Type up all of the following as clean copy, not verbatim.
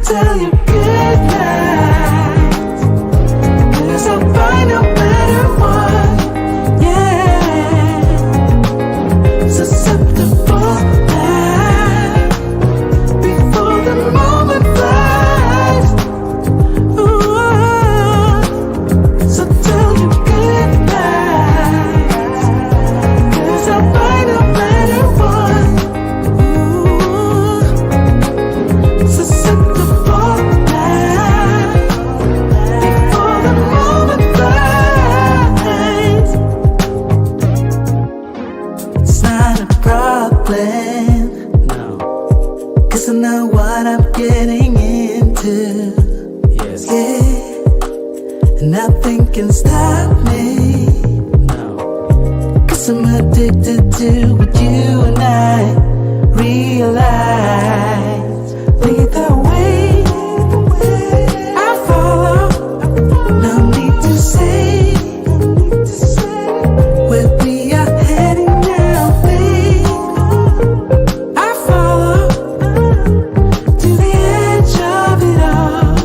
tell you good night, 'cause I'll find a better one. Yeah, susceptible now before the moment flies. Ooh, so tell you good night, 'cause I'll find a better one. Ooh, susceptible now before the moment flies. It's not a problem, no, 'cause I know what I'm getting into. Yes. Yeah, and nothing can stop me, no, 'cause I'm addicted to what you and I realize. Lead the way, I follow, no need to say where we are heading now, babe. I follow to the edge of it all.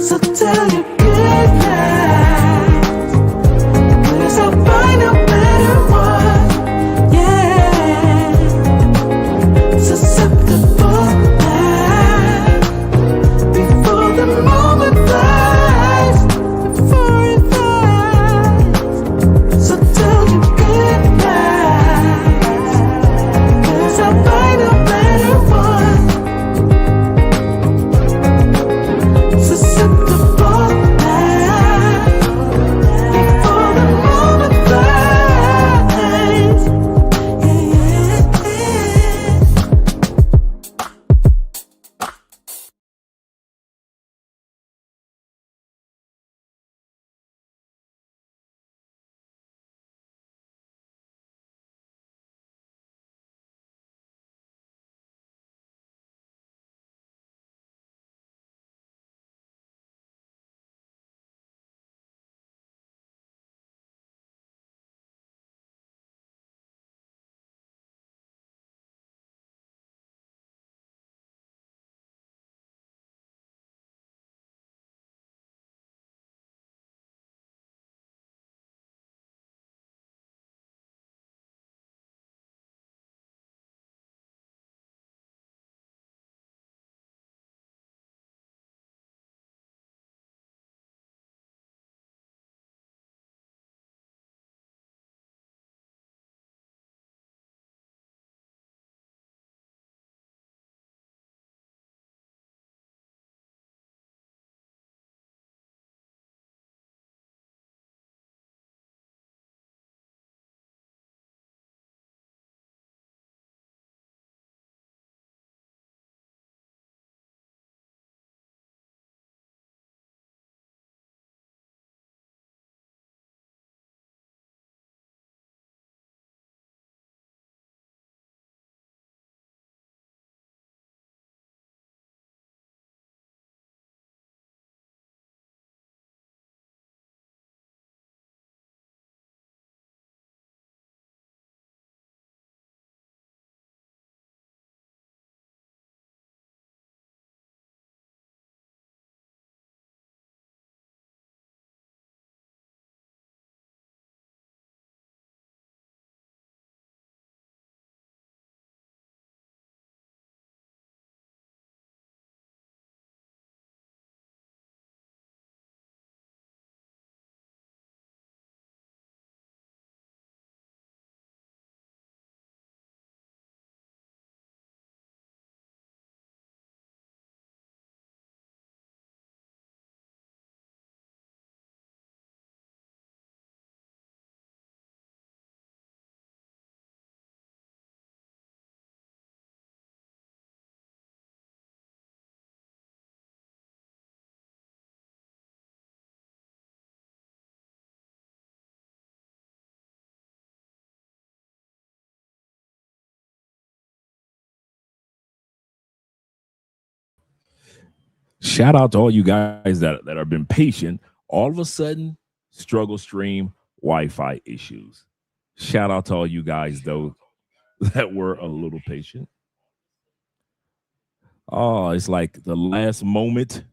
So tell you good night, 'cause I'll find a better one. Yeah, susceptible now before the moment flies. Before it flies. So tell you good night, 'cause I'll find a better one. Susceptible now before the moment flies. Yeah, yeah. Shout out to all you guys that have been patient. All of a sudden, struggle stream Wi-Fi issues. Shout out to all you guys though that were a little patient. Oh, it's like the last moment,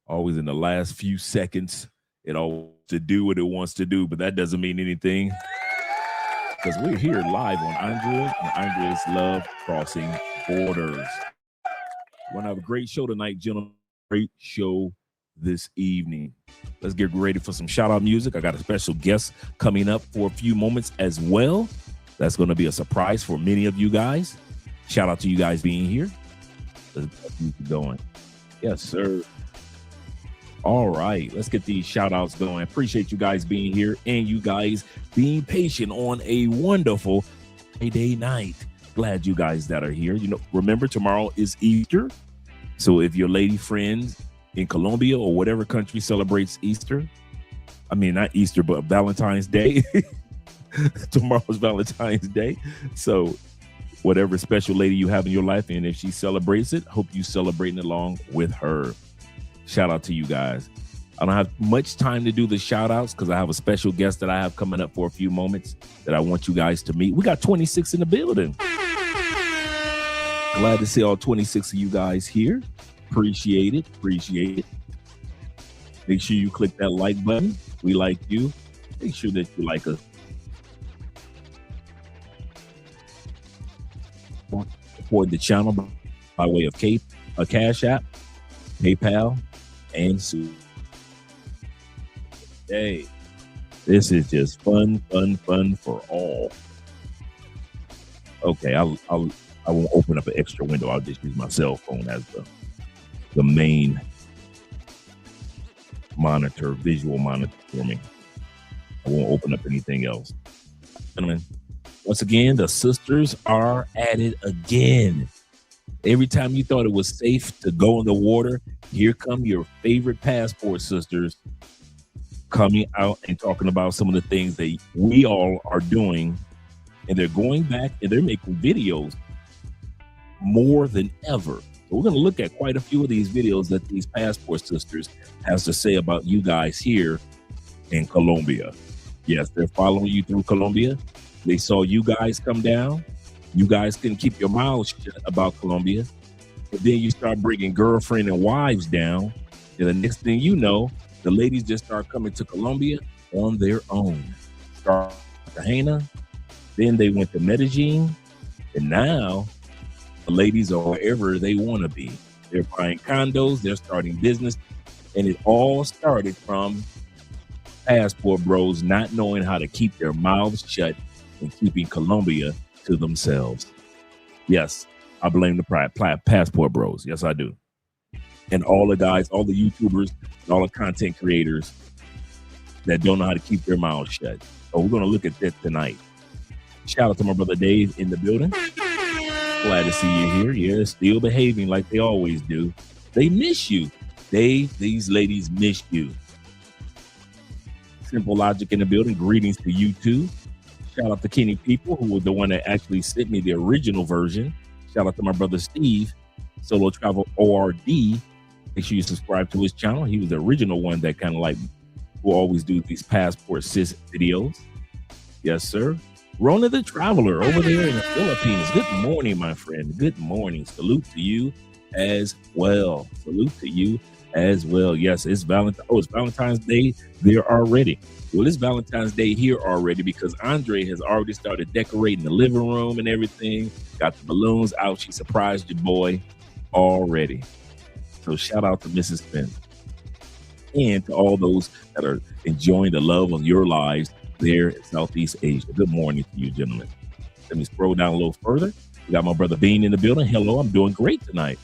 always in the last few seconds. It all to do what it wants to do, but that doesn't mean anything because we're here live on Andrea and Andrea's Love Crossing Borders. We're gonna have a great show tonight, gentlemen. Great show this evening. Let's get ready for some shout out music. I got a special guest coming up for a few moments as well. That's going to be a surprise for many of you guys. Shout out to you guys being here. Let's keep going. Yes, sir. All right, let's get these shout outs going. Appreciate you guys being here and you guys being patient on a wonderful Friday night. Glad you guys that are here. You know, remember tomorrow is Easter. So if your lady friends in Colombia or whatever country celebrates Easter, I mean, not Easter, but Valentine's Day. Tomorrow's Valentine's Day. So whatever special lady you have in your life, and if she celebrates it, hope you celebrating along with her. Shout out to you guys. I don't have much time to do the shout outs because I have a special guest that I have coming up for a few moments that I want you guys to meet. We got 26 in the building. Glad to see all 26 of you guys here. Appreciate it. Appreciate it. Make sure you click that like button. We like you. Make sure that you like us. Support the channel by way of Cash App, PayPal, and Super. Hey, this is just fun for all. Okay, I won't open up an extra window. I'll just use my cell phone as the main visual monitor for me. I won't open up anything else. Gentlemen, once again, the sisters are at it again. Every time you thought it was safe to go in the water, here come your favorite passport sisters coming out and talking about some of the things that we all are doing. And they're going back and they're making videos more than ever. So we're going to look at quite a few of these videos that these passport sisters has to say about you guys here in Colombia. Yes, they're following you through Colombia. They saw you guys come down. You guys couldn't keep your mouths shut about Colombia. But then you start bringing girlfriend and wives down. And the next thing you know, the ladies just start coming to Colombia on their own. Start Cartagena, then they went to Medellin, and now the ladies are wherever they want to be. They're buying condos, they're starting business, and it all started from passport bros not knowing how to keep their mouths shut and keeping Colombia to themselves. Yes, I blame the passport bros. Yes, I do. And all the guys, all the YouTubers, and all the content creators that don't know how to keep their mouths shut. So we're going to look at that tonight. Shout out to my brother Dave in the building. Glad to see you here. Yeah, still behaving like they always do. They miss you. These ladies miss you. Simple Logic in the building. Greetings to you too. Shout out to Kenny People, who was the one that actually sent me the original version. Shout out to my brother Steve, Solo Travel ORD. Make sure you subscribe to his channel. He was the original one that kind of like who always do these passport sis videos. Yes, sir. Rona the Traveler over there in the Philippines. Good morning, my friend. Good morning. Salute to you as well. Salute to you as well. Yes, it's Valentine's. Oh, it's Valentine's Day there already. Well, it's Valentine's Day here already because Andre has already started decorating the living room and everything. Got the balloons out. She surprised your boy already. So shout out to Mrs. Finn and to all those that are enjoying the love of your lives there in Southeast Asia. Good morning to you, gentlemen. Let me scroll down a little further. We got my brother Bean in the building. Hello, I'm doing great tonight.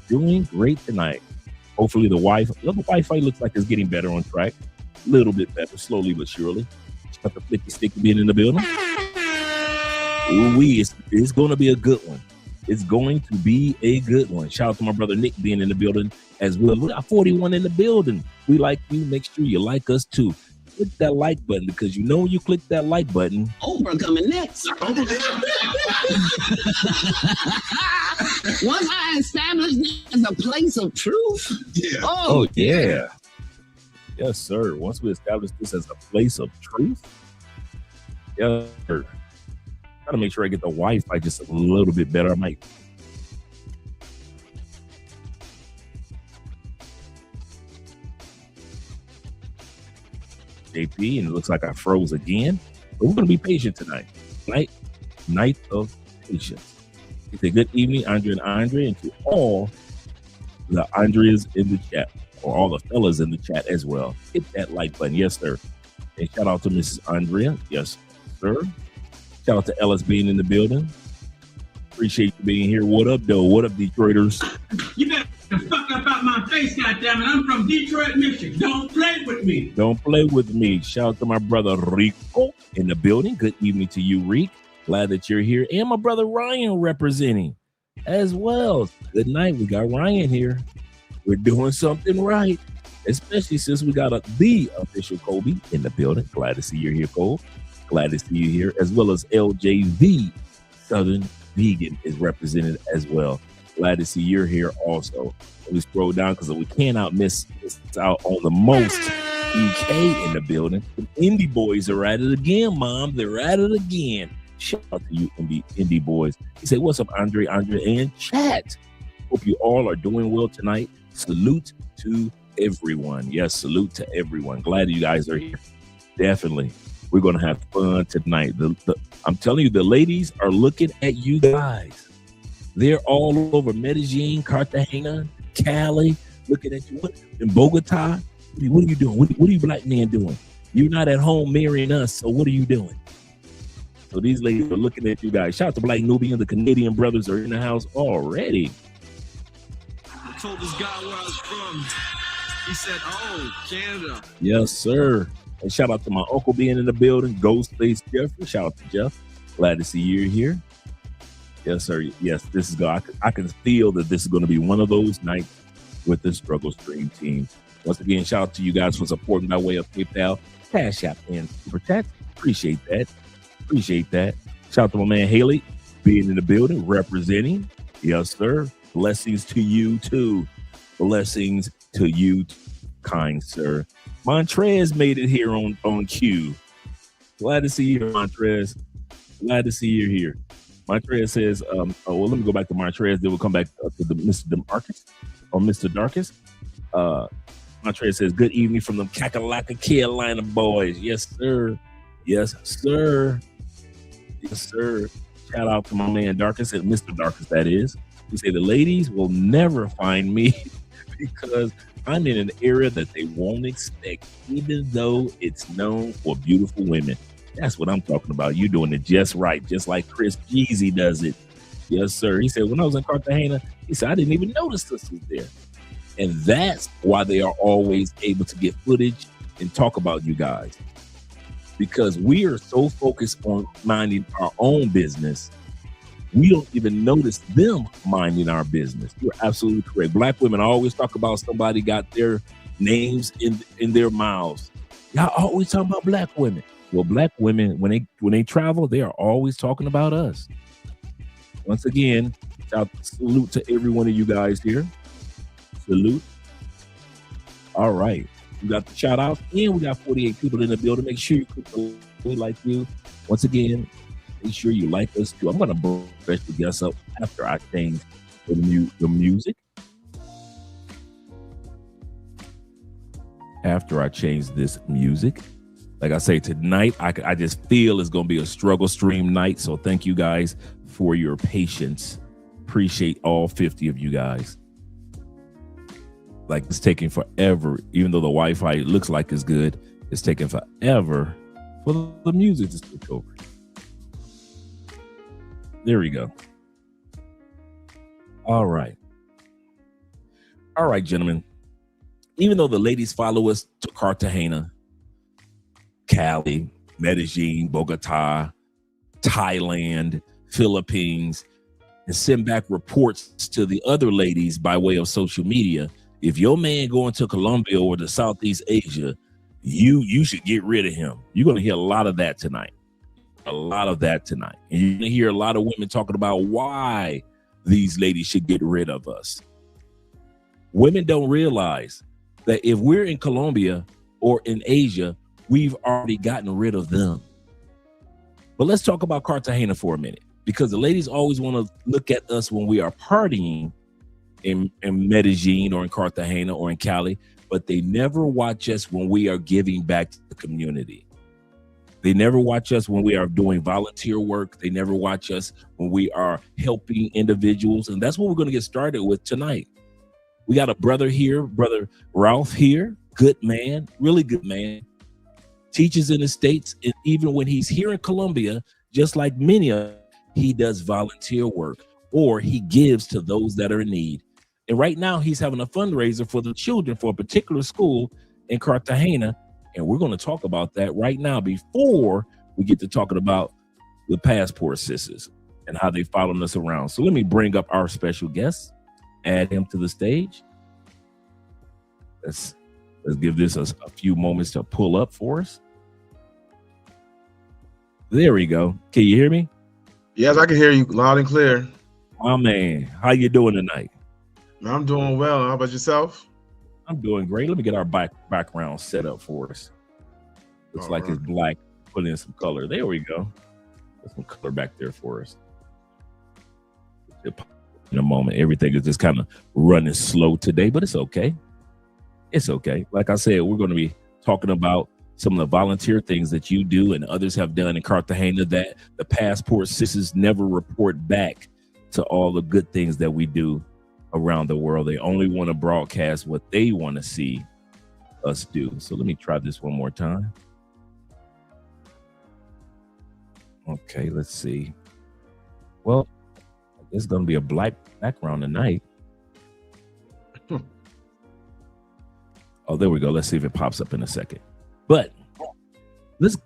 Doing great tonight. Hopefully the Wi-Fi looks like it's getting better on track. A little bit better, slowly but surely. Got the flicky sticky being in the building. Ooh, it's going to be a good one. It's going to be a good one. Shout out to my brother Nick being in the building as well. We got 41 in the building. We like you. Make sure you like us too. Click that like button because you know when you click that like button. Oprah coming next. Once I established this as a place of truth. Yeah. Oh yeah. Yes, sir. Once we establish this as a place of truth. Yes, sir. Gotta make sure I get the Wi-Fi just a little bit better. I might JP, and it looks like I froze again. But we're going to be patient tonight. Night of patience. He said, good evening, Andre and Andre, and to all the Andreas in the chat, or all the fellas in the chat as well. Hit that like button. Yes, sir. And shout out to Mrs. Andrea. Yes, sir. Shout out to Ellis being in the building. Appreciate you being here. What up, though? What up, Detroiters? You better fuck up out my face, goddammit. I'm from Detroit, Michigan. Don't play with me. Don't play with me. Shout out to my brother Rico in the building. Good evening to you, Rick. Glad that you're here. And my brother Ryan representing as well. Good night. We got Ryan here. We're doing something right, especially since we got the official Kobe in the building. Glad to see you here, Cole. Glad to see you here, as well as LJV Southern Vegan is represented as well. Glad to see you're here also. Let me scroll down because we cannot miss out on the most. EK in the building. The Indie boys are at it again, Mom. They're at it again. Shout out to you, Indie boys. He said, what's up, Andre, and chat? Hope you all are doing well tonight. Salute to everyone. Yes, salute to everyone. Glad you guys are here. Definitely. We're going to have fun tonight. I'm telling you, the ladies are looking at you guys. They're all over Medellin, Cartagena, Cali, looking at you. In Bogota, what are you doing? What are you black men doing? You're not at home marrying us, so what are you doing? So these ladies are looking at you guys. Shout out to Black Nubian. The Canadian brothers are in the house already. I told this guy where I was from. He said, oh, Canada. Yes, sir. And shout out to my uncle being in the building, Ghostface Jeffrey. Shout out to Jeff. Glad to see you here. Yes, sir. Yes, this is good. I can feel that this is going to be one of those nights with the Struggle Stream team. Once again, shout out to you guys for supporting by way of PayPal, Cash App, and Super Chat. Appreciate that. Appreciate that. Shout out to my man Haley being in the building, representing. Yes, sir. Blessings to you too. Blessings to you, kind sir. Montrez made it here on cue. Glad to see you, Montrez. Glad to see you here. Montrez says, well, let me go back to Montrez. Then we'll come back to the Mr. Demarcus or Mr. Darkest. Montrez says, good evening from the Kakalaka, Carolina boys. Yes, sir. Yes, sir. Yes, sir. Shout out to my man Darkest and Mr. Darkest, that is. He say the ladies will never find me because I'm in an area that they won't expect, even though it's known for beautiful women. That's what I'm talking about. You doing it just right, just like Chris Jeezy does it. Yes, sir. He said, when I was in Cartagena, he said, I didn't even notice this was there. And that's why they are always able to get footage and talk about you guys. Because we are so focused on minding our own business, we don't even notice them minding our business. You're absolutely correct. Black women always talk about somebody got their names in their mouths. Y'all always talking about black women. Well, black women, when they travel, they are always talking about us. Once again, salute to every one of you guys here. Salute. All right. We got the shout out, and we got 48 people in the building. Make sure you click the we like you. Once again, make sure you like us too. I'm going to bring special guests up after I change the music. After I change this music. Like I say, tonight, I just feel it's going to be a struggle stream night. So thank you guys for your patience. Appreciate all 50 of you guys. Like, it's taking forever, even though the Wi-Fi looks like it's good, it's taking forever for the music to switch over. There we go. All right. All right, gentlemen. Even though the ladies follow us to Cartagena, Cali, Medellin, Bogota, Thailand, Philippines, and send back reports to the other ladies by way of social media, if your man going to Colombia or to Southeast Asia, you should get rid of him. You're going to hear a lot of that tonight. A lot of that tonight. And you're going to hear a lot of women talking about why these ladies should get rid of us. Women don't realize that if we're in Colombia or in Asia, we've already gotten rid of them. But let's talk about Cartagena for a minute, because the ladies always want to look at us when we are partying in Medellin or in Cartagena or in Cali. but they never watch us when we are giving back to the community. They never watch us when we are doing volunteer work. They never watch us when we are helping individuals. And that's what we're going to get started with tonight. We got a brother here, Brother Ralph here. Good man, really good man. Teaches in the States. And even when he's here in Columbia, just like many of us, he does volunteer work or he gives to those that are in need. And right now he's having a fundraiser for the children for a particular school in Cartagena. And we're going to talk about that right now before we get to talking about the Passport Sisters and how they following us around. So let me bring up our special guest, add him to the stage. Let's give this a few moments to pull up for us. There we go. Can you hear me? Yes, I can hear you loud and clear. My man, how you doing tonight? I'm doing well. How about yourself? I'm doing great. Let me get our background set up for us. Looks like it's black. Put in some color. There we go. Put some color back there for us. In a moment, everything is just kind of running slow today, but it's okay. It's okay. Like I said, we're going to be talking about some of the volunteer things that you do and others have done in Cartagena that the Passport Sisters never report back to all the good things that we do around the world. They only want to broadcast what they want to see us do. So let me try this one more time. Okay, let's see. Well, it's going to be a black background tonight. Oh, there we go. Let's see if it pops up in a second. But let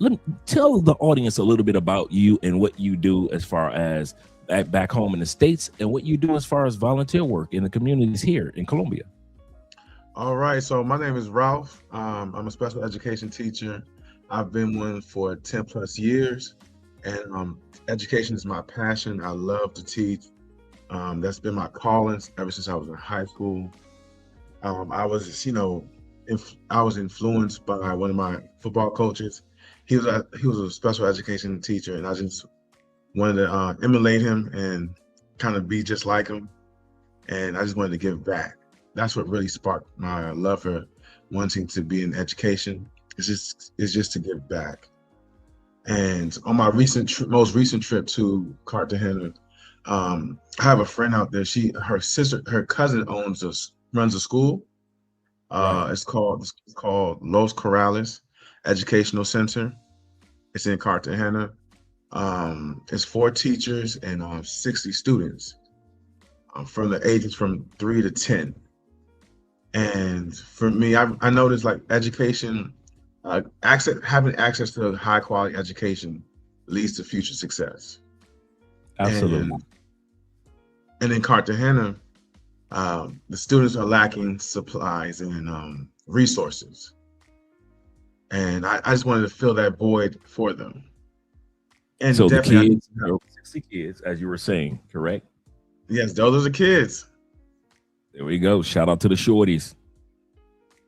me tell the audience a little bit about you and what you do as far as back home in the States and what you do as far as volunteer work in the communities here in Colombia. All right. So my name is Ralph. I'm a special education teacher. I've been one for 10 plus years, and education is my passion. I love to teach. That's been my calling ever since I was in high school. I was, I was influenced by one of my football coaches. He was a special education teacher, and I just wanted to emulate him and kind of be just like him. And I just wanted to give back. That's what really sparked my love for wanting to be in education. It's just to give back. And on my most recent trip to Cartagena, I have a friend out there. Her cousin runs a school. Right. It's called Los Corrales Educational Center. It's in Cartagena. It's 4 teachers and 60 students from the ages from 3 to 10. And for me, I noticed like education, having access to high quality education leads to future success. Absolutely. And in Cartagena, the students are lacking supplies and resources. And I just wanted to fill that void for them. And so the definitely, kids, 60 kids, as you were saying, correct? yes, those are the kids. There we go. Shout out to the shorties.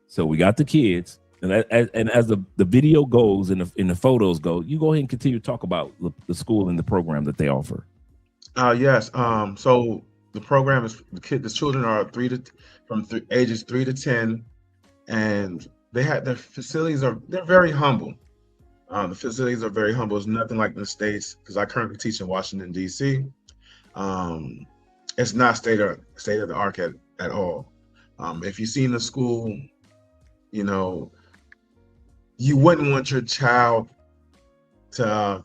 So we got the kids. And as the video goes and the photos go, you go ahead and continue to talk about the school and the program that they offer. Yes. So the program is the children are ages 3 to 10, and their facilities they're very humble. The facilities are very humble. It's nothing like in the States, because I currently teach in Washington, D.C. It's not state of the art at all. If you've seen the school, you wouldn't want your child to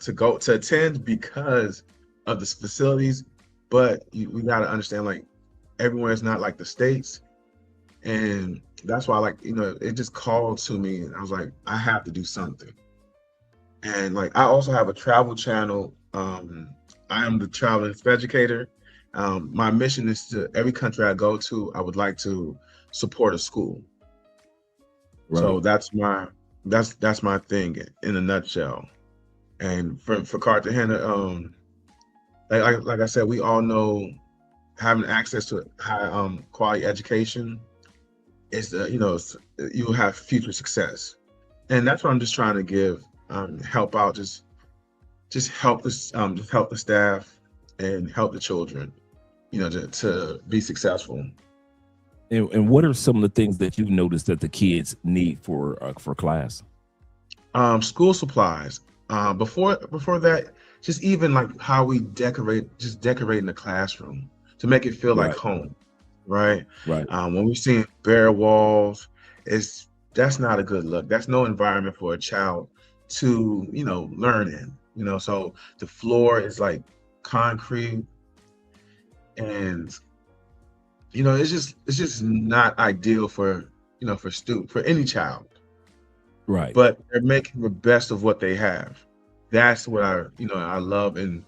attend because of the facilities, but we got to understand, like, everywhere is not like the States. And that's why, it just called to me, and I was like, I have to do something. And I also have a travel channel. I am the travel educator. My mission is to every country I go to, I would like to support a school. Right. So that's my thing in a nutshell. And for Cartagena, like I said, we all know having access to high quality education is you'll have future success. And that's what I'm just trying to give, help out, just help the staff and help the children, to be successful. And what are some of the things that you've noticed that the kids need for class? School supplies. Before that, just even like how we decorating the classroom to make it feel like Right, home, right? right, When we're seeing bare walls, it's that's not a good look. That's no environment for a child to, learn in. So the floor is like concrete, and it's just not ideal for for any child. right. But they're making the best of what they have. That's what I love, and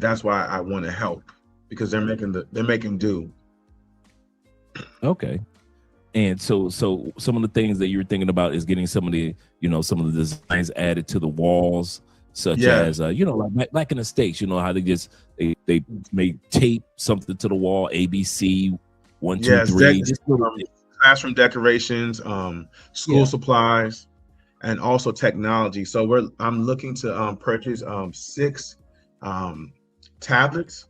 that's why I want to help, because they're making do. Okay. And so some of the things that you're thinking about is getting some of the, some of the designs added to the walls, such Yeah, as, like in the States, how they may tape something to the wall, ABC, one, two, yes, three, just little um, things. classroom decorations, school Yeah. supplies, and also technology. So I'm looking to purchase 6 um, tablets.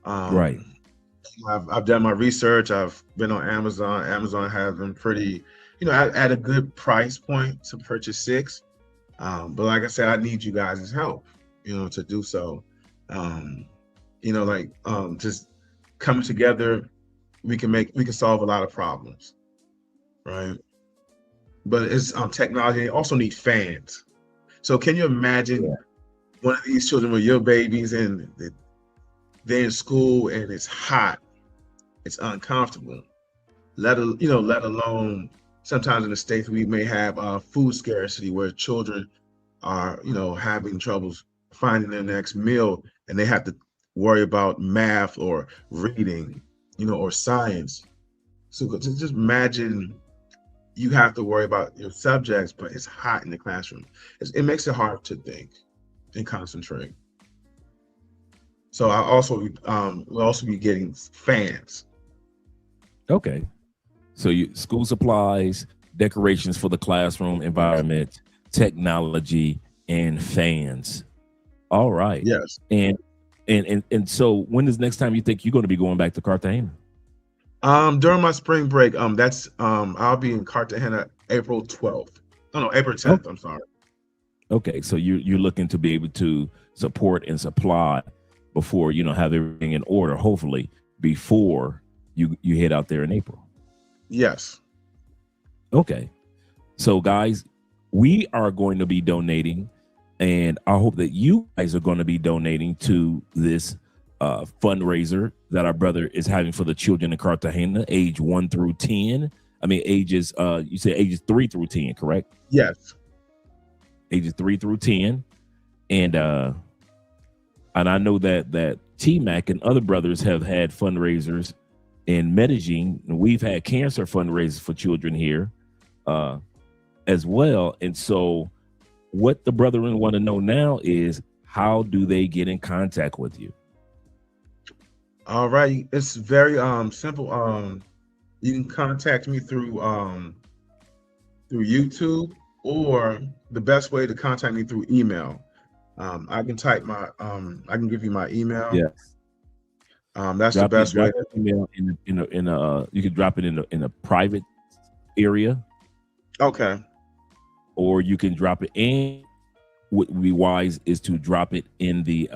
Right. Um, I've done my research. I've been on Amazon. Amazon has them pretty, at a good price point to purchase 6. But like I said, I need you guys' help, to do so. Um, just coming together, we can solve a lot of problems, right? But it's technology. They also need fans. So can you imagine Yeah. one of these children with your babies, and they're in school and it's hot, it's uncomfortable. Let alone sometimes in the States we may have food scarcity where children are, having troubles finding their next meal, and they have to worry about math or reading, or science. So just imagine you have to worry about your subjects, but it's hot in the classroom. It makes it hard to think and concentrate. So we'll also be getting fans. Okay. So you school supplies, decorations for the classroom environment, technology, and fans. All right. Yes. And and so when is next time you think you're going to be going back to Cartagena? During my spring break, that's I'll be in Cartagena April 12th. Oh no, April Oh, 10th. I'm sorry. okay. So you're looking to be able to support and supply before have everything in order, hopefully before you head out there in April. Yes. Okay. So guys, we are going to be donating, and I hope that you guys are going to be donating to this fundraiser that our brother is having for the children in Cartagena, age 1 through 10. I mean, ages you said ages 3 through 10, correct? Yes. Ages 3 through 10. And I know that T Mac and other brothers have had fundraisers in Medellin, and we've had cancer fundraisers for children here uh, as well. And so, what the brethren want to know now is, how do they get in contact with you? All right. It's very simple. You can contact me through YouTube, or the best way to contact me through email. I can give you my email. Yes, That's the best way. drop your email in a you can drop it in a private area, Okay. or you can drop it in. What would be wise is to drop it in the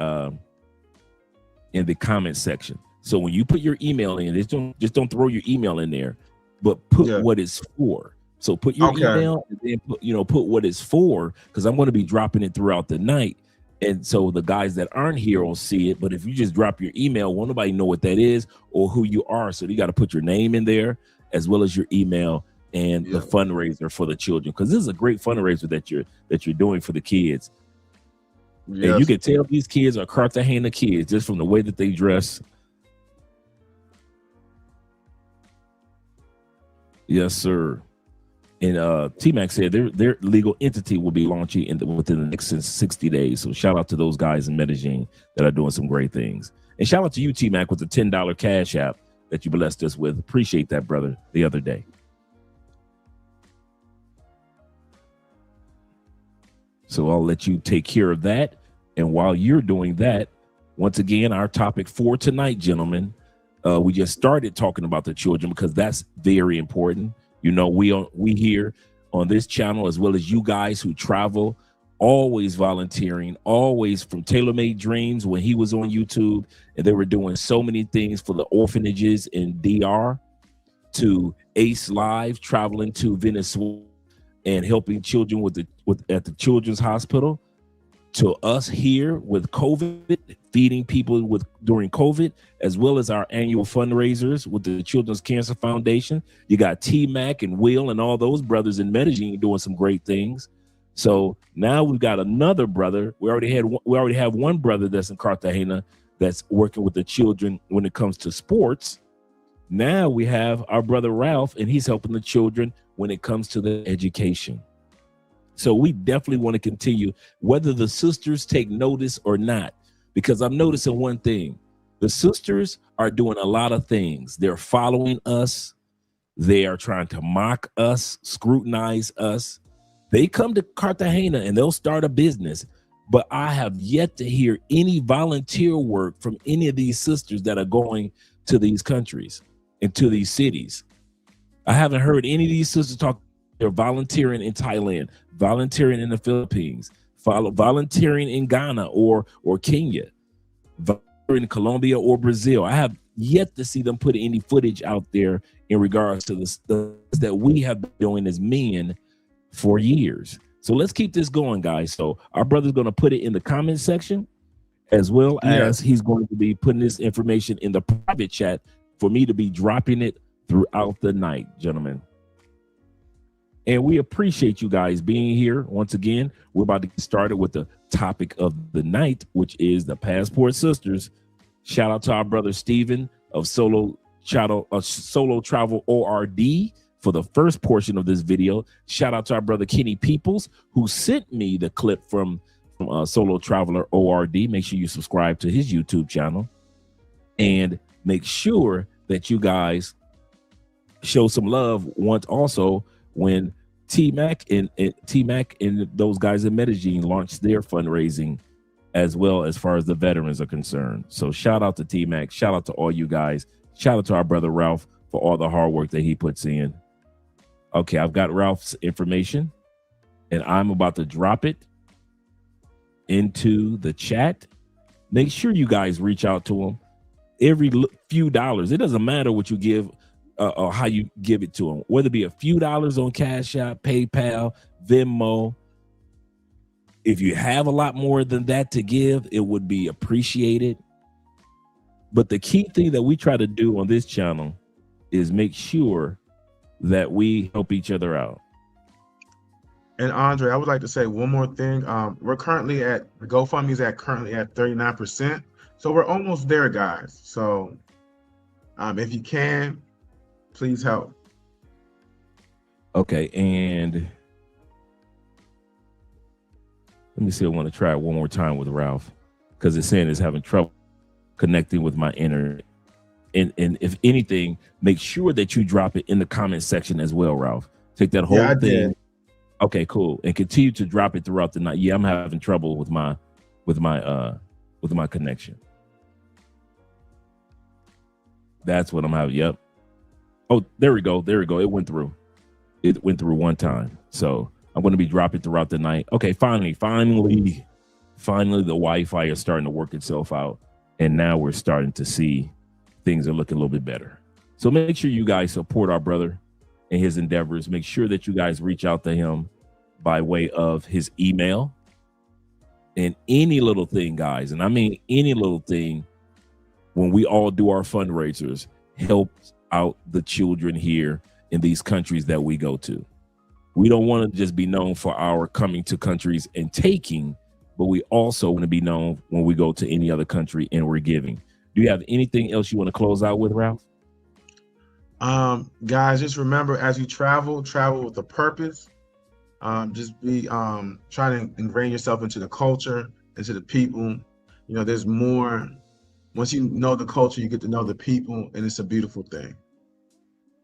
comment section. So when you put your email in, just don't throw your email in there, but put Yeah. what it's for. So put your Okay. email and then put what it's for, because I'm going to be dropping it throughout the night. And so the guys that aren't here will see it. But if you just drop your email, won't nobody know what that is or who you are. So you got to put your name in there as well as your email and the Yeah. fundraiser for the children, because this is a great fundraiser that you're doing for the kids. And you Yes. can tell these kids are Cartagena kids just from the way that they dress. Yes, sir. And T-Mac said their legal entity will be launching within the next 60 days. So shout out to those guys in Medellin that are doing some great things. And shout out to you, T-Mac, with the $10 cash app that you blessed us with. Appreciate that, brother, the other day. So I'll let you take care of that. And while you're doing that, once again, our topic for tonight, gentlemen, We just started talking about the children because that's very important. You know, we here on this channel, as well as you guys who travel, always volunteering, always, from Tailor Made Dreams when he was on YouTube and they were doing so many things for the orphanages in DR, to Ace Live traveling to Venezuela and helping children at the children's hospital, to us here with COVID, feeding people during COVID, as well as our annual fundraisers with the Children's Cancer Foundation. You got T-Mac and Will and all those brothers in Medellin doing some great things. So now we've got another brother. We already have one brother that's in Cartagena that's working with the children when it comes to sports. Now we have our brother Ralph, and he's helping the children when it comes to the education. So we definitely want to continue, whether the sisters take notice or not, because I'm noticing one thing. The sisters are doing a lot of things. They're following us. They are trying to mock us, scrutinize us. They come to Cartagena and they'll start a business, but I have yet to hear any volunteer work from any of these sisters that are going to these countries and to these cities. I haven't heard any of these sisters talk. They're volunteering in Thailand, volunteering in the Philippines, volunteering in Ghana or Kenya, volunteering in Colombia or Brazil. I have yet to see them put any footage out there in regards to the stuff that we have been doing as men for years. So let's keep this going, guys. So our brother's going to put it in the comment section, as well as he's going to be putting this information in the private chat for me to be dropping it throughout the night, gentlemen. And we appreciate you guys being here. Once again, we're about to get started with the topic of the night, which is the Passport Sisters. Shout out to our brother Steven of Solo Travel ORD for the first portion of this video. Shout out to our brother Kenny Peoples, who sent me the clip from Solo Traveler ORD. Make sure you subscribe to his YouTube channel, and make sure that you guys show some love once also when T-Mac and those guys in Medellin launched their fundraising, as well as far as the veterans are concerned. So shout out to T-Mac, shout out to all you guys, shout out to our brother Ralph for all the hard work that he puts in. Okay, I've got Ralph's information and I'm about to drop it into the chat. Make sure you guys reach out to him. Every few dollars, it doesn't matter what you give or how you give it to them, whether it be a few dollars on Cash App, PayPal, Venmo. If you have a lot more than that to give, it would be appreciated. But the key thing that we try to do on this channel is make sure that we help each other out. And Andre, I would like to say one more thing. We're currently at, the GoFundMe is currently at 39%. So we're almost there, guys. So if you can, please help. Okay, and let me see. I want to try it one more time with Ralph, because it's saying it's having trouble connecting with my internet. And if anything, make sure that you drop it in the comment section as well, Ralph. Take that whole thing. Did. Okay, cool. And continue to drop it throughout the night. Yeah, I'm having trouble with my connection. That's what I'm having. Yep. Oh, there we go. There we go. It went through. It went through one time. So I'm going to be dropping throughout the night. Okay, finally, the Wi-Fi is starting to work itself out. And now we're starting to see things are looking a little bit better. So make sure you guys support our brother and his endeavors. Make sure that you guys reach out to him by way of his email. And any little thing, guys, and I mean any little thing, when we all do our fundraisers, helps out the children here in these countries that we go to. We don't want to just be known for our coming to countries and taking, but we also want to be known when we go to any other country and we're giving. Do you have anything else you want to close out with, Ralph? Guys, just remember, as you travel with a purpose. Just be trying to ingrain yourself into the culture, into the people. You know, there's more. Once you know the culture, you get to know the people, and it's a beautiful thing.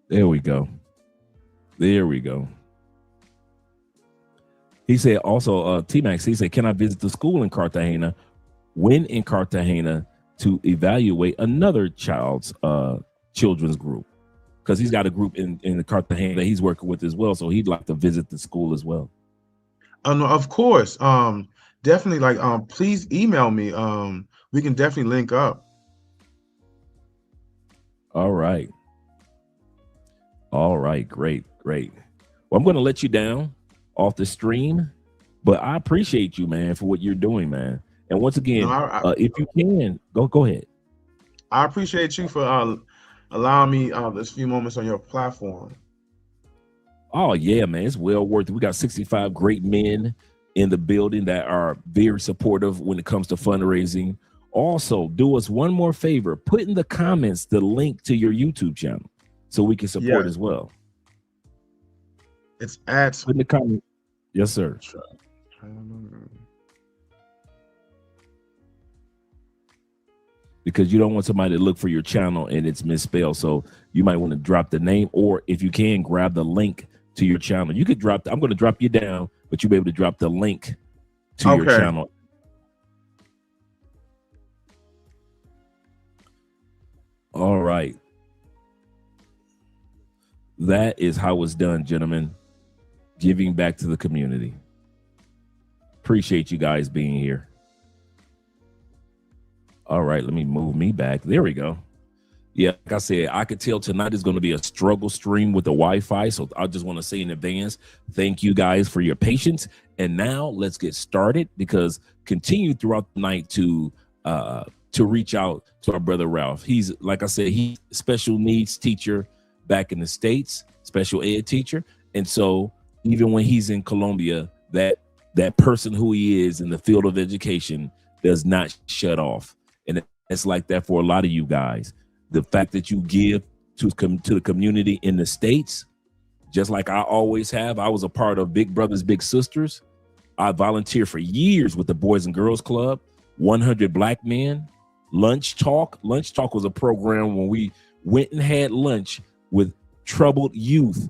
There we go. There we go. He said also, T-Max, he said, can I visit the school in Cartagena? When in Cartagena, to evaluate another children's group, because he's got a group in Cartagena that he's working with as well. So he'd like to visit the school as well. No, of course. Definitely, like, please email me. We can definitely link up. All right. Great. Well, I'm going to let you down off the stream, but I appreciate you, man, for what you're doing, man. And once again, if you can, go ahead. I appreciate you for allowing me this few moments on your platform. Oh yeah, man, it's well worth it. We got 65 great men in the building that are very supportive when it comes to fundraising. Also, do us one more favor: put in the comments the link to your YouTube channel so we can support as well. It's at put in the comment. Yes, sir. Because you don't want somebody to look for your channel and it's misspelled. So you might want to drop the name, or if you can, grab the link to your channel. You could drop, I'm going to drop you down, but you'll be able to drop the link to your channel. All right. That is how it's done, gentlemen. Giving back to the community. Appreciate you guys being here. All right, let me move me back. There we go. Yeah, like I said, I could tell tonight is going to be a struggle stream with the Wi-Fi. So I just want to say in advance, thank you guys for your patience. And now let's get started, because continue throughout the night to reach out to our brother Ralph. He's, like I said, he's a special needs teacher back in the States, special ed teacher. And so even when he's in Colombia, that person who he is in the field of education does not shut off. And it's like that for a lot of you guys. The fact that you give to the community in the States, just like I always have. I was a part of Big Brothers Big Sisters. I volunteered for years with the Boys and Girls Club, 100 Black Men, Lunch Talk. Lunch Talk was a program when we went and had lunch with troubled youth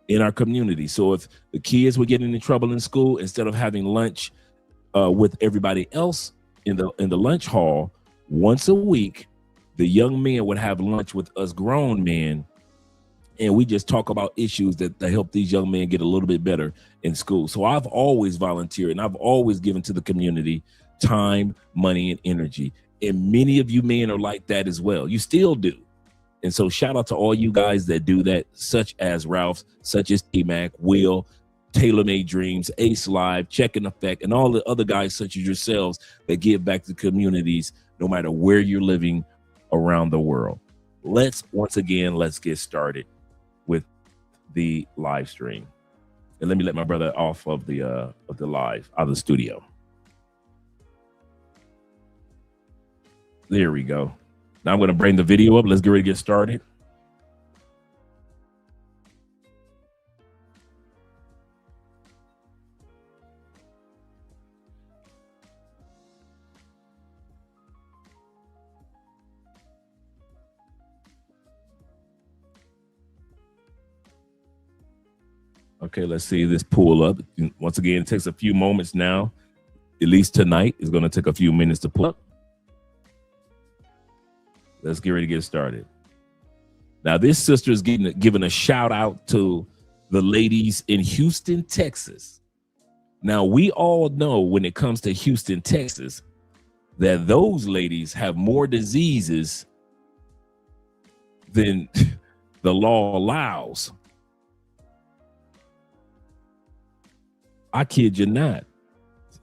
in our community. So if the kids were getting in trouble in school, instead of having lunch with everybody else in the lunch hall, once a week, the young men would have lunch with us grown men, and we just talk about issues that help these young men get a little bit better in school. So I've always volunteered, and I've always given to the community time, money, and energy. And many of you men are like that as well. You still do. And so shout out to all you guys that do that, such as Ralph, such as T-Mac, Will, Tailor Made Dreams, Ace Live, Check and Effect, and all the other guys such as yourselves that give back to communities no matter where you're living around the world. Let's get started with the live stream. And let me let my brother off of the live, out of the studio. There we go. Now I'm going to bring the video up. Let's get ready to get started. Okay, let's see this pull up. Once again, it takes a few moments now. At least tonight is going to take a few minutes to pull up. Let's get ready to get started. Now, this sister is giving a shout out to the ladies in Houston, Texas. Now, we all know when it comes to Houston, Texas, that those ladies have more diseases than the law allows. I kid you not.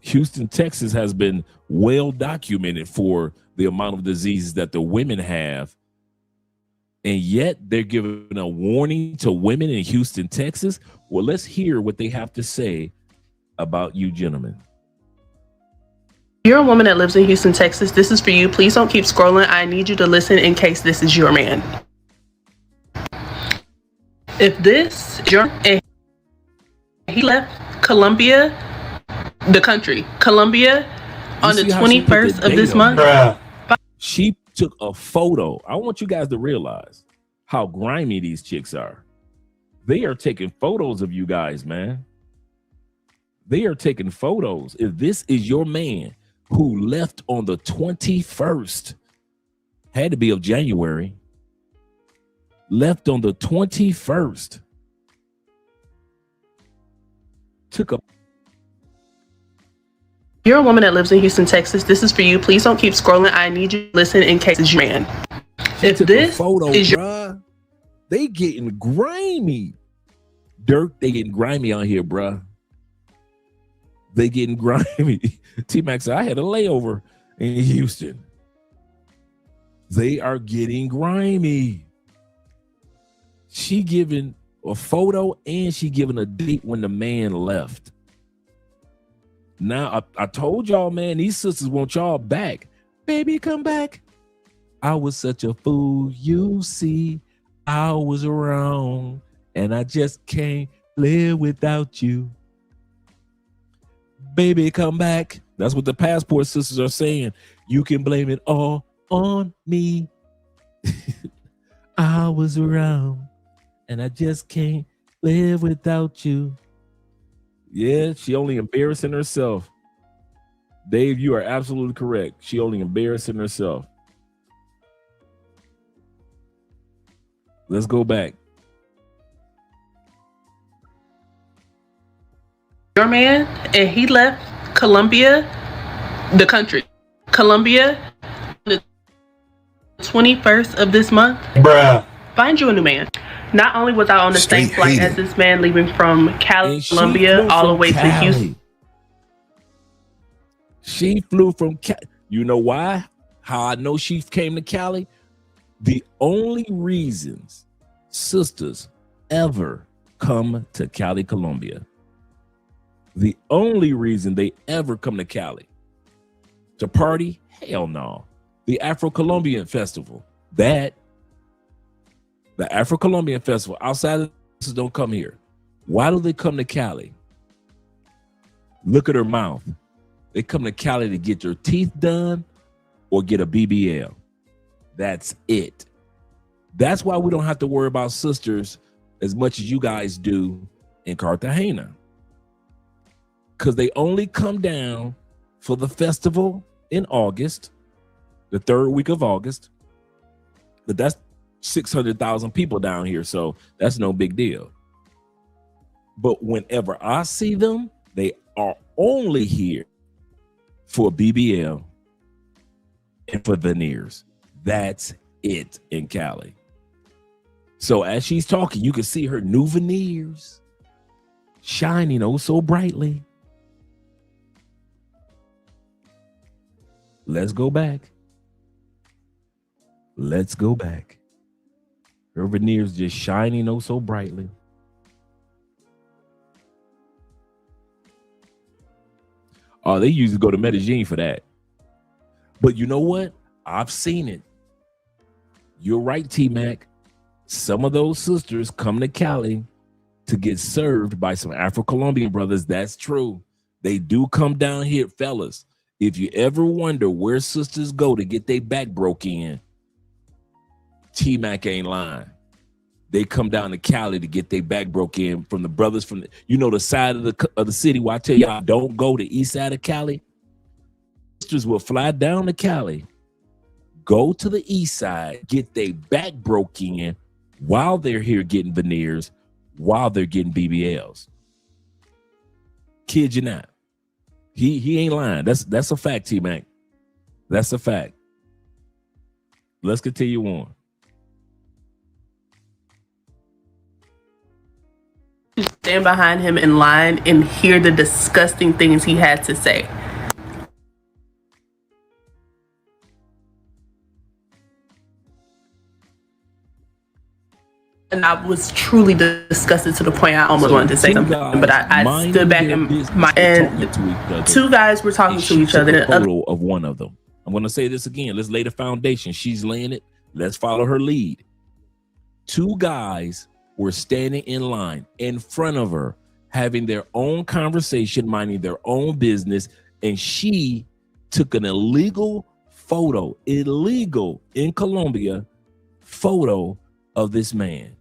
Houston, Texas has been well documented for the amount of diseases that the women have. And yet they're giving a warning to women in Houston, Texas. Well, let's hear what they have to say about you gentlemen. You're a woman that lives in Houston, Texas. This is for you. Please don't keep scrolling. I need you to listen in case this is your man. If this is your man, he left Colombia, the country, Colombia, on the 21st of this month. She took a photo. I want you guys to realize how grimy these chicks are. They are taking photos of you guys, man. They are taking photos. If this is your man who left on the 21st had to be of January, left on the 21st, took a. You're a woman that lives in Houston, Texas. This is for you. Please don't keep scrolling. I need you to listen in case it's your man. If took this a photo, is your bruh, they getting grimy. Dirk, they getting grimy on here, bruh. They getting grimy. T-Max said, I had a layover in Houston. They are getting grimy. She giving a photo and she giving a date when the man left. Now, I told y'all, man, these sisters want y'all back. Baby, come back. I was such a fool. You see, I was around and I just can't live without you. Baby, come back. That's what the Passport sisters are saying. You can blame it all on me. I was around and I just can't live without you. Yeah, she only embarrassing herself. Dave, you are absolutely correct. She only embarrassing herself. Let's go back. Your man, and he left Colombia, the country, Colombia, the 21st of this month. Bruh. Find you a new man. Not only was I on the same Straight flight hated. as this man leaving from And she Colombia flew all the from way to Cali. Houston. She flew from Cali. You know why? How I know she came to Cali? The only reasons sisters ever come to Cali, Colombia. The only reason they ever come to Cali to party? Hell no. The Afro-Colombian Festival. The Afro-Colombian Festival. Outside of this, don't come here. Why do they come to Cali? Look at her mouth. They come to Cali to get their teeth done or get a BBL. That's it. That's why we don't have to worry about sisters as much as you guys do in Cartagena. Because they only come down for the festival in August, the third week of August. But that's 600,000 people down here, so that's no big deal. But whenever I see them, they are only here for BBL and for veneers. That's it in Cali. So as she's talking, you can see her new veneers shining oh so brightly. Let's go back. Let's go back. Her veneers just shining oh so brightly. Oh, they usually go to Medellin for that. But you know what? I've seen it. You're right, T-Mac. Some of those sisters come to Cali to get served by some Afro-Colombian brothers. That's true. They do come down here, fellas. If you ever wonder where sisters go to get their back broke in, T-Mac ain't lying. They come down to Cali to get their back broke in from the brothers from the side of the city where I tell y'all don't go to east side of Cali. Sisters will fly down to Cali, go to the east side, get their back broke in while they're here getting veneers, while they're getting BBLs. Kid you not. He ain't lying. That's a fact, T-Mac. That's a fact. Let's continue on. Stand behind him in line and hear the disgusting things he had to say. And I was truly disgusted to the point I almost wanted to say something, but I stood back and two guys were talking to each other. A photo of one of them. I'm going to say this again. Let's lay the foundation. She's laying it. Let's follow her lead. Two guys were standing in line in front of her, having their own conversation, minding their own business, and she took an illegal in Colombia photo of this man.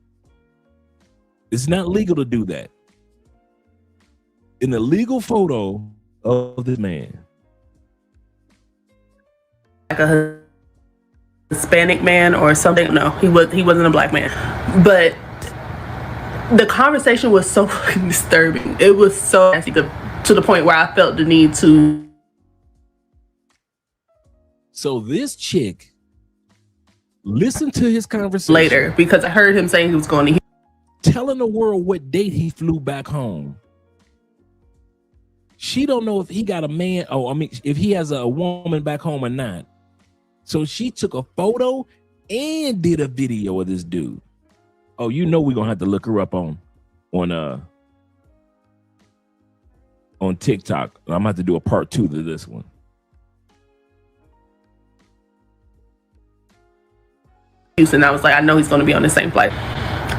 It's not legal to do that. An illegal photo of this man. Like a Hispanic man or something. No, he wasn't a black man. But the conversation was so fucking disturbing. It was so nasty to the point where I felt the need to. So this chick listened to his conversation Later, because I heard him saying he was going to. Telling the world what date he flew back home. She don't know if he got a man, if he has a woman back home or not. So she took a photo and did a video of this dude. Oh, you know we're gonna have to look her up on TikTok. I'm gonna have to do a part 2 to this one. Houston, I was like, I know he's gonna be on the same flight.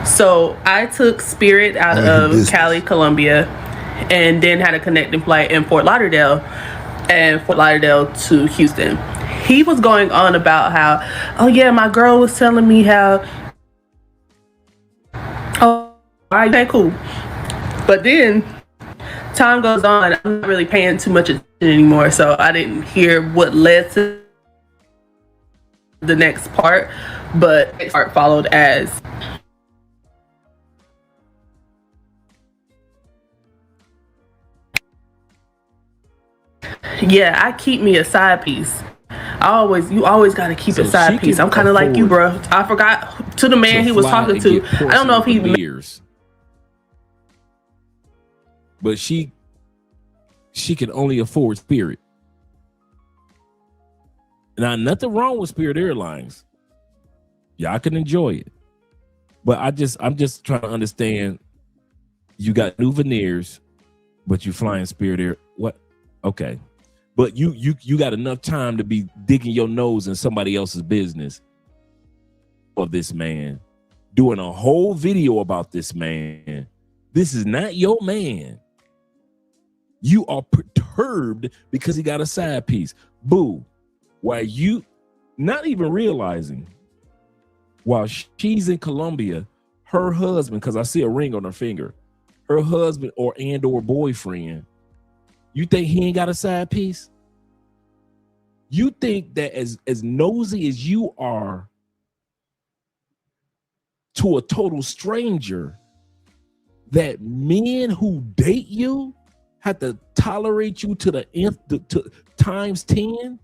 So I took Spirit out of Cali, Colombia, and then had a connecting flight in Fort Lauderdale, and Fort Lauderdale to Houston. He was going on about how, oh yeah, my girl was telling me how, oh, all right, okay, cool. But then time goes on, I'm not really paying too much attention anymore, so I didn't hear what led to the next part, but the next part followed as, yeah, I keep me a side piece. You always got to keep a side piece. I'm kind of like you, bro. I forgot to the man he was talking to. I don't know if he years, but she can only afford Spirit. Now, nothing wrong with Spirit Airlines. Y'all can enjoy it, but I'm just trying to understand. You got new veneers, but you flying Spirit Air. What? Okay. But you got enough time to be digging your nose in somebody else's business of this man, doing a whole video about this man. This is not your man. You are perturbed because he got a side piece. Boo. While you not even realizing, while she's in Colombia, her husband, because I see a ring on her finger, her husband or boyfriend, you think he ain't got a side piece? You think that as nosy as you are to a total stranger, that men who date you have to tolerate you to the nth, to times 10?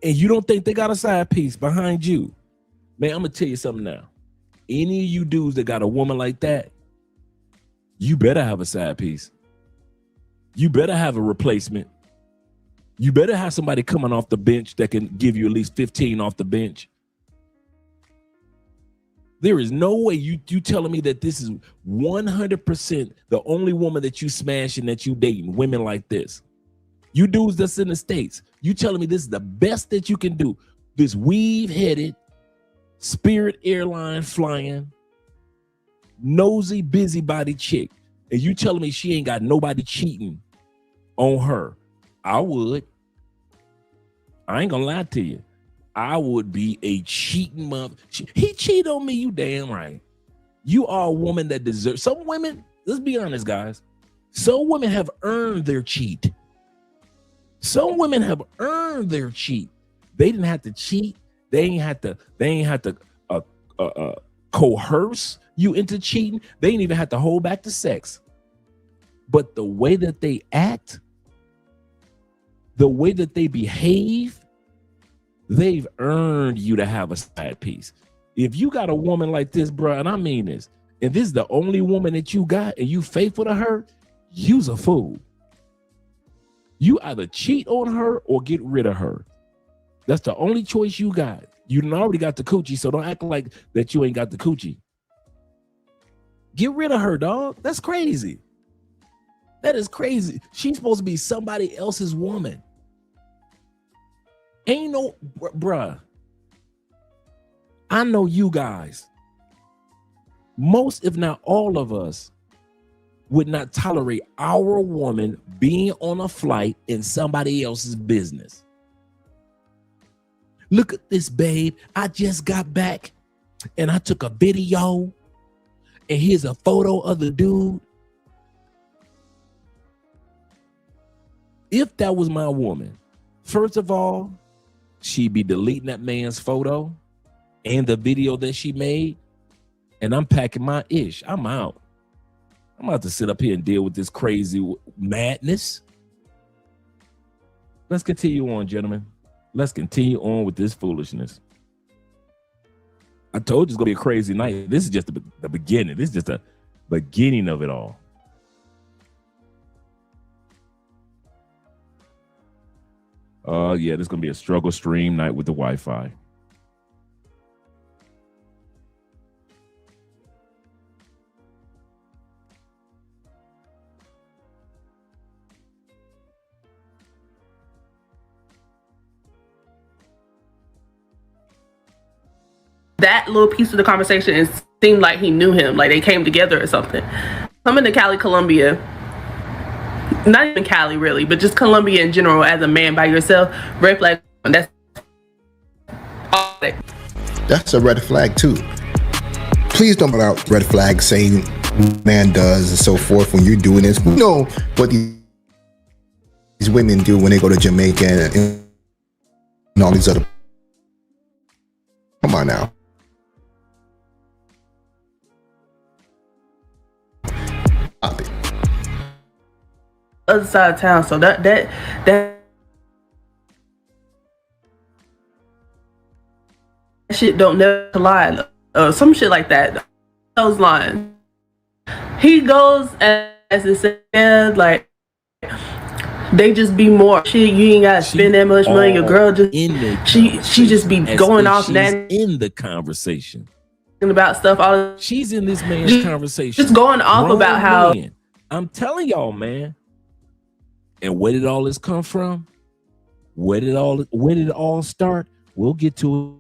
And you don't think they got a side piece behind you? Man, I'm gonna tell you something now. Any of you dudes that got a woman like that, you better have a side piece. You better have a replacement. You better have somebody coming off the bench that can give you at least 15 off the bench. There is no way you telling me that this is 100% the only woman that you smashing, that you dating, women like this. You dudes that's in the States, you telling me this is the best that you can do. This weave-headed, Spirit Airline flying, nosy, busybody chick. And you telling me she ain't got nobody cheating on her. I would. I ain't gonna lie to you. I would be a cheating mother. He cheated on me, you damn right. You are a woman that deserves. Some women, let's be honest, guys. Some women have earned their cheat. Some women have earned their cheat. They didn't have to cheat. They ain't had to coerce you into cheating. They ain't even have to hold back the sex. But the way that they act, the way that they behave, they've earned you to have a side piece. If you got a woman like this, bro, and I mean this, if this is the only woman that you got and you faithful to her, you's a fool. You either cheat on her or get rid of her. That's the only choice you got. You done already got the coochie, so don't act like that you ain't got the coochie. Get rid of her, dog. That's crazy. That is crazy. She's supposed to be somebody else's woman. Ain't no, bruh. I know you guys. Most, if not all of us, would not tolerate our woman being on a flight in somebody else's business. Look at this, babe. I just got back and I took a video and here's a photo of the dude. If that was my woman, first of all, she be deleting that man's photo and the video that she made, and I'm packing my ish. I'm out. I'm about to sit up here and deal with this crazy madness. Let's continue on, gentlemen. Let's continue on with this foolishness. I told you it's gonna be a crazy night. This is just the beginning. This is just the beginning of it all. Yeah, this is gonna be a struggle stream night with the Wi-Fi. That little piece of the conversation, it seemed like he knew him, like they came together or something. Coming to Cali, Colombia, not even Cali really, but just Colombia in general as a man by yourself, red flag. That's all that. That's a red flag too. Please don't put out red flags saying man does and so forth when you're doing this. We know what these women do when they go to Jamaica and all these other. Come on now. Stop it. Other side of town, so that shit don't never lie, some shit like that. Those lines. He goes as it said, like they just be more shit. You ain't gotta spend that much money. Your girl just she just be going off that in the conversation about stuff. All she's in this man's conversation, just going off about how I'm telling y'all, man. And where did all this come from? Where did it all start? We'll get to it.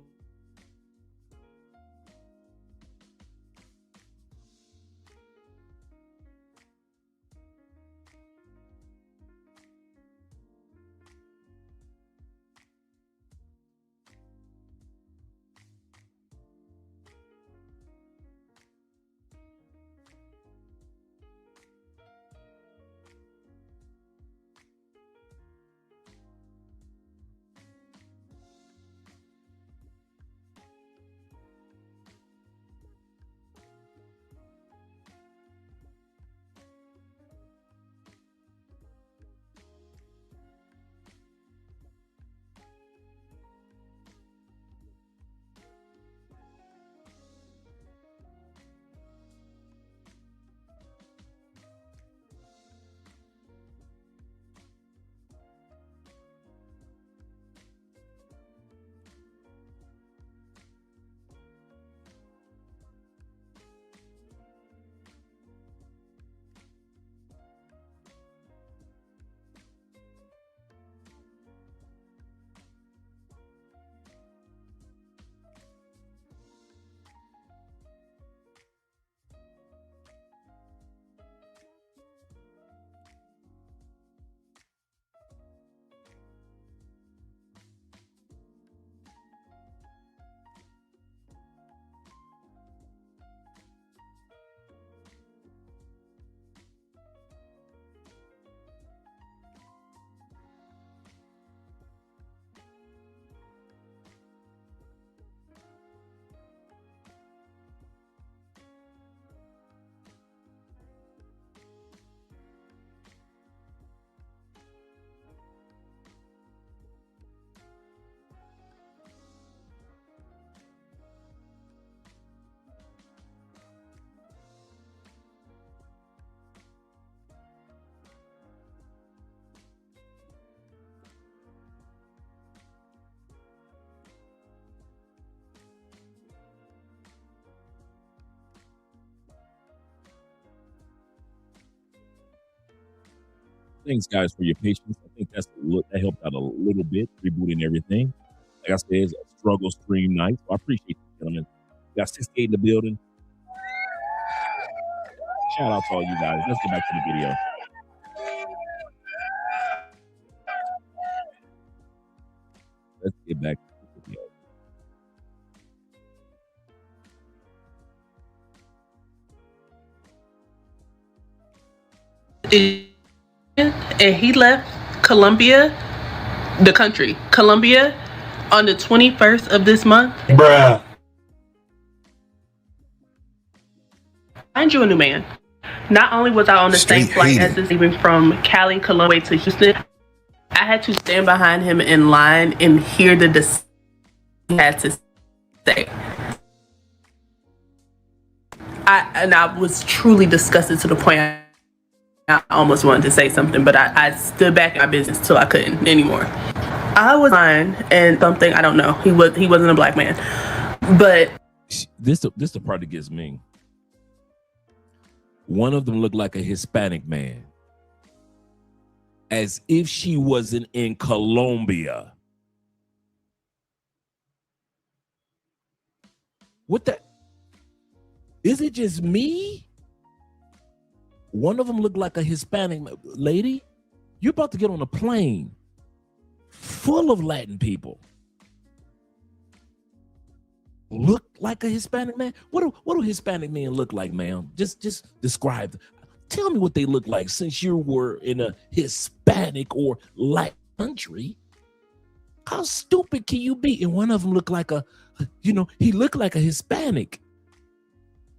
Thanks, guys, for your patience. I think that helped out a little bit, rebooting everything. Like I said, it's a struggle stream night. So I appreciate you, gentlemen. We got 68 in the building. Shout out to all you guys. Let's get back to the video. Let's get back to the video. And he left Colombia, the country, Colombia, On the 21st of this month, Bruh. find you a new man. Not only was I on the same Straight flight as hating. this, leaving from Cali, Columbia to Houston, I had to stand behind him in line and hear the decision he had to say. I was truly disgusted to the point I almost wanted to say something, but I stood back in my business till I couldn't anymore. I was fine and something, I don't know. He wasn't a black man, but This the part that gets me. One of them looked like a Hispanic man, as if she wasn't in Colombia. What the? Is it just me? One of them looked like a Hispanic lady. You're about to get on a plane full of Latin people. Look like a Hispanic man? What do Hispanic men look like, ma'am? Just describe. Tell me what they look like, since you were in a Hispanic or Latin country. How stupid can you be? And one of them looked like he looked like a Hispanic.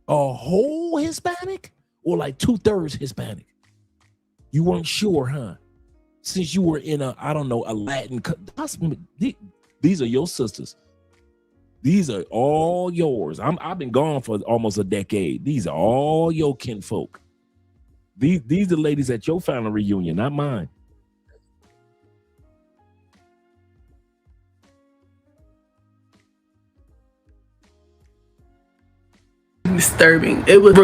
A whole Hispanic or like 2/3 Hispanic? You weren't sure, huh? Since you were in a Latin country. These are your sisters. These are all yours. I've been gone for almost a decade. These are all your kinfolk. These are ladies at your family reunion, not mine. disturbing. It was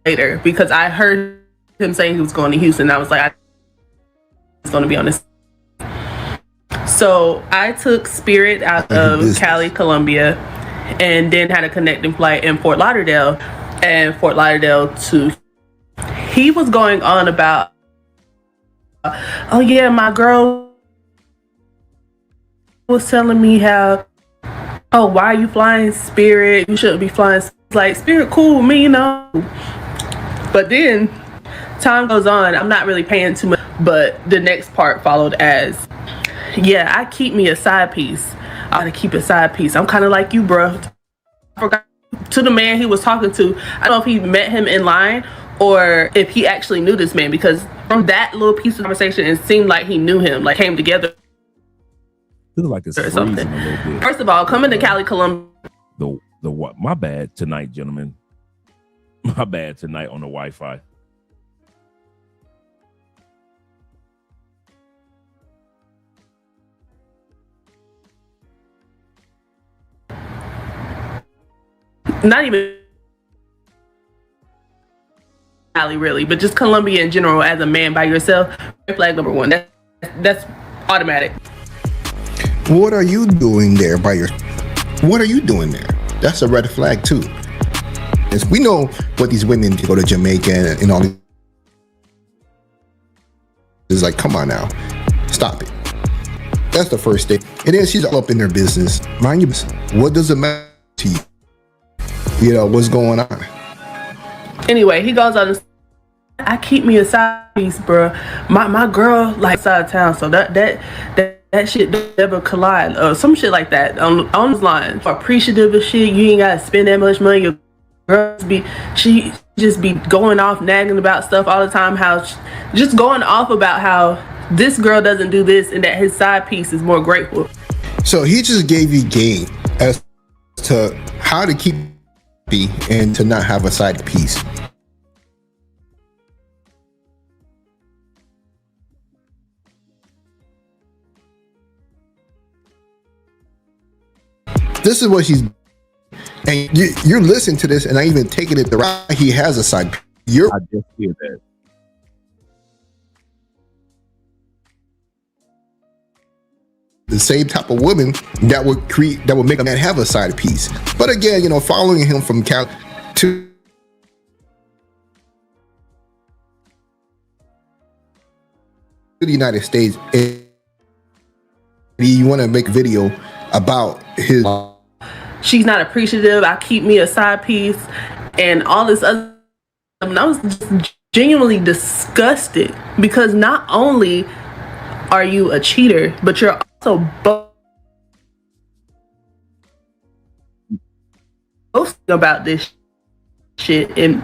later because I heard him saying he was going to Houston. I was like, it's going to be on this. So I took Spirit out of Cali, Columbia, and then had a connecting flight in Fort Lauderdale, and Fort Lauderdale to. He was going on about, oh yeah, my girl was telling me how, oh, why are you flying Spirit? You shouldn't be flying. Like, Spirit cool with me, you know. But then time goes on. I'm not really paying too much, but the next part followed as, yeah, I keep me a side piece. I gotta keep a side piece. I'm kind of like you, bro. I forgot to the man he was talking to. I don't know if he met him in line or if he actually knew this man, because from that little piece of conversation, it seemed like he knew him, like came together. Feels like it's or something. A little bit. First of all, coming to Cali, Columbia. The what? My bad tonight, gentlemen. My bad tonight on the Wi-Fi. Not even Cali really, but just Columbia in general as a man by yourself. Red flag number one. That's automatic. What are you doing there by your? What are you doing there? That's a red flag too. As we know what these women go to Jamaica and all. It's like, come on now, stop it. That's the first thing. And then she's all up in their business. Mind you, what does it matter to you? You know what's going on. Anyway, he goes on. I keep me a side piece, bro. My girl like side of town, so that shit never collide or some shit like that on those lines. Appreciative of shit, you ain't gotta spend that much money. Your girls she just be going off nagging about stuff all the time. How just going off about how this girl doesn't do this and that his side piece is more grateful. So he just gave you game as to how to keep and to not have a side piece. This is what he's, and you're listening to this, and I even taking it the right. He has a side. I just hear that. The same type of woman that would make a man have a side piece. But again, you know, following him from Cal to the United States, and you want to make a video about his. She's not appreciative. I keep me a side piece, and all this other. I mean, I was just genuinely disgusted because not only are you a cheater, but you're also boasting about this shit in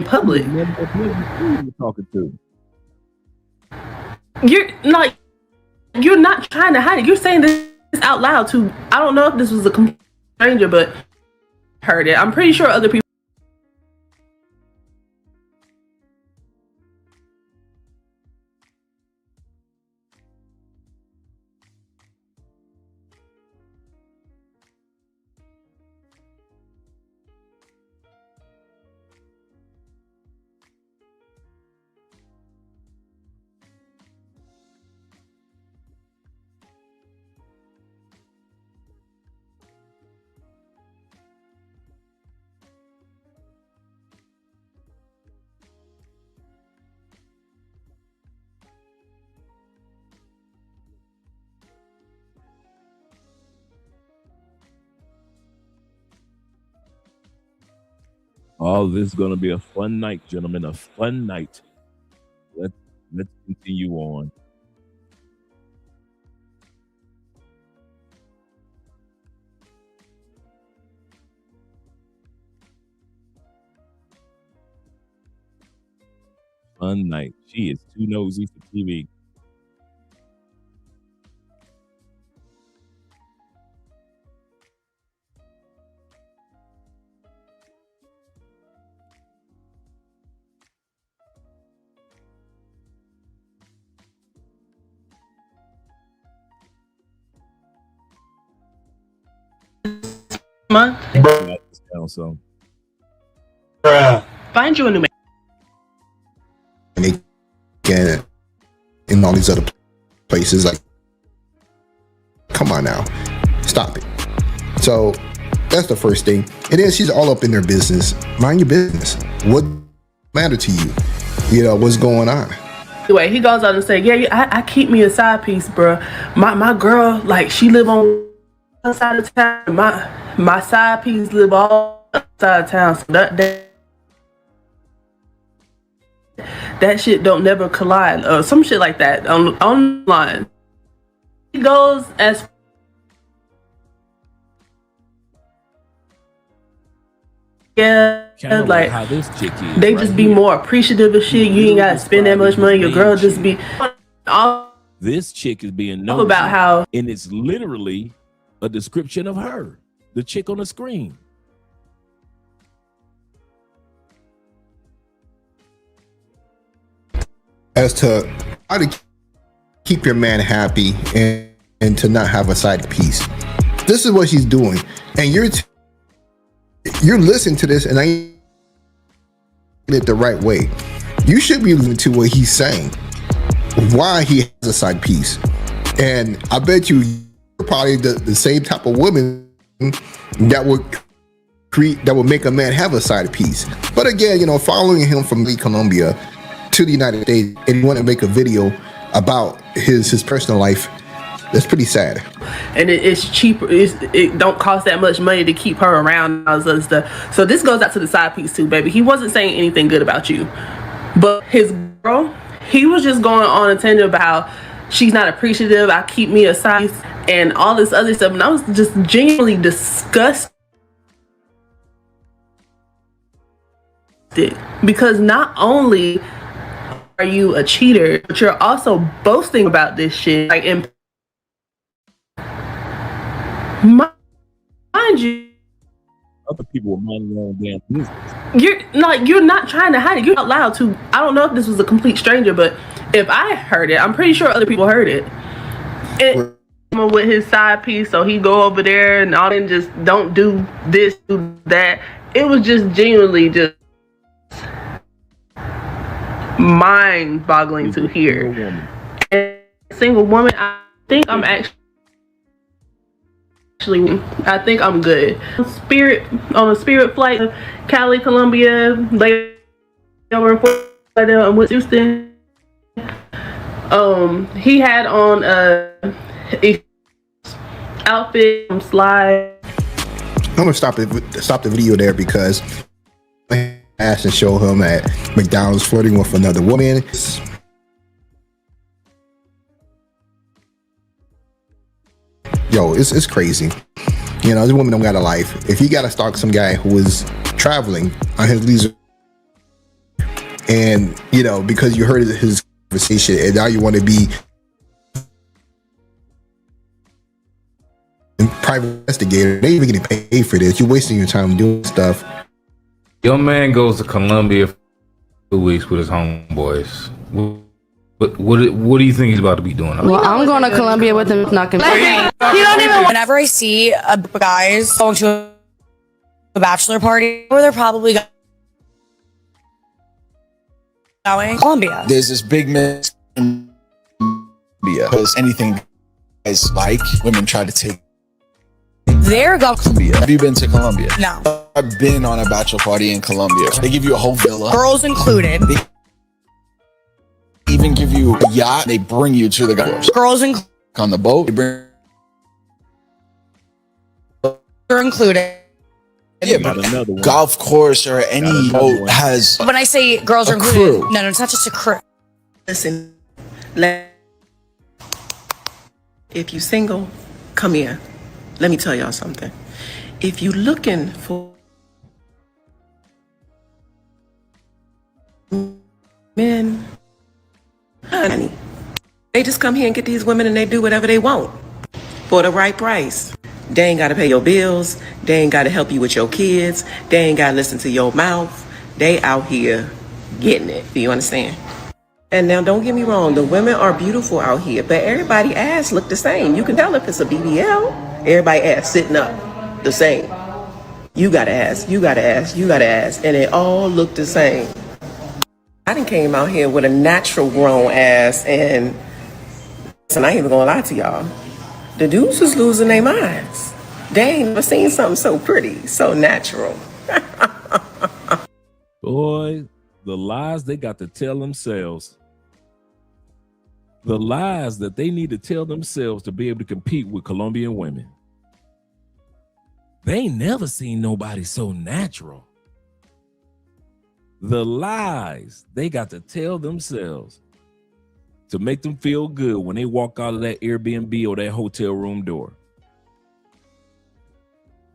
public. Who you talking to? You're not trying to hide it. You're saying this out loud to, I don't know if this was a complete stranger, but heard it. I'm pretty sure other people. Oh, this is going to be a fun night, gentlemen. A fun night. Let's continue on. Fun night. She is too nosy for TV. Month. So. Find you a new man. And they can in all these other places. Like, come on now, stop it. So that's the first thing. And then she's all up in their business. Mind your business. What matter to you? You know what's going on. Anyway, he goes on and say, "Yeah, I keep me a side piece, bro. My girl, like, she live on the other side of town. My side piece live all outside of town. So that shit don't never collide, or some shit like that online." He goes as Kinda like how this chick is, they right just be here. more appreciative of shit. You ain't gotta spend that much money. Your girl just be all This chick is being nosy, about how, and it's literally a description of her, the chick on the screen. As to how to keep your man happy and to not have a side piece. This is what she's doing, and you're listening to this, and I get it the right way. You should be listening to what he's saying, why he has a side piece, and I bet you're probably the same type of woman that would make a man have a side piece. But again, you know, following him from Colombia to the United States and want to make a video about his personal life, that's pretty sad. and it's cheaper. It don't cost that much money to keep her around and all this other stuff. So this goes out to the side piece too, baby. He wasn't saying anything good about you, but his girl, he was just going on a tangent about how she's not appreciative. I keep me a side piece and all this other stuff, and I was just genuinely disgusted. Because not only are you a cheater, but you're also boasting about this shit. Like, in mind you, Other people were minding their own damn business. you're not trying to hide it. You're out loud to, I don't know if this was a complete stranger, but if I heard it, I'm pretty sure other people heard it. And with his side piece, so he go over there and all, and just don't do this, do that. It was just genuinely just mind-boggling to hear. And single woman, I think I'm good. On a Spirit flight to Cali, Colombia, later over in Florida, with Houston. He had on a outfit from Slide. I'm gonna stop the video there because I asked and show him at McDonald's flirting with another woman. Yo, it's crazy. You know, this woman don't got a life. If he got to stalk some guy who is traveling on his leisure, and you know, because you heard his conversation, and now you want to be a private investigator, they even getting paid for this. You're wasting your time doing stuff. Your man goes to Colombia for 2 weeks with his homeboys. What do you think he's about to be doing? Well, I'm going to Colombia with him. Not gonna. You don't even. Whenever I see a guys going to a bachelor party, where they're probably going Colombia. There's this big mix because anything guys like, women try to take. They're going. Colombia. Have you been to Colombia? No. I've been on a bachelor party in Colombia. They give you a whole villa, Girls included. They even give you a yacht. They bring you to the golf Girls on the boat. They bring are included. yeah, but golf course or any boat has. When I say girls are included, no, it's not just a crew. Listen, if you single, come here. Let me tell y'all something. If you looking for men, honey, they just come here and get these women and they do whatever they want for the right price. They ain't got to pay your bills. They ain't got to help you with your kids. They ain't got to listen to your mouth. They out here getting it. Do you understand? And now don't get me wrong. The women are beautiful out here, but everybody ass look the same. You can tell if it's a BBL. Everybody ass sitting up the same. You got to ask, you got to ask, you got to ask. And it all look the same. I done came out here with a natural grown ass and I ain't even gonna lie to y'all. The dudes was losing their minds. They ain't never seen something so pretty, so natural. Boy, the lies they got to tell themselves. The lies that they need to tell themselves to be able to compete with Colombian women. They ain't never seen nobody so natural. The lies they got to tell themselves to make them feel good when they walk out of that Airbnb or that hotel room door.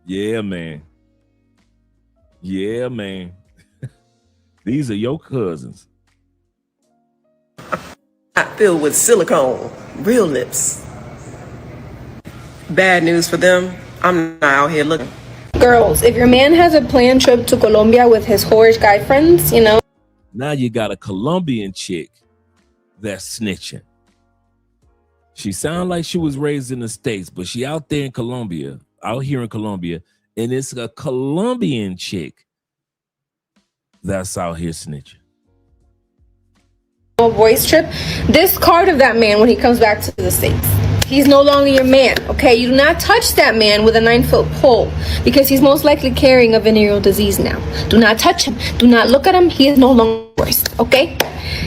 Yeah, man. Yeah, man. These are your cousins. Filled with silicone, real lips. Bad news for them. I'm not out here looking. Girls, if your man has a planned trip to Colombia with his whorish guy friends, you know. Now you got a Colombian chick that's snitching. She sound like she was raised in the States, but she out there in Colombia, out here in Colombia, and it's a Colombian chick that's out here snitching. Voice trip. Discard of that man when he comes back to the States. He's no longer your man, okay? You do not touch that man with a 9-foot pole because he's most likely carrying a venereal disease now. Do not touch him. Do not look at him. He is no longer yours, okay?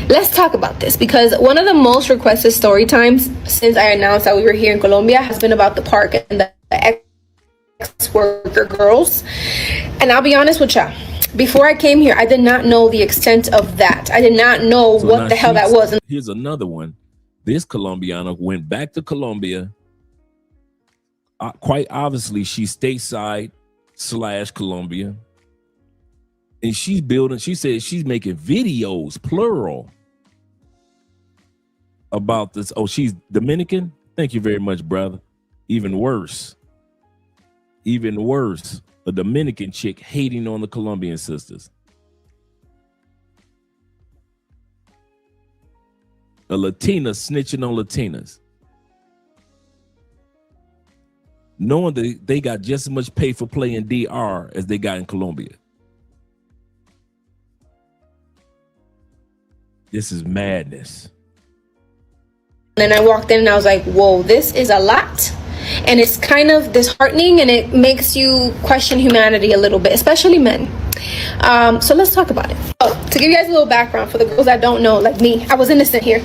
Let's talk about this because one of the most requested story times since I announced that we were here in Colombia has been about the park and the ex-worker girls. And I'll be honest with y'all. Before I came here, I did not know the extent of that. I did not know what the hell that was. Here's another one. This Colombiana went back to Colombia. Quite obviously, she's stateside / Colombia. And she's building, she said she's making videos, plural, about this. Oh, she's Dominican? Thank you very much, brother. Even worse. Even worse. A Dominican chick hating on the Colombian sisters. A Latina snitching on Latinas. Knowing that they got just as much pay for play in DR as they got in Colombia. This is madness. And then I walked in and I was like, whoa, this is a lot. And it's kind of disheartening and it makes you question humanity a little bit, especially men. So let's talk about it. Oh, to give you guys a little background for the girls that don't know, like me, I was innocent here.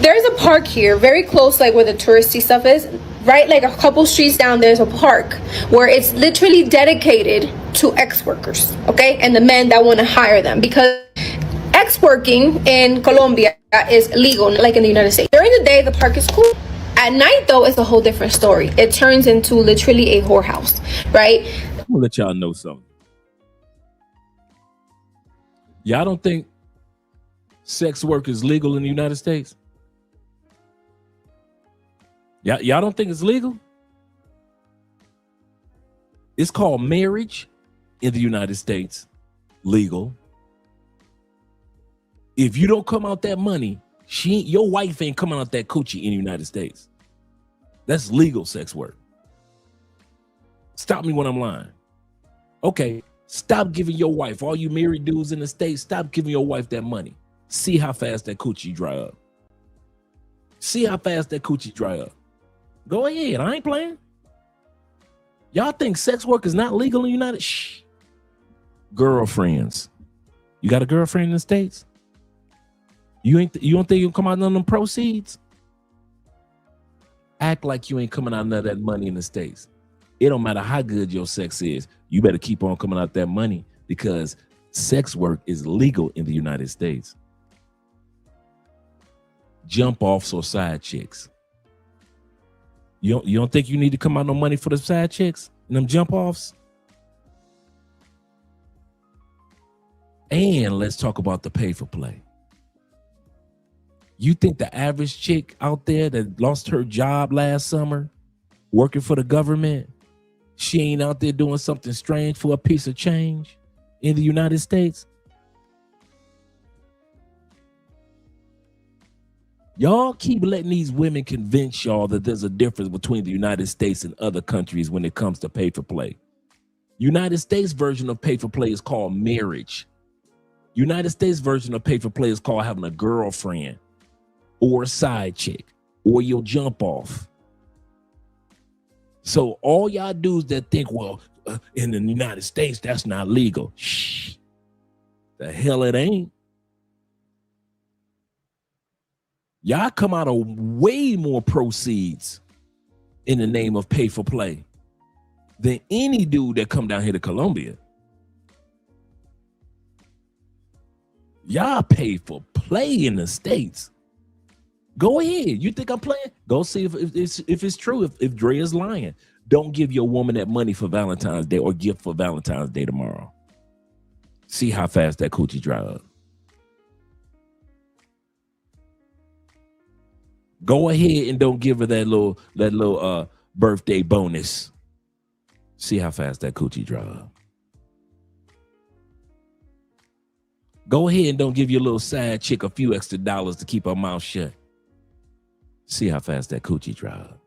There's a park here, very close, like where the touristy stuff is. Right, like a couple streets down, there's a park where it's literally dedicated to ex-workers, okay? And the men that want to hire them because ex-working in Colombia is legal, like in the United States. During the day, the park is cool. At night, though, it's a whole different story. It turns into literally a whorehouse, right? I'm gonna let y'all know something. Y'all don't think sex work is legal in the United States? Y'all don't think it's legal? It's called marriage in the United States, legal. If you don't come out that money, your wife ain't coming out that coochie in the United States. That's legal sex work. Stop me when I'm lying. Okay, stop giving your wife, all you married dudes in the States, stop giving your wife that money. See how fast that coochie dry up. See how fast that coochie dry up. Go ahead, I ain't playing. Y'all think sex work is not legal in the United States? Shh. Girlfriends. You got a girlfriend in the States? You don't think you'll come out none of them proceeds? Act like you ain't coming out none of that money in the States. It don't matter how good your sex is. You better keep on coming out that money because sex work is legal in the United States. Jump offs or side chicks. You don't think you need to come out no money for the side chicks and them jump offs? And let's talk about the pay for play. You think the average chick out there that lost her job last summer working for the government, she ain't out there doing something strange for a piece of change in the United States? Y'all keep letting these women convince y'all that there's a difference between the United States and other countries when it comes to pay for play. United States version of pay for play is called marriage. United States version of pay for play is called having a girlfriend or a side chick or your jump off. So all y'all dudes that think, well, in the United States, that's not legal. Shh. The hell it ain't. Y'all come out of way more proceeds in the name of pay for play than any dude that come down here to Colombia. Y'all pay for play in the States. Go ahead. You think I'm playing? Go see if it's true. If Dre is lying, don't give your woman that money for Valentine's Day or gift for Valentine's Day tomorrow. See how fast that coochie dry up. Go ahead and don't give her that little birthday bonus. See how fast that coochie dry up. Go ahead and don't give your little side chick a few extra dollars to keep her mouth shut. See how fast that coochie dry up.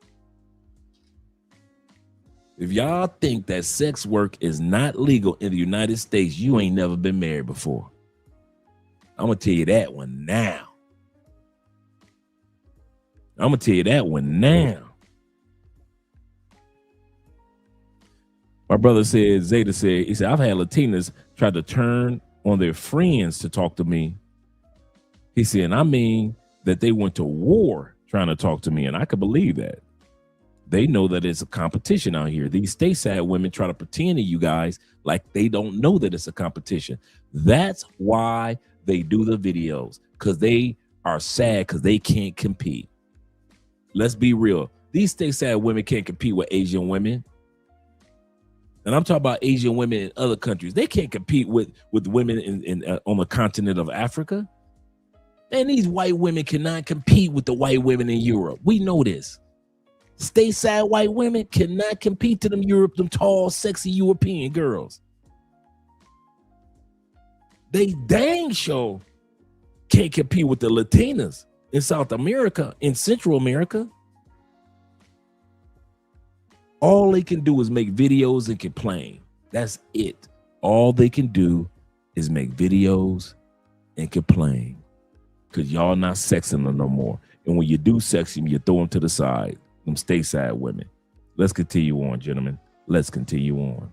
If y'all think that sex work is not legal in the United States, you ain't never been married before. I'm going to tell you that one now. My brother said, Zeta said, he said, I've had Latinas try to turn on their friends to talk to me. He said, and I mean that they went to war trying to talk to me, and I could believe that. They know that it's a competition out here. These stateside women try to pretend to you guys like they don't know that it's a competition. That's why they do the videos, because they are sad because they can't compete. Let's be real. These stateside women can't compete with Asian women. And I'm talking about Asian women in other countries. They can't compete with women on the continent of Africa. And these white women cannot compete with the white women in Europe. We know this. Stateside white women cannot compete to them tall, sexy European girls. They dang sure can't compete with the Latinas in South America, in Central America. All they can do is make videos and complain. That's it. All they can do is make videos and complain because y'all not sexing them no more. And when you do sex them, you throw them to the side. Them stateside women. Let's continue on, gentlemen. Let's continue on.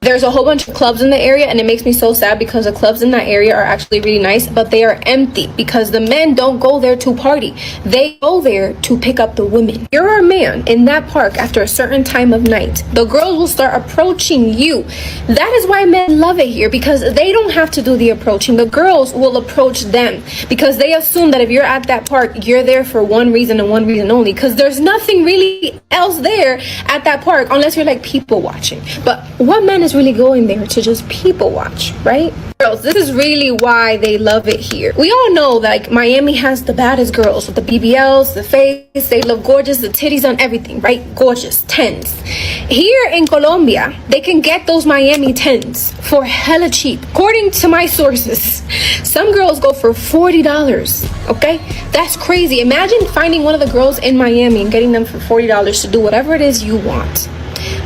There's a whole bunch of clubs in the area, and it makes me so sad because the clubs in that area are actually really nice, but they are empty because the men don't go there to party. They go there to pick up the women. You're a man in that park after a certain time of night, the girls will start approaching you. That is why men love it here, because they don't have to do the approaching. The girls will approach them because they assume that if you're at that park, you're there for one reason and one reason only, because there's nothing really else there at that park unless you're like people watching. But what man is really going there to just people watch, right? Girls, this is really why they love it here. We all know that like Miami has the baddest girls with the BBLs, the face, they look gorgeous, the titties on everything, right? Gorgeous, 10s. Here in Colombia, they can get those Miami 10s for hella cheap. According to my sources, some girls go for $40, okay? That's crazy. Imagine finding one of the girls in Miami and getting them for $40 to do whatever it is you want.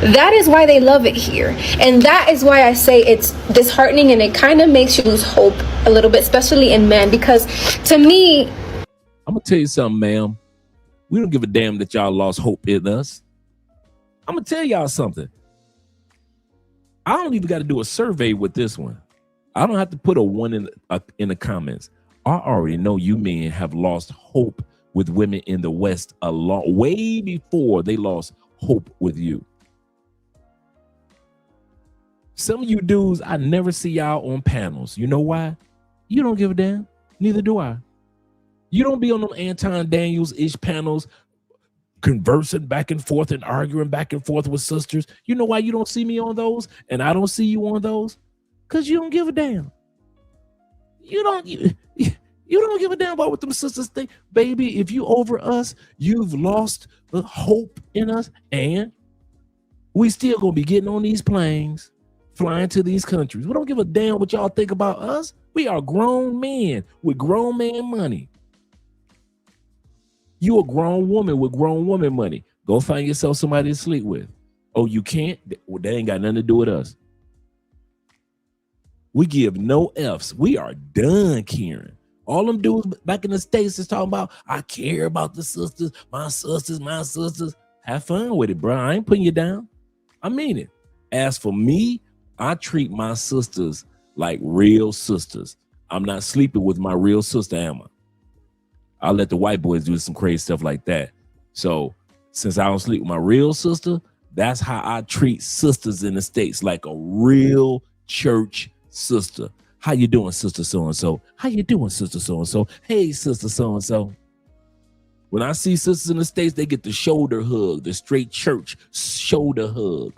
That is why they love it here, and that is why I say it's disheartening, and it kind of makes you lose hope a little bit, especially in men, because to me, I'm gonna tell you something, ma'am. We don't give a damn that y'all lost hope in us. I'm gonna tell y'all something. I don't even got to do a survey with this one. I don't have to put a 1 in the comments. I already know you men have lost hope with women in the West a lot, way before they lost hope with you. Some of you dudes, I never see y'all on panels. You know why? You don't give a damn. Neither do I. You don't be on them Anton Daniels-ish panels conversing back and forth and arguing back and forth with sisters. You know why you don't see me on those and I don't see you on those? Because you don't give a damn. You don't give a damn about what them sisters think. Baby, if you over us, you've lost the hope in us, and we still gonna be getting on these planes flying to these countries. We don't give a damn what y'all think about us. We are grown men with grown man money. You a grown woman with grown woman money. Go find yourself somebody to sleep with. Oh, you can't? Well, that ain't got nothing to do with us. We give no F's. We are done caring. All them dudes back in the States is talking about, I care about the sisters, my sisters, my sisters. Have fun with it, bro. I ain't putting you down. I mean it. As for me, I treat my sisters like real sisters. I'm not sleeping with my real sister, am I? I let the white boys do some crazy stuff like that. So since I don't sleep with my real sister, that's how I treat sisters in the States, like a real church sister. How you doing, sister so-and-so? How you doing, sister so-and-so? Hey, sister so-and-so. When I see sisters in the States, they get the shoulder hug, the straight church shoulder hug.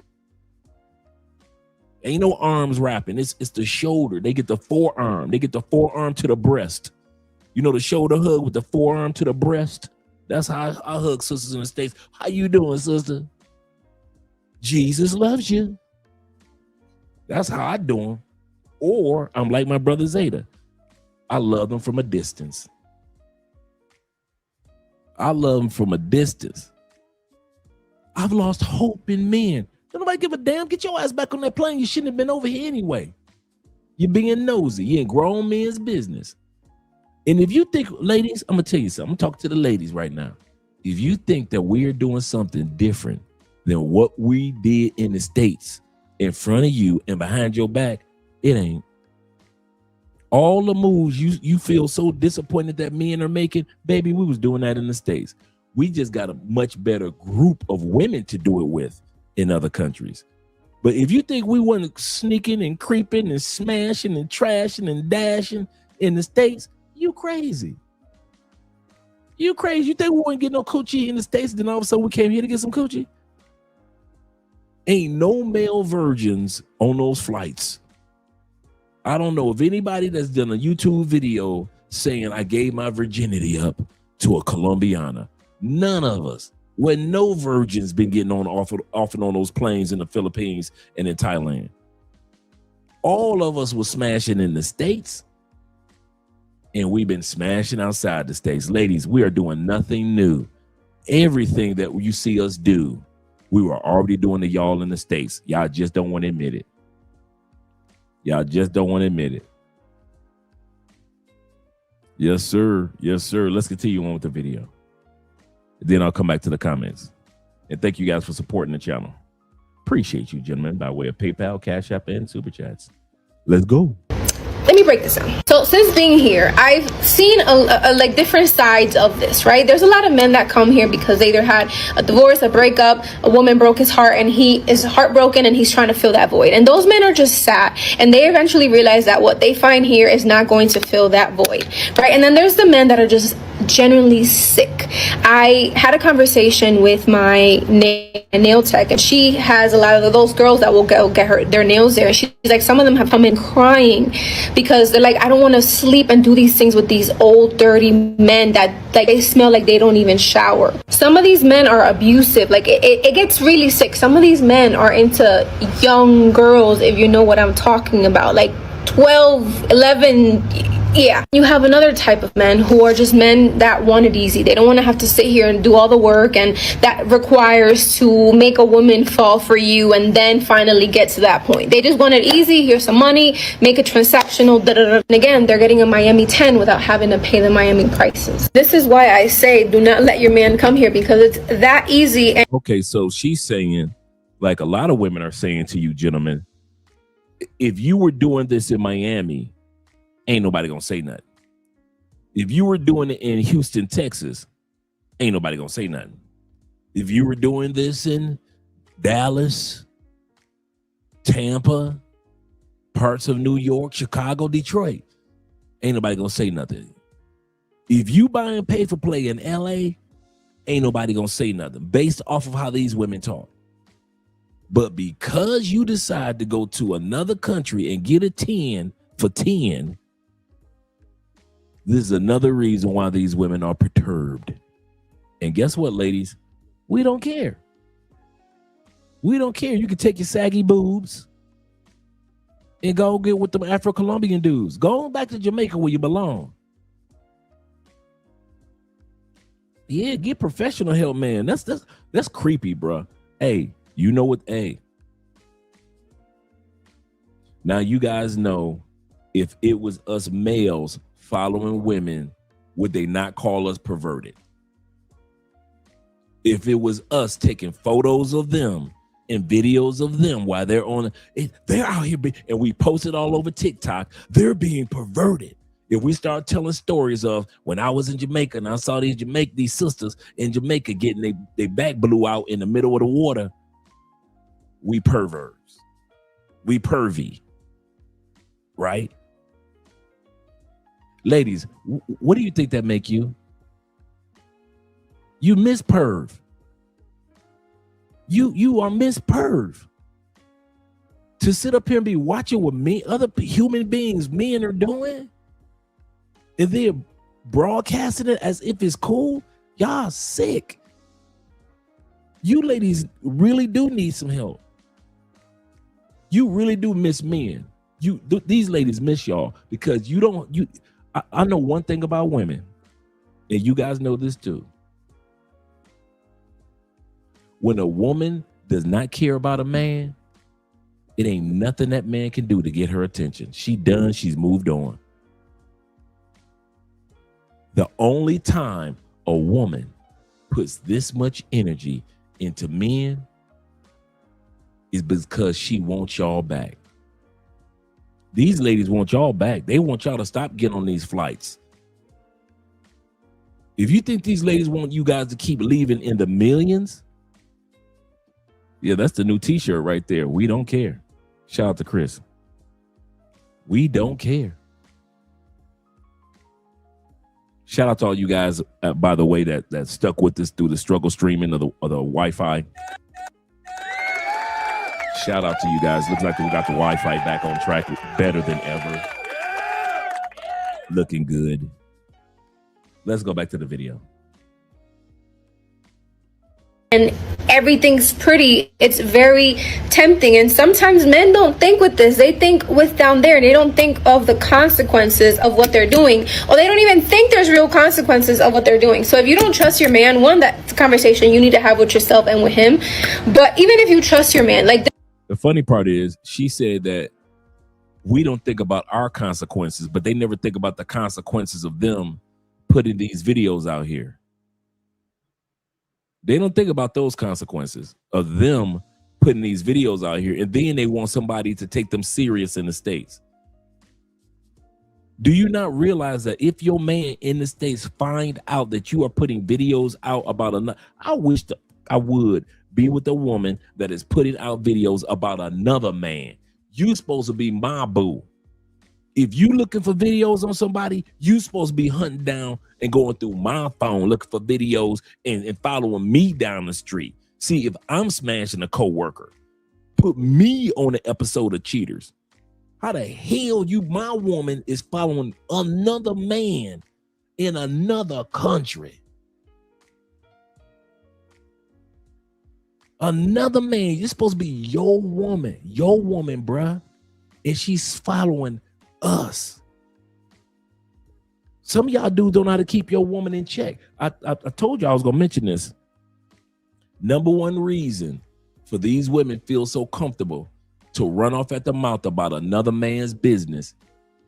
Ain't no arms wrapping. It's the shoulder. They get the forearm. They get the forearm to the breast. You know, the shoulder hug with the forearm to the breast. That's how I hug sisters in the States. How you doing, sister? Jesus loves you. That's how I do them. Or I'm like my brother Zeta. I love them from a distance. I love them from a distance. I've lost hope in men. Don't nobody give a damn. Get your ass back on that plane. You shouldn't have been over here anyway. You're being nosy. You're in grown men's business. And if you think, ladies, I'm going to tell you something. I'm talking to the ladies right now. If you think that we're doing something different than what we did in the States in front of you and behind your back, it ain't. All the moves you feel so disappointed that men are making, baby, we was doing that in the States. We just got a much better group of women to do it with in other countries. But if you think we weren't sneaking and creeping and smashing and trashing and dashing in the States, you crazy. You crazy. You think we wouldn't get no coochie in the States, then all of a sudden we came here to get some coochie? Ain't no male virgins on those flights. I don't know of anybody that's done a YouTube video saying I gave my virginity up to a Colombiana. None of us. When no virgins been getting on off and on those planes in the Philippines and in Thailand. All of us was smashing in the States. And we've been smashing outside the States. Ladies, we are doing nothing new. Everything that you see us do, we were already doing to y'all in the States. Y'all just don't want to admit it. Y'all just don't want to admit it. Yes, sir. Yes, sir. Let's continue on with the video. Then I'll come back to the comments. And thank you guys for supporting the channel. Appreciate you, gentlemen, by way of PayPal, Cash App, and Super Chats. Let's go. Let me break this down. So since being here, I've seen like different sides of this, right? There's a lot of men that come here because they either had a divorce, a breakup, a woman broke his heart, and he is heartbroken and he's trying to fill that void. And those men are just sad, and they eventually realize that what they find here is not going to fill that void, right? And then there's the men that are just genuinely sick. I had a conversation with my nail tech, and she has a lot of those girls that will go get their nails there. She's like, some of them have come in crying because they're like, I don't want to sleep and do these things with these old dirty men that like they smell like they don't even shower. Some of these men are abusive. Like it gets really sick. Some of these men are into young girls, if you know what I'm talking about, like 12, 11. Yeah, you have another type of men who are just men that want it easy. They don't want to have to sit here and do all the work, and that requires to make a woman fall for you and then finally get to that point. They just want it easy. Here's some money, make it transactional, da-da-da. And again, they're getting a Miami 10 without having to pay the Miami prices. This is why I say do not let your man come here, because it's that easy. And okay, so she's saying, like a lot of women are saying to you, gentlemen, if you were doing this in Miami, ain't nobody gonna say nothing. If you were doing it in Houston, Texas, ain't nobody gonna say nothing. If you were doing this in Dallas, Tampa, parts of New York, Chicago, Detroit, ain't nobody gonna say nothing. If you buy and pay for play in LA, ain't nobody gonna say nothing based off of how these women talk. But because you decide to go to another country and get a 10 for 10, this is another reason why these women are perturbed. And guess what, ladies? We don't care. We don't care. You can take your saggy boobs and go get with them Afro-Colombian dudes. Go back to Jamaica where you belong. Yeah, get professional help, man. That's creepy, bro. Hey, you know what? Hey. Now you guys know, if it was us males following women, would they not call us perverted? If it was us taking photos of them and videos of them while they're on, they're out here, and we post it all over TikTok, they're being perverted. If we start telling stories of when I was in Jamaica and I saw these sisters in Jamaica getting their back blew out in the middle of the water, we perverts. We pervy. Right? Ladies, what do you think that make you? You miss perv. You are miss perv. To sit up here and be watching what other human beings, men are doing, and they're broadcasting it as if it's cool, y'all sick. You ladies really do need some help. You really do miss men. These ladies miss y'all because I know one thing about women, and you guys know this too. When a woman does not care about a man, it ain't nothing that man can do to get her attention. She done, she's moved on. The only time a woman puts this much energy into men is because she wants y'all back. These ladies want y'all back. They want y'all to stop getting on these flights. If you think these ladies want you guys to keep leaving in the millions, yeah, that's the new t-shirt right there. We don't care. Shout out to Chris. We don't care. Shout out to all you guys, by the way, that stuck with us through the struggle streaming of the Wi-Fi. Shout out to you guys. Looks like we got the Wi-Fi back on track, better than ever. Looking good. Let's go back to the video. And everything's pretty. It's very tempting. And sometimes men don't think with this. They think with down there, and they don't think of the consequences of what they're doing. Or they don't even think there's real consequences of what they're doing. So if you don't trust your man, one, that's a conversation you need to have with yourself and with him. But even if you trust your man, like the funny part is she said that we don't think about our consequences, but they never think about the consequences of them putting these videos out here. They don't think about those consequences of them putting these videos out here, and then they want somebody to take them serious in the States. Do you not realize that if your man in the States find out that you are putting videos out about another, I wish I would be with a woman that is putting out videos about another man. You supposed to be my boo. If you looking for videos on somebody, you supposed to be hunting down and going through my phone looking for videos and following me down the street. See, if I'm smashing a coworker, put me on an episode of Cheaters. How the hell my woman is following another man in another country? Another man, you're supposed to be your woman, bruh. And she's following us. Some of y'all dudes don't know how to keep your woman in check. I told you I was gonna mention this. Number one reason for these women feel so comfortable to run off at the mouth about another man's business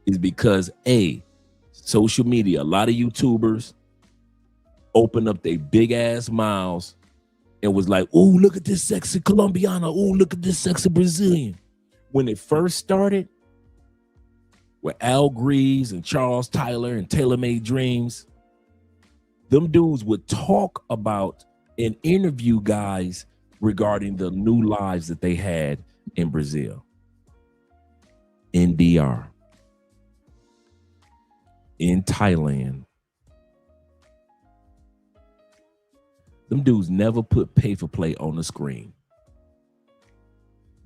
is because social media, a lot of YouTubers open up their big ass mouths and was like, oh, look at this sexy Colombiana. Oh, look at this sexy Brazilian. When it first started, with Al Greaves and Charles Tyler and Taylor Made Dreams, them dudes would talk about and interview guys regarding the new lives that they had in Brazil, in DR, in Thailand. Them dudes never put pay for play on the screen.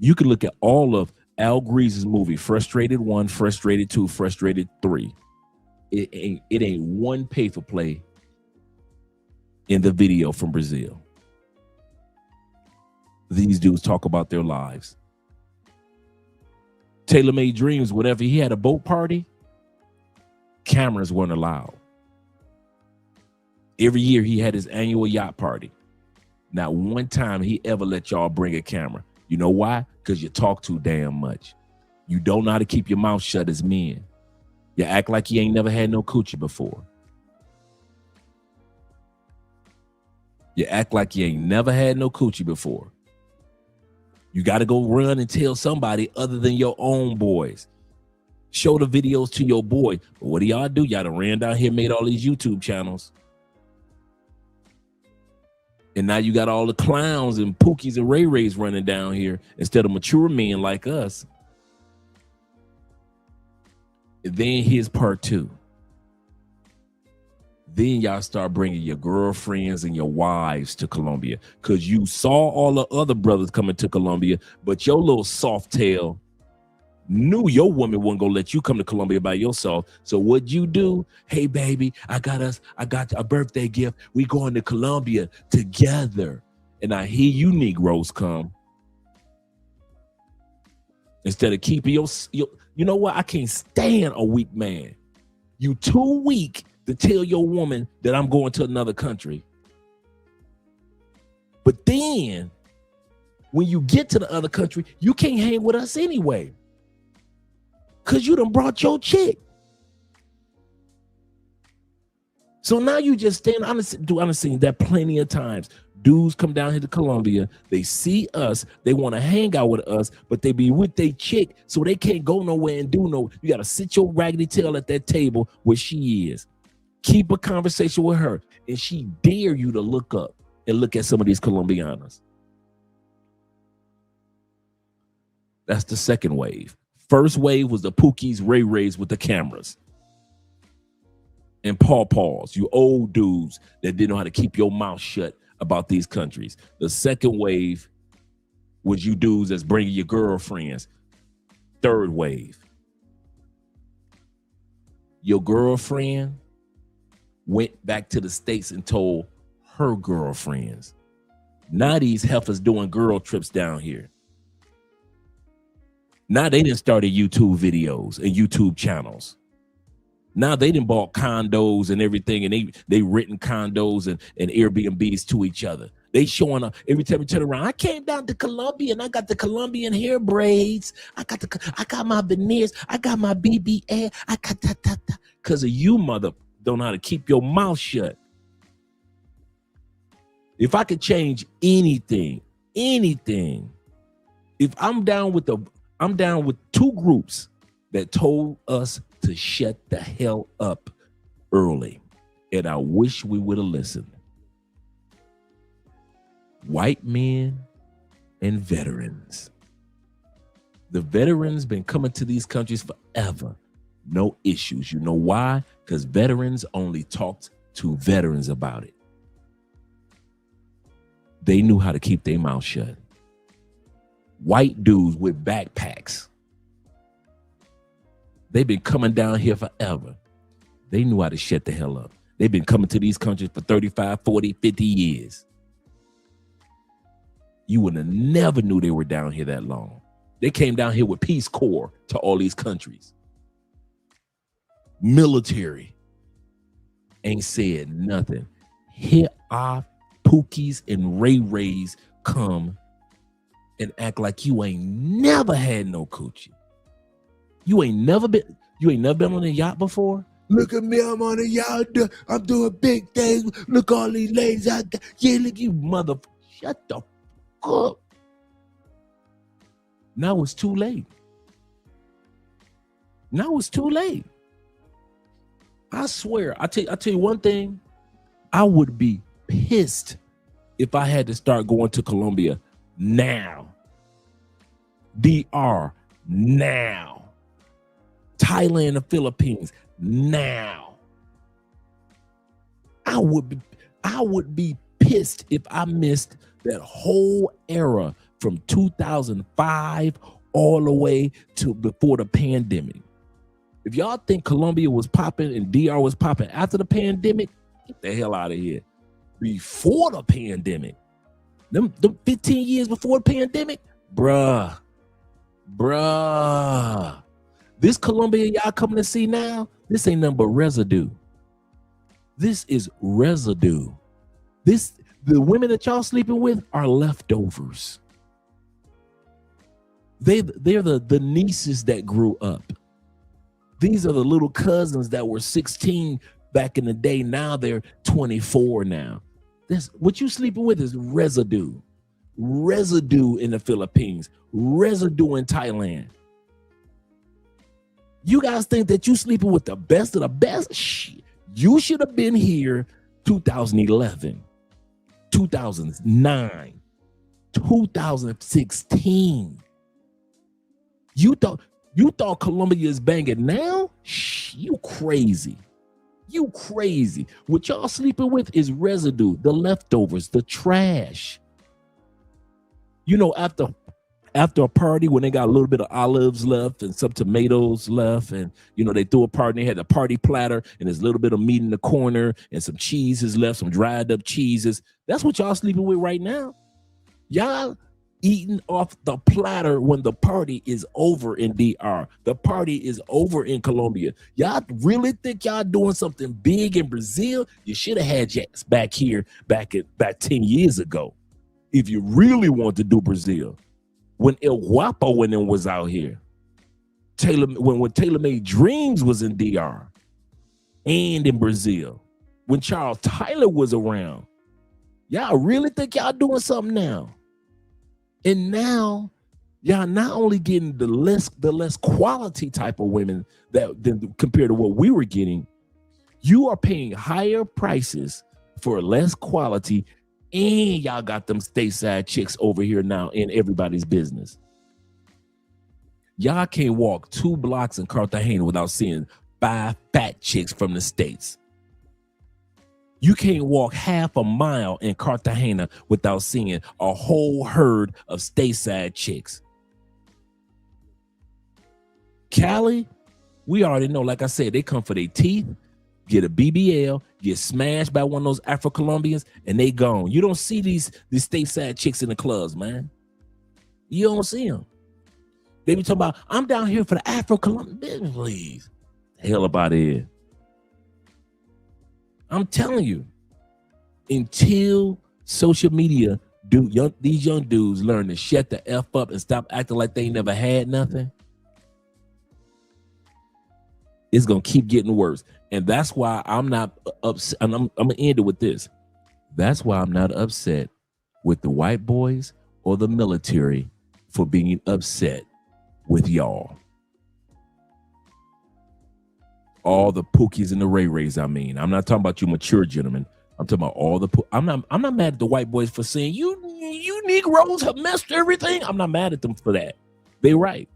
You can look at all of Al Greaves' movie, Frustrated 1, Frustrated 2, Frustrated 3. It ain't one pay for play in the video from Brazil. These dudes talk about their lives. Taylor Made Dreams, whenever he had a boat party, cameras weren't allowed. Every year he had his annual yacht party. Not one time he ever let y'all bring a camera. You know why? Because you talk too damn much. You don't know how to keep your mouth shut as men. You act like you ain't never had no coochie before. You act like you ain't never had no coochie before. You got to go run and tell somebody other than your own boys. Show the videos to your boy. But what do y'all do? Y'all done ran down here, made all these YouTube channels. And now you got all the clowns and Pookies and Ray Rays running down here instead of mature men like us. And then here's part two. Then y'all start bringing your girlfriends and your wives to Colombia because you saw all the other brothers coming to Colombia, but your little soft tail knew your woman wasn't gonna let you come to Colombia by yourself. So what'd you do? Hey, baby, I got a birthday gift. We going to Colombia together. And I hear you Negroes come. Instead of keeping your you know what? I can't stand a weak man. You too weak to tell your woman that I'm going to another country. But then when you get to the other country, you can't hang with us anyway. Because you done brought your chick. So now you just stand. I've seen that plenty of times. Dudes come down here to Colombia. They see us. They want to hang out with us, but they be with their chick, so they can't go nowhere and do no. You got to sit your raggedy tail at that table where she is. Keep a conversation with her, and she dare you to look up and look at some of these Colombianas. That's the second wave. First wave was the Pookies, Ray Rays with the cameras. And Paws, you old dudes that didn't know how to keep your mouth shut about these countries. The second wave was you dudes that's bringing your girlfriends. Third wave, your girlfriend went back to the States and told her girlfriends. Now these heifers doing girl trips down here. Now they done started YouTube videos and YouTube channels. Now they done bought condos and everything, and they written condos and Airbnbs to each other. They showing up every time we turn around. I came down to Colombia and I got the Colombian hair braids. I got my veneers. I got my BBA. I got that. Because of you, mother, don't know how to keep your mouth shut. If I could change anything If I'm down with two groups that told us to shut the hell up early, and I wish we would have listened. White men and veterans. The veterans been coming to these countries forever. No issues. You know why? Because veterans only talked to veterans about it. They knew how to keep their mouth shut. White dudes with backpacks. They've been coming down here forever. They knew how to shut the hell up. They've been coming to these countries for 35, 40, 50 years. You would have never knew they were down here that long. They came down here with Peace Corps to all these countries. Military ain't said nothing. Here our Pookies and Ray Rays come and act like you ain't never had no coochie. You ain't never been on a yacht before? Look at me, I'm on a yacht. I'm doing big things. Look all these ladies out there. Yeah, look you mother. Shut the fuck up. Now it's too late. Now it's too late. I swear, I tell you one thing, I would be pissed if I had to start going to Colombia now. DR now. Thailand, the Philippines now. I would be pissed if I missed that whole era from 2005 all the way to before the pandemic. If y'all think Colombia was popping and DR was popping after the pandemic, get the hell out of here. Before the pandemic, them 15 years before the pandemic, bruh. This Colombia y'all coming to see now, this ain't nothing but residue. This is residue. The women that y'all sleeping with are leftovers. They're the nieces that grew up. These are the little cousins that were 16 back in the day. Now they're 24 now. What you sleeping with is residue. Residue in the Philippines. Residue in Thailand. You guys think that you sleeping with the best of the best? Shit. You should have been here 2011, 2009, 2016. You thought Colombia is banging now? Shh, you crazy. You crazy. What y'all sleeping with is residue, the leftovers, the trash. You know, after a party when they got a little bit of olives left and some tomatoes left, and you know they threw a party and they had a party platter and there's a little bit of meat in the corner and some cheeses left, some dried up cheeses. That's what y'all sleeping with right now. Y'all eating off the platter when the party is over in DR. The party is over in Colombia. Y'all really think y'all doing something big in Brazil? You should have had jacks back here back 10 years ago. If you really want to do Brazil. When El Guapo and them was out here. When Taylor Made Dreams was in DR and in Brazil. When Charles Tyler was around. Y'all really think y'all doing something now? And now, y'all not only getting the less quality type of women than compared to what we were getting, you are paying higher prices for less quality, and y'all got them stateside chicks over here now in everybody's business. Y'all can't walk 2 blocks in Cartagena without seeing 5 fat chicks from the States. You can't walk half a mile in Cartagena without seeing a whole herd of stateside chicks. Cali, we already know, like I said, they come for their teeth, get a BBL, get smashed by one of those Afro-Colombians, and they gone. You don't see these stateside chicks in the clubs, man. You don't see them. They be talking about, I'm down here for the Afro-Colombian. Please, hell about it. I'm telling you, until social media these young dudes learn to shut the F up and stop acting like they never had nothing, it's going to keep getting worse. And that's why I'm not upset. And I'm going to end it with this. That's why I'm not upset with the white boys or the military for being upset with y'all. All the Pookies and the Ray Rays, I mean. I'm not talking about you mature gentlemen. I'm talking about all the I'm not mad at the white boys for saying you Negroes have messed everything. I'm not mad at them for that. They're right.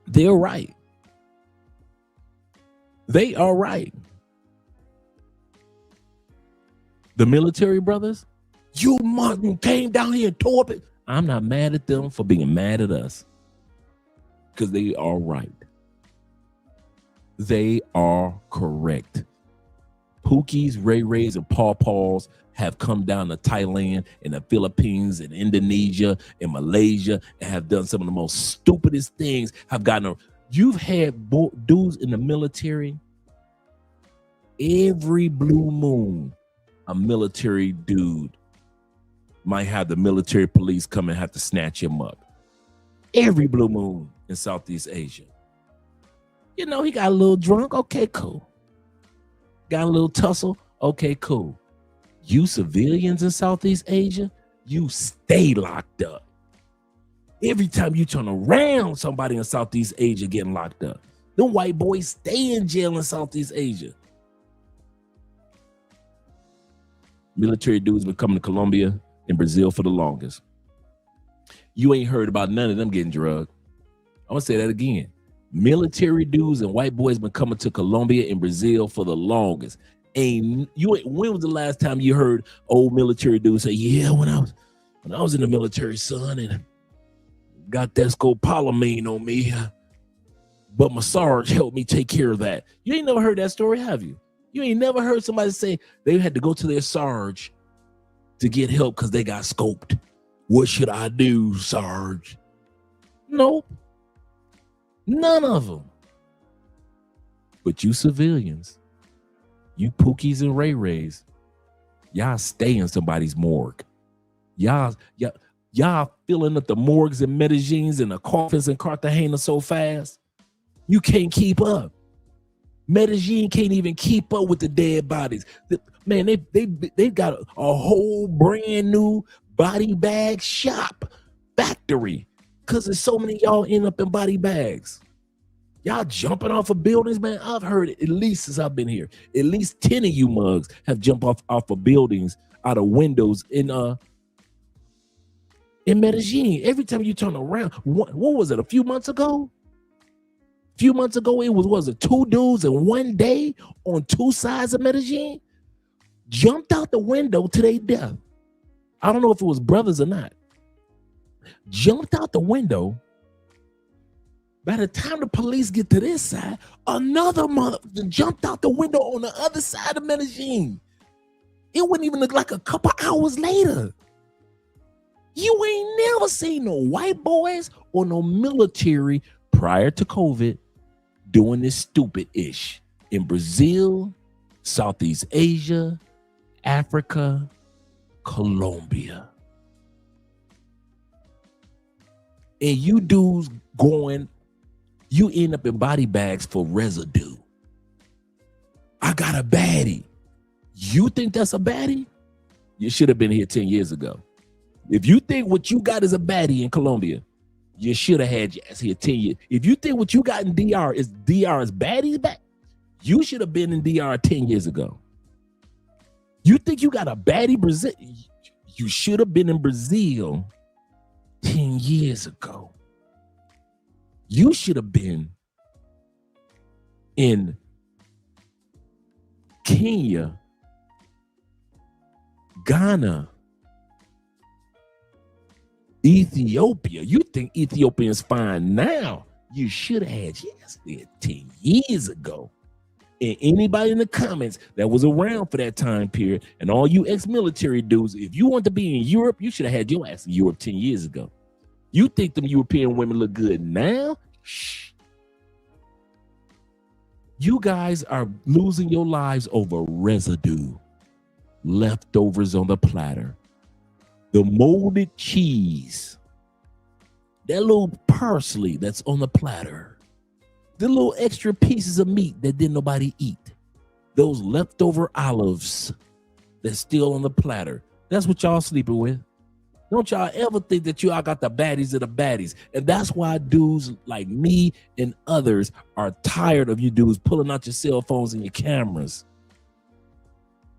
They're right. They are right. The military brothers, you Martin came down here and tore up it. I'm not mad at them for being mad at us. Because they are right. They are correct. Pookies, Ray Rays, and Paw Paws have come down to Thailand and the Philippines and Indonesia and Malaysia and have done some of the most stupidest things. You've had dudes in the military. Every blue moon, a military dude might have the military police come and have to snatch him up. Every blue moon in Southeast Asia. You know, he got a little drunk. Okay, cool. Got a little tussle. Okay, cool. You civilians in Southeast Asia, you stay locked up. Every time you turn around, somebody in Southeast Asia getting locked up. Them white boys stay in jail in Southeast Asia. Military dudes been coming to Colombia and Brazil for the longest. You ain't heard about none of them getting drugged. I'm gonna say that again. Military dudes and white boys been coming to Colombia and Brazil for the longest. When was the last time you heard old military dudes say, yeah, when I was in the military, son, and got that scopolamine on me, but my Sarge helped me take care of that. You ain't never heard that story, have you? You ain't never heard somebody say they had to go to their Sarge to get help because they got scoped. What should I do, Sarge? Nope. None of them. But you civilians, you Pookies and Ray Rays, y'all stay in somebody's morgue. Y'all filling up the morgues and Medellins and the coffins in Cartagena so fast, you can't keep up. Medellin can't even keep up with the dead bodies. Man, they got a whole brand new body bag shop factory because there's so many y'all end up in body bags. Y'all jumping off of buildings, man. I've heard it, at least since I've been here, at least 10 of you mugs have jumped off of buildings out of windows in Medellin. Every time you turn around, what was it, a few months ago? It was it 2 dudes in one day on 2 sides of Medellin? Jumped out the window to their death. I don't know if it was brothers or not. Jumped out the window. By the time the police get to this side, another motherfucker jumped out the window on the other side of Medellin. It wouldn't even look like a couple hours later. You ain't never seen no white boys or no military prior to COVID doing this stupid-ish in Brazil, Southeast Asia, Africa, Colombia. And you dudes you end up in body bags for residue. I got a baddie. You think that's a baddie? You should have been here 10 years ago. If you think what you got is a baddie in Colombia, you should have had your ass here 10 years. If you think what you got in DR is baddies back, you should have been in DR 10 years ago. You think you got a baddie Brazil? You should have been in Brazil 10 years ago. You should have been in Kenya, Ghana, Ethiopia. You think Ethiopians fine now? You should have had yes 10 years ago. And anybody in the comments that was around for that time period, and all you ex-military dudes, if you want to be in Europe, you should have had your ass in Europe 10 years ago. You think them European women look good now? Shh. You guys are losing your lives over residue, leftovers on the platter, the molded cheese, that little parsley that's on the platter, the little extra pieces of meat that didn't nobody eat, those leftover olives that's still on the platter. That's what y'all sleeping with. Don't y'all ever think that y'all got the baddies of the baddies. And that's why dudes like me and others are tired of you dudes pulling out your cell phones and your cameras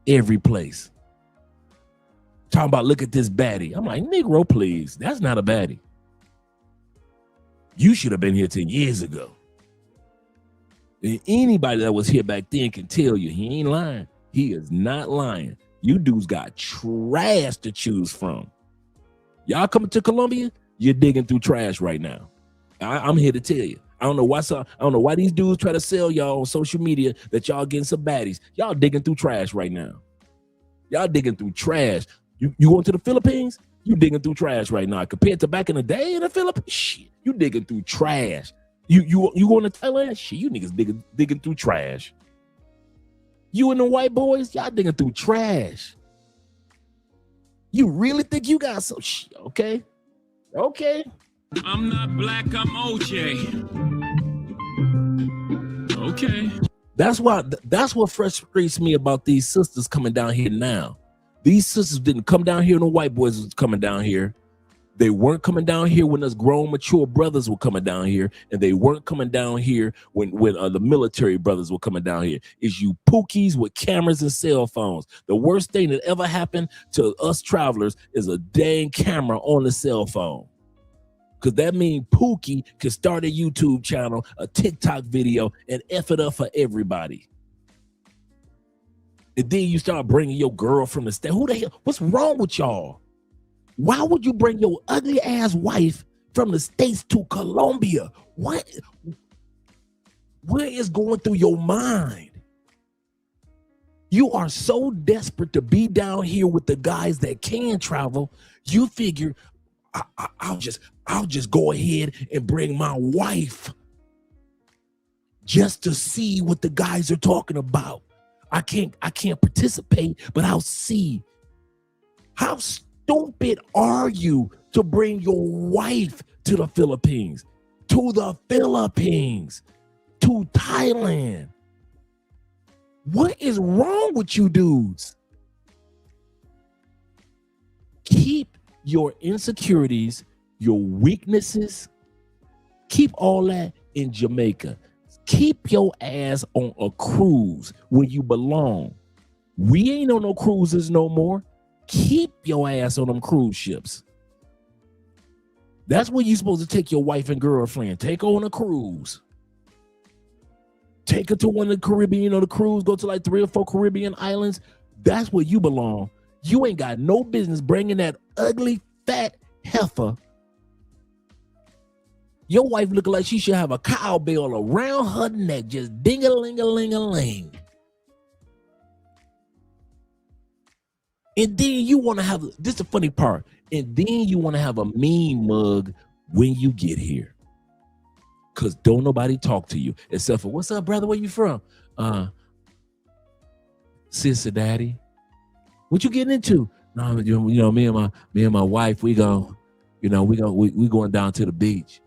every place. Talking about, look at this baddie. I'm like, Negro, please. That's not a baddie. You should have been here 10 years ago. And anybody that was here back then can tell you he ain't lying. He is not lying. You dudes got trash to choose from. Y'all coming to Colombia, you're digging through trash right now. I'm here to tell you. I don't know why these dudes try to sell y'all on social media that y'all getting some baddies. Y'all digging through trash right now. Y'all digging through trash. You going to the Philippines? You digging through trash right now. Compared to back in the day in the Philippines, shit, you digging through trash. You going to Thailand? Shit, you niggas digging through trash. You and the white boys, y'all digging through trash. You really think you got some shit? Okay. I'm not black, I'm OJ. Okay. That's what frustrates me about these sisters coming down here now. These sisters didn't come down here when the white boys was coming down here. They weren't coming down here when us grown, mature brothers were coming down here, and they weren't coming down here when the military brothers were coming down here. It's you pookies with cameras and cell phones. The worst thing that ever happened to us travelers is a dang camera on the cell phone. Because that means Pookie can start a YouTube channel, a TikTok video, and F it up for everybody. And then you start bringing your girl from the state. Who the hell? What's wrong with y'all? Why would you bring your ugly ass wife from the States to Colombia? What is going through your mind? You are so desperate to be down here with the guys that can travel. You figure I'll just go ahead and bring my wife just to see what the guys are talking about. I can't participate, but I'll see. How stupid are you to bring your wife to the Philippines, to Thailand? What is wrong with you dudes? Keep your insecurities, your weaknesses, keep all that in Jamaica. Keep your ass on a cruise where you belong. We ain't on no cruises no more. Keep your ass on them cruise ships. That's where you're supposed to take your wife and girlfriend. Take her on a cruise. Take her to one of the Caribbean or the cruise. Go to like 3 or 4 Caribbean islands. That's where you belong. You ain't got no business bringing that ugly, fat heifer. Your wife looking like she should have a cowbell around her neck, just ding-a-ling-a-ling-a-ling. And then you want to have, this is the funny part, and then you want to have a mean mug when you get here. Because don't nobody talk to you, except for, what's up, brother, where you from? Sister daddy. What you getting into? No, you know, me and my wife, we going down to the beach.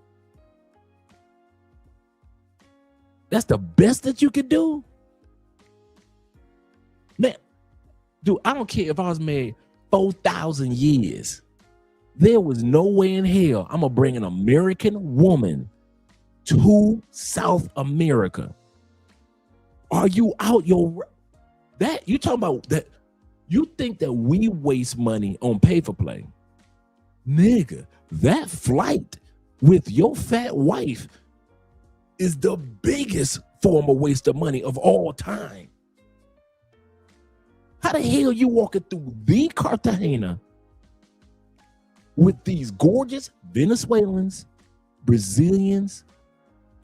That's the best that you could do? Man, dude, I don't care if I was married 4,000 years. There was no way in hell I'm going to bring an American woman to South America. Are you out your... That, you talking about that... You think that we waste money on pay-for-play? Nigga, that flight with your fat wife is the biggest form of waste of money of all time. How the hell you walking through the Cartagena with these gorgeous Venezuelans, Brazilians,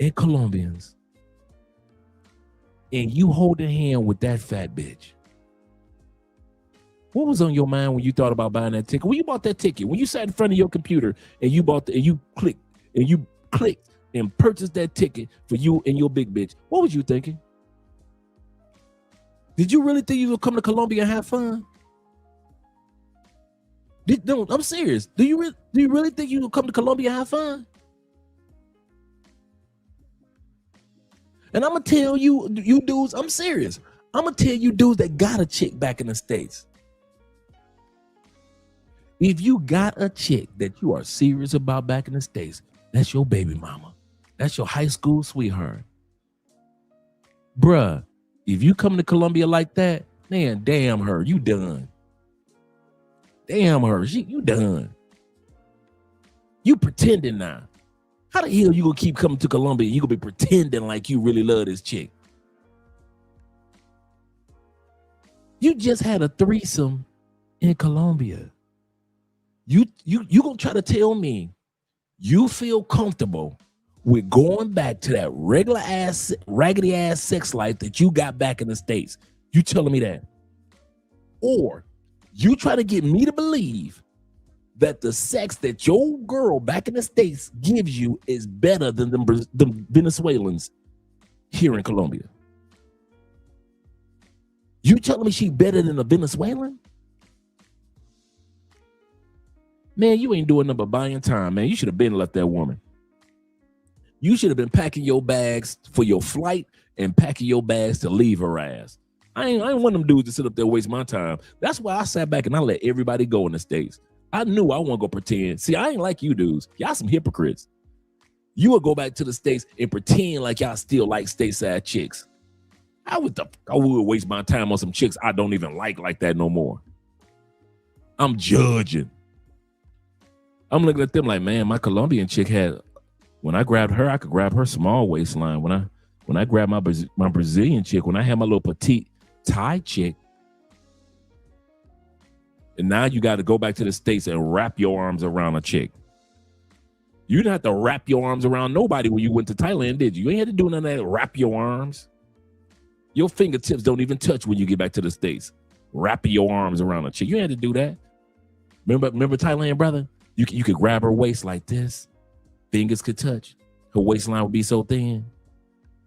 and Colombians, and you holding hand with that fat bitch? What was on your mind when you thought about buying that ticket? When you bought that ticket, when you sat in front of your computer and you clicked and purchased that ticket for you and your big bitch, what was you thinking? Did you really think you would come to Colombia and have fun? No, I'm serious. Do you really think you would come to Colombia and have fun? And I'm gonna tell you dudes, I'm serious. I'm gonna tell you dudes that got a chick back in the States. If you got a chick that you are serious about back in the States, that's your baby mama. That's your high school sweetheart. Bruh, if you come to Colombia like that, man, damn her, you done. Damn her, you done. You pretending now. How the hell you gonna keep coming to Colombia and you gonna be pretending like you really love this chick? You just had a threesome in Colombia. You gonna try to tell me you feel comfortable with going back to that regular ass, raggedy ass sex life that you got back in the States? You telling me that? Or you try to get me to believe that the sex that your girl back in the States gives you is better than the Venezuelans here in Colombia? You telling me she better than a Venezuelan? Man, you ain't doing nothing but buying time, man. You should have been left that woman. You should have been packing your bags for your flight and packing your bags to leave her ass. I ain't one of them dudes to sit up there and waste my time. That's why I sat back and I let everybody go in the States. I knew I wasn't gonna pretend. See, I ain't like you dudes. Y'all some hypocrites. You would go back to the States and pretend like y'all still like stateside chicks. I would waste my time on some chicks I don't even like that no more. I'm judging. I'm looking at them like, man, my Colombian chick had, when I grabbed her, I could grab her small waistline. When I grabbed my Brazilian chick, when I had my little petite Thai chick, and now you got to go back to the States and wrap your arms around a chick. You didn't have to wrap your arms around nobody when you went to Thailand, did you? You ain't had to do none of that. Wrap your arms. Your fingertips don't even touch when you get back to the States. Wrapping your arms around a chick. You ain't had to do that. Remember Thailand, brother? You could grab her waist like this. Fingers could touch. Her waistline would be so thin.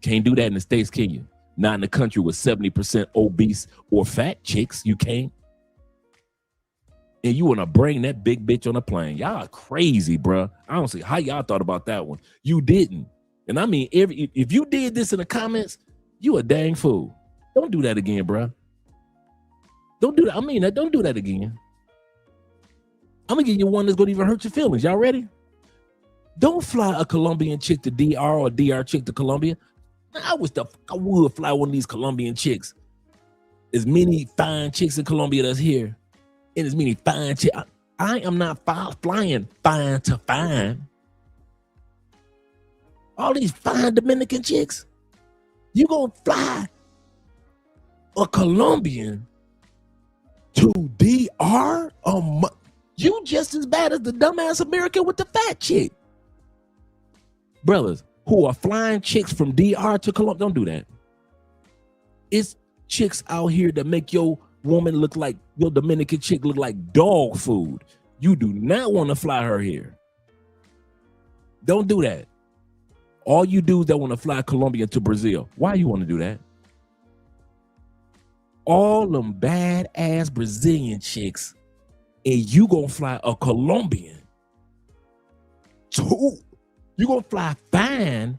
Can't do that in the States, can you? Not in a country with 70% obese or fat chicks. You can't. And you want to bring that big bitch on a plane. Y'all crazy, bro. I don't see how y'all thought about that one. You didn't. And I mean, if you did this in the comments, you a dang fool. Don't do that again, bro. Don't do that. I mean, don't do that again. I'm going to give you one that's going to even hurt your feelings. Y'all ready? Don't fly a Colombian chick to DR or a DR chick to Colombia. I would fly one of these Colombian chicks. As many fine chicks in Colombia that's here. And as many fine chicks. I am not flying fine to fine. All these fine Dominican chicks. You gonna fly a Colombian to DR? You just as bad as the dumbass American with the fat chick. Brothers who are flying chicks from DR to Colombia, don't do that. It's chicks out here that make your woman look like, your Dominican chick look like dog food. You do not want to fly her here. Don't do that. All you dudes that want to fly Colombian to Brazil, why you want to do that? All them badass Brazilian chicks, and you gonna fly a Colombian to, you gonna fly fine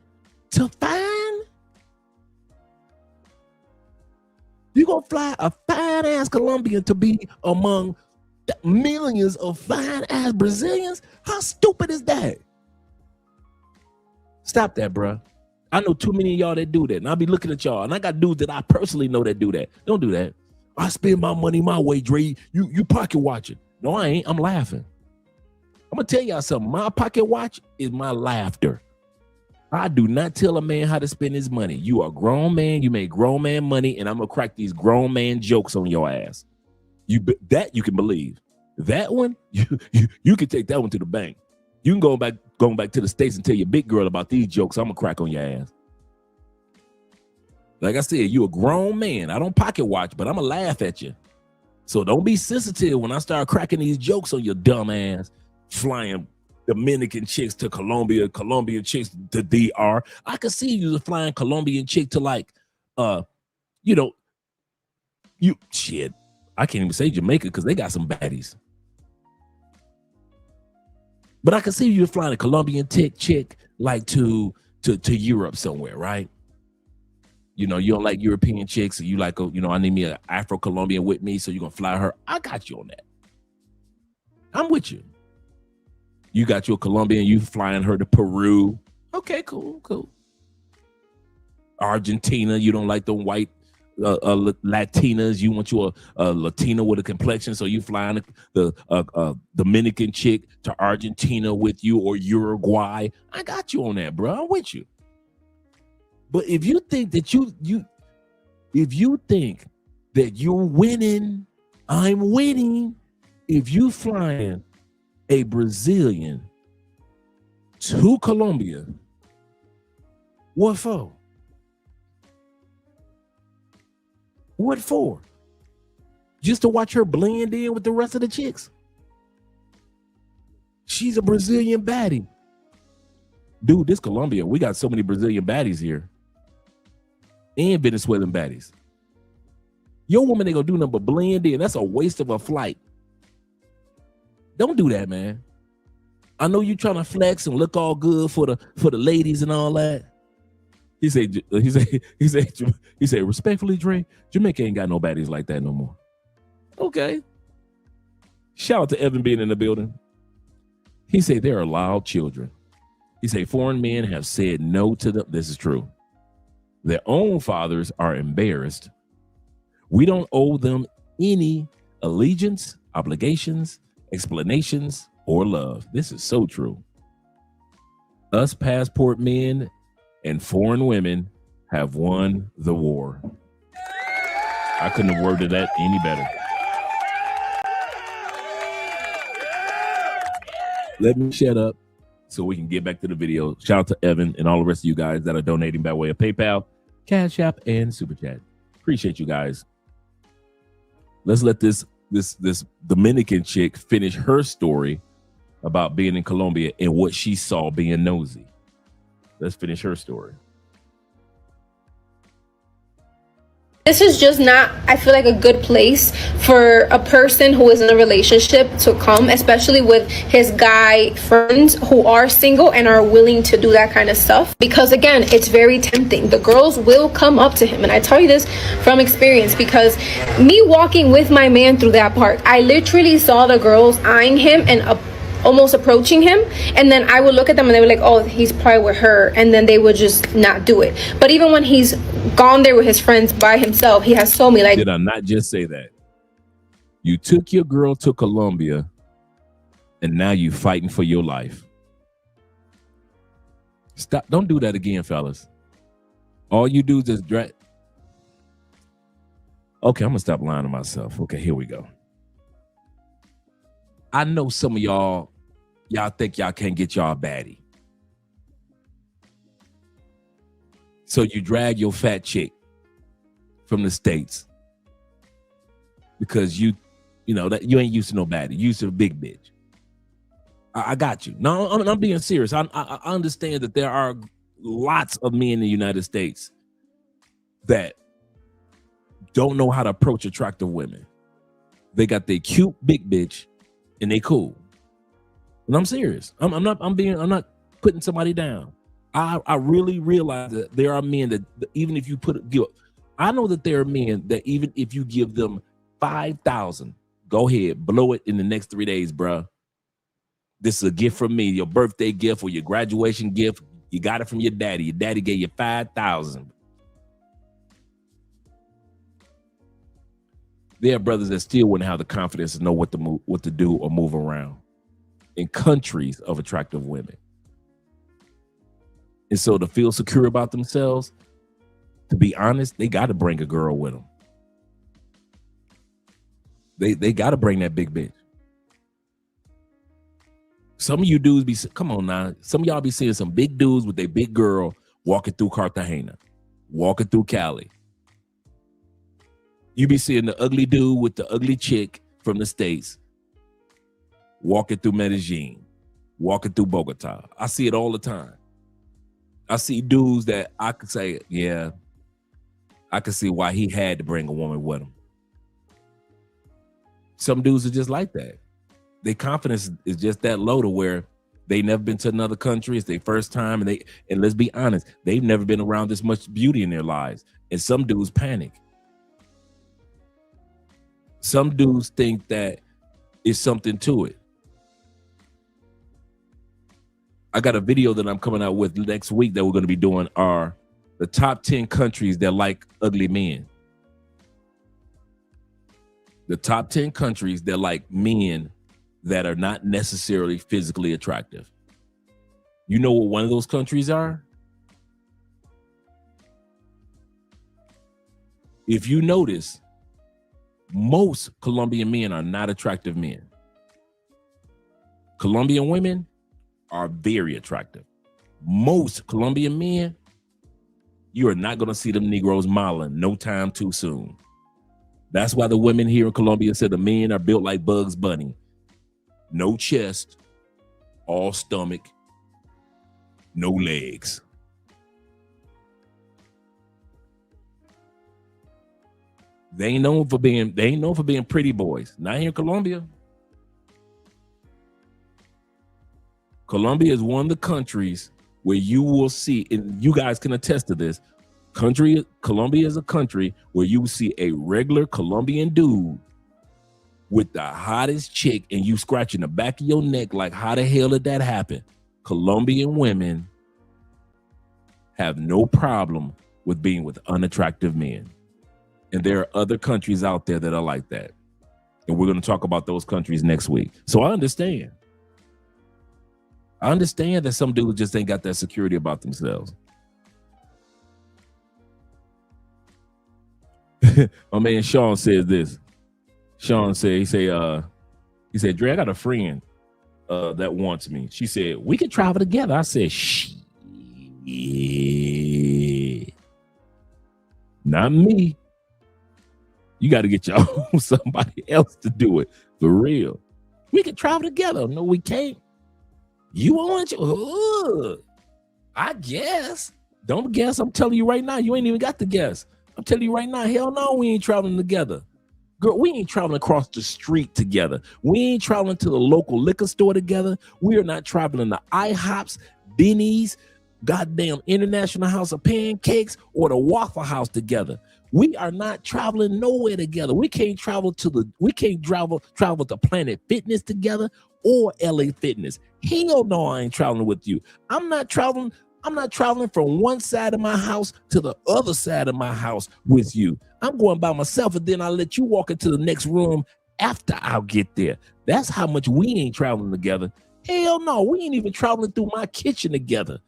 to fine? You gonna fly a fine ass Colombian to be among the millions of fine ass Brazilians? How stupid is that? Stop that, bro. I know too many of y'all that do that, and I'll be looking at y'all, and I got dudes that I personally know that do that. Don't do that. I spend my money my way, Dre. You pocket watching. No, I ain't. I'm laughing. I'm gonna tell y'all something. My pocket watch is my laughter. I do not tell a man how to spend his money. You are a grown man. You make grown man money, and I'm gonna crack these grown man jokes on your ass. That you can believe. That one, you can take that one to the bank. You can go back to the States and tell your big girl about these jokes. I'm gonna crack on your ass. Like I said, you a grown man. I don't pocket watch, but I'm gonna laugh at you. So don't be sensitive when I start cracking these jokes on your dumb ass, flying Dominican chicks to Colombia, Colombian chicks to DR. I could see you flying Colombian chick to like, shit. I can't even say Jamaica because they got some baddies. But I can see you flying a Colombian chick like to Europe somewhere, right? You know, you don't like European chicks, so you like, I need me an Afro-Colombian with me, so you're going to fly her. I got you on that. I'm with you. You got your Colombian, you flying her to Peru. Okay, cool. Argentina, you don't like the white Latinas. You want you a Latina with a complexion, so you flying the Dominican chick to Argentina with you, or Uruguay. I got you on that, bro. I'm with you. But if you think that if you think that you're winning, I'm winning. If you flying a Brazilian to Colombia, what for? What for? Just to watch her blend in with the rest of the chicks? She's a Brazilian baddie. Dude, this Colombia, we got so many Brazilian baddies here. And Venezuelan baddies. Your woman ain't gonna do nothing but blend in. That's a waste of a flight. Don't do that, man. I know you trying to flex and look all good for the ladies and all that. He said, respectfully, Dre, Jamaica ain't got no baddies like that no more. Okay. Shout out to Evan being in the building. He said they're allowed children. He said foreign men have said no to them. This is true. Their own fathers are embarrassed. We don't owe them any allegiance, obligations, explanations, or love. This is so true. Us passport men and foreign women have won the war. I couldn't have worded that any better. Let me shut up so we can get back to the video. Shout out to Evan and all the rest of you guys that are donating by way of PayPal, Cash App, and Super Chat. Appreciate you guys. Let's let this Dominican chick finish her story about being in Colombia and what she saw being nosy. Let's finish her story. This is just not, I feel like, a good place for a person who is in a relationship to come, especially with his guy friends who are single and are willing to do that kind of stuff. Because again, it's very tempting. The girls will come up to him. And I tell you this from experience, because me walking with my man through that park, I literally saw the girls eyeing him and almost approaching him, and then I would look at them and they were like, oh, he's probably with her, and then they would just not do it. But even when he's gone there with his friends by himself, he has told me, like, did I not just say that? You took your girl to Colombia and now you fighting for your life. Stop. Don't do that again, fellas. All you do is just drag. Okay, I'm gonna stop lying to myself. Okay, here we go. I know some of y'all think y'all can't get y'all baddie. So you drag your fat chick from the States because you know that you ain't used to no baddie. You used to a big bitch. I got you. No, I'm being serious. I understand that there are lots of men in the United States that don't know how to approach attractive women. They got their cute big bitch and they cool. And I'm serious. I'm not putting somebody down. I really realize that there are men that even if you I know that there are men that even if you give them $5,000, go ahead, blow it in the next 3 days, bruh. This is a gift from me, your birthday gift or your graduation gift. You got it from your daddy. Your daddy gave you $5,000. There are brothers that still wouldn't have the confidence to know what to do or move around in countries of attractive women. And so to feel secure about themselves, to be honest, they got to bring a girl with them. They got to bring that big bitch. Some of you dudes come on now. Some of y'all be seeing some big dudes with their big girl walking through Cartagena, walking through Cali. You be seeing the ugly dude with the ugly chick from the States walking through Medellin, walking through Bogota. I see it all the time. I see dudes that I could say, yeah, I could see why he had to bring a woman with him. Some dudes are just like that. Their confidence is just that low to where they never been to another country. It's their first time. And let's be honest, they've never been around this much beauty in their lives. And some dudes panic. Some dudes think that it's something to it. I got a video that I'm coming out with next week that we're going to be doing are the top 10 countries that like ugly men. The top 10 countries that like men that are not necessarily physically attractive. You know what one of those countries are? If you notice, most Colombian men are not attractive men. Colombian women are very attractive. Most Colombian men, you are not going to see them Negroes modeling no time too soon. That's why the women here in Colombia said the men are built like Bugs Bunny. No chest, all stomach, no legs. They ain't known for being pretty boys. Not here in Colombia. Colombia is one of the countries where you will see, and you guys can attest to this, Colombia is a country where you will see a regular Colombian dude with the hottest chick and you scratching the back of your neck like, how the hell did that happen? Colombian women have no problem with being with unattractive men. And there are other countries out there that are like that. And we're going to talk about those countries next week. So I understand. I understand that some dudes just ain't got that security about themselves. My man Sean says this. Sean said, he said, Dre, I got a friend that wants me. She said, we could travel together. I said, shit. Not me. You got to get somebody else to do it for real. We can travel together. No, we can't. You want to? I guess. Don't guess. I'm telling you right now, you ain't even got to guess. I'm telling you right now, hell no, we ain't traveling together. Girl, we ain't traveling across the street together. We ain't traveling to the local liquor store together. We are not traveling to IHOPs, Denny's, goddamn International House of Pancakes, or the Waffle House together. We are not traveling nowhere together. We can't travel to Planet Fitness together or LA Fitness. Hell no, I ain't traveling with you. I'm not traveling from one side of my house to the other side of my house with you. I'm going by myself, and then I'll let you walk into the next room after I'll get there. That's how much we ain't traveling together. Hell no, we ain't even traveling through my kitchen together.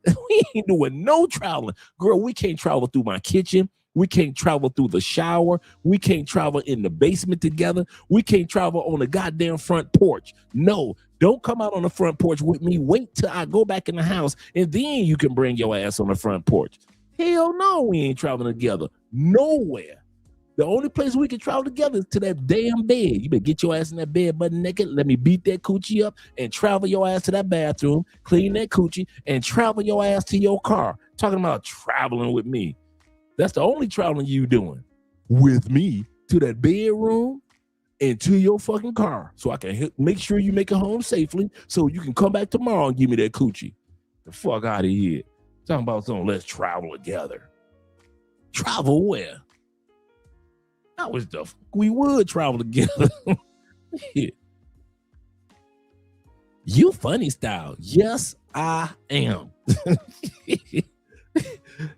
We ain't doing no traveling. Girl, we can't travel through my kitchen. We can't travel through the shower. We can't travel in the basement together. We can't travel on the goddamn front porch. No, don't come out on the front porch with me. Wait till I go back in the house, and then you can bring your ass on the front porch. Hell no, we ain't traveling together. Nowhere. The only place we can travel together is to that damn bed. You better get your ass in that bed butt naked. Let me beat that coochie up and travel your ass to that bathroom, clean that coochie, and travel your ass to your car. Talking about traveling with me. That's the only traveling you doing with me to that bedroom and to your fucking car, so I can make sure you make it home safely, so you can come back tomorrow and give me that coochie. The fuck out of here. Talking about something, let's travel together. Travel where? I wish the fuck we would travel together. Yeah. You funny style. Yes, I am.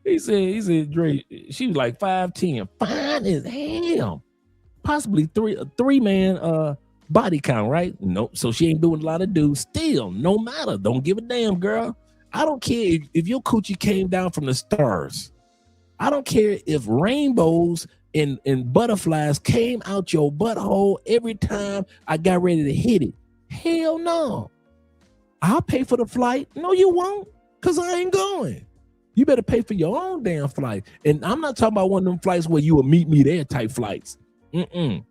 He said, Dre, she was like 5'10", fine as hell. Possibly a three-man body count, right? Nope. So she ain't doing a lot of dudes. Still, no matter. Don't give a damn, girl. I don't care if your coochie came down from the stars. I don't care if rainbows and butterflies came out your butthole every time I got ready to hit it. Hell no. I'll pay for the flight. No, you won't, because I ain't going. You better pay for your own damn flight. And I'm not talking about one of them flights where you will meet me there type flights. You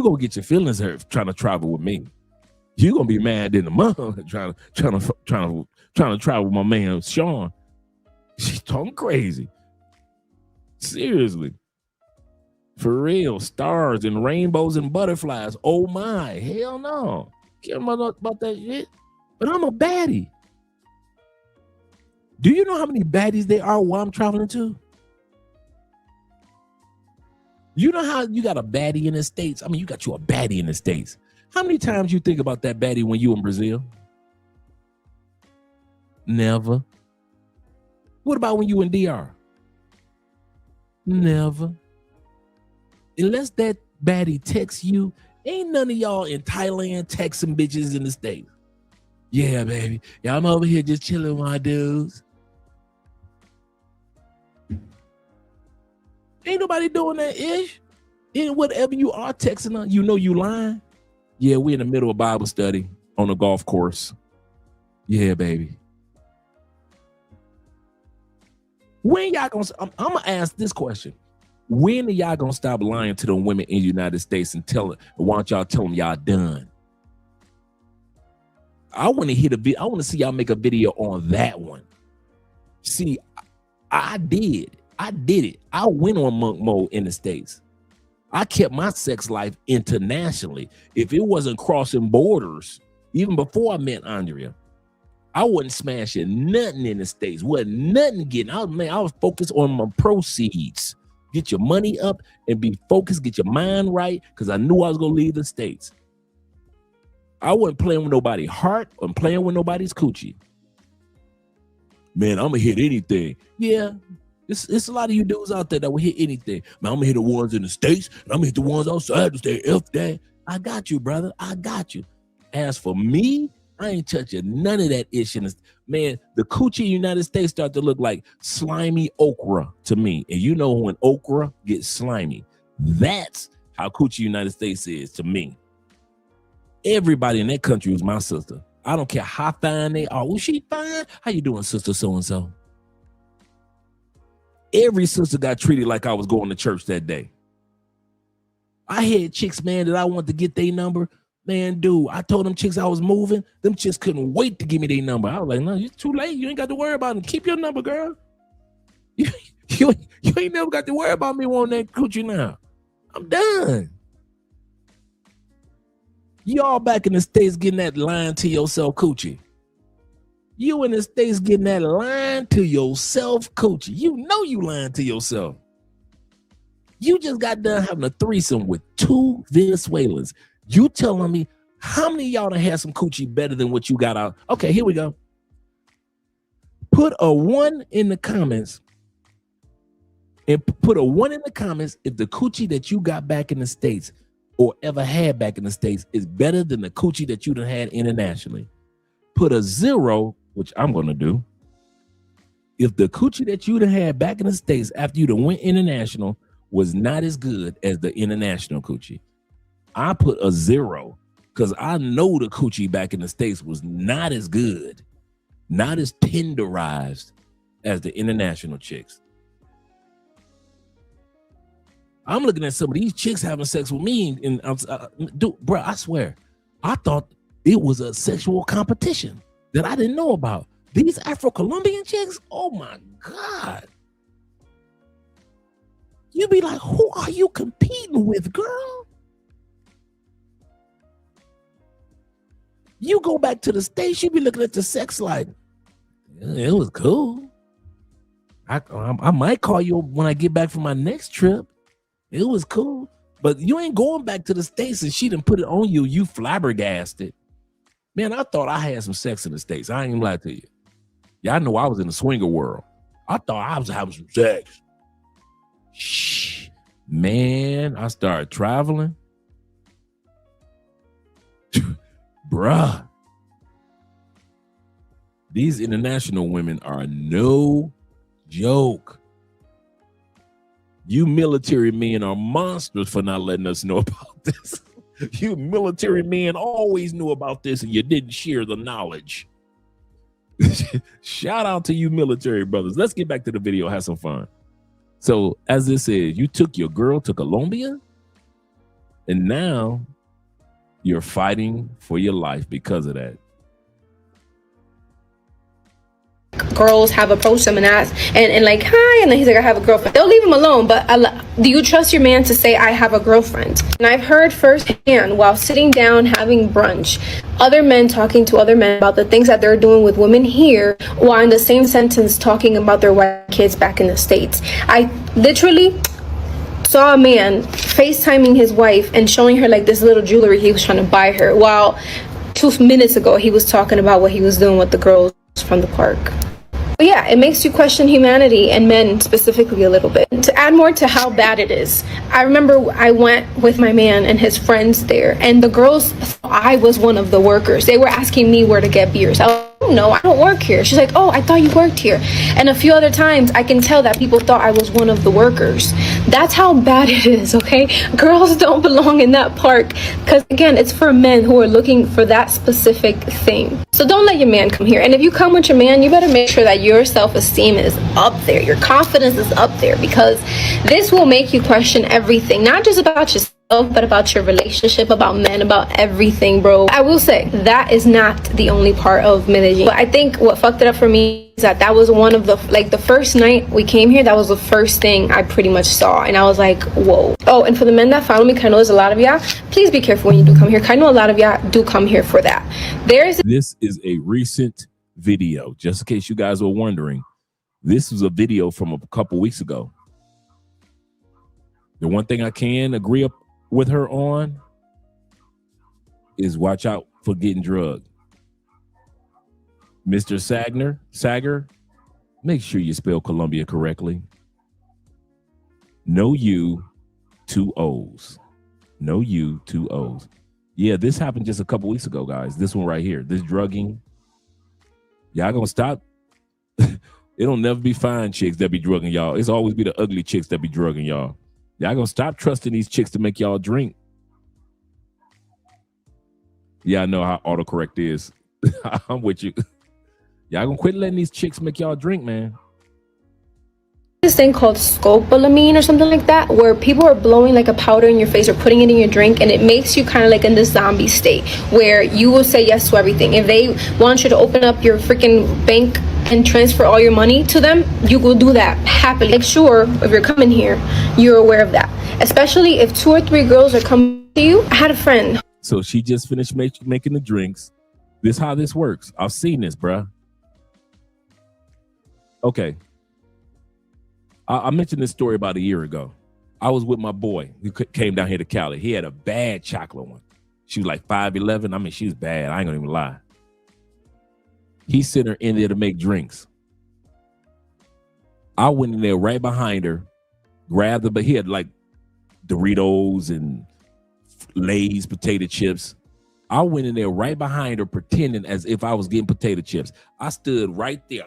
gonna get your feelings hurt trying to travel with me. You gonna be mad in the mother trying to travel with my man Sean. She's talking crazy. Seriously. For real. Stars and rainbows and butterflies. Oh my. Hell no. Care about that shit. But I'm a baddie. Do you know how many baddies there are while I'm traveling to? You know how you got a baddie in the States? I mean, you got you a baddie in the States. How many times you think about that baddie when you in Brazil? Never. What about when you in DR? Never. Unless that baddie texts you, ain't none of y'all in Thailand texting bitches in the States. Yeah, baby. Yeah, I'm over here just chilling with my dudes. Ain't nobody doing that ish. And whatever you are texting on, you know you lying. Yeah, we in the middle of Bible study on a golf course. Yeah, baby. When y'all gonna, I'm gonna ask this question. When are y'all gonna stop lying to the women in the United States and why don't y'all tell them y'all done? I want to hit a video. I want to see y'all make a video on that one. See, I did it. I went on monk mode in the States. I kept my sex life internationally. If it wasn't crossing borders, even before I met Andrea, I wasn't smashing nothing in the States. Wasn't nothing getting out. Man, I was focused on my proceeds. Get your money up and be focused. Get your mind right, because I knew I was gonna leave the States. I wasn't playing with nobody's heart or playing with nobody's coochie. Man, I'm gonna hit anything. Yeah, it's a lot of you dudes out there that will hit anything. Man, I'm gonna hit the ones in the States and I'm gonna hit the ones outside the state. F that. I got you, brother. I got you. As for me, I ain't touching none of that ish. Man, the coochie in the United States start to look like slimy okra to me. And you know when okra gets slimy, that's how coochie United States is to me. Everybody in that country was my sister. I don't care how fine they are. Was she fine? How you doing, sister so-and-so? Every sister got treated like I was going to church that day. I had chicks, man, that I wanted to get their number. Man, dude, I told them chicks I was moving. Them chicks couldn't wait to give me their number. I was like, no, it's too late. You ain't got to worry about them. Keep your number, girl. You ain't never got to worry about me wanting that coochie now. I'm done. Y'all back in the States getting that lying to yourself coochie. You in the States getting that lying to yourself coochie. You know you lying to yourself. You just got done having a threesome with 2 Venezuelans. You telling me how many of y'all done had some coochie better than what you got out? Okay, here we go. Put a 1 in the comments. And put a 1 in the comments if the coochie that you got back in the States or ever had back in the States is better than the coochie that you done had internationally. Put a 0, which I'm going to do, if the coochie that you done had back in the States after you done went international was not as good as the international coochie. I put a 0 because I know the coochie back in the States was not as good, not as tenderized as the international chicks. I'm looking at some of these chicks having sex with me, and dude, bro, I swear, I thought it was a sexual competition that I didn't know about. These Afro-Colombian chicks, oh my God. You be like, who are you competing with, girl? You go back to the States, you be looking at the sex like, it was cool. I might call you when I get back from my next trip. It was cool. But you ain't going back to the States and she done put it on you. You flabbergasted. Man, I thought I had some sex in the States. I ain't gonna lie to you. Y'all know I was in the swinger world. I thought I was having some sex. Shh. Man, I started traveling. Bruh. These international women are no joke. You military men are monsters for not letting us know about this. You military men always knew about this and you didn't share the knowledge. Shout out to you military brothers. Let's get back to the video, have some fun. So as this is, you took your girl to Colombia and now you're fighting for your life because of that. Girls have approached him and asked and like, hi, and then he's like, I have a girlfriend. They'll leave him alone, but do you trust your man to say I have a girlfriend? And I've heard firsthand while sitting down having brunch, other men talking to other men about the things that they're doing with women here, while in the same sentence talking about their white kids back in the States. I literally saw a man FaceTiming his wife and showing her like this little jewelry he was trying to buy her, while 2 minutes ago he was talking about what he was doing with the girls from the park. But yeah, it makes you question humanity and men specifically a little bit. To add more to how bad it is, I remember I went with my man and his friends there, and the girls thought I was one of the workers. They were asking me where to get beers. I was like, oh, no, I don't work here. She's like, oh, I thought you worked here. And a few other times I can tell that people thought I was one of the workers. That's how bad it is, okay? Girls don't belong in that park because, again, it's for men who are looking for that specific thing. So don't let your man come here. And if you come with your man, you better make sure that your self-esteem is up there. Your confidence is up there, because this will make you question everything, not just about yourself, but about your relationship, about men, about everything, bro. I will say that is not the only part of Medellin. But I think what fucked it up for me is that was one of the, like, the first night we came here, that was the first thing I pretty much saw. And I was like, whoa. Oh, and for the men that follow me, 'cause I know there's a lot of y'all, please be careful when you do come here. 'Cause I know a lot of y'all do come here for that. This is a recent video, just in case you guys were wondering. This was a video from a couple weeks ago. The one thing I can agree up with her on is watch out for getting drugged. Mr. Sager, make sure you spell Colombia correctly. No U, 2 O's. No U, 2 O's. Yeah, this happened just a couple weeks ago, guys. This one right here, this drugging. Y'all gonna stop? It'll never be fine chicks that be drugging y'all. It's always be the ugly chicks that be drugging y'all. Y'all gonna stop trusting these chicks to make y'all drink. Yeah, I know how autocorrect is. I'm with you. Y'all gonna quit letting these chicks make y'all drink, man. This thing called scopolamine or something like that, where people are blowing like a powder in your face or putting it in your drink, and it makes you kind of like in this zombie state where you will say yes to everything. If they want you to open up your freaking bank and transfer all your money to them, you will do that happily. Make sure if you're coming here, you're aware of that, especially if 2 or 3 girls are coming to you. I had a friend. So she just finished making the drinks. This how this works. I've seen this, bruh. Okay. I mentioned this story about a year ago. I was with my boy who came down here to Cali. He had a bad chocolate one. She was like 5'11". I mean, she was bad. I ain't gonna even lie. He sent her in there to make drinks. I went in there right behind her, grabbed her, but he had like Doritos and Lay's potato chips. I went in there right behind her, pretending as if I was getting potato chips. I stood right there.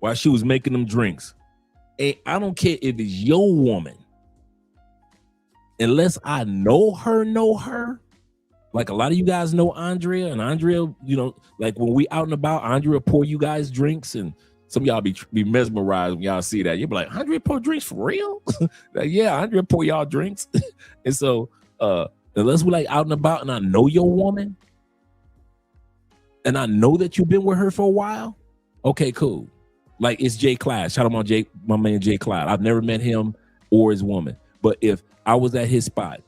While she was making them drinks. And I don't care if it's your woman. Unless I know her. Like a lot of you guys know Andrea, and Andrea, you know, like when we out and about, Andrea pour you guys drinks, and some of y'all be mesmerized when y'all see that. You'll be like, Andrea pour drinks for real? Like, yeah, Andrea pour y'all drinks. And so unless we like out and about and I know your woman, and I know that you've been with her for a while, okay, cool. Like it's Jay Clyde. Shout out my man Jay Clyde. I've never met him or his woman. But if I was at his spot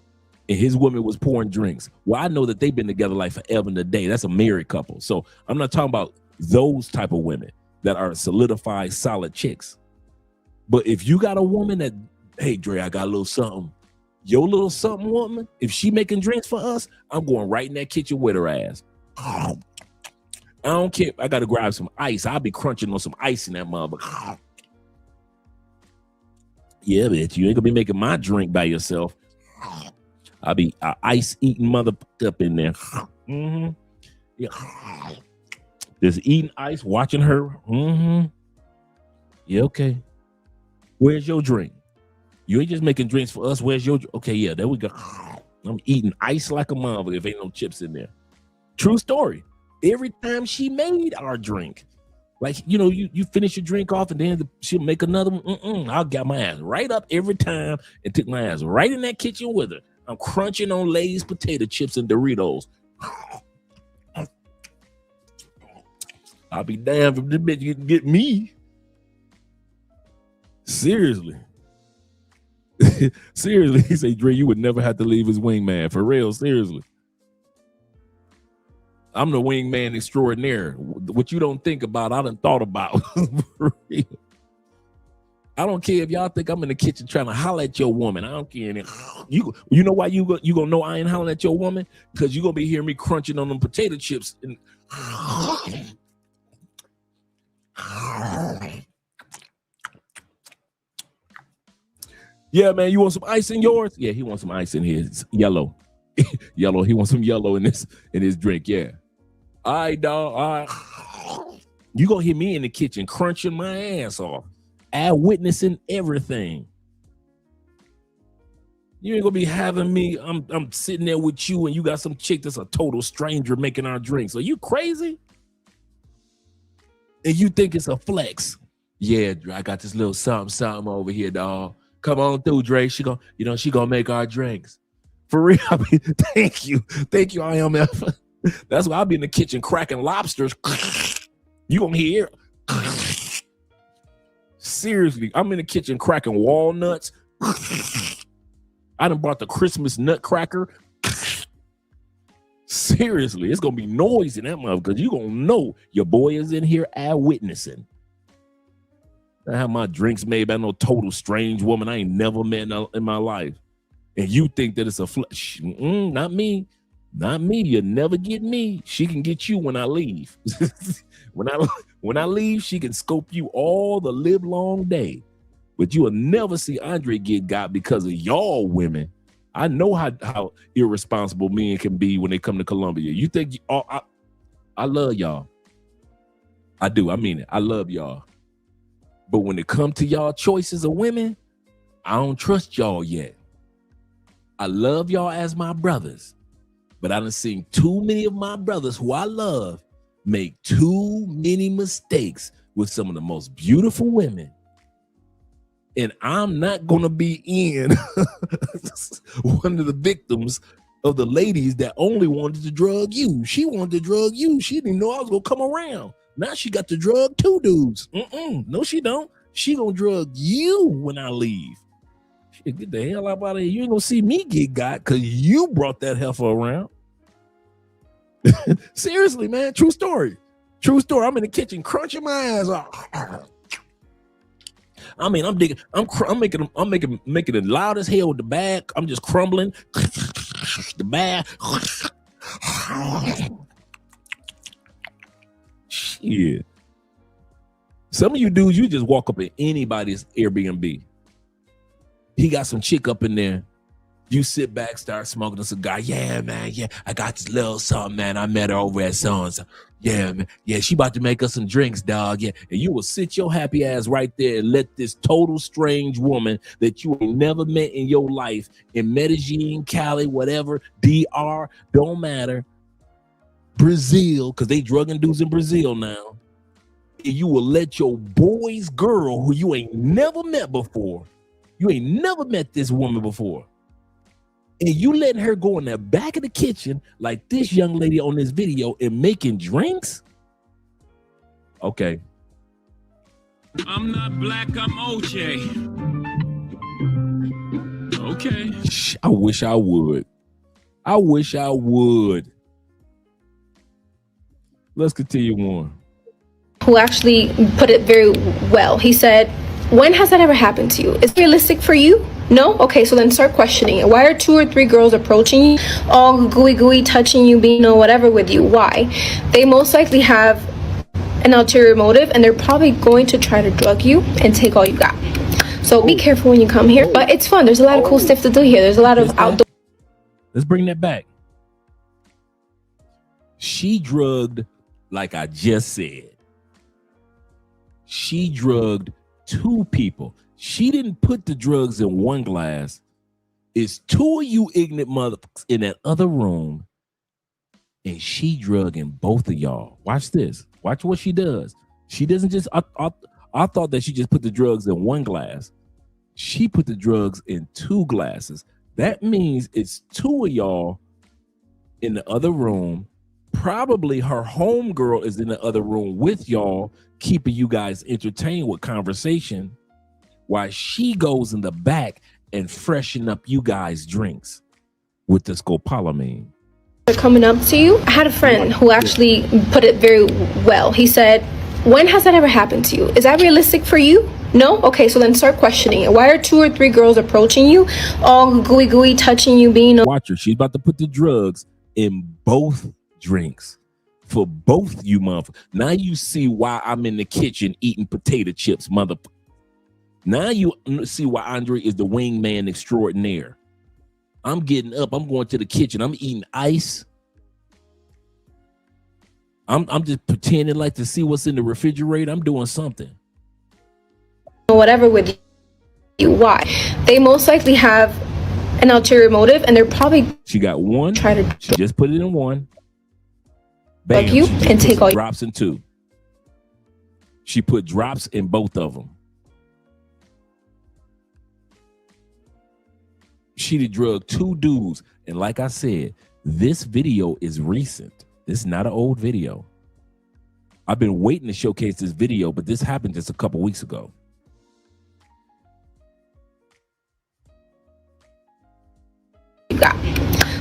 and his woman was pouring drinks, well, I know that they've been together like forever and a day. That's a married couple. So I'm not talking about those type of women that are solidified, solid chicks. But if you got a woman that, hey, Dre, I got a little something. Your little something woman, if she making drinks for us, I'm going right in that kitchen with her ass. I don't care. I got to grab some ice. I'll be crunching on some ice in that motherfucker. Yeah, bitch, you ain't gonna be making my drink by yourself. I'll be ice eating mother up in there. Mm-hmm. Yeah. Just eating ice, watching her. Mm-hmm. Yeah, okay. Where's your drink? You ain't just making drinks for us. Where's your drink? Okay, yeah, there we go. I'm eating ice like a motherfucker if ain't no chips in there. True story. Every time she made our drink, like, you know, you finish your drink off and then she'll make another one. I'll get my ass right up every time and took my ass right in that kitchen with her. I'm crunching on Lay's potato chips and Doritos. I'll be damned if this bitch can get me. Seriously. Seriously. He say, Dre, you would never have to leave his wingman. For real, seriously. I'm the wingman extraordinaire. What you don't think about, I done thought about. For real. I don't care if y'all think I'm in the kitchen trying to holler at your woman. I don't care. You know why you gonna know I ain't hollering at your woman? Because you're gonna be hearing me crunching on them potato chips. And yeah, man, you want some ice in yours? Yeah, he wants some ice in his yellow. Yellow. He wants some yellow in his drink. Yeah. All right, dog. All right. You gonna hear me in the kitchen crunching my ass off, witnessing everything. You ain't gonna be having me. I'm sitting there with you, and you got some chick that's a total stranger making our drinks. Are you crazy? And you think it's a flex? Yeah, I got this little something over here, dog. Come on through, Dre. She gonna make our drinks. For real. I mean, thank you, IMF. That's why I'll be in the kitchen cracking lobsters. You gonna hear? Seriously, I'm in the kitchen cracking walnuts. I done brought the Christmas nutcracker. Seriously, it's gonna be noise in that mother because you gonna know your boy is in here witnessing. I have my drinks made by no total strange woman I ain't never met in my life. And you think that it's a flesh. Not me. Not me. You'll never get me. She can get you when I leave. When I leave, she can scope you all the live long day. But you will never see Andre get got because of y'all women. I know how irresponsible men can be when they come to Columbia. You think I love y'all. I do. I mean it. I love y'all. But when it comes to y'all choices of women, I don't trust y'all yet. I love y'all as my brothers. But I done seen too many of my brothers who I love make too many mistakes with some of the most beautiful women. And I'm not going to be in one of the victims of the ladies that only wanted to drug you. She wanted to drug you. She didn't know I was going to come around. Now she got to drug two dudes. No, she don't. She going to drug you when I leave. Get the hell out of here. You ain't going to see me get got because you brought that heifer around. Seriously, man. True story. True story. I'm in the kitchen crunching my ass off. I mean, I'm digging. I'm making it loud as hell with the bag. I'm just crumbling the bag. Shit. Some of you dudes, you just walk up in anybody's Airbnb. He got some chick up in there. You sit back, start smoking a cigar. Yeah, man. Yeah, I got this little something, man. I met her over at so-and-so. Yeah, man. Yeah, she about to make us some drinks, dog. Yeah, and you will sit your happy ass right there and let this total strange woman that you ain't never met in your life in Medellin, Cali, whatever, DR, don't matter, Brazil, because they drugging dudes in Brazil now. And you will let your boy's girl, who you ain't never met before, you ain't never met this woman before, and you letting her go in the back of the kitchen like this young lady on this video and making drinks? Okay. I'm not black, I'm OJ. Okay. I wish I would. I wish I would. Let's continue on. Who actually put it very well. He said, when has that ever happened to you? Is it realistic for you? No? Okay, so then start questioning it. Why are 2 or 3 girls approaching you, all gooey, touching you, being whatever with you? Why? They most likely have an ulterior motive, and they're probably going to try to drug you and take all you got. So be careful when you come here. But it's fun. There's a lot of cool stuff to do here. There's a lot of outdoor. Let's bring that back. She drugged, like I just said. She drugged 2 people. She didn't put the drugs in one glass. It's 2 of you ignorant motherfuckers in that other room, and she drugging both of y'all. Watch this. Watch what she does. She doesn't just, I thought that she just put the drugs in one glass. She put the drugs in 2 glasses. That means it's 2 of y'all in the other room. Probably her homegirl is in the other room with y'all, keeping you guys entertained with conversation, while she goes in the back and freshen up you guys' drinks with the scopolamine. They're coming up to you. I had a friend who actually put it very well. He said, when has that ever happened to you? Is that realistic for you? No? Okay, so then start questioning it. Why are 2 or 3 girls approaching you, all gooey gooey, touching you, being Watch her. She's about to put the drugs in both drinks for both you motherfuckers. Now you see why I'm in the kitchen eating potato chips, motherfucker. Now you see why Andre is the wingman extraordinaire. I'm getting up. I'm going to the kitchen. I'm eating ice. I'm just pretending like to see what's in the refrigerator. I'm doing something. whatever with you. Why? They most likely have an ulterior motive, and they're probably She got one. She just put it in one. Bam. You and take all drops in two. She put drops in both of them. She did drug 2 dudes. And like I said, this video is recent. This is not an old video. I've been waiting to showcase this video, but this happened just a couple weeks ago. you got.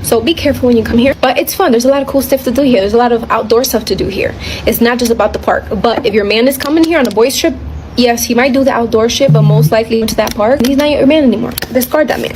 So be careful when you come here. But it's fun. There's a lot of cool stuff to do here. There's a lot of outdoor stuff to do here. It's not just about the park. But if your man is coming here on a boys trip, yes, he might do the outdoor shit, but most likely into that park, he's not your man anymore. Discard that man.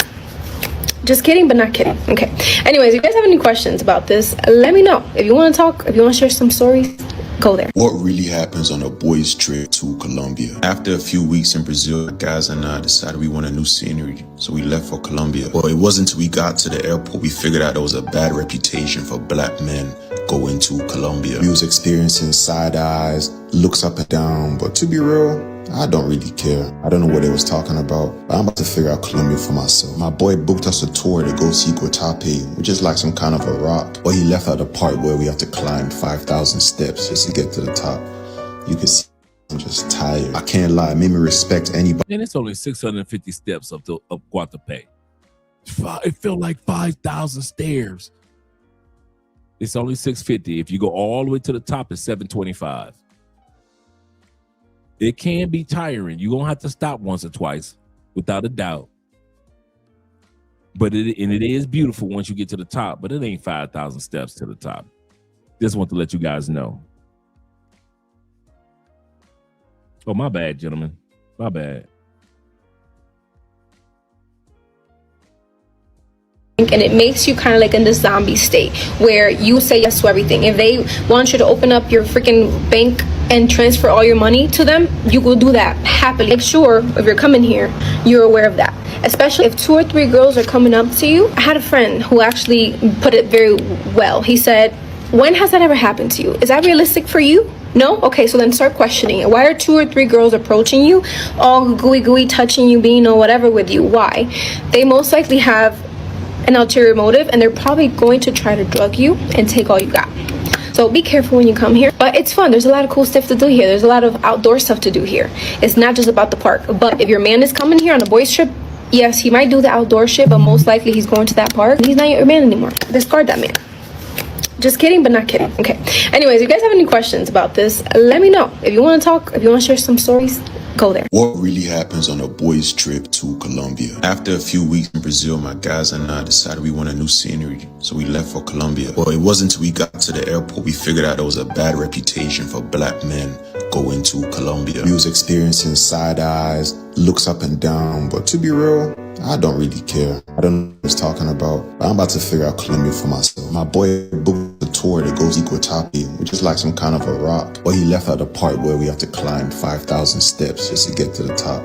Just kidding, but not kidding. Okay. Anyways, if you guys have any questions about this, let me know. If you want to talk, if you want to share some stories, go there. What really happens on a boys trip to Colombia? After a few weeks in Brazil, guys and I decided we wanted new scenery, so we left for Colombia. Well, it wasn't until we got to the airport we figured out there was a bad reputation for black men going to Colombia. We was experiencing side eyes, looks up and down, but to be real, I don't really care. I don't know what they was talking about, but I'm about to figure out Colombia for myself. My boy booked us a tour to go see Guatape, which is like some kind of a rock. But he left out the part where we have to climb 5,000 steps just to get to the top. You can see I'm just tired. I can't lie, it made me respect anybody. And it's only 650 steps up Guatape. It felt like 5,000 stairs. It's only 650. If you go all the way to the top, it's 725. It can be tiring. You're going to have to stop once or twice, without a doubt. But it is beautiful once you get to the top, but it ain't 5,000 steps to the top. Just want to let you guys know. Oh, my bad, gentlemen. My bad. And it makes you kind of like in this zombie state where you say yes to everything. If they want you to open up your freaking bank and transfer all your money to them, you will do that happily. Make sure if you're coming here, you're aware of that. Especially if 2 or 3 girls are coming up to you. I had a friend who actually put it very well. He said, when has that ever happened to you? Is that realistic for you? No? Okay, so then start questioning it. Why are 2 or 3 girls approaching you, all gooey gooey, touching you, being or whatever with you? Why? They most likely have an ulterior motive, and they're probably going to try to drug you and take all you got. So be careful when you come here. But it's fun. There's a lot of cool stuff to do here. There's a lot of outdoor stuff to do here. It's not just about the park. But if your man is coming here on a boys trip, yes, he might do the outdoor shit, but most likely he's going to that park. He's not your man anymore. Discard that man. Just kidding, but not kidding. Okay. Anyways, if you guys have any questions about this, let me know. If you want to talk, if you want to share some stories, go there. What really happens on a boys trip to Colombia? After a few weeks in Brazil, my guys and I decided we wanted new scenery, so we left for Colombia. Well, it wasn't until we got to the airport we figured out there was a bad reputation for black men going to Colombia. We was experiencing side eyes, looks up and down, but to be real, I don't really care. I don't know what he's talking about, but I'm about to figure out Colombia for myself. My boy booked a tour to go see Guatape, which is like some kind of a rock. But he left out the part where we have to climb 5,000 steps just to get to the top.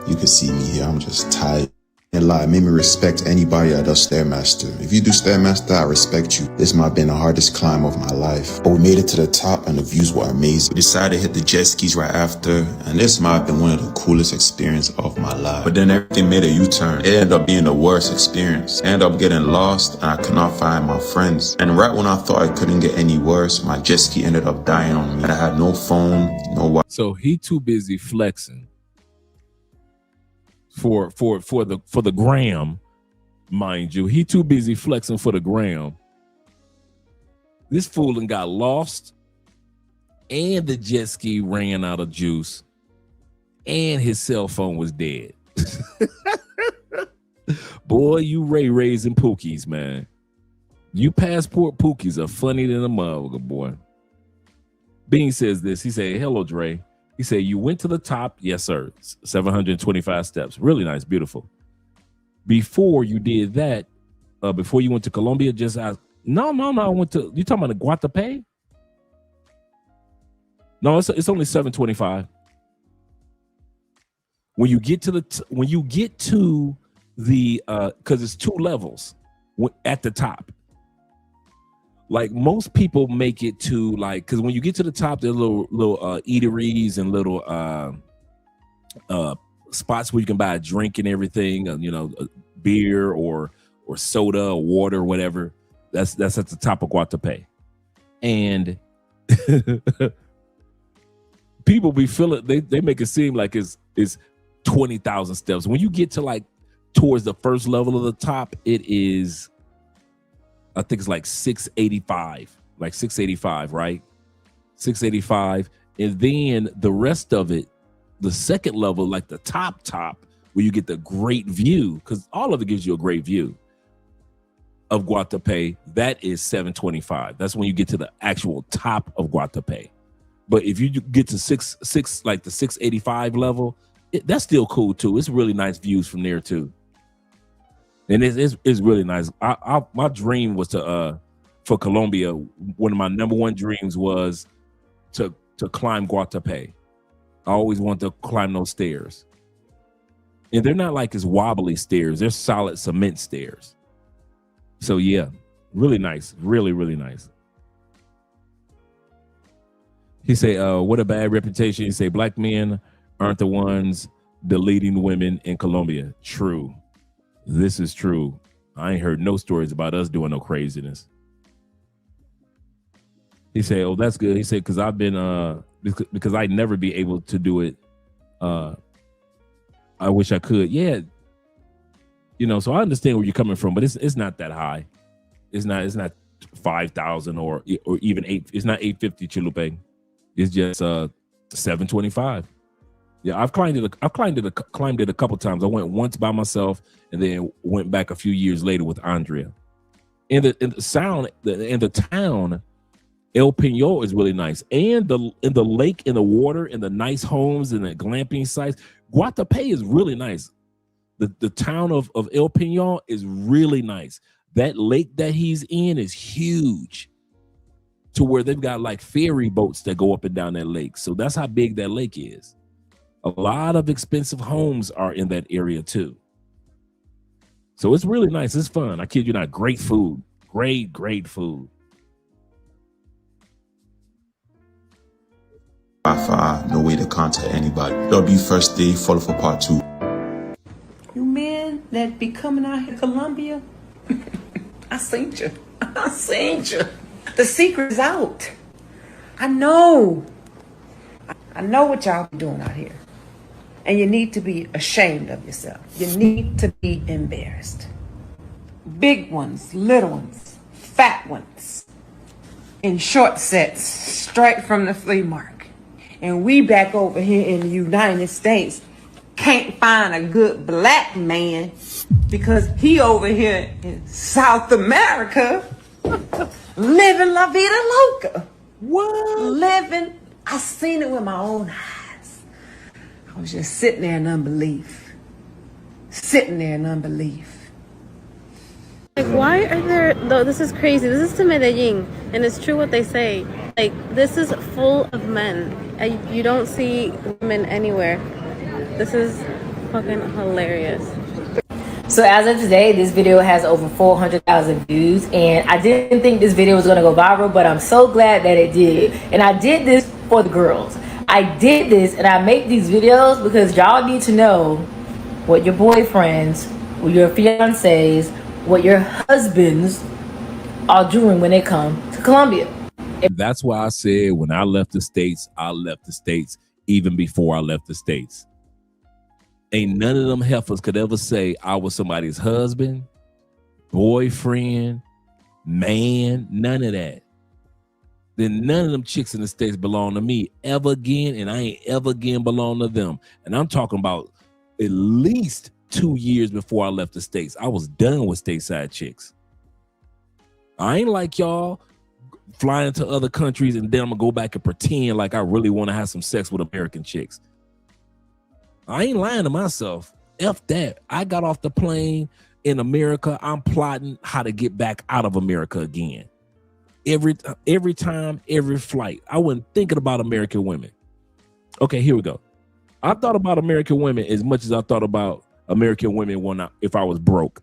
You can see me here, I'm just tired. And lie, it made me respect anybody that does Stairmaster. If you do Stairmaster, I respect you. This might have been the hardest climb of my life. But we made it to the top and the views were amazing. We decided to hit the jet skis right after, and this might have been one of the coolest experiences of my life. But then everything made a U-turn. It ended up being the worst experience. I ended up getting lost and I could not find my friends. And right when I thought it couldn't get any worse, my jet ski ended up dying on me. And I had no phone, no Wi-Fi. So he too busy flexing for the gram, mind you. He too busy flexing for the gram. This fool and got lost, and the jet ski ran out of juice, and his cell phone was dead. Boy, you raising pookies, man. You passport pookies are funny than a motherfucker, boy. Bean says this. He said, hello, Dre. He said, you went to the top. Yes, sir. 725 steps. Really nice. Beautiful. Before you did that, before you went to Colombia, just ask. No. I went to, you talking about the Guatapé? No, it's only 725. When you get to the because it's 2 levels at the top. Like most people make it to like, because when you get to the top, there's little eateries and little spots where you can buy a drink and everything, a beer or soda or water or whatever. That's at the top of Guatapé. And people be feeling, they make it seem like it's 20,000 steps. When you get to like towards the first level of the top, it is, I think it's like 685, right? 685. And then the rest of it, the second level, like the top, where you get the great view, because all of it gives you a great view of Guatapé, that is 725. That's when you get to the actual top of Guatapé. But if you get to six like the 685 level, that's still cool too. It's really nice views from there too. And it's really nice. My dream was to for Colombia, one of my number one dreams was to climb Guatapé. I always wanted to climb those stairs. And they're not like as wobbly stairs. They're solid cement stairs. So yeah, really nice. Really, really nice. He say, what a bad reputation. He say, black men aren't the ones deleting women in Colombia. True. This is true. I ain't heard no stories about us doing no craziness. He said, oh, that's good. He said, because I've been, because I'd never be able to do it. I wish I could. Yeah. So I understand where you're coming from, but it's not that high. It's not 5,000 or even 8. It's not 850 Chulupe. It's just 725. Yeah, I've climbed it a couple times. I went once by myself and then went back a few years later with Andrea. And the town, El Peñol is really nice. And the lake and the water and the nice homes and the glamping sites. Guatapé is really nice. The town of El Peñol is really nice. That lake that he's in is huge, to where they've got like ferry boats that go up and down that lake. So that's how big that lake is. A lot of expensive homes are in that area too. So it's really nice. It's fun. I kid you not. Great food. Great food. Wi-Fi, no way to contact anybody. That'll be first day, follow for part 2. You men that be coming out here to Colombia, I seen you. The secret is out. I know what y'all be doing out here. And you need to be ashamed of yourself. You need to be embarrassed. Big ones, little ones, fat ones, in short sets, straight from the flea market. And we back over here in the United States can't find a good black man because he over here in South America living la vida loca. What? I seen it with my own eyes. I was just sitting there in unbelief. Like, why are there, though, this is crazy. This is to Medellin, and it's true what they say. Like, this is full of men. You don't see women anywhere. This is fucking hilarious. So as of today, this video has over 400,000 views, and I didn't think this video was going to go viral, but I'm so glad that it did. And I did this for the girls. I did this and I make these videos because y'all need to know what your boyfriends, what your fiancés, what your husbands are doing when they come to Colombia. That's why I said when I left the States even before I left the States. Ain't none of them heifers could ever say I was somebody's husband, boyfriend, man, none of that. Then none of them chicks in the States belong to me ever again, and I ain't ever again belong to them. And I'm talking about at least 2 years before I left the States. I was done with stateside chicks. I ain't like y'all flying to other countries, and then I'm gonna go back and pretend like I really want to have some sex with American chicks. I ain't lying to myself. F that. I got off the plane in America. I'm plotting how to get back out of America again. Every time, every flight. I wasn't thinking about American women. Okay, here we go. I thought about American women as much as I thought about American women if I was broke.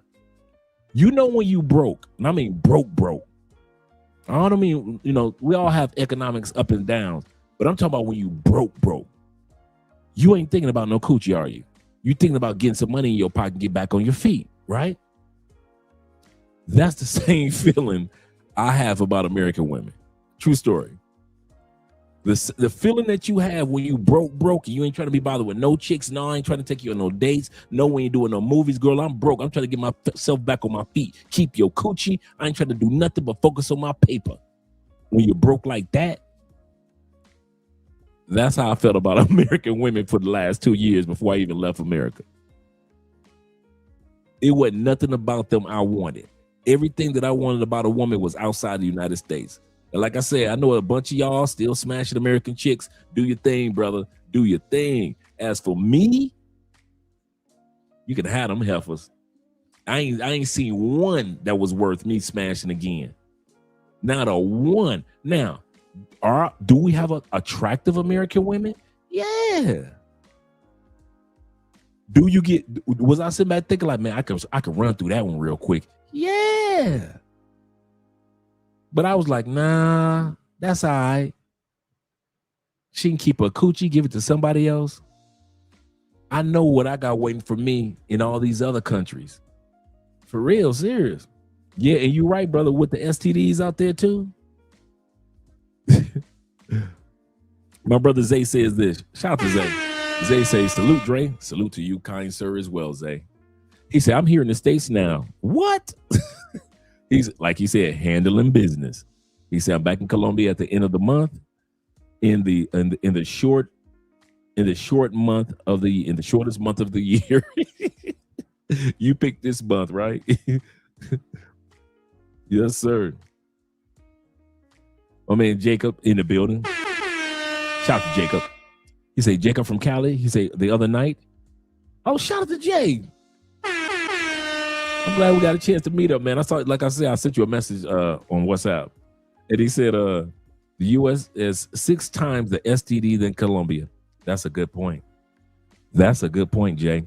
You know when you broke, and I mean broke. I don't mean, we all have economics up and downs, but I'm talking about when you broke. You ain't thinking about no coochie, are you? You thinking about getting some money in your pocket and get back on your feet, right? That's the same feeling I have about American women. True story. The feeling that you have when you broke, and you ain't trying to be bothered with no chicks. No, I ain't trying to take you on no dates. No, we ain't doing no movies. Girl, I'm broke. I'm trying to get myself back on my feet. Keep your coochie. I ain't trying to do nothing but focus on my paper. When you're broke like that, that's how I felt about American women for the last 2 years before I even left America. It wasn't nothing about them I wanted. Everything that I wanted about a woman was outside the United States. And like I said, I know a bunch of y'all still smashing American chicks. Do your thing, brother. Do your thing. As for me, you can have them heifers. I ain't seen one that was worth me smashing again. Not a one. Now, do we have attractive American women? Yeah. Was I sitting back thinking like, man, I could run through that one real quick? Yeah. But I was like, nah, that's all right. She can keep her coochie, give it to somebody else. I know what I got waiting for me in all these other countries. For real, serious. Yeah, and you're right, brother, with the STDs out there too. My brother Zay says this. Shout out to Zay. Zay says, salute, Dre. Salute to you, kind sir, as well, Zay. He said, I'm here in the States now. What? He's like he said, handling business. He said, I'm back in Colombia at the end of the month. In the shortest month of the year. You picked this month, right? Yes, sir. My man Jacob in the building. Shout out to Jacob. He said, Jacob from Cali. He said the other night. Oh, shout out to Jay. I'm glad we got a chance to meet up, man. I sent you a message on WhatsApp. And he said the US is 6 times the STD than Colombia. That's a good point. That's a good point, Jay.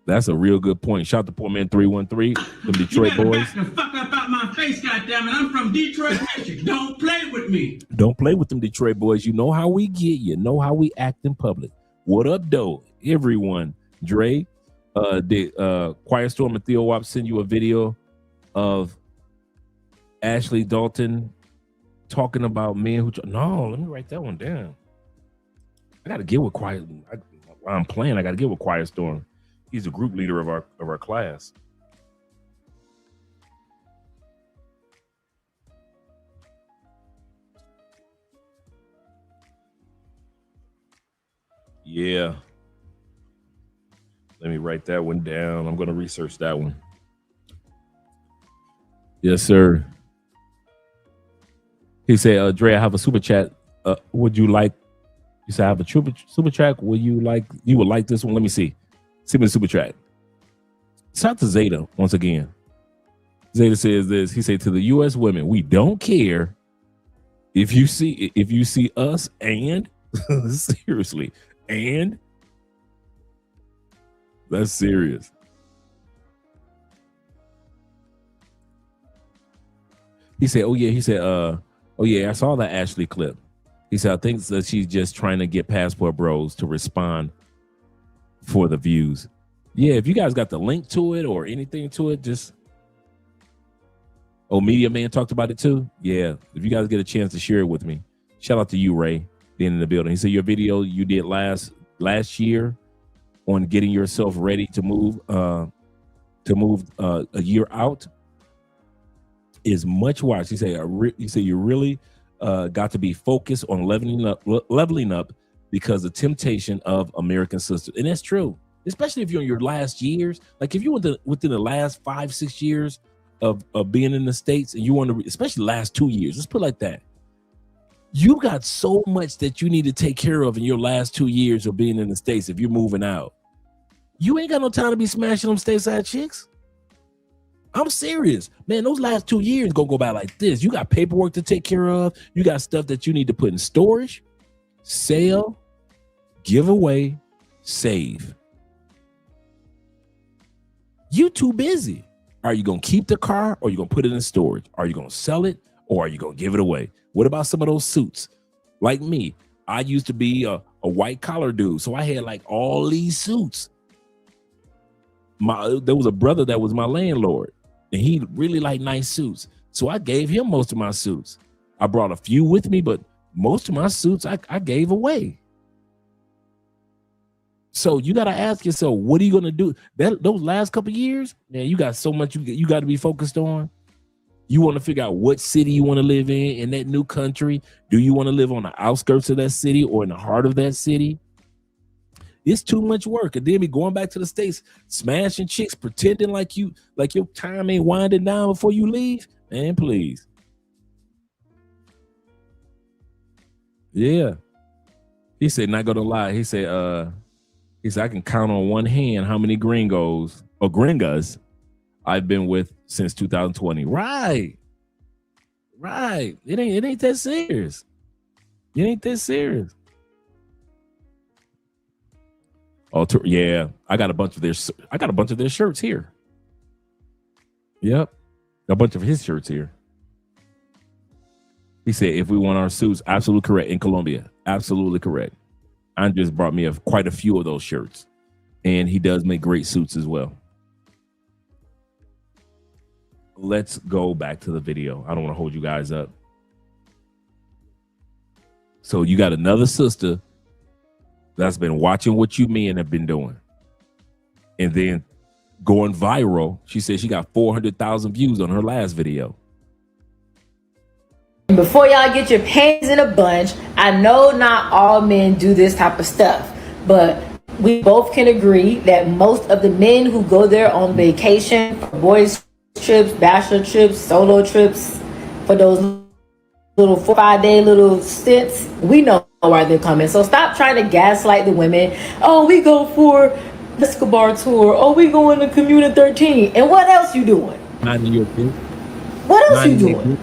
That's a real good point. Shout out to poor man 313, them Detroit boys. Back the fuck up out my face, goddammit. I'm from Detroit, Michigan. Don't play with me. Don't play with them Detroit boys. You know how we get. You know how we act in public. What up, though? Everyone. Dre, Quiet Storm and Theo Wop send you a video of Ashley Dalton talking about men who. No, let me write that one down. I got to get with Quiet. I'm playing. I got to get with Quiet Storm. He's the group leader of our class. Yeah. Let me write that one down. I'm going to research that one. Yes, sir. He said, Dre, I have a super chat. Would you like? He said, I have a super chat. You would like this one? Let me see. See me the super chat. Shout out to Zeta once again. Zeta says this. He said, to the U.S. women, we don't care if you see us and seriously and that's serious. He said, I saw that Ashley clip. He said, I think that she's just trying to get Passport Bros to respond for the views. Yeah, if you guys got the link to it or anything to it, just Media Man talked about it too. Yeah, if you guys get a chance to share it with me. Shout out to you, Ray, being in the building. He said your video you did last year on getting yourself ready to move a year out is much watched. He said you really got to be focused on leveling up because the temptation of American Sistas. And that's true, especially if you're in your last years. Like if you within the last 5-6 years of being in the States and you want to, especially the last 2 years, let's put it like that. You got so much that you need to take care of in your last 2 years of being in the States. If you're moving out, you ain't got no time to be smashing them stateside chicks. I'm serious, man. Those last 2 years gonna go by like this. You got paperwork to take care of. You got stuff that you need to put in storage, sell, give away, save. You too busy. Are you gonna keep the car or are you gonna put it in storage? Are you gonna sell it or are you gonna give it away? What about some of those suits? Like me, I used to be a white collar dude, so I had like all these suits. There was a brother that was my landlord, and he really liked nice suits, so I gave him most of my suits. I brought a few with me, but most of my suits I gave away. So you got to ask yourself, what are you going to do? Those last couple of years, man, you got so much you got to be focused on. You want to figure out what city you want to live in that new country. Do you want to live on the outskirts of that city or in the heart of that city? It's too much work. And then be going back to the States, smashing chicks, pretending like your time ain't winding down before you leave. Man, please. Yeah. He said, not gonna lie. He said, I can count on one hand how many gringos or gringas I've been with since 2020. Right. It ain't that serious. It ain't that serious. Oh, yeah. I got a bunch of their shirts here. Yep. A bunch of his shirts here. He said, if we want our suits, absolutely correct. In Colombia, absolutely correct. Andres brought me quite a few of those shirts, and he does make great suits as well. Let's go back to the video. I don't want to hold you guys up. So you got another sister that's been watching what you men have been doing, and then going viral. She said she got 400,000 views on her last video. Before y'all get your panties in a bunch, I know not all men do this type of stuff, but we both can agree that most of the men who go there on vacation, for boys trips, bachelor trips, solo trips, for those little 4-5 day little stints, we know why they're coming. So stop trying to gaslight the women. Oh, we go for Escobar tour. Oh, we going to Comuna 13. And what else you doing? Not in your group. What else you doing?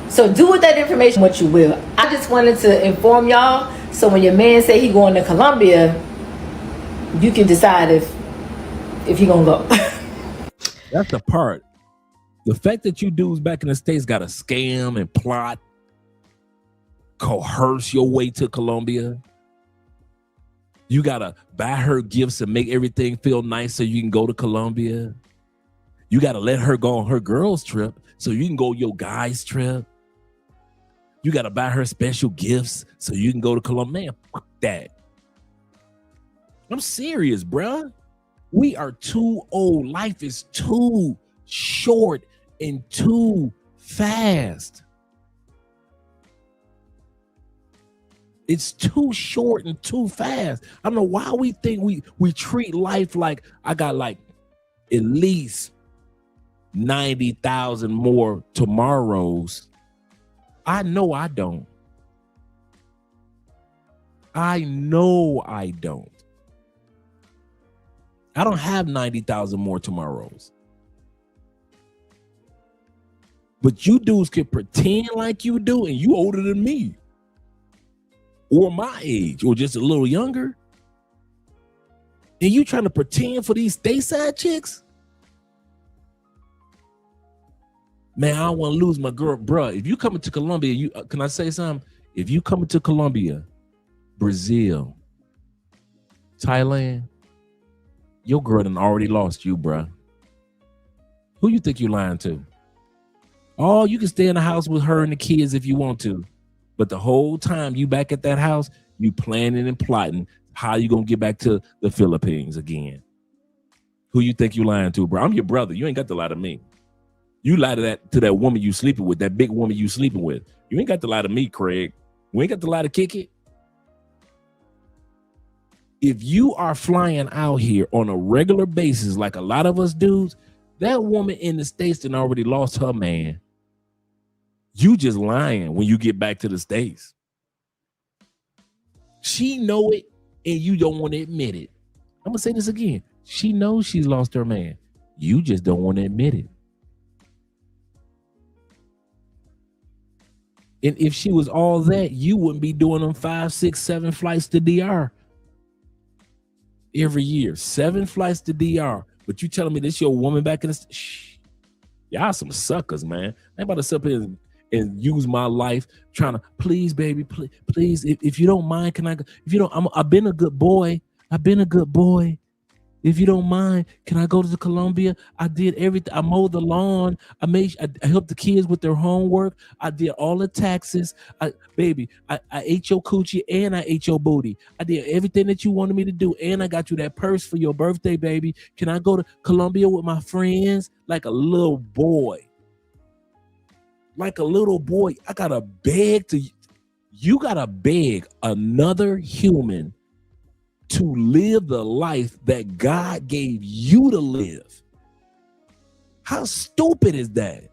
So do with that information what you will. I just wanted to inform y'all, so when your man say he going to Colombia, you can decide if he gonna go. That's the part. The fact that you dudes back in the States got to scam and plot, coerce your way to Colombia. You got to buy her gifts and make everything feel nice so you can go to Colombia. You got to let her go on her girls trip so you can go your guys trip. You got to buy her special gifts so you can go to Colombia. Man, fuck that. I'm serious, bruh. We are too old. Life is too short and too fast. It's too short and too fast. I don't know why we think we treat life like I got like at least 90,000 more tomorrows. I know I don't. I know I don't. I don't have 90,000 more tomorrows. But you dudes can pretend like you do, and you older than me. Or my age, or just a little younger. And you trying to pretend for these stateside chicks? Man, I don't want to lose my girl, bruh. If you coming to Colombia, can I say something? If you coming to Colombia, Brazil, Thailand, your girl done already lost you, bruh. Who you think you lying to? Oh, you can stay in the house with her and the kids if you want to. But the whole time you back at that house, you planning and plotting how you gonna get back to the Philippines again. Who you think you lying to, bro? I'm your brother. You ain't got to lie to me. You lie to that woman you sleeping with, that big woman you sleeping with. You ain't got to lie to me, Craig. We ain't got to lie to Kick It. If you are flying out here on a regular basis, like a lot of us dudes, That woman in the States that already lost her man. You just lying when you get back to the States. She know it and you don't want to admit it. I'm gonna say this again. She knows she's lost her man. You just don't want to admit it. And if she was all that, you wouldn't be doing them 5, 6, 7 flights to DR every year. 7 flights to DR. But you telling me this your woman back in the shh. Y'all some suckers, man. I ain't about to sit up here and use my life trying to please, baby, please. If you don't mind, can I go? If you don't, I've been a good boy. I've been a good boy. If you don't mind, can I go to Colombia? I did everything. I mowed the lawn. I helped the kids with their homework. I did all the taxes. I ate your coochie and I ate your booty. I did everything that you wanted me to do. And I got you that purse for your birthday, baby. Can I go to Colombia with my friends? Like a little boy. Like a little boy. I gotta beg you gotta beg another human to live the life that God gave you to live. How stupid is that?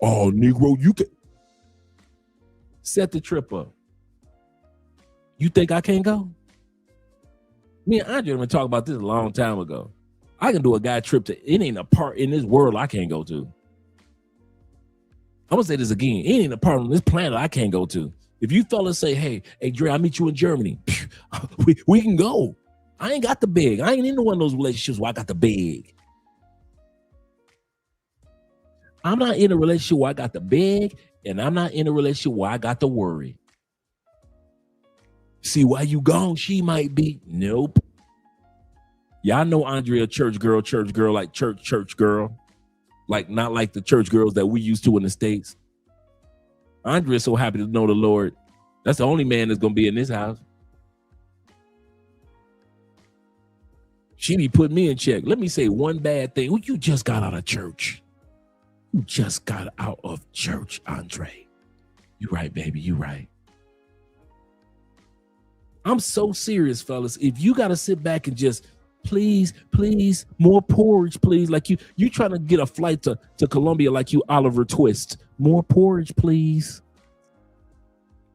Oh, Negro, you can set the trip up. You think I can't go? Me and Andre been talking about this a long time ago. I can do a guy trip to, it ain't a part in this world I can't go to. I'm gonna say this again. It ain't a part on this planet I can't go to. If you fellas say, hey, Dre, I'll meet you in Germany, we can go. I ain't got the beg. I ain't into one of those relationships where I got the beg. I'm not in a relationship where I got the beg, and I'm not in a relationship where I got the worry. See, why you gone, she might be. Nope. Y'all know Andrea church girl, like church girl. Like not like the church girls that we used to in the States. Andrea's so happy to know the Lord. That's the only man that's gonna be in this house. She be putting me in check. Let me say one bad thing. You just got out of church. You just got out of church, Andre. You right, baby. You right. I'm so serious, fellas. If you gotta sit back and just please, more porridge, please. Like you trying to get a flight to Colombia like you Oliver Twist. More porridge, please.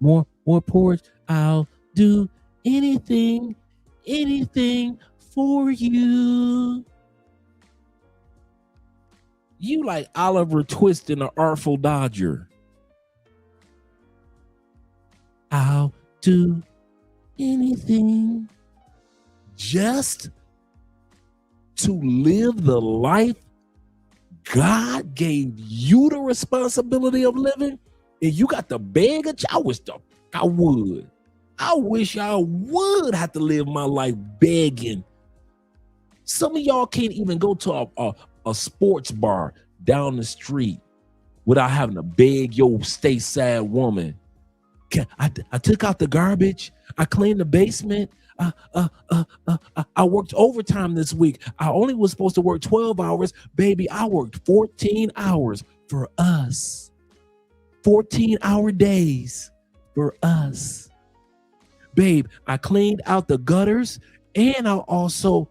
More porridge. I'll do anything for you. You like Oliver Twist in an Artful Dodger. I'll do anything just to live the life God gave you the responsibility of living, and you got to beg a child. I wish I would have to live my life begging. Some of y'all can't even go to a sports bar down the street without having to beg your stateside woman. I took out the garbage. I cleaned the basement. I worked overtime this week. I only was supposed to work 12 hours. Baby, I worked 14 hours for us. 14-hour days for us. Babe, I cleaned out the gutters and I also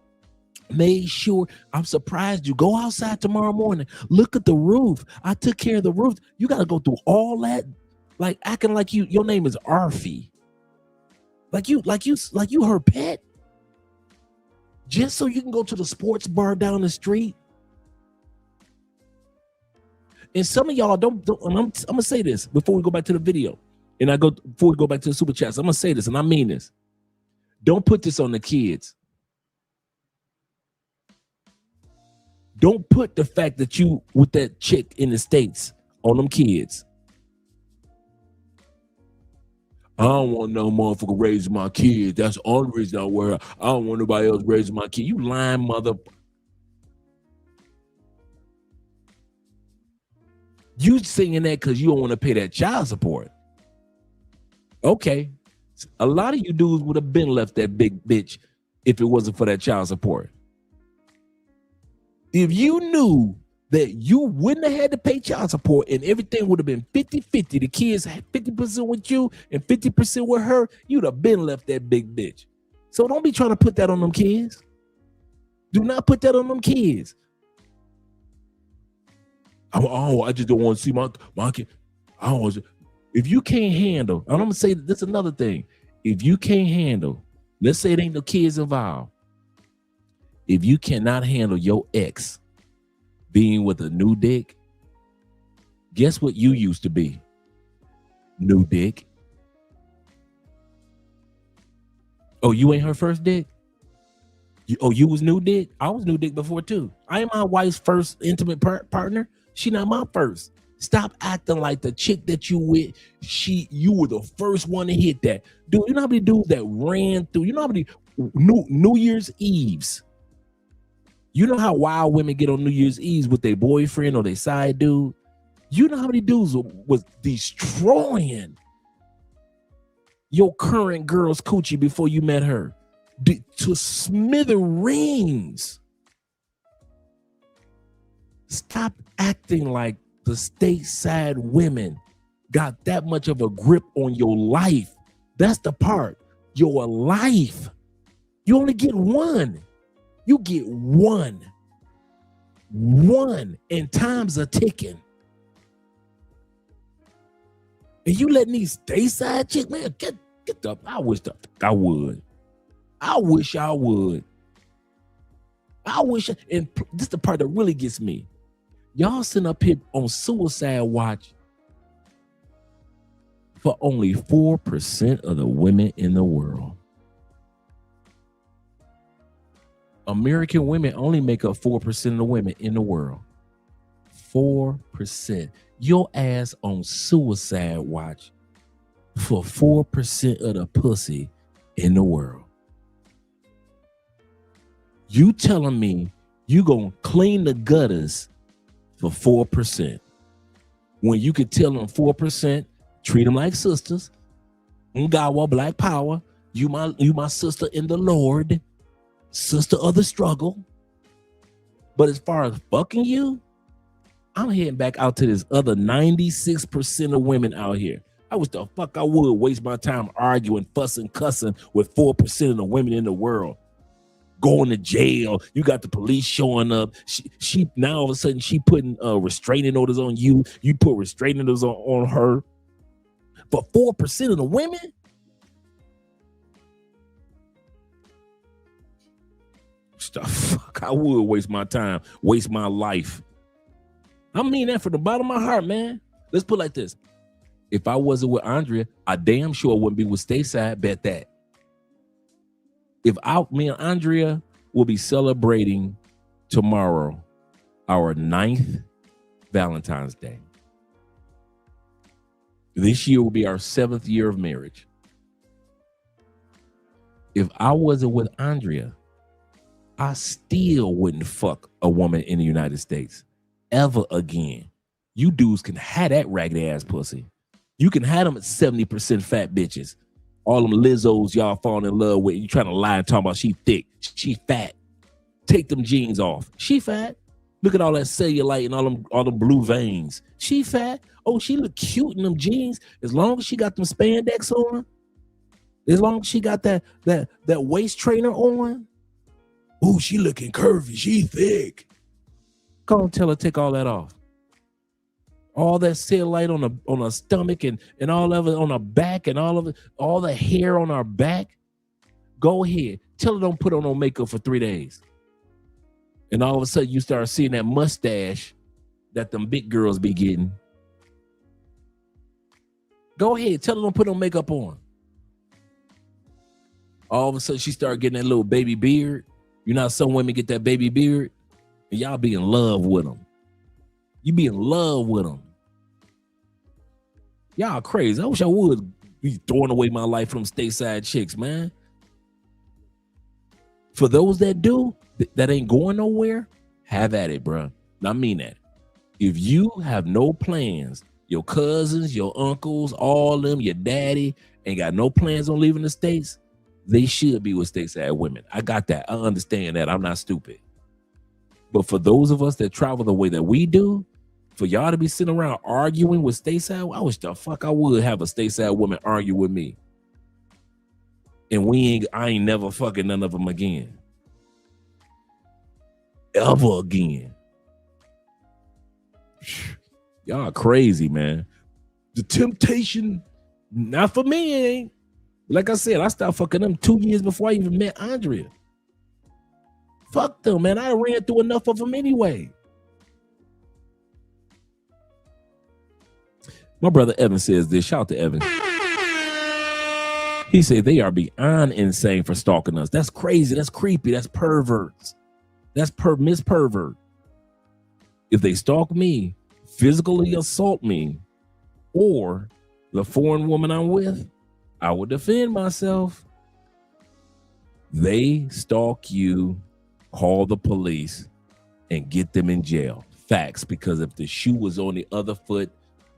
made sure. I'm surprised you go outside tomorrow morning. Look at the roof. I took care of the roof. You got to go through all that, like acting like your name is Arfie. Like you her pet, just so you can go to the sports bar down the street. And some of y'all don't I'm gonna say this before we go back to the video, and before we go back to the super chats. I'm gonna say this, and I mean this. Don't put this on the kids. Don't put the fact that you with that chick in the States on them kids. I don't want no motherfucker raising my kid. That's the only reason I wear. I don't want nobody else raising my kid. You lying mother. You singing that because you don't want to pay that child support. Okay. A lot of you dudes would have been left that big bitch if it wasn't for that child support. If you knew that you wouldn't have had to pay child support and everything would have been 50-50, the kids had 50% with you and 50% with her, you'd have been left that big bitch. So don't be trying to put that on them kids. Do not put that on them kids. I just don't want to see my kid. I don't want to. If you can't handle, and I'm gonna say this another thing. If you can't handle, let's say it ain't no kids involved. If you cannot handle your ex being with a new dick, guess what you used to be? New dick. Oh, you ain't her first dick? You was new dick? I was new dick before too. I ain't my wife's first intimate partner. She not my first. Stop acting like the chick that you with, you were the first one to hit that. Dude, you know how many dudes that ran through, you know how many New Year's Eves? You know how wild women get on New Year's Eves with their boyfriend or their side dude? You know how many dudes was destroying your current girl's coochie before you met her? To smithereens. Stop acting like the stateside women got that much of a grip on your life. That's the part. Your life. You only get one. You get one. One. And times are ticking. And you letting these stateside chicks, man, get the, I wish I would. I wish I would. And this is the part that really gets me. Y'all sitting up here on suicide watch for only 4% of the women in the world. American women only make up 4% of the women in the world. 4%. Your ass on suicide watch for 4% of the pussy in the world. You telling me you gonna clean the gutters for 4%. When you could tell them 4%, treat them like sisters. Ngawa, Black Power. You my sister in the Lord. Sister of the struggle. But as far as fucking you, I'm heading back out to this other 96% of women out here. I wish the fuck I would waste my time arguing, fussing, cussing with 4% of the women in the world. Going to jail. You got the police showing up. She now all of a sudden she putting restraining orders on you. You put restraining orders on her. For 4% of the women? Fuck, I would waste my time, waste my life. I mean that from the bottom of my heart, man. Let's put it like this. If I wasn't with Andrea, I damn sure wouldn't be with Stateside. Bet that. Me and Andrea will be celebrating tomorrow our 9th Valentine's Day. This year will be our 7th year of marriage. If I wasn't with Andrea, I still wouldn't fuck a woman in the United States ever again. You dudes can have that ragged ass pussy. You can have them at 70% fat bitches. All them Lizzos y'all falling in love with. You trying to lie and talk about she thick, she fat. Take them jeans off. She fat. Look at all that cellulite and all them blue veins. She fat. Oh, she look cute in them jeans. As long as she got them spandex on. As long as she got that waist trainer on. Oh, she looking curvy. She thick. Go and tell her take all that off. All that cellulite on her stomach and all of it on her back and all of it, all the hair on her back. Go ahead. Tell her don't put on no makeup for 3 days. And all of a sudden you start seeing that mustache that them big girls be getting. Go ahead. Tell her don't put no makeup on. All of a sudden she start getting that little baby beard. You know how some women get that baby beard? And y'all be in love with them. You be in love with them. Y'all crazy. I wish I would be throwing away my life from stateside chicks, man. For those that do, that ain't going nowhere, have at it, bro. I mean that. If you have no plans, your cousins, your uncles, all of them, your daddy, ain't got no plans on leaving the States, they should be with stateside women. I got that. I understand that. I'm not stupid. But for those of us that travel the way that we do, for y'all to be sitting around arguing with stateside, I wish the fuck I would have a stateside woman argue with me. And I ain't never fucking none of them again. ever again. Y'all crazy, man. The temptation, not for me, it ain't. Like I said, I stopped fucking them 2 years before I even met Andrea. Fuck them, man. I ran through enough of them anyway. My brother Evan says this. Shout out to Evan. He said they are beyond insane for stalking us. That's crazy. That's creepy. That's perverts. That's Miss Pervert. If they stalk me, physically assault me, or the foreign woman I'm with, I will defend myself. They stalk you, call the police, and get them in jail. Facts, because if the shoe was on the other foot,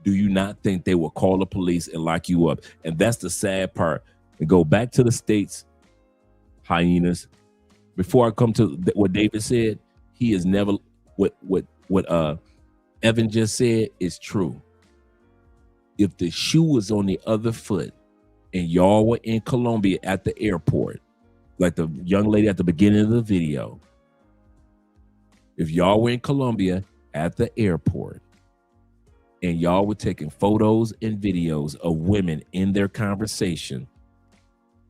do you not think they will call the police and lock you up? And that's the sad part. And go back to the States, hyenas. Before I come to what David said, he is never, what Evan just said is true. If the shoe was on the other foot and y'all were in Colombia at the airport, like the young lady at the beginning of the video, if y'all were in Colombia at the airport and y'all were taking photos and videos of women in their conversation,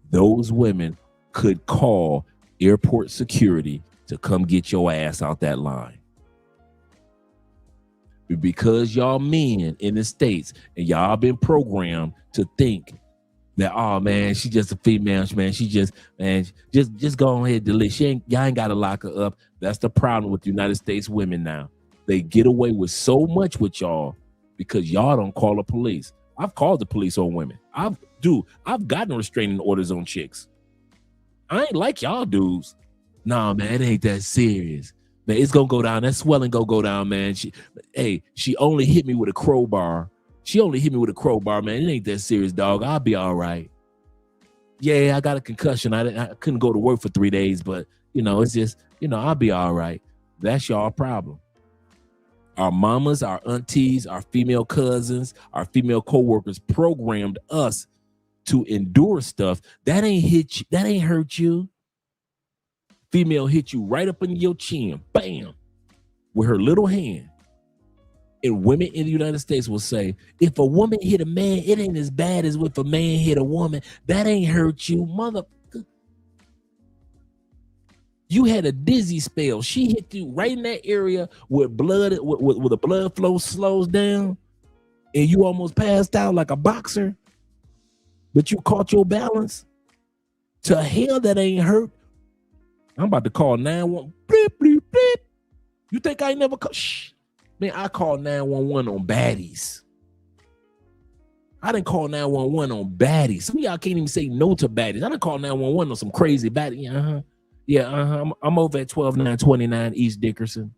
those women could call airport security to come get your ass out that line. Because y'all men in the States and y'all been programmed to think that, oh man, she just a female, man. She just go ahead and delete. Y'all ain't gotta lock her up. That's the problem with the United States women now. They get away with so much with y'all because y'all don't call the police. I've called the police on women. I've gotten restraining orders on chicks. I ain't like y'all dudes. Nah, man, it ain't that serious. Man, it's gonna go down. That swelling gonna go down, man. She only hit me with a crowbar. Man. It ain't that serious, dog. I'll be all right. Yeah, I got a concussion. I couldn't go to work for 3 days, but it's just, I'll be all right. That's y'all problem. Our mamas, our aunties, our female cousins, our female coworkers programmed us to endure stuff that ain't hit you, that ain't hurt you. Female hit you right up in your chin, bam, with her little hand. And women in the United States will say, if a woman hit a man, it ain't as bad as if a man hit a woman. That ain't hurt you, mother. You had a dizzy spell. She hit you right in that area where blood, where the blood flow slows down, and you almost passed out like a boxer, but you caught your balance. To hell, that ain't hurt. I'm about to call 911. Bleep, bleep, bleep. You think I ain't never call? Shh. Man, I call 911 on baddies. I didn't call 911 on baddies. Some of y'all can't even say no to baddies. I didn't call 911 on some crazy baddie. Yeah, I'm over at 12929 East Dickerson.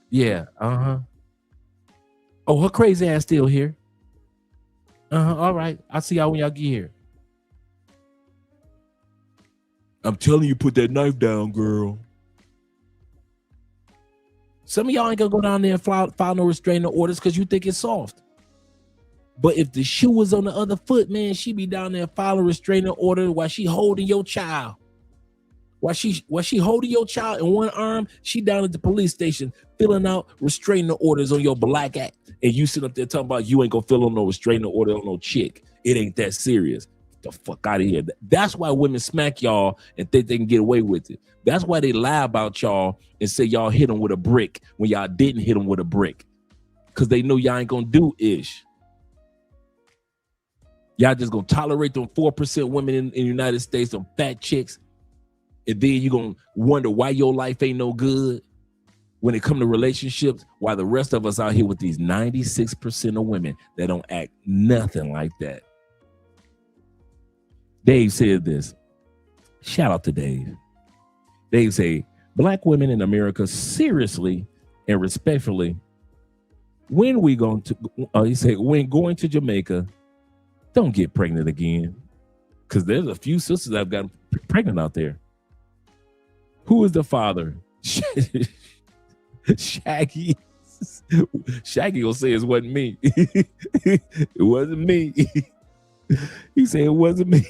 Yeah, Oh, her crazy ass still here. All right. I'll see y'all when y'all get here. I'm telling you, put that knife down, girl. Some of y'all ain't gonna go down there and file no restraining orders because you think it's soft. But if the shoe was on the other foot, man, she be down there filing restraining order while she holding your child. While she holding your child in one arm, she down at the police station filling out restraining orders on your black act. And you sit up there talking about you ain't gonna fill on no restraining order on no chick. It ain't that serious. Get the fuck out of here. That's why women smack y'all and think they can get away with it. That's why they lie about y'all and say y'all hit them with a brick when y'all didn't hit them with a brick. Because they know y'all ain't gonna do ish. Y'all just gonna tolerate them 4% women in the United States, them fat chicks. And then you're going to wonder why your life ain't no good when it come to relationships, while the rest of us out here with these 96% of women that don't act nothing like that. Dave said this. Shout out to Dave. Dave say, Black women in America, seriously and respectfully, when going to Jamaica, don't get pregnant again. Because there's a few sisters that have gotten pregnant out there. Who is the father? Shaggy. Shaggy will say it wasn't me. It wasn't me. He said it wasn't me.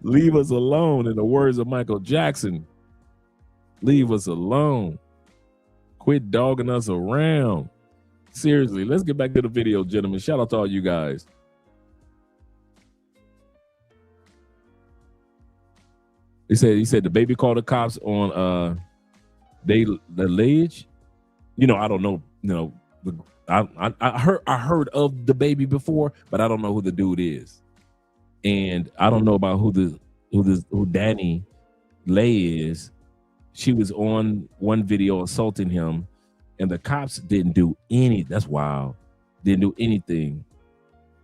Leave us alone, in the words of Michael Jackson. Leave us alone. Quit dogging us around. Seriously, let's get back to the video, gentlemen. Shout out to all you guys. He said the baby called the cops on the ledge. You know, I don't know. You know, I heard of the baby before, but I don't know who the dude is, and I don't know about who Danny Lay is. She was on one video assaulting him, and the cops didn't do that's wild. Didn't do anything.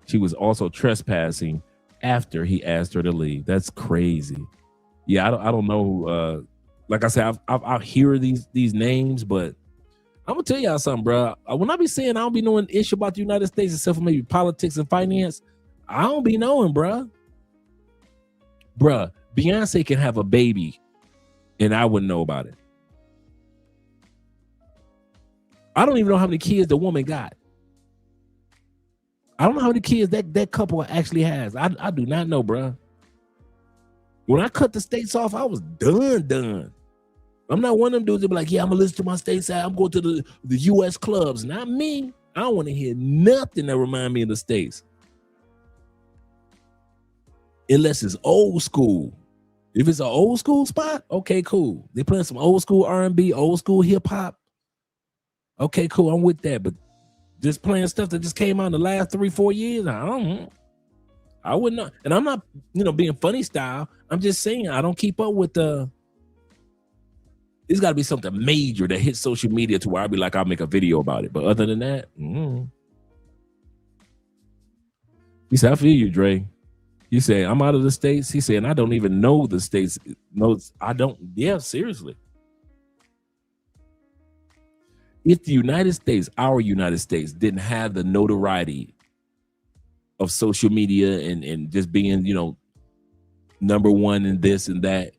She was also trespassing after he asked her to leave. That's crazy. Yeah, I don't know. Like I said, I hear these names, but I'm gonna tell y'all something, bro. When I be saying I don't be knowing issue about the United States except for maybe politics and finance, I don't be knowing, bro. Bruh, Beyonce can have a baby and I wouldn't know about it. I don't even know how many kids the woman got. I don't know how many kids that couple actually has. I do not know, bruh. When I cut the states off, I was done. I'm not one of them dudes that be like, yeah, I'm gonna listen to my state side. I'm going to the US clubs. Not me. I don't want to hear nothing that remind me of the states. Unless it's old school. If it's an old school spot, okay, cool. They playing some old school R&B, old school hip hop. Okay, cool. I'm with that. But just playing stuff that just came out in the last 3-4 years, I wouldn't know. And I'm not, being funny style. I'm just saying I don't keep up with there's got to be something major that hits social media to where I'll be like, I'll make a video about it. But other than that, He said, I feel you, Dre. You said, I'm out of the States. He said, and I don't even know the States. No, I don't. Yeah, seriously. If the United States, our United States, didn't have the notoriety of social media and just being, number one in this and that,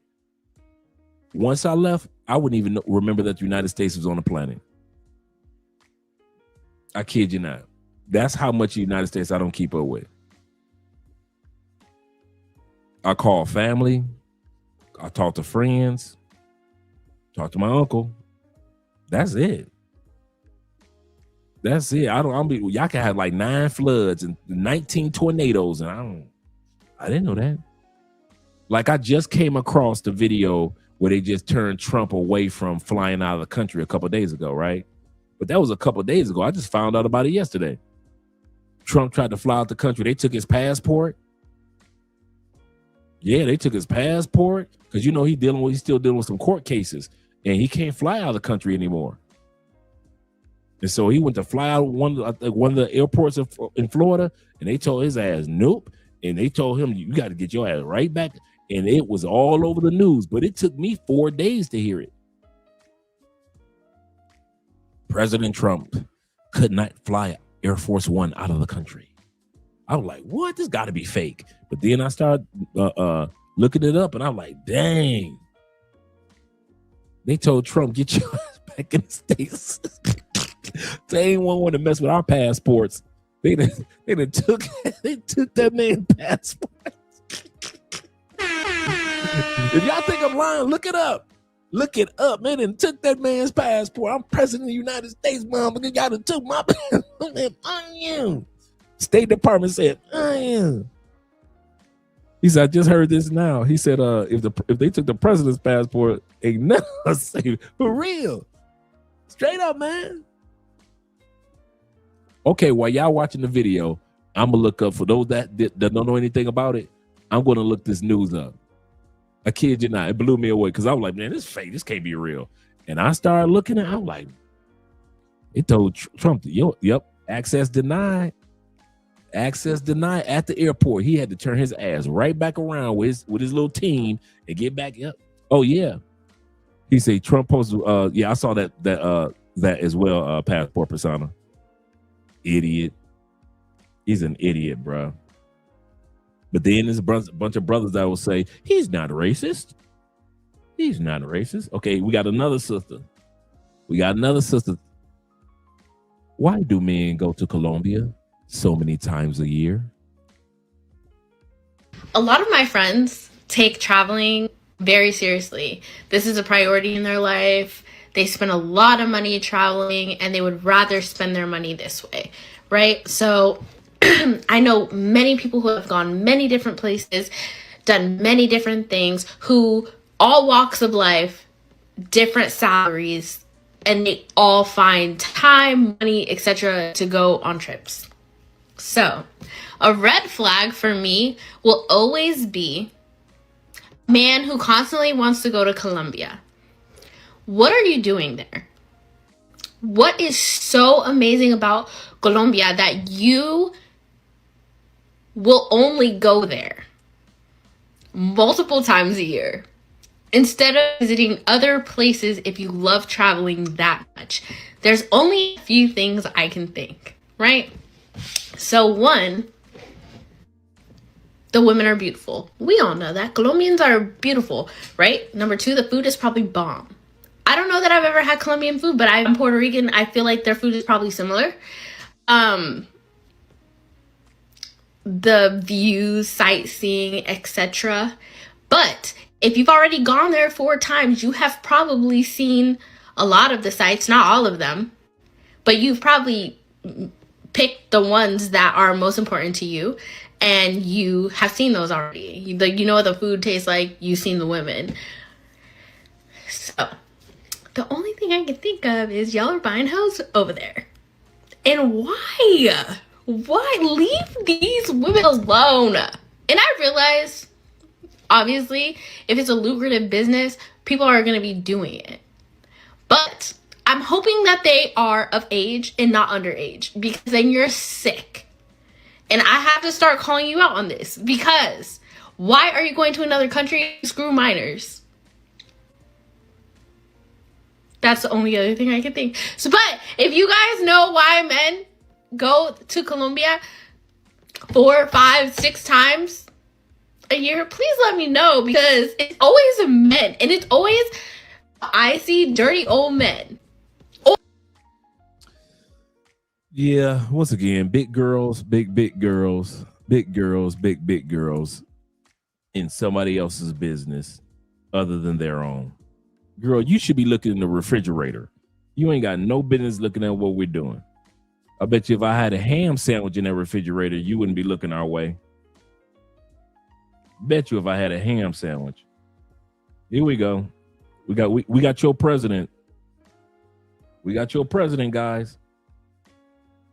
once I left, I wouldn't even remember that the United States was on the planet. I kid you not. That's how much the United States I don't keep up with. I call family. I talk to friends. Talk to my uncle. That's it. That's it. Y'all can have like 9 floods and 19 tornadoes, and I didn't know that. Like, I just came across the video where they just turned Trump away from flying out of the country a couple of days ago, right? But that was a couple of days ago. I just found out about it yesterday. Trump tried to fly out the country. They took his passport. Yeah, they took his passport because he's still dealing with some court cases, and he can't fly out of the country anymore. And so he went to fly out one of the airports in Florida, and they told his ass nope, and they told him you got to get your ass right back. And it was all over the news, but it took me 4 days to hear it. President Trump could not fly Air Force One out of the country. I was like, what? This got to be fake. But then I started looking it up, and I'm like, dang. They told Trump, get your ass back in the States. They ain't want to mess with our passports. They took that man's passport. If y'all think I'm lying, look it up. Look it up, man. And took that man's passport. I'm president of the United States, mom. But y'all done took my passport. I am. State Department said, I am. He said, I just heard this now. He said, if they took the president's passport, ain't nothing safe. For real. Straight up, man. Okay, while y'all watching the video, I'm gonna look up, for those that don't know anything about it, I'm gonna look this news up. I kid you not, it blew me away because I was like, man, this is fake. This can't be real. And I started looking at it, I was like, it told Trump, yep, access denied. Access denied at the airport. He had to turn his ass right back around with his little team and get back up. Oh yeah. He said Trump posted, I saw that as well, passport persona. Idiot. He's an idiot, bro. But then there's a bunch of brothers that will say, he's not racist. He's not racist. Okay, we got another sister. Why do men go to Colombia so many times a year? A lot of my friends take traveling very seriously. This is a priority in their life. They spend a lot of money traveling, and they would rather spend their money this way, right? So I know many people who have gone many different places, done many different things, who all walks of life, different salaries, and they all find time, money, etc. to go on trips. So a red flag for me will always be a man who constantly wants to go to Colombia. What are you doing there? What is so amazing about Colombia that you will only go there multiple times a year instead of visiting other places if you love traveling that much? There's only a few things I can think, right? So one, the women are beautiful. We all know that. Colombians are beautiful, right? Number two, the food is probably bomb. I don't know that I've ever had Colombian food, but I'm Puerto Rican. I feel like their food is probably similar. The views, sightseeing, etc. But if you've already gone there 4 times, you have probably seen a lot of the sites, not all of them, but you've probably picked the ones that are most important to you, and you have seen those already. You know what the food tastes like, you've seen the women. So the only thing I can think of is y'all are buying hoes over there. And why? Why? Leave these women alone. And I realize, obviously, if it's a lucrative business, people are going to be doing it. But I'm hoping that they are of age and not underage, because then you're sick. And I have to start calling you out on this, because why are you going to another country to screw minors? That's the only other thing I can think. So, but if you guys know why men go to Colombia 4, 5, 6 times a year, please let me know, because it's always men, and it's always icy, dirty old men. Yeah, once again, big girls, big girls, big girls, big girls in somebody else's business other than their own. Girl, you should be looking in the refrigerator. You ain't got no business looking at what we're doing. I bet you if I had a ham sandwich in that refrigerator, you wouldn't be looking our way. Bet you if I had a ham sandwich. Here we go. We got your president. We got your president, guys.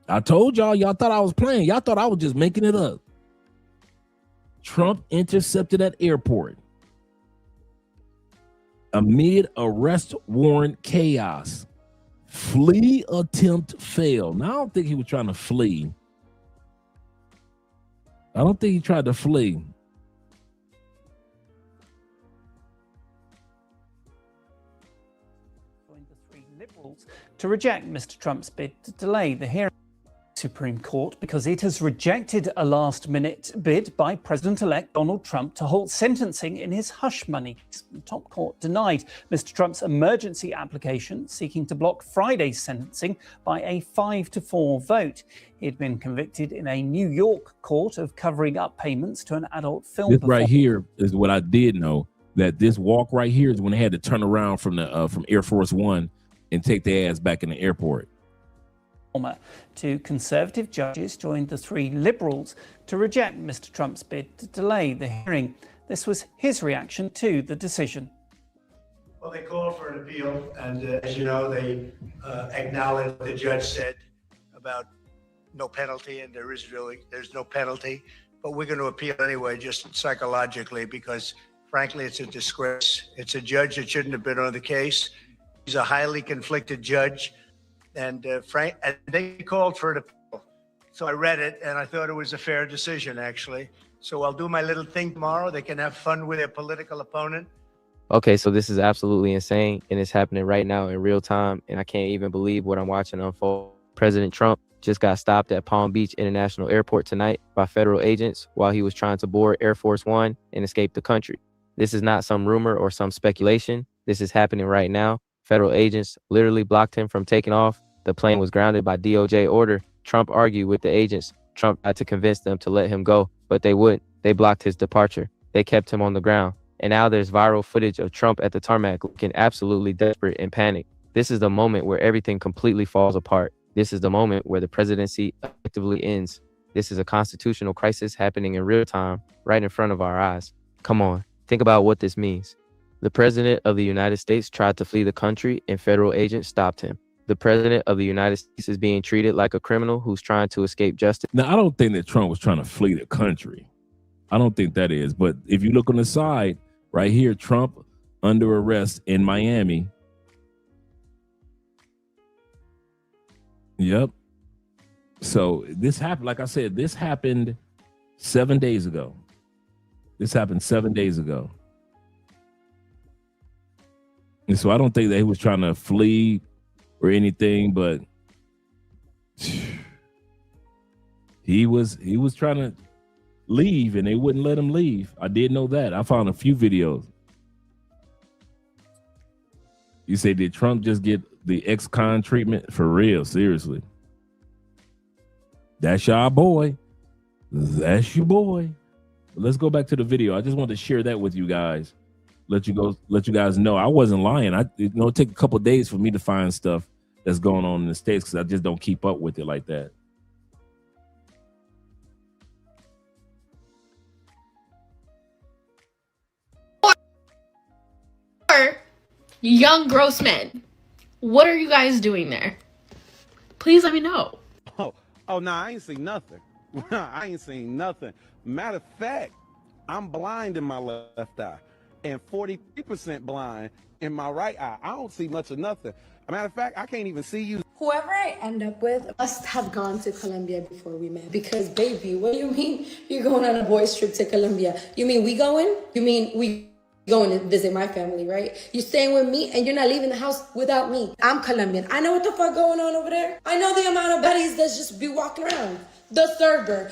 I told y'all thought I was playing. Y'all thought I was just making it up. Trump intercepted at airport amid arrest warrant chaos. Flee attempt failed. Now, I don't think he was trying to flee. I don't think he tried to flee. The 3 liberals to reject Mr. Trump's bid to delay the hearing. Supreme Court because it has rejected a last-minute bid by President-elect Donald Trump to halt sentencing in his hush money. The top court denied Mr. Trump's emergency application seeking to block Friday's sentencing by a 5-4 vote. He had been convicted in a New York court of covering up payments to an adult film This right here is what I did know, that this walk right here is when they had to turn around from the from Air Force One and take their ass back in the airport. 2 conservative judges joined the 3 liberals to reject Mr. Trump's bid to delay the hearing. This was his reaction to the decision. Well, they called for an appeal, and as you know, they acknowledged what the judge said about no penalty, and there's no penalty. But we're going to appeal anyway, just psychologically, because frankly, it's a disgrace. It's a judge that shouldn't have been on the case. He's a highly conflicted judge. And they called for an appeal. So I read it, and I thought it was a fair decision, actually. So I'll do my little thing tomorrow. They can have fun with their political opponent. Okay, so this is absolutely insane, and it's happening right now in real time, and I can't even believe what I'm watching unfold. President Trump just got stopped at Palm Beach International Airport tonight by federal agents while he was trying to board Air Force One and escape the country. This is not some rumor or some speculation. This is happening right now. Federal agents literally blocked him from taking off. The plane was grounded by DOJ order. Trump argued with the agents. Trump tried to convince them to let him go, but they wouldn't. They blocked his departure. They kept him on the ground. And now there's viral footage of Trump at the tarmac looking absolutely desperate and panicked. This is the moment where everything completely falls apart. This is the moment where the presidency effectively ends. This is a constitutional crisis happening in real time, right in front of our eyes. Come on, think about what this means. The president of the United States tried to flee the country and federal agents stopped him. The president of the United States is being treated like a criminal who's trying to escape justice. Now, I don't think that Trump was trying to flee the country. I don't think that is. But if you look on the side right here, Trump under arrest in Miami. Yep. So this happened, like I said, this happened 7 days ago. This happened 7 days ago. And so I don't think that he was trying to flee or anything, but he was trying to leave and they wouldn't let him leave. I did know that. I found a few videos. You say, did Trump just get the ex-con treatment? For real, seriously. That's your boy. That's your boy. Let's go back to the video. I just wanted to share that with you guys. Let you guys know I wasn't lying. It take a couple of days for me to find stuff that's going on in the States because I just don't keep up with it like that. Young gross men, what are you guys doing there? Please let me know. Oh, no, I ain't seen nothing. I ain't seen nothing. Matter of fact, I'm blind in my left eye and 43% blind in my right eye. I don't see much of nothing. Matter of fact, I can't even see you. Whoever I end up with must have gone to Colombia before we met. Because, baby, what do you mean you're going on a boys trip to Colombia? You mean we going? You mean we going to visit my family, right? You're staying with me and you're not leaving the house without me. I'm Colombian. I know what the fuck going on over there. I know the amount of buddies that just be walking around. The server,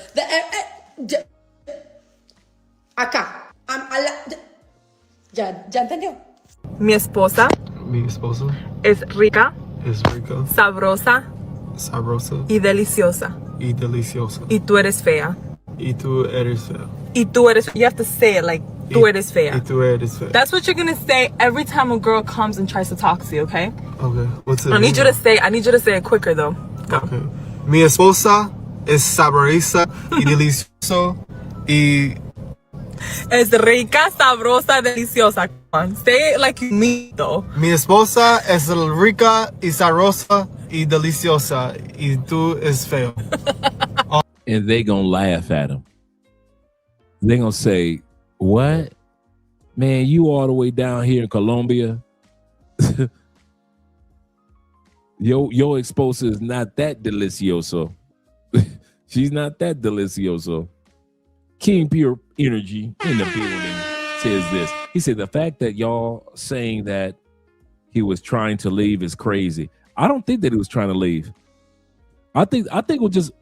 acá. Ya entendió. Mi esposa es rica, sabrosa y deliciosa. Y tú eres fea. Y tú eres, you have to say it like, tú eres fea. That's what you're gonna say every time a girl comes and tries to talk to you, okay? Okay. What's it? I need you to say it quicker though. Go. Okay. Mi esposa es sabrosa y delicioso y es rica, sabrosa, deliciosa. Come on. Say it like you mean though. Mi esposa es rica y sabrosa y deliciosa y tú es feo. And they gonna laugh at him. They gonna say, what? Man, you all the way down here in Colombia. Your esposa is not that delicioso. She's not that delicioso. King Pure Energy in the building says this. He said the fact that y'all saying that he was trying to leave is crazy. I don't think that he was trying to leave. I think it was just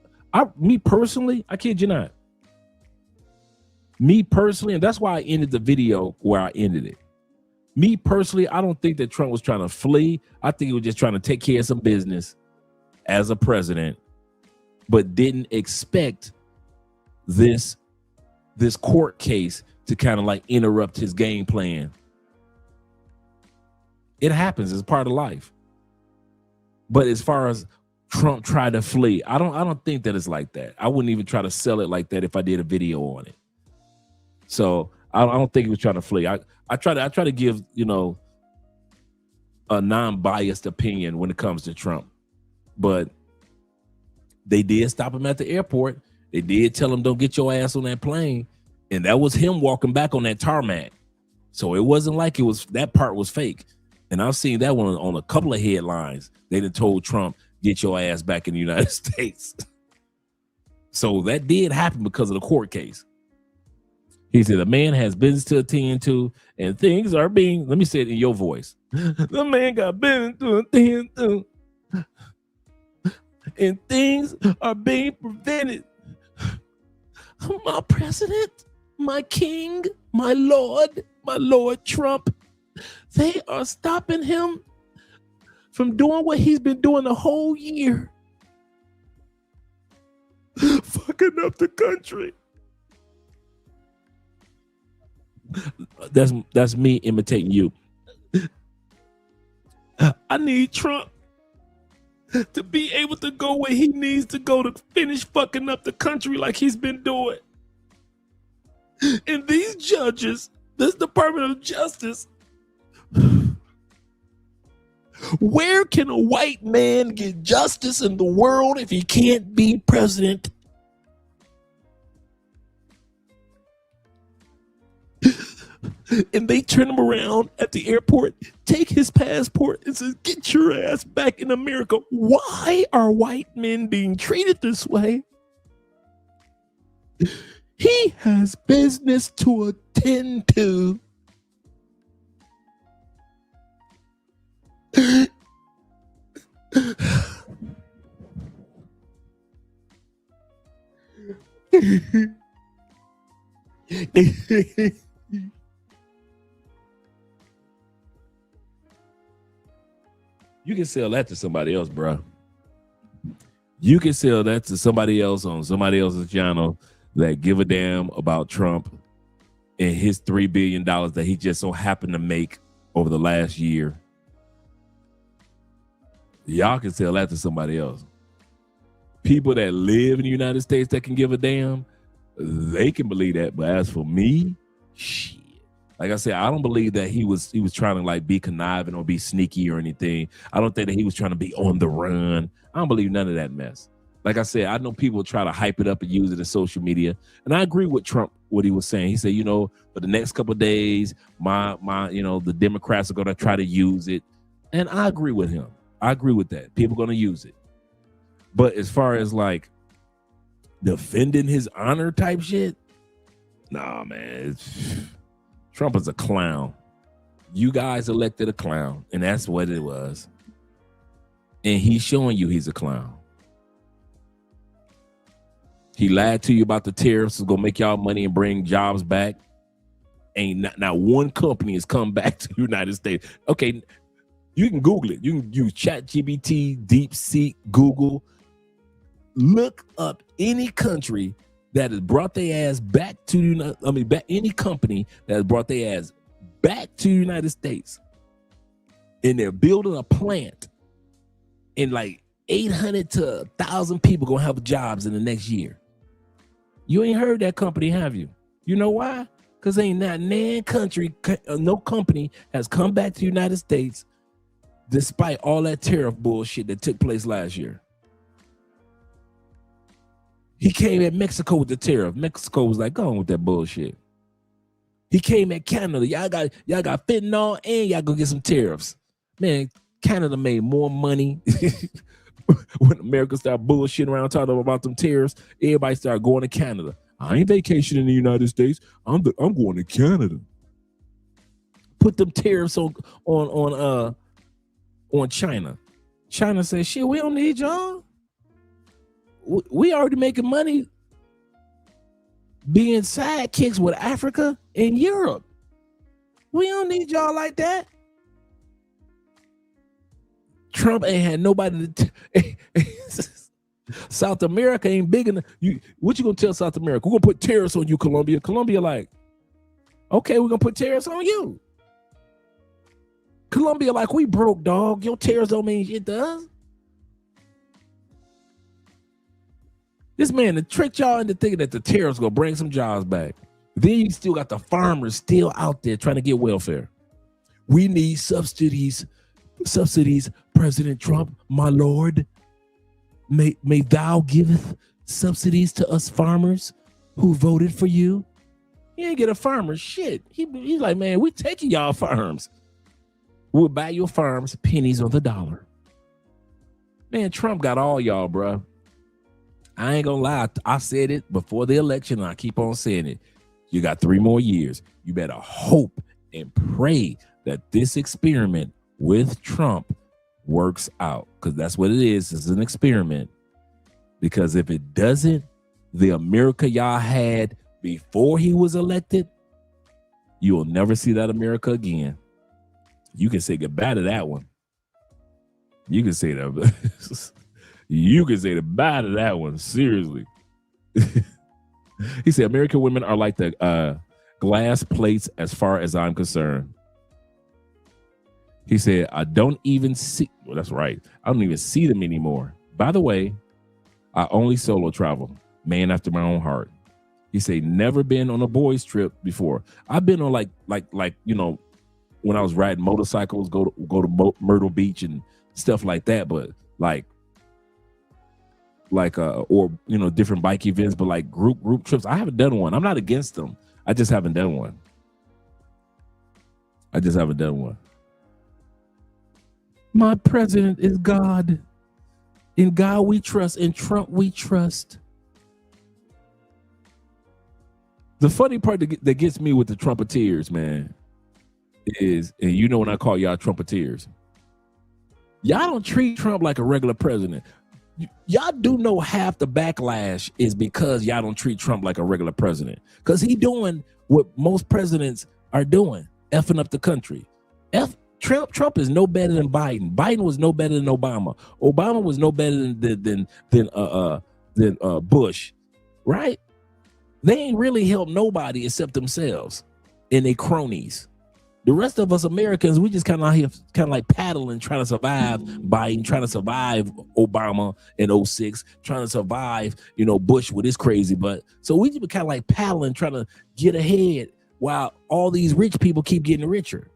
me personally, I kid you not. Me personally, and that's why I ended the video where I ended it. Me personally, I don't think that Trump was trying to flee. I think he was just trying to take care of some business as a president, but didn't expect this court case to kind of like interrupt his game plan. It happens, it's part of life. But as far as Trump tried to flee, I don't think that it's like that. I wouldn't even try to sell it like that if I did a video on it. So I don't think he was trying to flee. I try to give, a non-biased opinion when it comes to Trump. But they did stop him at the airport. They did tell him, don't get your ass on that plane. And that was him walking back on that tarmac. So it wasn't like that part was fake. And I've seen that one on a couple of headlines. They done told Trump, get your ass back in the United States. So that did happen because of the court case. He said, the man has business to attend to, and things are being, let me say it in your voice. The man got business to attend to, and things are being prevented. My president, my king, my Lord Trump, they are stopping him from doing what he's been doing the whole year. Fucking up the country. That's me imitating you. I need Trump to be able to go where he needs to go to finish fucking up the country like he's been doing. And these judges, this Department of Justice, where can a white man get justice in the world if he can't be president? And they turn him around at the airport, take his passport, and says, get your ass back in America. Why are white men being treated this way? He has business to attend to. You can sell that to somebody else, bro. You can sell that to somebody else on somebody else's channel that give a damn about Trump and his $3 billion that he just so happened to make over the last year. Y'all can sell that to somebody else. People that live in the United States that can give a damn, they can believe that. But as for me, shit. Like I said, I don't believe that he was trying to like be conniving or be sneaky or anything. I don't think that he was trying to be on the run. I don't believe none of that mess. Like I said, I know people try to hype it up and use it in social media. And I agree with Trump, what he was saying. He said, you know, for the next couple of days, the Democrats are going to try to use it. And I agree with him. I agree with that. People are going to use it. But as far as like defending his honor type shit, nah, man. Trump is a clown. You guys elected a clown, and that's what it was. And he's showing you he's a clown. He lied to you about the tariffs is gonna make y'all money and bring jobs back. Ain't not one company has come back to the United States. Okay, you can Google it. You can use ChatGPT, DeepSeek, Google. Look up any country that has brought their ass back to any company that has brought their ass back to the United States, and they're building a plant, and like 800 to 1,000 people gonna have jobs in the next year. You ain't heard that company, have you? You know why? Because ain't not no company has come back to the United States despite all that tariff bullshit that took place last year. He came at Mexico with the tariff. Mexico was like, go on with that bullshit. He came at Canada. Y'all got fentanyl and y'all gonna get some tariffs. Man, Canada made more money when America started bullshitting around talking about them tariffs. Everybody started going to Canada. I ain't vacationing in the United States. I'm going to Canada. Put them tariffs on China. China said, shit, we don't need y'all. We already making money being sidekicks with Africa and Europe. We don't need y'all like that. Trump ain't had nobody to South America ain't big enough. What you gonna tell South America? We're gonna put tariffs on you, Colombia. Colombia like, okay, we're gonna put tariffs on you. Colombia like, we broke, dog. Your tariffs don't mean shit to us. This man tricked y'all into thinking that the tariffs gonna bring some jobs back. Then you still got the farmers still out there trying to get welfare. We need subsidies, President Trump, my lord. May thou giveth subsidies to us farmers who voted for you. He ain't get a farmer shit. He's like, man, we taking y'all farms. We'll buy your farms pennies on the dollar. Man, Trump got all y'all, bro. I ain't gonna lie. I said it before the election, and I keep on saying it. You got 3 more years. You better hope and pray that this experiment with Trump works out, because that's what it is. It's an experiment. Because if it doesn't, the America y'all had before he was elected, you will never see that America again. You can say goodbye to that one. You can say that. You can say goodbye to that one. Seriously. He said American women are like the glass plates as far as I'm concerned. He said, I don't even see, well, that's right. I don't even see them anymore. By the way, I only solo travel, man after my own heart. He said, never been on a boys trip before. I've been on like, you know, when I was riding motorcycles, go to Myrtle Beach and stuff like that. But like, or, you know, different bike events, but like group trips. I haven't done one. I'm not against them. I just haven't done one. My president is God. In God we trust. In Trump we trust. The funny part that gets me with the Trumpeteers, man, is, and you know when I call y'all Trumpeteers, y'all don't treat Trump like a regular president. Y'all do know half the backlash is because y'all don't treat Trump like a regular president. Because he doing what most presidents are doing, effing up the country. Trump is no better than Biden. Biden was no better than Obama. Obama was no better than Bush, right? They ain't really helped nobody except themselves and their cronies. The rest of us Americans, we just kind of like paddling, trying to survive Biden, trying to survive Obama in 06, trying to survive, you know, Bush with his crazy butt. So we just kind of like paddling, trying to get ahead while all these rich people keep getting richer.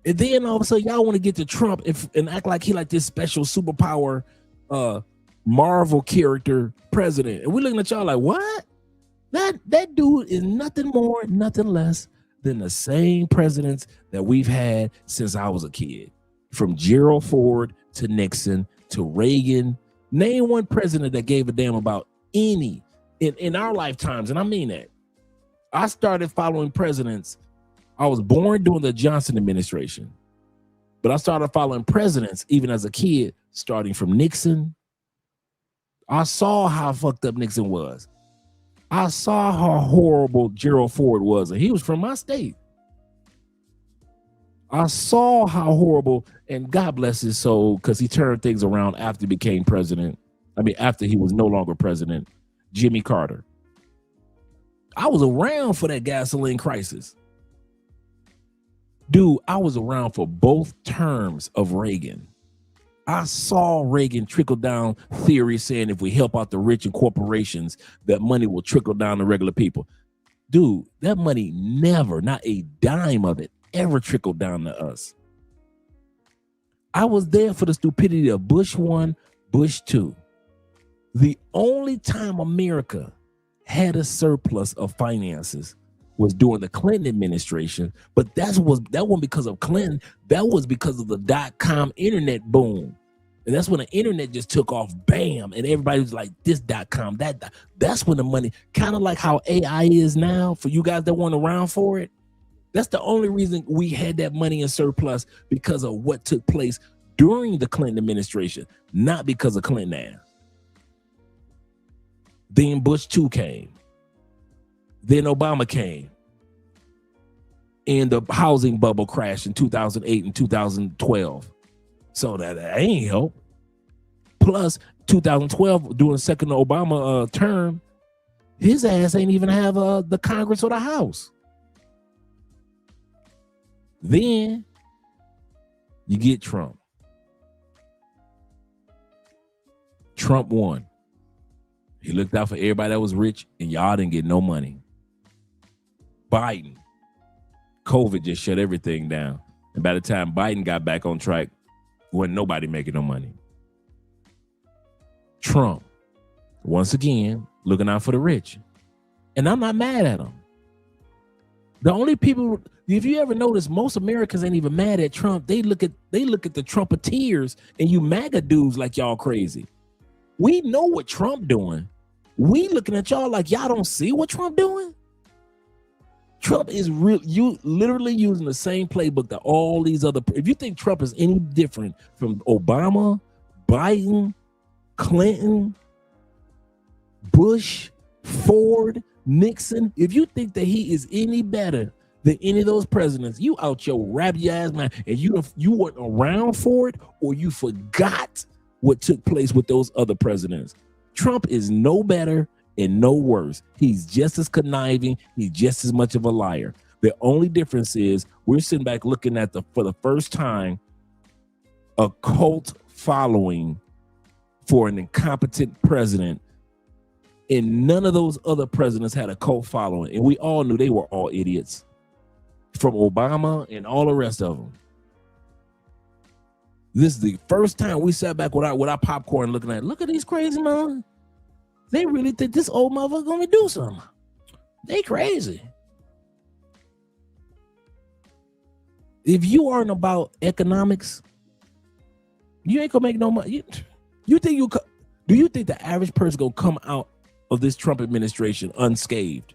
And then all of a sudden, y'all want to get to Trump and act like he like this special superpower Marvel character president. And we're looking at y'all like, what? That dude is nothing more, nothing less than the same presidents that we've had since I was a kid. From Gerald Ford to Nixon to Reagan. Name one president that gave a damn about any in our lifetimes, and I mean that. I started following presidents. I was born during the Johnson administration, but I started following presidents even as a kid, starting from Nixon. I saw how fucked up Nixon was. I saw how horrible Gerald Ford was, and he was from my state. I saw how horrible, and God bless his soul, because he turned things around after he became president. I mean, after he was no longer president, Jimmy Carter. I was around for that gasoline crisis. Dude, I was around for both terms of Reagan. I saw Reagan trickle down theory saying if we help out the rich and corporations, that money will trickle down to regular people. Dude, that money never, not a dime of it, ever trickled down to us. I was there for the stupidity of Bush 1, Bush 2. The only time America had a surplus of finances was during the Clinton administration, but that wasn't because of Clinton. That was because of the .com internet boom. And that's when the internet just took off, bam, and everybody was like, this .com, that's when the money, kind of like how AI is now, for you guys that weren't around for it. That's the only reason we had that money in surplus, because of what took place during the Clinton administration, not because of Clinton ass. Then Bush 2 came. Then Obama came, and the housing bubble crashed in 2008 and 2012. So that ain't help. Plus, 2012, during the second Obama term, his ass ain't even have the Congress or the House. Then you get Trump. Trump won. He looked out for everybody that was rich, and y'all didn't get no money. Biden, COVID just shut everything down. And by the time Biden got back on track, wasn't nobody making no money. Trump, once again, looking out for the rich. And I'm not mad at him. The only people, if you ever notice, most Americans ain't even mad at Trump. They look at the Trumpeteers and you MAGA dudes like y'all crazy. We know what Trump doing. We looking at y'all like y'all don't see what Trump doing. Trump is you literally using the same playbook that all these other. If you think Trump is any different from Obama, Biden, Clinton, Bush, Ford, Nixon, if you think that he is any better than any of those presidents, you out your rabbit ass man, and you weren't around for it, or you forgot what took place with those other presidents. Trump is no better and no worse. He's just as conniving. He's just as much of a liar. The only difference is we're sitting back looking at for the first time, a cult following for an incompetent president. And none of those other presidents had a cult following. And we all knew they were all idiots, from Obama and all the rest of them. This is the first time we sat back with our popcorn looking at, look at these crazy man. They really think this old motherfucker gonna do something. They crazy. If you aren't about economics, you ain't gonna make no money. Do you think the average person gonna come out of this Trump administration unscathed?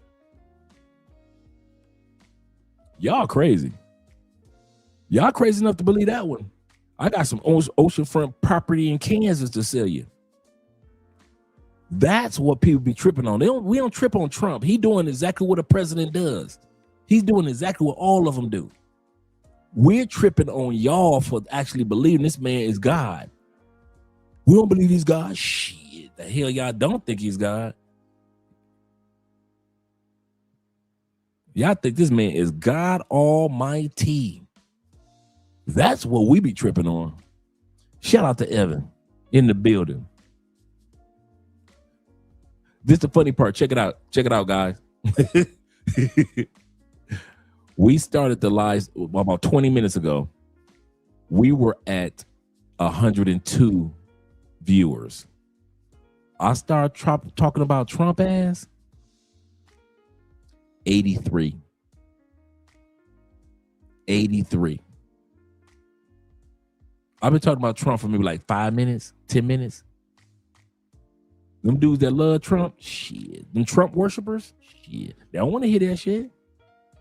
Y'all crazy. Y'all crazy enough to believe that one. I got some oceanfront property in Kansas to sell you. That's what people be tripping on. We don't trip on Trump. He doing exactly what a president does. He's doing exactly what all of them do. We're tripping on y'all for actually believing this man is God. We don't believe he's God. Shit, the hell y'all don't think he's God. Y'all think this man is God Almighty. That's what we be tripping on. Shout out to Evan in the building. This is the funny part. Check it out. Check it out, guys. We started the live about 20 minutes ago. We were at 102 viewers. I started talking about Trump ass. 83. 83. I've been talking about Trump for maybe like 5 minutes, 10 minutes. Them dudes that love Trump, shit. Them Trump worshipers, shit. They don't want to hear that shit.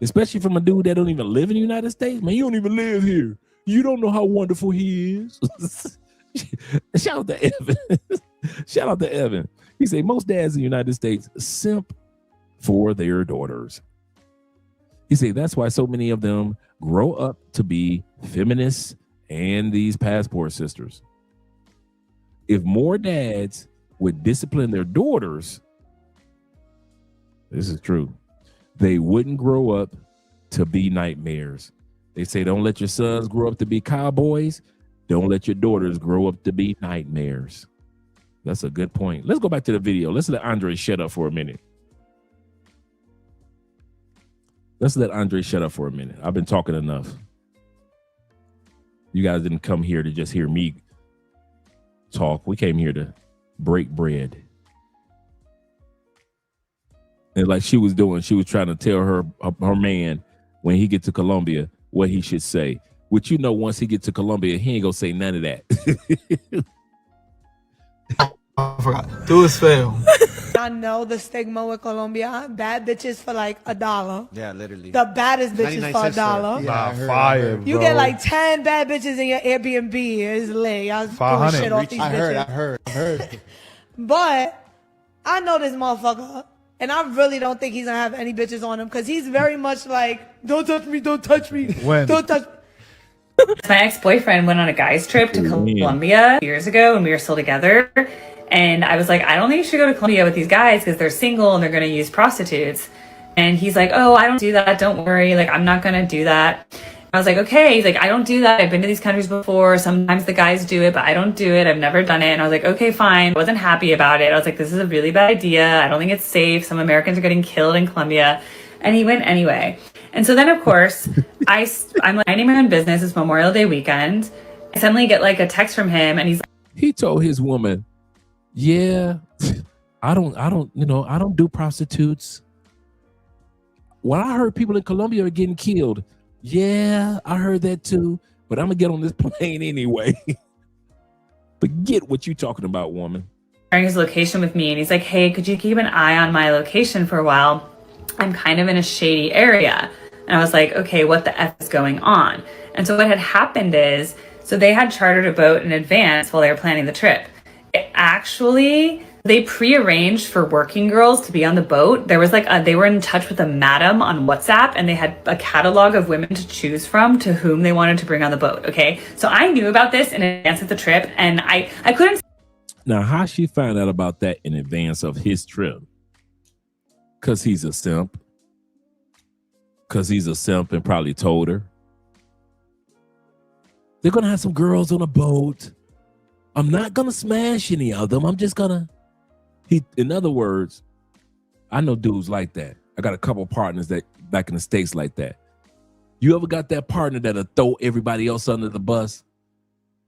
Especially from a dude that don't even live in the United States. Man, you don't even live here. You don't know how wonderful he is. Shout out to Evan. Shout out to Evan. He said most dads in the United States simp for their daughters. He said that's why so many of them grow up to be feminists and these passport sisters. If more dads would discipline their daughters, this is true, they wouldn't grow up to be nightmares. They say don't let your sons grow up to be cowboys. Don't let your daughters grow up to be nightmares. That's a good point. Let's go back to the video. Let's let Andre shut up for a minute. Let's let Andre shut up for a minute. I've been talking enough. You guys didn't come here to just hear me talk. We came here to break bread. And like she was doing, she was trying to tell her man when he get to Colombia what he should say. Which, you know, once he get to Colombia, he ain't gonna say none of that. I forgot. Do is fail. I know the stigma with Colombia. Bad bitches for like $1. Yeah, literally. The baddest bitches for $1. Yeah, fire, You get like 10 bad bitches in your Airbnb. It's lit. Y'all doing shit off these bitches. I heard. But I know this motherfucker, and I really don't think he's gonna have any bitches on him because he's very much like, don't touch me, don't touch me, When? don't touch me. My ex-boyfriend went on a guy's trip to Colombia years ago when we were still together. And I was like, I don't think you should go to Colombia with these guys because they're single and they're going to use prostitutes. And he's like, oh, I don't do that. Don't worry. Like, I'm not going to do that. I was like, okay. He's like, I don't do that. I've been to these countries before. Sometimes the guys do it, but I don't do it. I've never done it. And I was like, okay, fine. I wasn't happy about it. I was like, this is a really bad idea. I don't think it's safe. Some Americans are getting killed in Colombia. And he went anyway. And so then, of course, I'm like minding my own business. It's Memorial Day weekend. I suddenly get like a text from him, and he's like, he told his woman, yeah, I don't do prostitutes. When I heard people in Colombia are getting killed, yeah, I heard that too, but I'm gonna get on this plane anyway. Forget what you talking about, woman. sharing his location with me, and he's like, hey, could you keep an eye on my location for a while? I'm kind of in a shady area. And I was like, okay, what the F is going on? And so what had happened is, so they had chartered a boat in advance while they were planning the trip. They pre-arranged for working girls to be on the boat. There was they were in touch with a madam on WhatsApp, and they had a catalog of women to choose from to whom they wanted to bring on the boat. Okay. So I knew about this in advance of the trip, and I couldn't. Now, how she found out about that in advance of his trip? Because he's a simp. Because he's a simp and probably told her. They're going to have some girls on a boat. I'm not going to smash any of them. I'm just going to. In other words, I know dudes like that. I got a couple partners that back in the States like that. You ever got that partner that'll throw everybody else under the bus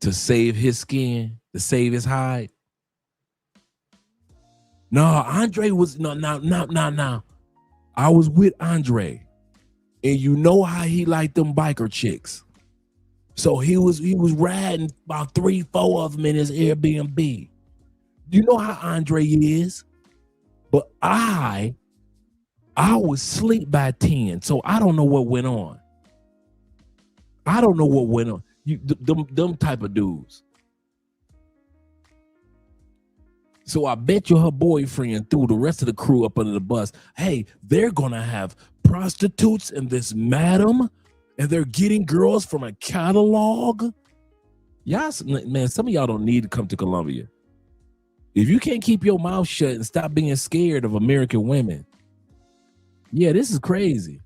to save his skin, to save his hide? No, Andre was no. I was with Andre, and you know how he liked them biker chicks. So he was riding about 3-4 of them in his Airbnb. You know how Andre is, but I was asleep by 10, so I don't know what went on. I don't know what went on. Them type of dudes. So I bet you her boyfriend threw the rest of the crew up under the bus. Hey, they're gonna have prostitutes in this madam, and they're getting girls from a catalog. Y'all, man, some of y'all don't need to come to Colombia. If you can't keep your mouth shut and stop being scared of American women, yeah, this is crazy.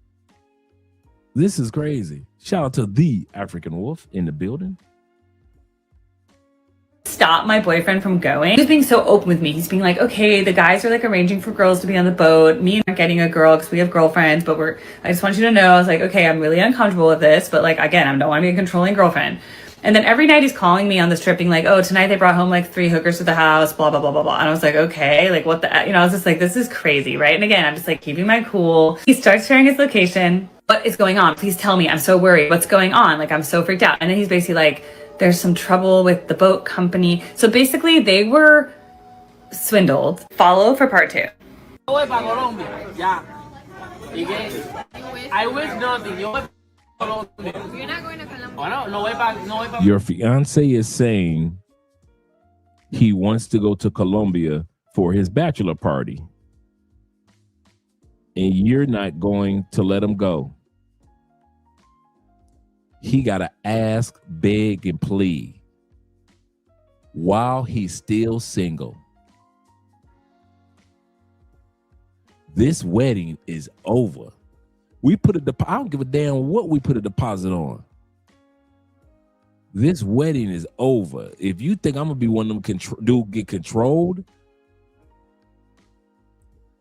This is crazy. Shout out to the African Wolf in the building. Stop my boyfriend from going. He was being so open with me. He's being like, okay, the guys are like arranging for girls to be on the boat. Me and I'm getting a girl because we have girlfriends, but I just want you to know. I was like, okay, I'm really uncomfortable with this, but like, again, I don't want to be a controlling girlfriend. And then every night he's calling me on this trip being like, oh, tonight they brought home like 3 hookers to the house, blah, blah, blah, blah, blah. And I was like, okay, like what the, I was just like, this is crazy, right? And again, I'm just like keeping my cool. He starts sharing his location. What is going on? Please tell me. I'm so worried. What's going on? Like, I'm so freaked out. And then he's basically like, there's some trouble with the boat company. So basically they were swindled. Follow for part 2. I wish nothing. You're not going to Colombia. Your fiance is saying he wants to go to Colombia for his bachelor party, and you're not going to let him go. He got to ask, beg, and plead while he's still single. This wedding is over. We put a deposit. I don't give a damn what we put a deposit on. This wedding is over. If you think I'm gonna be one of them get controlled,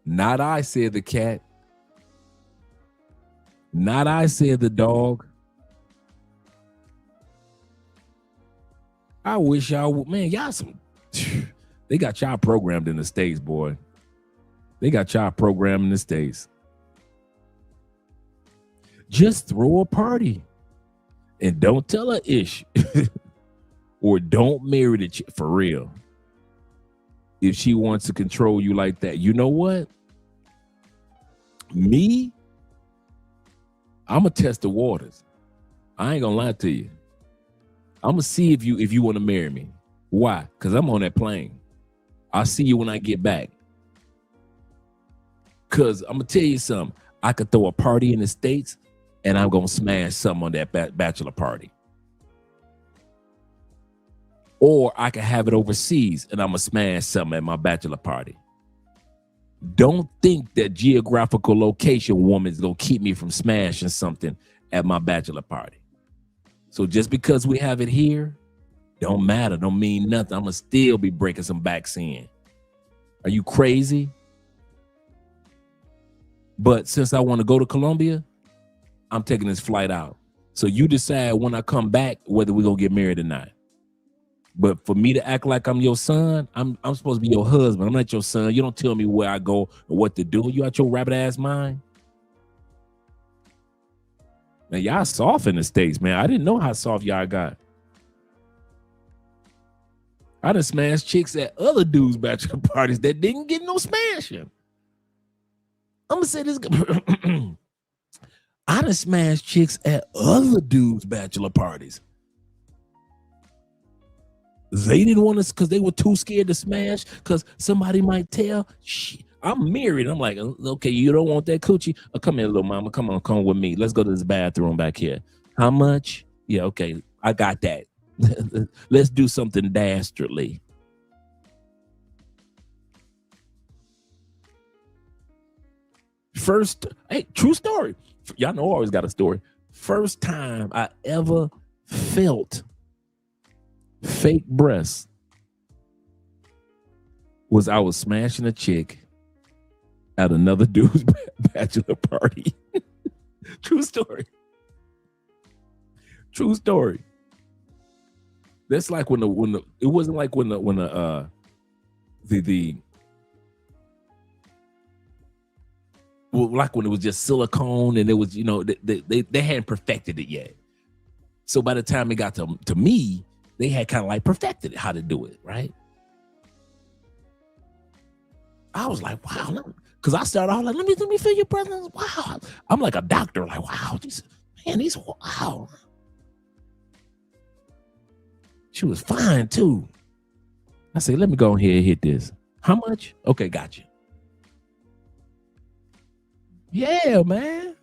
not I, said the cat. Not I, said the dog. I wish y'all would, man, y'all some, they got y'all programmed in the States, boy. They got y'all programmed in the States. Just throw a party and don't tell her ish or don't marry the chick for real. If she wants to control you like that, you know what? Me, I'm gonna test the waters. I ain't gonna lie to you. I'm gonna see if you want to marry me. Why? Because I'm on that plane. I'll see you when I get back. Because I'm gonna tell you something. I could throw a party in the States and I'm gonna smash something on that bachelor party. Or I could have it overseas and I'm gonna smash something at my bachelor party. Don't think that geographical location woman is gonna keep me from smashing something at my bachelor party. So just because we have it here, don't matter, don't mean nothing. I'm gonna still be breaking some backs in. Are you crazy? But since I want to go to Colombia, I'm taking this flight out. So you decide when I come back whether we're gonna get married or not. But for me to act like I'm your son, I'm supposed to be your husband. I'm not your son. You don't tell me where I go or what to do. You out your rabbit ass mind? Man, y'all soft in the States, man. I didn't know how soft y'all got. I done smashed chicks at other dudes' bachelor parties that didn't get no smashing. I'm gonna say this. I done smashed chicks at other dudes' bachelor parties. They didn't want us because they were too scared to smash because somebody might tell. I'm married. I'm like, okay, you don't want that coochie? Oh, come here, little mama. Come on, come with me. Let's go to this bathroom back here. How much? Yeah, okay, I got that. Let's do something dastardly. True story. Y'all know I always got a story. First time I ever felt fake breasts was I was smashing a chick at another dude's bachelor party. True story. True story. That's like when the it wasn't like when the well, like when it was just silicone and it was, you know, they hadn't perfected it yet. So by the time it got to me, they had kind of like perfected it, how to do it, right? I was like, wow, because I started off like, let me feel your presence. Wow. I'm like a doctor, like, wow, these wow. She was fine too. I said, let me go ahead and hit this. How much? Okay, gotcha. Yeah, man.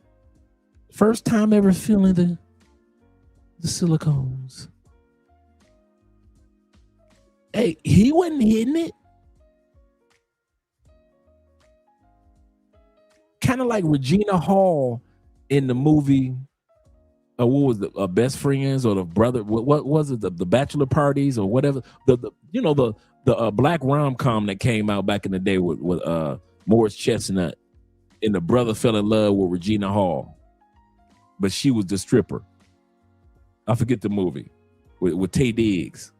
First time ever feeling the silicones. Hey, he wasn't hitting it. Kind of like Regina Hall in the movie. What was the Best Friends or the brother? What was it? The bachelor parties or whatever. The black rom-com that came out back in the day with Morris Chestnut, and the brother fell in love with Regina Hall, but she was the stripper. I forget the movie with Tay Diggs,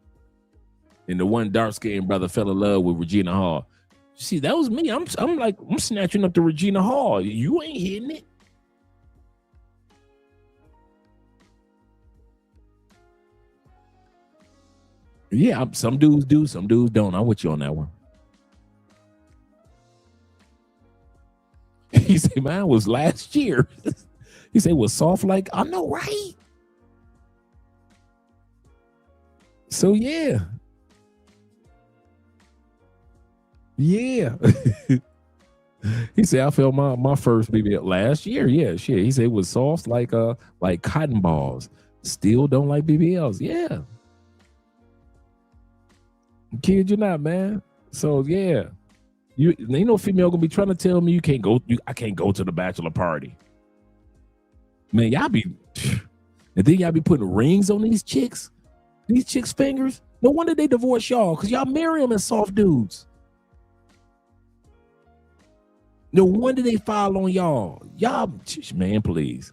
and the one dark-skinned brother fell in love with Regina Hall. See, that was me. I'm snatching up to Regina Hall. You ain't hitting it. Yeah, some dudes do, some dudes don't. I'm with you on that one. He said, mine was last year. He said it was soft like, I know, right? So yeah. Yeah. He said I felt my first BBL last year. Yeah, shit. He said it was soft like cotton balls. Still don't like BBLs. Yeah. Kid you not, man. So yeah. You ain't no female gonna be trying to tell me I can't go to the bachelor party. Man, y'all be and then y'all be putting rings on these chicks' fingers. No wonder they divorce y'all, because y'all marry them as soft dudes. No wonder they file on y'all. Y'all, man, please.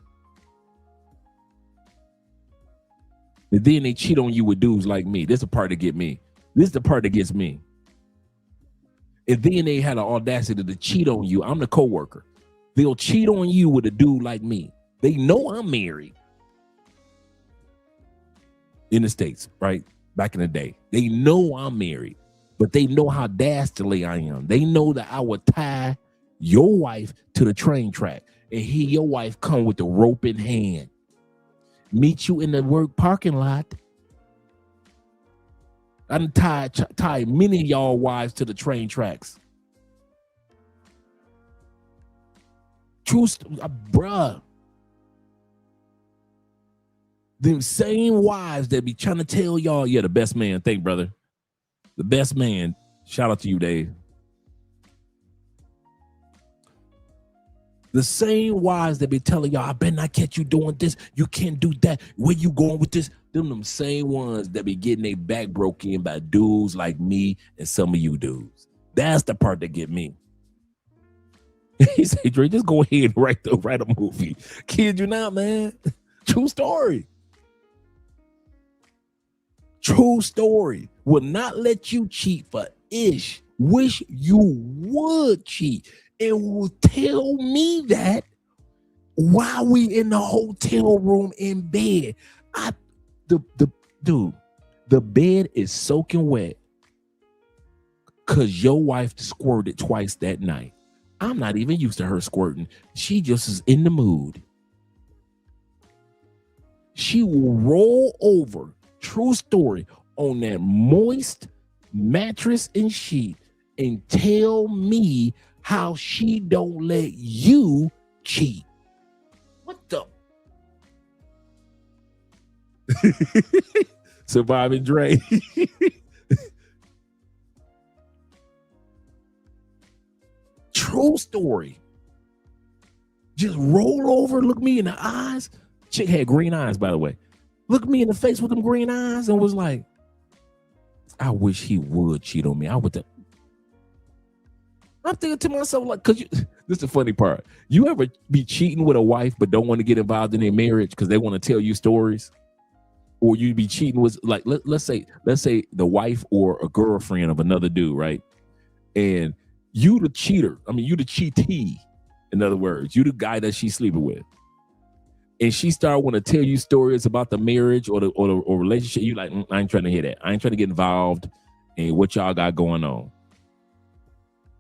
And then they cheat on you with dudes like me. This is the part that get me. This is the part that gets me. And then they had the audacity to cheat on you. I'm the coworker. They'll cheat on you with a dude like me. They know I'm married. In the States, right? Back in the day. They know I'm married, but they know how dastardly I am. They know that I would tie your wife to the train track and your wife come with the rope in hand. Meet you in the work parking lot. I done tie many of y'all wives to the train tracks. True, bruh. Them same wives that be trying to tell y'all, yeah, the best man. Thank brother. The best man. Shout out to you, Dave. The same wives that be telling y'all, I better not catch you doing this. You can't do that. Where you going with this? Them same ones that be getting their back broken by dudes like me and some of you dudes. That's the part that get me. He said, Dre, just go ahead and write a movie. Kid you not, man. True story. True story. Will not let you cheat for ish. Wish you would cheat. And will tell me that while we in the hotel room in bed. Dude, the bed is soaking wet because your wife squirted twice that night. I'm not even used to her squirting. She just is in the mood. She will roll over, true story, on that moist mattress and sheet and tell me how she don't let you cheat. What the? Surviving Dre. True story. just roll over, look me in the eyes. Chick had green eyes, by the way. Looked me in the face with them green eyes and was like, I wish he would cheat on me. I'm thinking to myself, like, this is the funny part. You ever be cheating with a wife but don't want to get involved in their marriage because they want to tell you stories? Or you be cheating with, like, let's say the wife or a girlfriend of another dude, right? And you the cheater. I mean, you the cheatee. In other words, you the guy that she's sleeping with. And she start want to tell you stories about the marriage or the relationship. You like, I ain't trying to hear that. I ain't trying to get involved in what y'all got going on.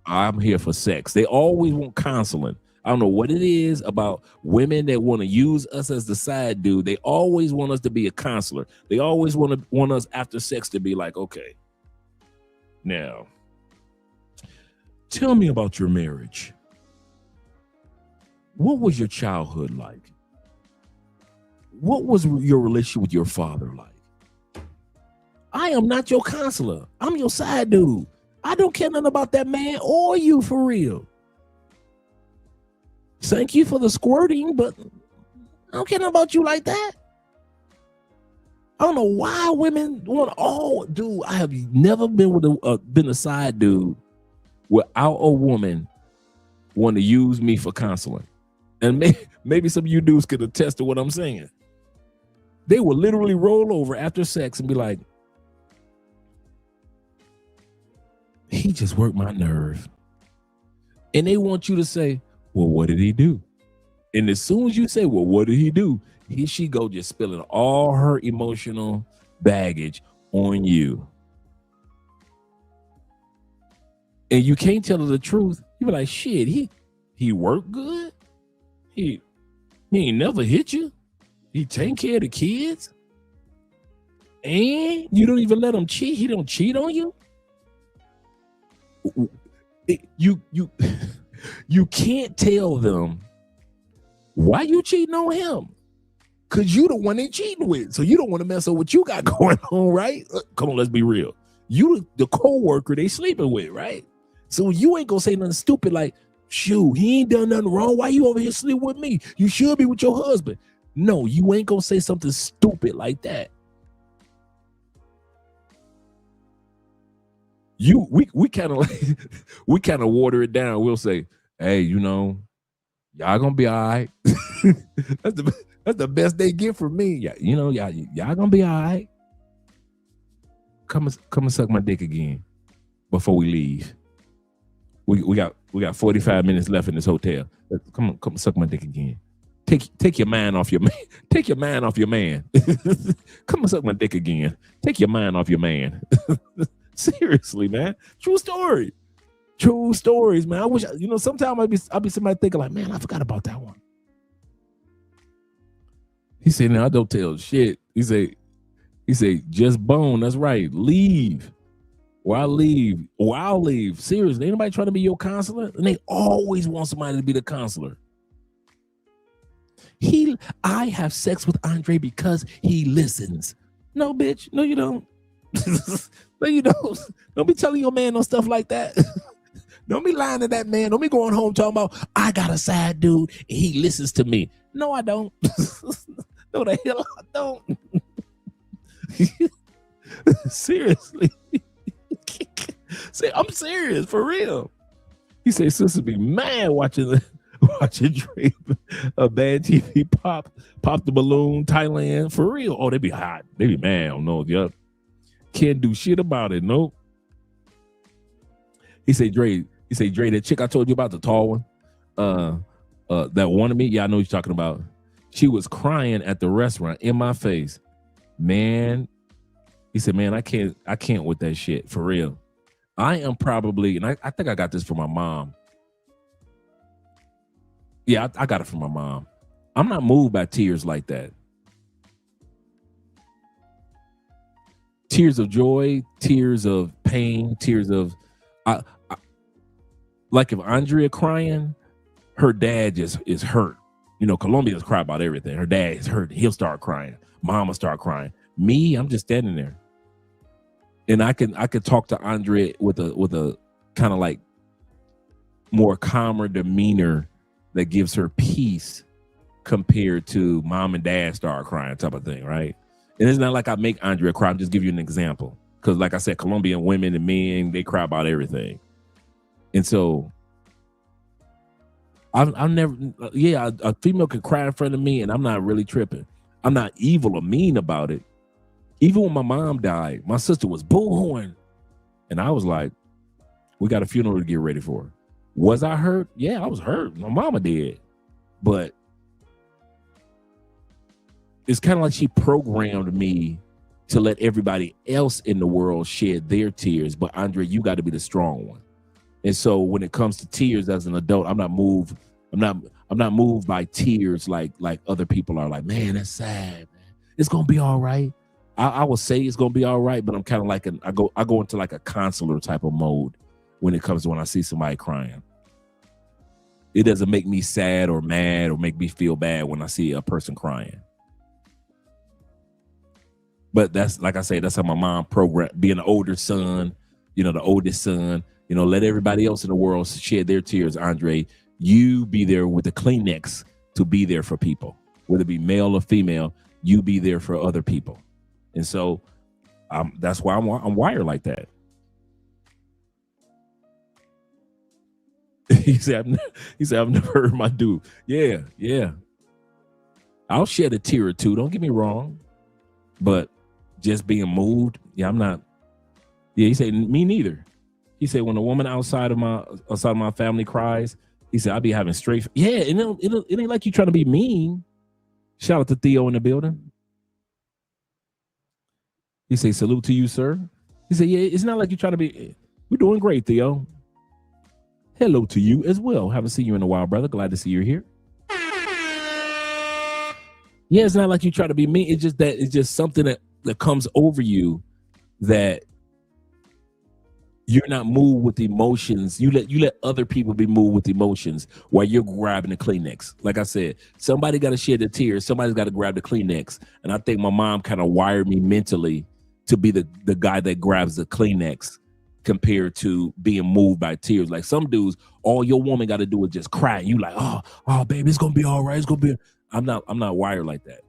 I'm here for sex. They always want counseling. I don't know what it is about women that want to use us as the side dude. They always want us to be a counselor. They always want us after sex to be like, okay, now tell me about your marriage. What was your childhood like? What was your relationship with your father like? I am not your counselor. I'm your side dude. I don't care nothing about that man or you for real. Thank you for the squirting, but I don't care nothing about you like that. I don't know why women want dude. I have never been with been a side dude without a woman want to use me for counseling. And maybe some of you dudes could attest to what I'm saying. They will literally roll over after sex and be like, he just worked my nerve. And they want you to say, well, what did he do? And as soon as you say, well, what did he do? She go just spilling all her emotional baggage on you. And you can't tell her the truth. You be like, shit, he worked good. He ain't never hit you. He take care of the kids. And you don't even let him cheat. He don't cheat on you. You can't tell them why you cheating on him. Cause you the one they cheating with. So you don't want to mess up what you got going on, right? Come on, let's be real. You the co-worker they sleeping with, right? So you ain't gonna say nothing stupid like, shoot, he ain't done nothing wrong. Why you over here sleeping with me? You should be with your husband. No, you ain't gonna say something stupid like that. We kind of like we kind of water it down. We'll say, hey, y'all gonna be all right. That's the best they get from me. Y'all gonna be all right. Come and suck my dick again before we leave. We got 45 minutes left in this hotel. Come and suck my dick again. Take your mind off your man. Take your mind off your man. Come and suck my dick again. Take your mind off your man. Seriously, man. True story. True stories, man. I wish sometimes I'll be somebody thinking like, man, I forgot about that one. He said, no, I don't tell shit. He said, just bone. That's right. Leave. Or I'll leave. Or I'll leave. Seriously, ain't nobody trying to be your counselor? And they always want somebody to be the counselor. I have sex with Andre because he listens. No, bitch. No, you don't. No, you don't. Don't be telling your man no stuff like that. Don't be lying to that man. Don't be going home talking about, I got a side dude and he listens to me. No, I don't. No, the hell I don't. Seriously. Say, I'm serious, for real. He said, sisters be mad watching Drake, a bad TV pop the balloon, Thailand, for real. Oh, they be hot. They be mad. I don't know. Yep. Can't do shit about it. Nope. He said, Dre, that chick I told you about, the tall one, that wanted me. Yeah, I know what you're talking about. She was crying at the restaurant in my face. Man, he said, man, I can't with that shit, for real. I am probably, and I think I got this from my mom. Yeah, I got it from my mom. I'm not moved by tears like that. Tears of joy, tears of pain, tears of, like if Andrea crying, her dad just is hurt. Colombians cry about everything. Her dad is hurt. He'll start crying. Mama start crying. Me, I'm just standing there. And I could talk to Andrea with a kind of like more calmer demeanor that gives her peace compared to mom and dad start crying type of thing, right? And it's not like I make Andrea cry. I'm just give you an example. Because like I said, Colombian women and men, they cry about everything. And so I've never, a female can cry in front of me and I'm not really tripping. I'm not evil or mean about it. Even when my mom died, my sister was boo-hooing. And I was like, we got a funeral to get ready for. Was I hurt? Yeah, I was hurt. My mama did. But it's kind of like she programmed me to let everybody else in the world shed their tears. But Andre, you got to be the strong one. And so when it comes to tears as an adult, I'm not moved. I'm not moved by tears like other people are. Like, man, that's sad, man. It's gonna be all right. I will say it's gonna be all right, but I'm kind of like I go into like a consular type of mode when it comes to when I see somebody crying. It doesn't make me sad or mad or make me feel bad when I see a person crying. But that's, like I say, that's how my mom programmed, being an older son, the oldest son, let everybody else in the world shed their tears. Andre, you be there with the Kleenex to be there for people, whether it be male or female, you be there for other people. And so that's why I'm wired like that. He said, I've never heard my dude. Yeah. I'll shed a tear or two. Don't get me wrong. But just being moved, I'm not. Yeah, he said, me neither. He said, when a woman outside of my family cries, he said, I'll be having straight. Yeah, and it ain't like you trying to be mean. Shout out to Theo in the building. He said, salute to you, sir. He said, yeah, it's not like you're trying to be. We're doing great, Theo. Hello to you as well. Haven't seen you in a while, brother. Glad to see you're here. Yeah, it's not like you try to be mean. It's just something that comes over you that you're not moved with emotions. You let other people be moved with emotions while you're grabbing the Kleenex. Like I said, somebody got to shed their tears. Somebody's got to grab the Kleenex. And I think my mom kind of wired me mentally to be the guy that grabs the Kleenex compared to being moved by tears. Like some dudes, all your woman got to do is just cry. And you like, oh, baby, it's gonna be all right. It's gonna be. I'm not wired like that.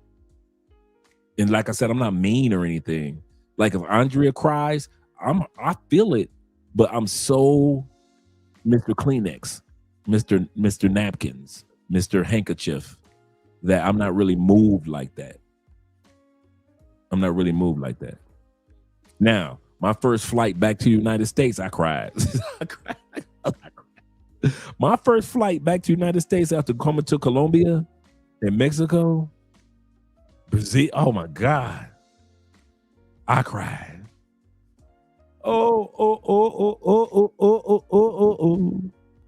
And like I said, I'm not mean or anything. Like if Andrea cries, I feel it, but I'm so Mr. Kleenex, Mr. Napkins, Mr. Handkerchief, that I'm not really moved like that. Now, my first flight back to the United States, I cried. My first flight back to the United States after coming to Colombia and Mexico, Brazil, oh my God, I cried. Oh,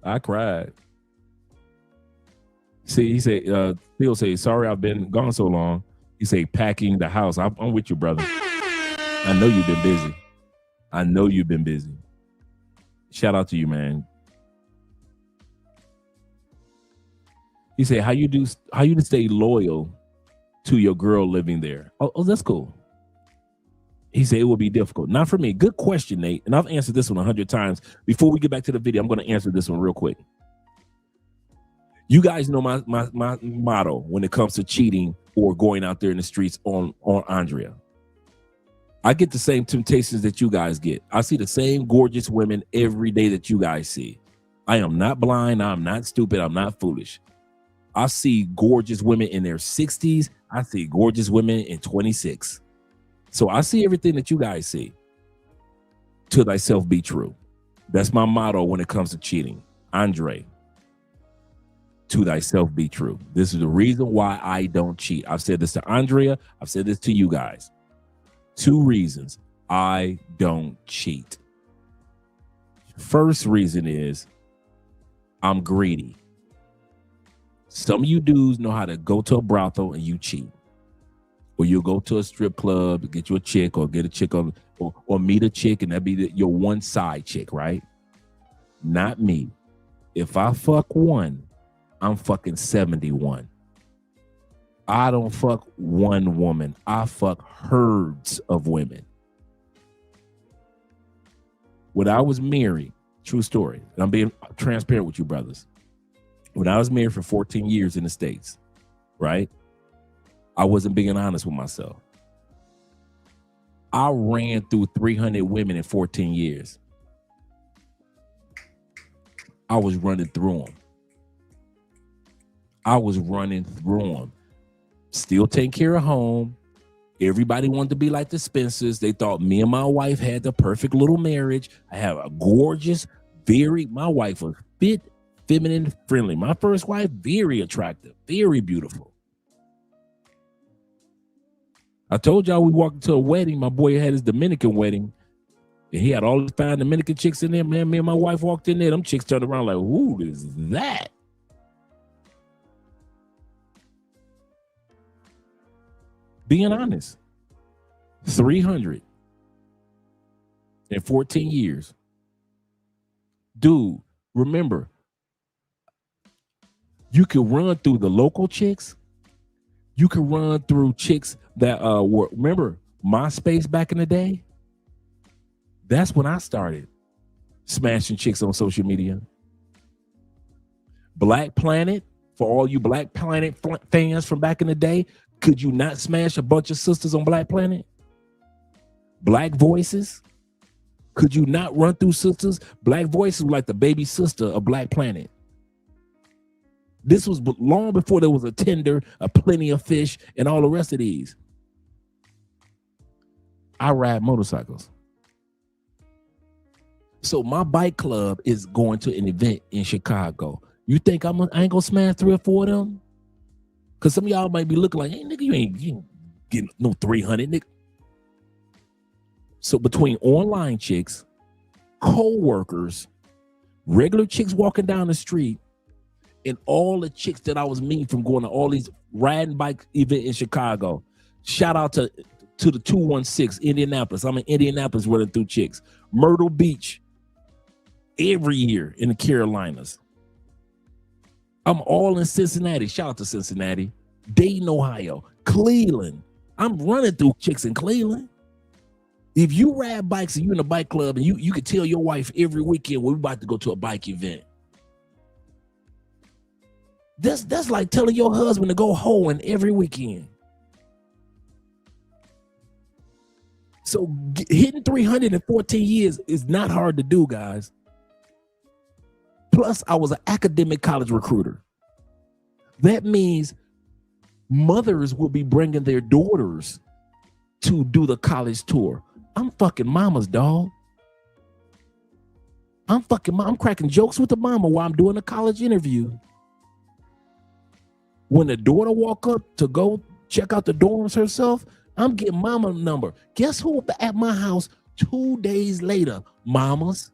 I cried. See, he said, Phil say, sorry I've been gone so long. He say, packing the house. I'm with you, brother. I know you've been busy. Shout out to you, man. He said, how you to stay loyal to your girl living there? Oh, that's cool. He said it will be difficult. Not for me. Good question, Nate. And I've answered this one 100 times. Before we get back to the video, I'm going to answer this one real quick. You guys know my motto when it comes to cheating or going out there in the streets on Andrea. I get the same temptations that you guys get. I see the same gorgeous women every day that you guys see. I am not blind. I'm not stupid. I'm not foolish. I see gorgeous women in their 60s. I see gorgeous women in 26. So I see everything that you guys see. To thyself be true. That's my motto when it comes to cheating. Andre, to thyself be true. This is the reason why I don't cheat. I've said this to Andrea. I've said this to you guys. 2 reasons I don't cheat. First reason is I'm greedy. Some of you dudes know how to go to a brothel and you cheat. Or you'll go to a strip club, get you a chick or get a chick or meet a chick and that'd be your one side chick, right? Not me. If I fuck one, I'm fucking 71. I don't fuck one woman. I fuck herds of women. When I was married, true story, and I'm being transparent with you brothers. When I was married for 14 years in the States, right? I wasn't being honest with myself. I ran through 300 women in 14 years. I was running through them. Still taking care of home. Everybody wanted to be like the Spencers. They thought me and my wife had the perfect little marriage. I have a gorgeous, my wife was fit, feminine, friendly. My first wife, very attractive, very beautiful. I told y'all we walked into a wedding. My boy had his Dominican wedding, and he had all these fine Dominican chicks in there. Man, me and my wife walked in there. Them chicks turned around like, who is that? Being honest, 314 years. Dude, remember, you can run through the local chicks. You can run through chicks that were, remember MySpace back in the day? That's when I started smashing chicks on social media. Black Planet, for all you Black Planet fans from back in the day, could you not smash a bunch of sisters on Black Planet? Black Voices, could you not run through sisters? Black Voices were like the baby sister of Black Planet. This was long before there was a Tinder, a Plenty of Fish, and all the rest of these. I ride motorcycles. So my bike club is going to an event in Chicago. You think I ain't gonna smash 3 or 4 of them? Because some of y'all might be looking like, hey, nigga, you ain't getting no 300, nigga. So between online chicks, co-workers, regular chicks walking down the street, and all the chicks that I was meeting from going to all these riding bike event in Chicago, shout out to the 216, Indianapolis. I'm in Indianapolis running through chicks. Myrtle Beach, every year in the Carolinas. I'm all in Cincinnati. Shout out to Cincinnati. Dayton, Ohio. Cleveland. I'm running through chicks in Cleveland. If you ride bikes and you're in a bike club and you can tell your wife every weekend we're about to go to a bike event. That's like telling your husband to go hoeing every weekend. So hitting 314 years is not hard to do, guys. Plus, I was an academic college recruiter. That means mothers will be bringing their daughters to do the college tour. I'm fucking mamas, dog. I'm cracking jokes with the mama while I'm doing a college interview. When the daughter walk up to go check out the dorms herself, I'm getting mama number. Guess who at my house 2 days later? Mamas.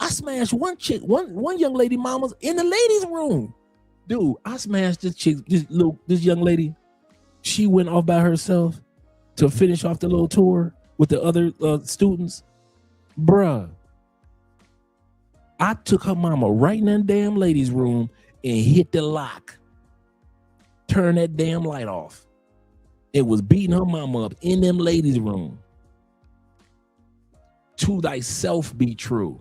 I smashed one chick, one young lady mamas in the ladies' room. Dude, I smashed this chick, this young lady. She went off by herself to finish off the little tour with the other students. Bruh. I took her mama right in that damn ladies' room and hit the lock. Turn that damn light off. It was beating her mama up in them ladies' room. To thyself be true.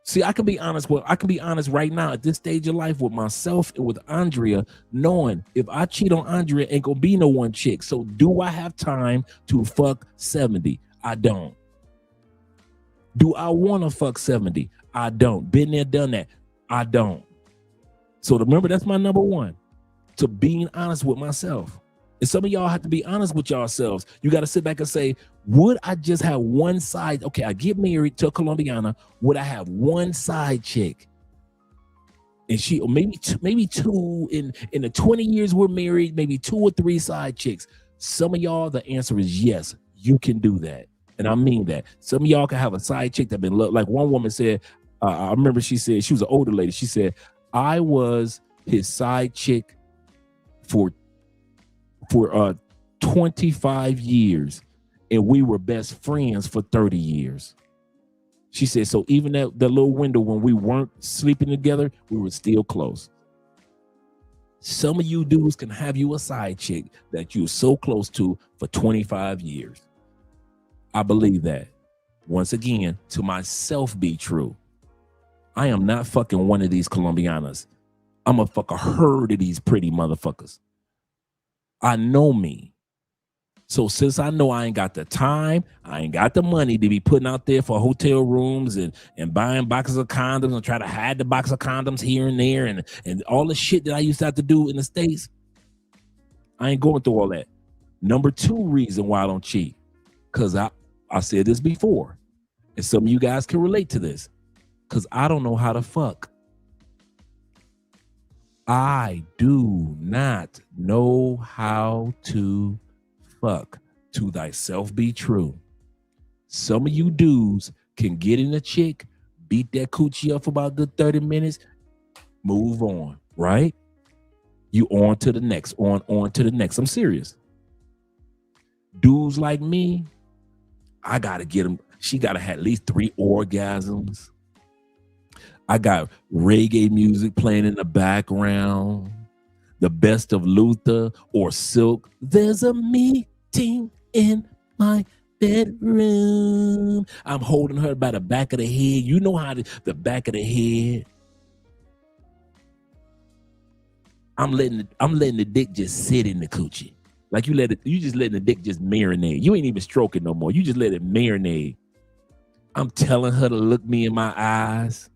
See, I can be honest right now at this stage of life with myself and with Andrea, knowing if I cheat on Andrea, ain't gonna be no one chick. So do I have time to fuck 70? I don't. Do I want to fuck 70? I don't. Been there, done that. I don't. So remember, that's my number one, to being honest with myself. And some of y'all have to be honest with yourselves. You got to sit back and say, would I just have one side? Okay, I get married to a Colombiana. Would I have one side chick? And she, or maybe two in the 20 years we're married, maybe 2 or 3 side chicks. Some of y'all, the answer is yes, you can do that. And I mean that. Some of y'all can have a side chick that been loved. Like one woman said, I remember she said, she was an older lady. She said, I was his side chick for 25 years, and we were best friends for 30 years. She said, so even that little window when we weren't sleeping together, we were still close. Some of you dudes can have you a side chick that you're so close to for 25 years. I believe that. Once again, to myself be true. I am not fucking one of these Colombianas. I'm gonna fuck a herd of these pretty motherfuckers. I know me. So since I know I ain't got the time, I ain't got the money to be putting out there for hotel rooms and buying boxes of condoms and try to hide the box of condoms here and there and all the shit that I used to have to do in the States, I ain't going through all that. Number 2 reason why I don't cheat, because I said this before, and some of you guys can relate to this, because I don't know how to fuck. I do not know how to fuck. To thyself be true. Some of you dudes can get in a chick, beat that coochie up for about a good 30 minutes, move on, right? You on to the next, on to the next. I'm serious. Dudes like me, I gotta get them. She gotta have at least 3 orgasms. I got reggae music playing in the background, the best of Luther or Silk. There's a meeting in my bedroom. I'm holding her by the back of the head. You know how the back of the head. I'm letting the dick just sit in the coochie. Like you just letting the dick just marinate. You ain't even stroking no more. You just let it marinate. I'm telling her to look me in my eyes.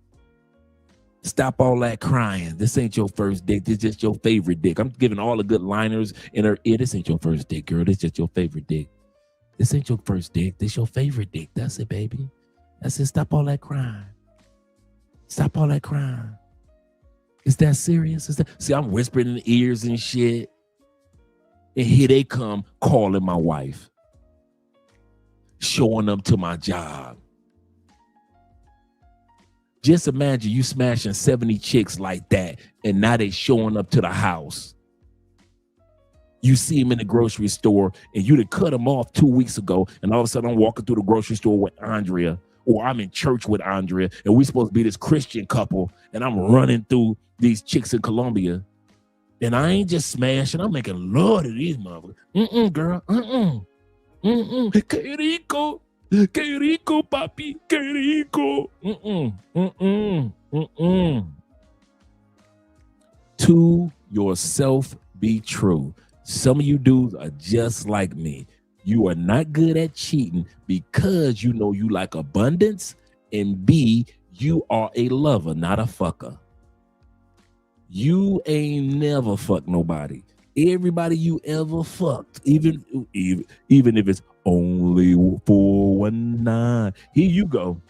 Stop all that crying. This ain't your first dick. This is just your favorite dick. I'm giving all the good liners in her ear. This ain't your first dick, girl. This just your favorite dick. This ain't your first dick. This your favorite dick. That's it, baby. That's it. Stop all that crying. Stop all that crying. Is that serious? See, I'm whispering in the ears and shit. And here they come calling my wife. Showing up to my job. Just imagine you smashing 70 chicks like that, and now they showing up to the house. You see them in the grocery store, and you done cut them off 2 weeks ago, and all of a sudden I'm walking through the grocery store with Andrea, or I'm in church with Andrea, and we supposed to be this Christian couple, and I'm running through these chicks in Colombia, and I ain't just smashing, I'm making love to these motherfuckers. Girl, Que rico. Que rico, papi, que rico. To yourself be true. Some of you dudes are just like me. You are not good at cheating because you know you like abundance, and B, you are a lover, not a fucker. You ain't never fucked nobody. Everybody you ever fucked, even if it's only 419. Here you go.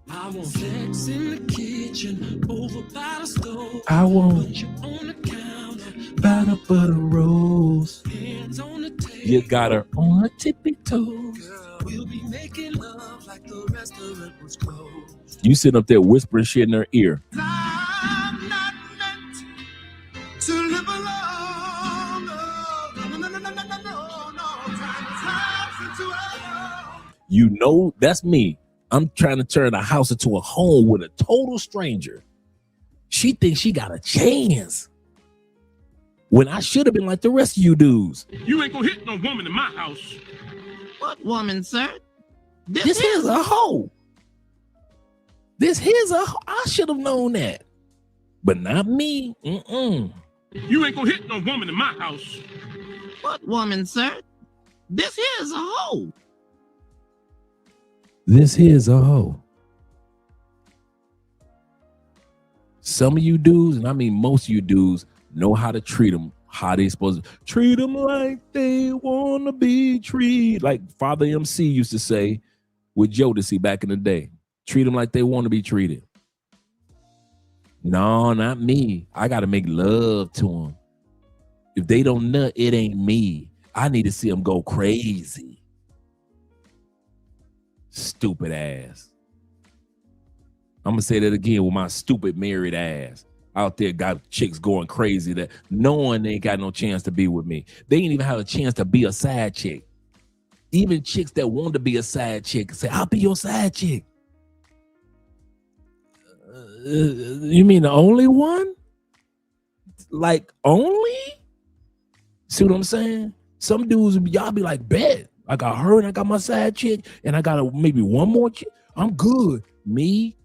I want sex in the kitchen, over by the stove. I want put you on the counter, by the butter rolls. hands on the table. You got her on her tippy toes. Girl, we'll be making love like the restaurant was closed. You sit up there whispering shit in her ear. I'm not meant to live alone. You know, that's me. I'm trying to turn a house into a home with a total stranger. She thinks she got a chance. When I should have been like the rest of you dudes. You ain't gonna hit no woman in my house. What woman, sir? This here's a hoe. This here's a hoe. I should have known that. But not me. You ain't gonna hit no woman in my house. What woman, sir? This here's a hoe. This here's a hoe. Some of you dudes, and I mean most of you dudes, know how to treat them how they supposed to treat them like they want to be treated. Like Father MC used to say with Jodeci back in the day. Treat them like they want to be treated. No, not me. I got to make love to them. If they don't nut, it ain't me. I need to see them go crazy. Stupid ass. I'm going to say that again with my stupid married ass. Out there got chicks going crazy that knowing they ain't got no chance to be with me. They ain't even have a chance to be a side chick. Even chicks that want to be a side chick say, I'll be your side chick. You mean the only one? Like only? See what I'm saying? Some dudes, y'all be like, bet. I got her and I got my side chick and I got maybe one more chick. I'm good. Me,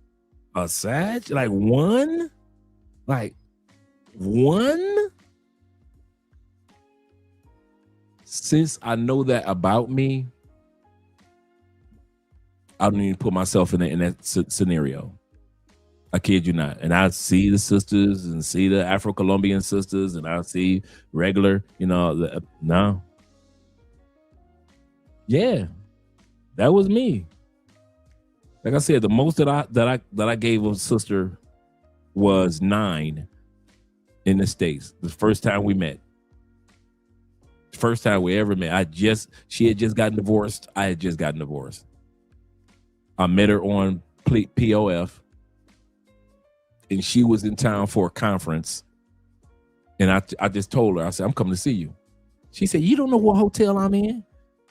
A Sag? Like one? Like one? Since I know that about me, I don't even put myself in that scenario. I kid you not. And I see the sisters and see the Afro-Colombian sisters, and I see regular, no. Yeah, that was me. Like I said, the most that I gave a sister was 9 in the States. The first time we met. First time we ever met. She had just gotten divorced. I had just gotten divorced. I met her on POF, and she was in town for a conference. And I just told her, I said, I'm coming to see you. She said, you don't know what hotel I'm in?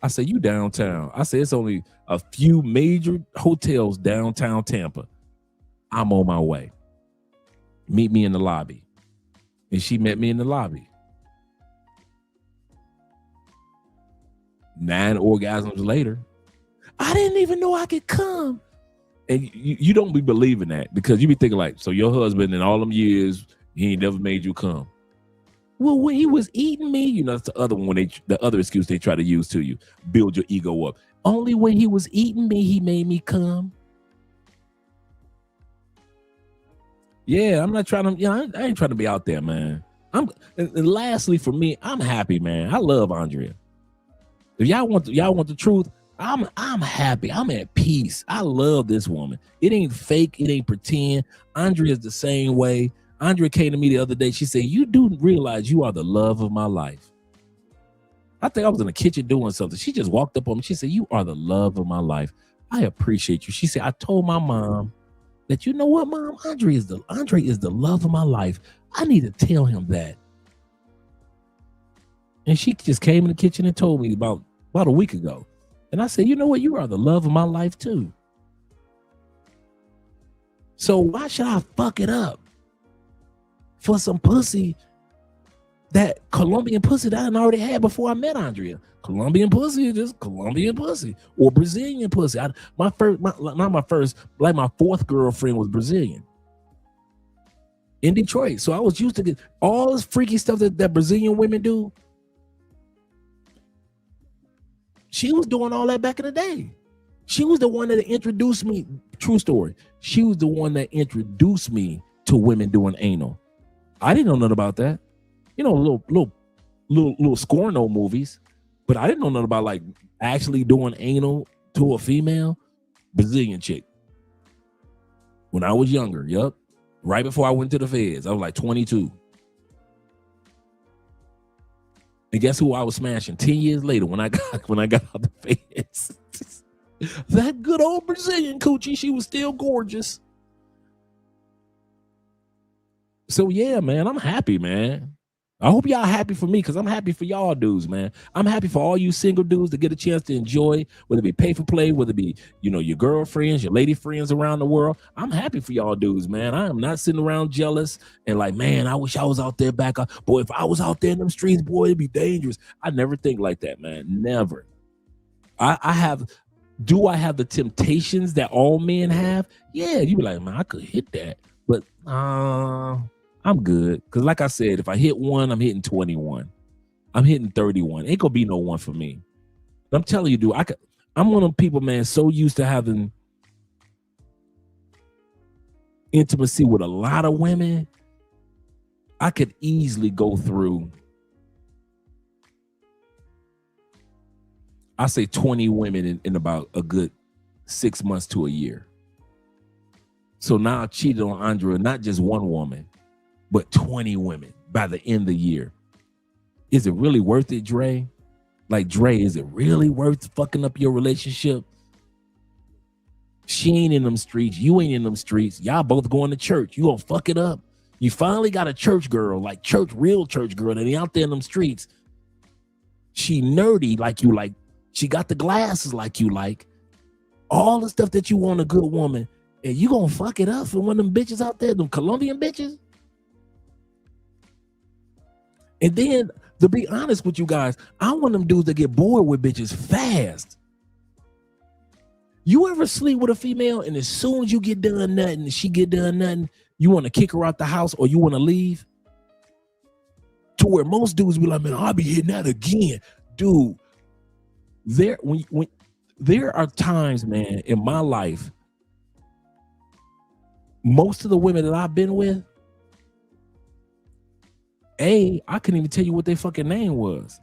I said, you downtown. I said, it's only a few major hotels downtown Tampa. I'm on my way. Meet me in the lobby. And she met me in the lobby. 9 orgasms later, I didn't even know I could come. And you don't be believing that, because you be thinking like, so your husband in all them years, he ain't never made you come. Well, when he was eating me, that's the other one, the other excuse they try to use to you, build your ego up. Only when he was eating me, he made me come. Yeah, I'm not trying to, I ain't trying to be out there, man. And lastly, for me, I'm happy, man. I love Andrea. If y'all want the truth, I'm happy. I'm at peace. I love this woman. It ain't fake. It ain't pretend. Andrea's the same way. Andrea came to me the other day. She said, you do realize you are the love of my life. I think I was in the kitchen doing something. She just walked up on me. She said, you are the love of my life. I appreciate you. She said, I told my mom that, you know what, Mom? Andre is the love of my life. I need to tell him that. And she just came in the kitchen and told me about a week ago. And I said, you know what? You are the love of my life too. So why should I fuck it up for some pussy, that Colombian pussy that I already had before I met Andrea? Colombian pussy is just Colombian pussy, or Brazilian pussy. My fourth girlfriend was Brazilian in Detroit. So I was used to get all this freaky stuff that Brazilian women do. She was doing all that back in the day. She was the one that introduced me. True story. She was the one that introduced me to women doing anal. I didn't know nothing about that. Little scorno movies, but I didn't know nothing about like actually doing anal to a female. Brazilian chick. When I was younger, yep. Right before I went to the feds, I was like 22. And guess who I was smashing 10 years later when I got out the feds? That good old Brazilian coochie. She was still gorgeous. So yeah, man, I'm happy, man. I hope y'all happy for me, because I'm happy for y'all dudes, man. I'm happy for all you single dudes to get a chance to enjoy, whether it be pay for play, whether it be, your girlfriends, your lady friends around the world. I'm happy for y'all dudes, man. I am not sitting around jealous and like, man, I wish I was out there back. Boy, if I was out there in them streets, boy, it'd be dangerous. I never think like that, man. Never. Do I have the temptations that all men have? Yeah, you be like, man, I could hit that. But I'm good. Because like I said, if I hit one, I'm hitting 21. I'm hitting 31. Ain't gonna be no one for me. But I'm telling you, dude, I'm one of them people, man, so used to having intimacy with a lot of women. I could easily go through, I say 20 women in about a good 6 months to a year. So now I cheated on Andrea, not just one woman, but 20 women by the end of the year. Is it really worth it, Dre? Like, Dre, is it really worth fucking up your relationship? She ain't in them streets. You ain't in them streets. Y'all both going to church. You gonna fuck it up? You finally got a church girl, like real church girl, that ain't out there in them streets. She nerdy like you like. She got the glasses like you like. All the stuff that you want a good woman. And you gonna fuck it up for one of them bitches out there, them Colombian bitches? And then, to be honest with you guys, I'm one of them dudes that get bored with bitches fast. You ever sleep with a female and as soon as you get done nothing and she get done nothing, you want to kick her out the house or you want to leave? To where most dudes be like, man, I'll be hitting that again. Dude, there are times, man, in my life, most of the women that I've been with, I couldn't even tell you what their fucking name was.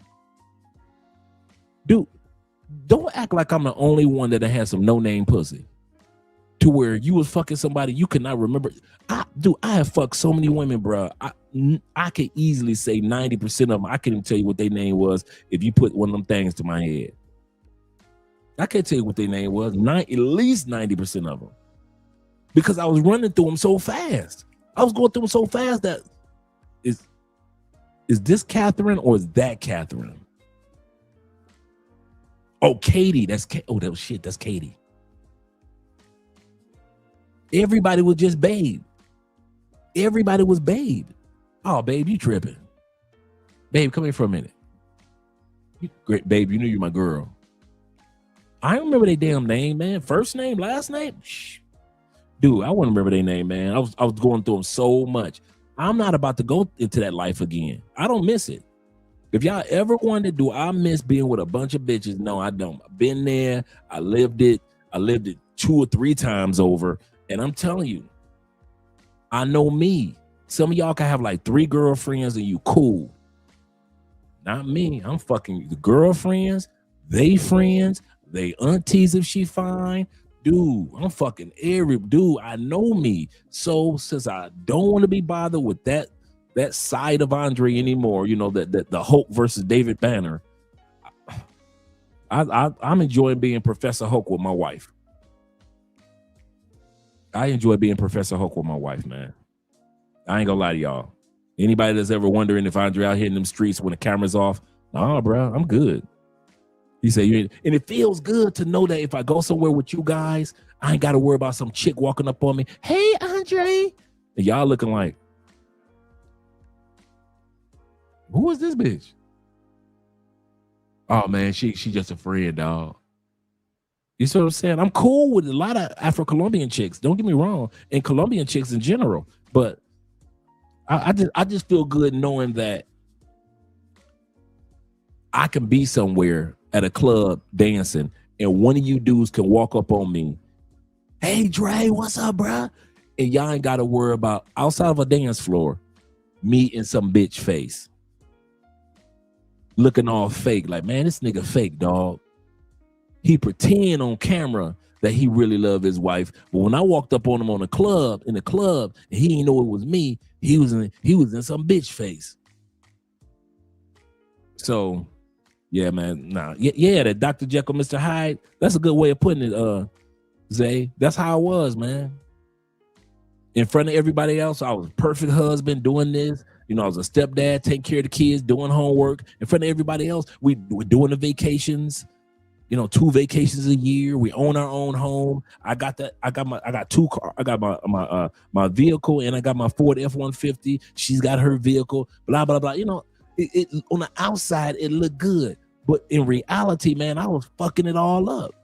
Dude, don't act like I'm the only one that has some no-name pussy. To where you was fucking somebody you could not remember. I have fucked so many women, bro. I could easily say 90% of them, I couldn't even tell you what their name was if you put one of them things to my head. I can't tell you what their name was. At least 90% of them. Because I was running through them so fast. I was going through them so fast that is this Catherine or is that Catherine? Oh, Katie. That's Katie. Everybody was just babe. Everybody was babe. Oh, babe, you tripping. Babe, come here for a minute. Great, babe, you know you're my girl. I don't remember their damn name, man. First name, last name? Shh. Dude, I wouldn't remember their name, man. I was going through them so much. I'm not about to go into that life again. I don't miss it. If y'all ever wondered, do I miss being with a bunch of bitches? No, I don't. I've been there. I lived it 2 or 3 times over. And I'm telling you, I know me. Some of y'all can have like 3 girlfriends and you cool. Not me. I'm fucking the girlfriends, they friends, they aunties if she fine. Dude, I'm fucking every dude. I know me. So since I don't want to be bothered with that side of Andre anymore, you know, that the Hulk versus David Banner, I'm enjoying being Professor Hulk with my wife. I enjoy being Professor Hulk with my wife, man. I ain't gonna lie to y'all. Anybody that's ever wondering if Andre out here in them streets when the camera's off, nah, bro, I'm good. He said, and it feels good to know that if I go somewhere with you guys, I ain't got to worry about some chick walking up on me. Hey, Andre. And y'all looking like, who is this bitch? Oh, man, she just a friend, dog. You see what I'm saying? I'm cool with a lot of Afro-Colombian chicks. Don't get me wrong. And Colombian chicks in general. But I just feel good knowing that I can be somewhere at a club dancing and one of you dudes can walk up on me. Hey, Dre, what's up, bro? And y'all ain't got to worry about outside of a dance floor, me in some bitch face. Looking all fake. Like, man, this nigga fake, dog. He pretend on camera that he really loved his wife. But when I walked up on him in the club, and he didn't know it was me, he was in some bitch face. So, yeah, man, yeah, that Dr. Jekyll, Mr. Hyde, that's a good way of putting it, Zay. That's how I was, man. In front of everybody else, I was a perfect husband doing this. You know, I was a stepdad, taking care of the kids, doing homework. In front of everybody else, we were doing the vacations. You know, 2 vacations a year. We own our own home. I got 2 cars. I got my vehicle, and I got my Ford F-150. She's got her vehicle. Blah blah blah. You know, it on the outside it looked good, but in reality, man, I was fucking it all up.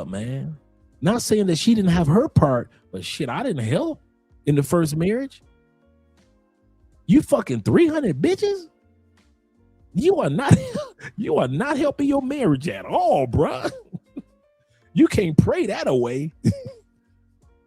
Man. Not saying that she didn't have her part, but shit, I didn't help in the first marriage. You fucking 300 bitches? You are not helping your marriage at all, bruh. You can't pray that away.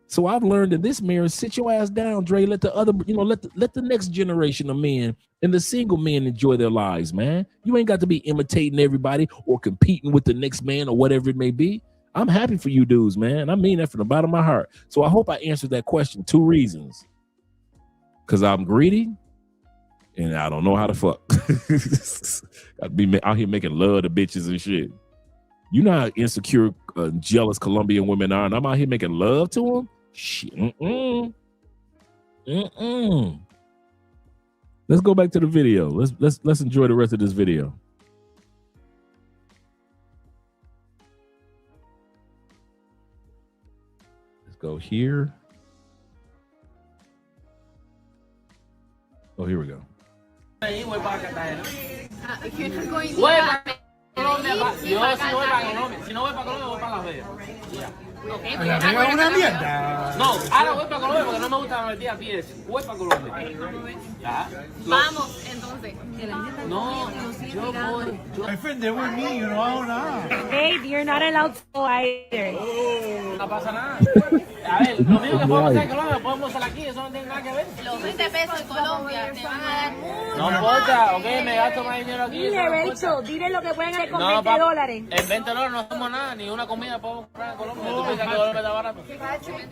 So I've learned in this marriage, sit your ass down, Dre. Let the next generation of men and the single men enjoy their lives, man. You ain't got to be imitating everybody or competing with the next man or whatever it may be. I'm happy for you dudes, man. I mean that from the bottom of my heart. So I hope I answered that question. 2 reasons. Because I'm greedy. And I don't know how to fuck. I'd be out here making love to bitches and shit. You know how insecure, jealous Colombian women are, and I'm out here making love to them? Shit. Let's go back to the video. Let's enjoy the rest of this video. Let's go here. Oh, here we go. You're not going to Si no voy para Colombia, voy para Las Vegas. La Vega es una mierda. No, ahora voy para Colombia porque no me gusta la metida a pies. Voy para Colombia. Ya. Vamos, entonces. No, yo voy. I think they were me, yo no hago nada. Babe, you're not allowed to go either. No pasa nada. A ver, lo mismo que podemos hacer en Colombia, lo podemos hacer aquí, eso no tiene nada que ver. Los 20 pesos en Colombia te van a dar mucho. No importa, ok, me gasto más dinero aquí. Dile, Rachel, dile lo que pueden hacer con $20. En 20 dólares no hacemos nada, ni una comida podemos comprar en Colombia. ¿Tú piensas que Colombia está barato?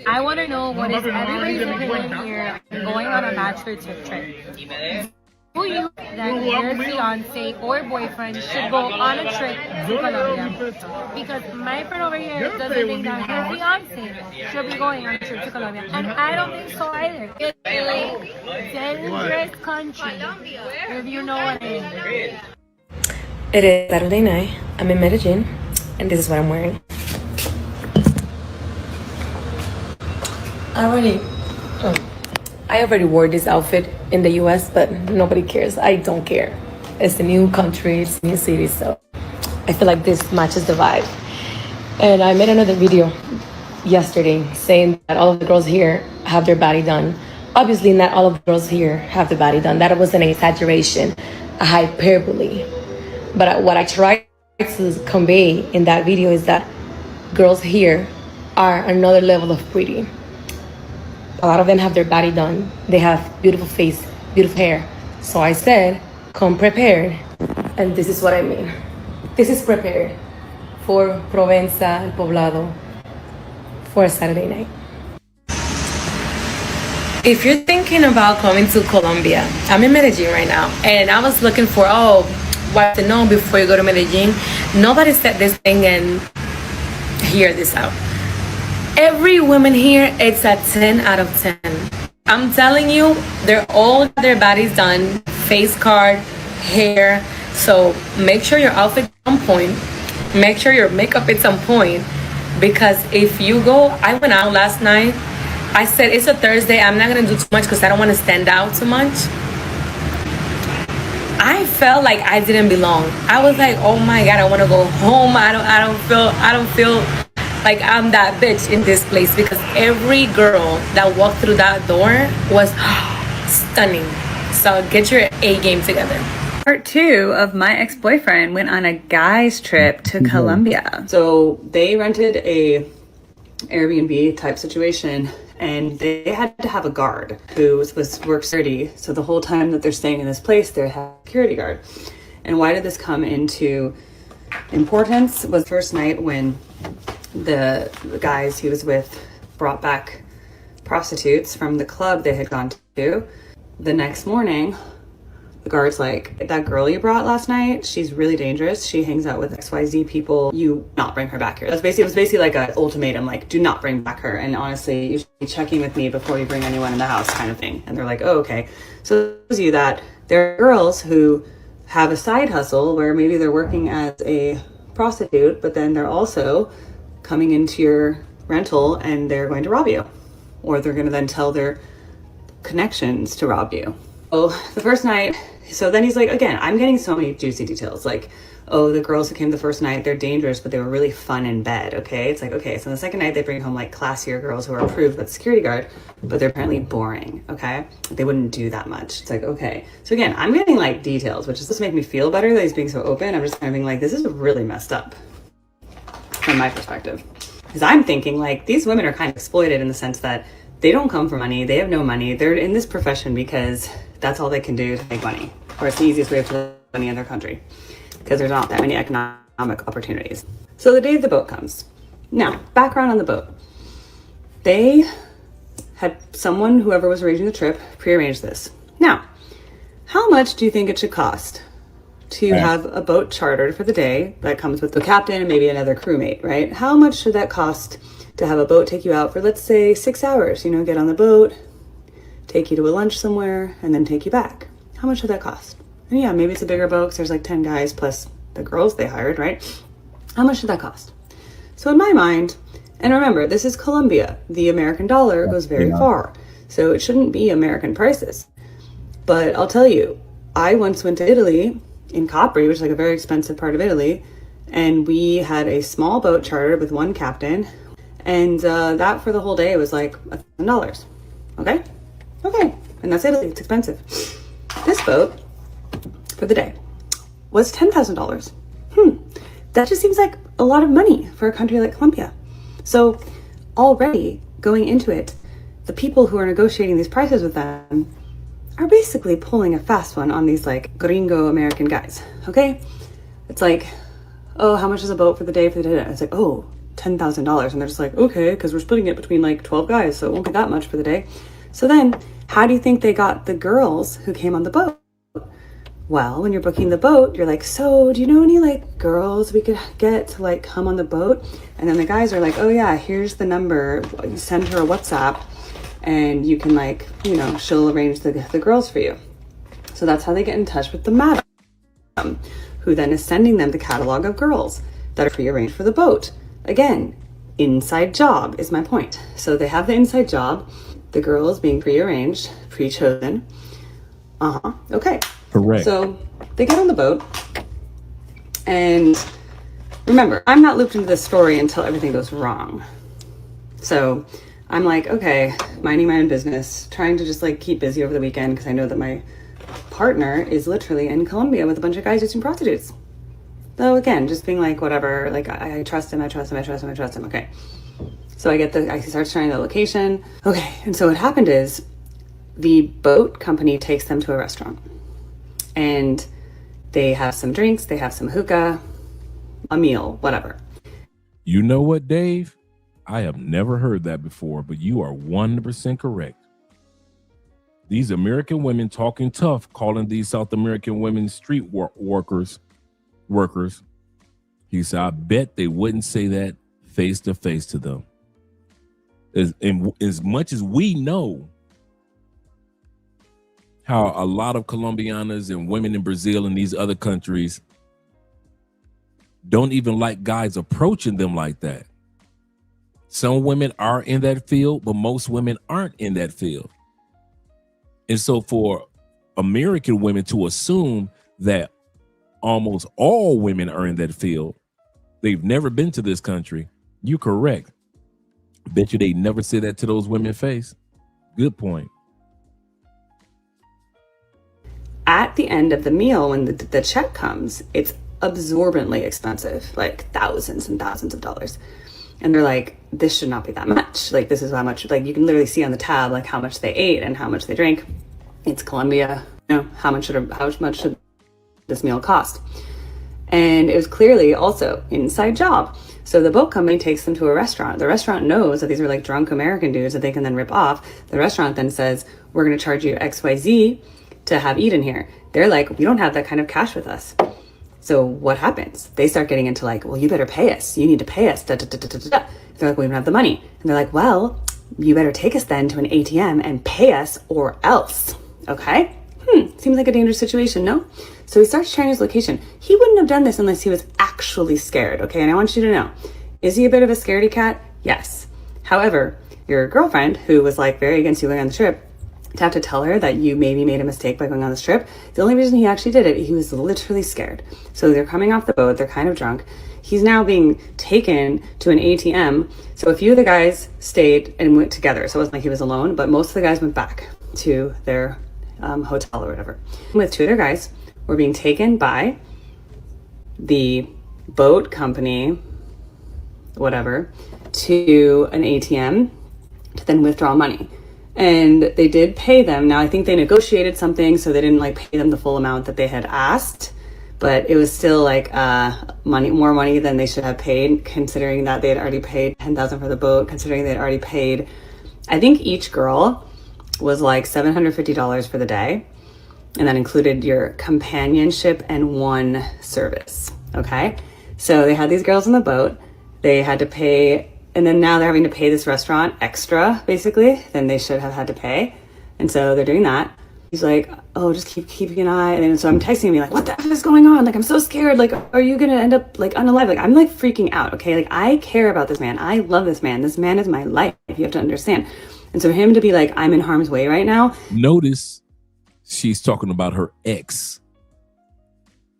I want to know what is everybody's opinion here going on a bachelor trip. Do you that your fiance or boyfriend should go on a trip to Colombia? Because my friend over here doesn't think that her fiance should be going on a trip to Colombia. And I don't think so either. It's a dangerous country, if you know what I mean. It is Saturday night. I'm in Medellin, and this is what I'm wearing. I already wore this outfit in the US, but nobody cares. I don't care. It's a new country, it's a new city, so I feel like this matches the vibe. And I made another video yesterday saying that all of the girls here have their body done. Obviously, not all of the girls here have their body done. That was an exaggeration, a hyperbole. But what I tried to convey in that video is that girls here are another level of pretty. A lot of them have their body done. They have beautiful face, beautiful hair. So I said, come prepared. And this is what I mean. This is prepared for Provenza, El Poblado, for a Saturday night. If you're thinking about coming to Colombia, I'm in Medellin right now. And I was looking for, what to know before you go to Medellin. Nobody said this thing and hear this out. Every woman here, it's a 10 out of 10. I'm telling you, they're all their bodies done, face card, hair. So make sure your outfit's on point. Make sure your makeup is on point. Because if you go, I went out last night. I said, it's a Thursday. I'm not going to do too much because I don't want to stand out too much. I felt like I didn't belong. I was like, oh my God, I want to go home. I don't feel like I'm that bitch in this place, because every girl that walked through that door was stunning. So get your A game together. Part 2 of my ex-boyfriend went on a guy's trip to Colombia. So they rented a Airbnb type situation, and they had to have a guard who worked security. So the whole time that they're staying in this place, they have a security guard. And why did this come into importance was the first night when the guys he was with brought back prostitutes from the club they had gone to. The next morning, the guard's like, that girl you brought last night, she's really dangerous. She hangs out with XYZ people. You not bring her back here. It was basically like an ultimatum, like, do not bring back her. And honestly, you should be checking with me before you bring anyone in the house, kind of thing. And they're like, oh, okay. So it shows you that there are girls who have a side hustle where maybe they're working as a prostitute, but then they're also coming into your rental and they're going to rob you, or they're going to then tell their connections to rob you. Oh, the first night, so then he's like, again, I'm getting so many juicy details, like, oh, the girls who came the first night, they're dangerous, but they were really fun in bed, okay? It's like, okay, so the second night they bring home like classier girls who are approved by the security guard, but they're apparently boring, okay? They wouldn't do that much. It's like, okay. So again, I'm getting like details, which is supposed to make me feel better that he's being so open. I'm just kind of being like, this is really messed up from my perspective. Because I'm thinking like, these women are kind of exploited in the sense that they don't come for money, they have no money, they're in this profession because that's all they can do to make money, or it's the easiest way to make money in their country, because there's not that many economic opportunities. So the day the boat comes. Now, background on the boat. They had someone, whoever was arranging the trip, prearranged this. Now, how much do you think it should cost to have a boat chartered for the day that comes with the captain and maybe another crewmate, right? How much should that cost to have a boat take you out for, let's say, 6 hours? You know, get on the boat, take you to a lunch somewhere, and then take you back. How much should that cost? And yeah, maybe it's a bigger boat because there's like 10 guys plus the girls they hired, right? How much should that cost? So in my mind, and remember, this is Colombia. The American dollar goes very far. So it shouldn't be American prices. But I'll tell you, I once went to Italy in Capri, which is like a very expensive part of Italy, And we had a small boat chartered with one captain. And that for the whole day was like $1,000. Okay? Okay. And that's Italy. It's expensive. This boat for the day was $10,000. That just seems like a lot of money for a country like Colombia. So already going into it, the people who are negotiating these prices with them are basically pulling a fast one on these like gringo American guys. Okay? It's like, oh, how much is a boat for the day for the day? It's like, oh, $10,000. And they're just like, okay, because we're splitting it between like 12 guys, so it won't be that much for the day. So then how do you think they got the girls who came on the boat? Well, when you're booking the boat, you're like, so do you know any like girls we could get to like come on the boat? And then the guys are like, oh yeah, here's the number. You send her a WhatsApp and you can like, you know, she'll arrange the girls for you. So that's how they get in touch with the madam, who then is sending them the catalog of girls that are pre-arranged for the boat. Again, inside job is my point. So they have the inside job, the girls being pre-arranged, pre-chosen. Okay. Correct. So they get on the boat, and remember, I'm not looped into this story until everything goes wrong. So I'm like, okay, minding my own business, trying to just like keep busy over the weekend because I know that my partner is literally in Colombia with a bunch of guys using prostitutes. So again, just being like, whatever, like I trust him, I trust him, I trust him, I trust him. Okay. So I start trying the location. Okay. And so what happened is the boat company takes them to a restaurant. And they have some drinks, they have some hookah, a meal, whatever. You know what, Dave? I have never heard that before, but you are 100% correct. These American women talking tough, calling these South American women street workers. He said, I bet they wouldn't say that face to face to them. As much as we know how a lot of Colombianas and women in Brazil and these other countries don't even like guys approaching them like that. Some women are in that field, but most women aren't in that field. And so for American women to assume that almost all women are in that field, they've never been to this country. You're correct. Bet you they never say that to those women face. Good point. At the end of the meal, when the check comes, it's absorbently expensive, like thousands and thousands of dollars. And they're like, this should not be that much. Like, this is how much, like, you can literally see on the tab, like, how much they ate and how much they drank. It's Colombia. You know, how much should this meal cost? And it was clearly also inside job. So the boat company takes them to a restaurant. The restaurant knows that these are like drunk American dudes that they can then rip off. The restaurant then says, we're going to charge you XYZ to have eaten here. They're like, we don't have that kind of cash with us. So what happens? They start getting into like, well, you better pay us. You need to pay us. Da, da, da, da, da, da. They're like, we don't have the money. And they're like, well, you better take us then to an ATM and pay us or else. Okay? Seems like a dangerous situation, no? So he starts trying his location. He wouldn't have done this unless he was actually scared, okay? And I want you to know, is he a bit of a scaredy cat? Yes. However, your girlfriend, who was like very against you going on the trip, to have to tell her that you maybe made a mistake by going on this trip, the only reason he actually did it, he was literally scared. So they're coming off the boat, they're kind of drunk. He's now being taken to an ATM. So a few of the guys stayed and went together. So it wasn't like he was alone, but most of the guys went back to their hotel or whatever. With two other guys were being taken by the boat company, whatever, to an ATM to then withdraw money. And they did pay them. Now, I think they negotiated something, so they didn't like pay them the full amount that they had asked, but it was still like more money than they should have paid, considering that they had already paid $10,000 for the boat, considering they had already paid, I think each girl was like $750 for the day. And that included your companionship and one service. Okay. So they had these girls on the boat. They had to pay, and then now they're having to pay this restaurant extra, basically, than they should have had to pay. And so they're doing that. He's like, oh, just keep keeping an eye. And then, so I'm texting me like, what the F is going on? Like, I'm so scared. Like, are you going to end up like unalive? Like, I'm like freaking out. Okay. Like, I care about this man. I love this man. This man is my life. You have to understand. And so him to be like, I'm in harm's way right now. Notice she's talking about her ex,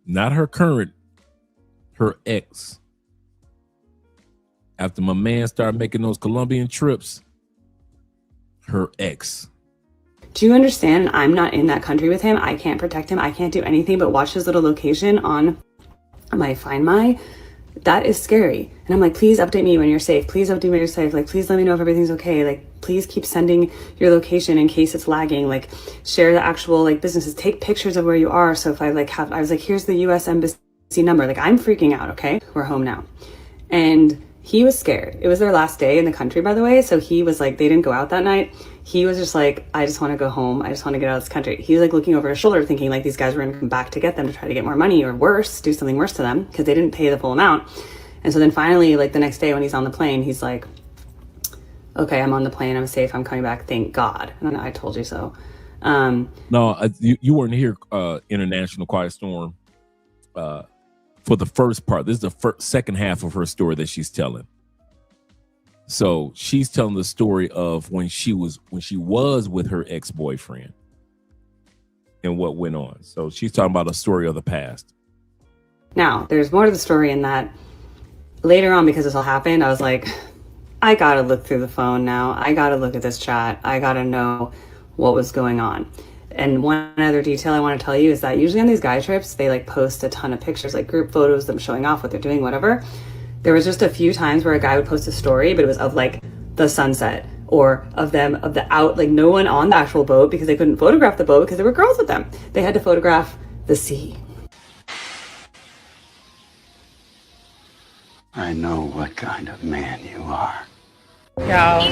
not her current her ex. After my man started making those Colombian trips, her ex. Do you understand? I'm not in that country with him. I can't protect him. I can't do anything but watch his little location on my Find My. That is scary. And I'm like, please update me when you're safe. Please update me when you're safe. Like, please let me know if everything's okay. Like, please keep sending your location in case it's lagging. Like, share the actual like businesses. Take pictures of where you are. So if I like have, I was like, here's the U.S. Embassy number. Like, I'm freaking out. Okay, we're home now. And he was scared. It was their last day in the country, by the way. So he was like, they didn't go out that night. He was just like, I just want to go home. I just want to get out of this country. He was like looking over his shoulder thinking like these guys were going to come back to get them to try to get more money or worse, do something worse to them because they didn't pay the full amount. And so then finally, like the next day when he's on the plane, he's like, okay, I'm on the plane. I'm safe. I'm coming back. Thank God. And I told you so. No, you weren't here, International Quiet Storm, for the first part. This is the second half of her story that she's telling. So she's telling the story of when she was with her ex-boyfriend and what went on. So she's talking about a story of the past. Now, there's more to the story in that later on, because this all happened, I was like, I gotta look through the phone now. I gotta look at this chat. I gotta know what was going on. And one other detail I want to tell you is that usually on these guy trips, they like post a ton of pictures, like group photos, them showing off what they're doing, whatever. There was just a few times where a guy would post a story, but it was of like the sunset or of them, of the out, like no one on the actual boat because they couldn't photograph the boat because there were girls with them. They had to photograph the sea. I know what kind of man you are. Y'all,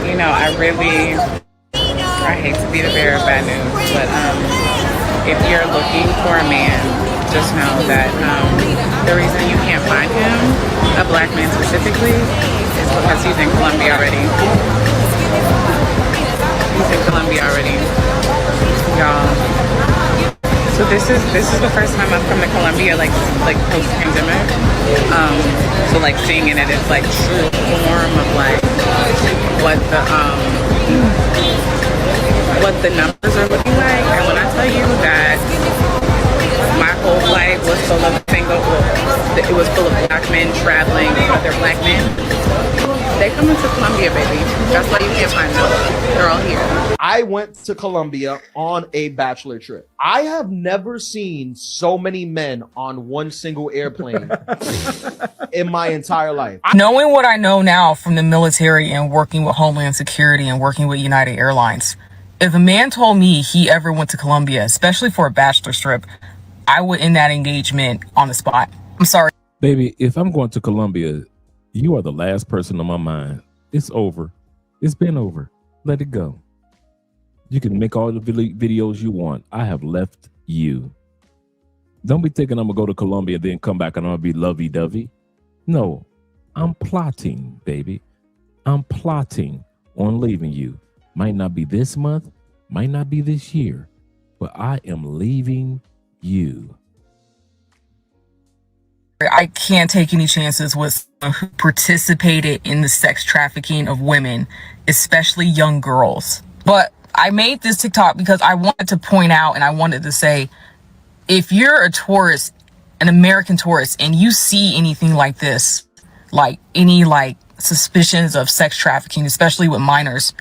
you know, I hate to be the bearer of bad news, but if you're looking for a man, just know that the reason you can't find him, a black man specifically, is because he's in Colombia already. He's in Colombia already, y'all. So this is the first time I've come to Colombia, like post pandemic. So like seeing it at its like true form of like what the numbers are looking like. And when I tell you that my whole life was full of it was full of black men traveling with other black men. They come into Colombia, baby. That's why you can't find them. They're all here. I went to Colombia on a bachelor trip. I have never seen so many men on one single airplane in my entire life. Knowing what I know now from the military and working with Homeland Security and working with United Airlines, if a man told me he ever went to Colombia, especially for a bachelor trip, I would end that engagement on the spot. I'm sorry. Baby, if I'm going to Colombia, you are the last person on my mind. It's over. It's been over. Let it go. You can make all the videos you want. I have left you. Don't be thinking I'm going to go to Colombia, then come back and I'm going to be lovey-dovey. No, I'm plotting, baby. I'm plotting on leaving you. Might not be this month, might not be this year, but I am leaving you. I can't take any chances with someone who participated in the sex trafficking of women, especially young girls. But I made this TikTok because I wanted to point out and I wanted to say, if you're a tourist, an American tourist, and you see anything like this, like any like suspicions of sex trafficking, especially with minors,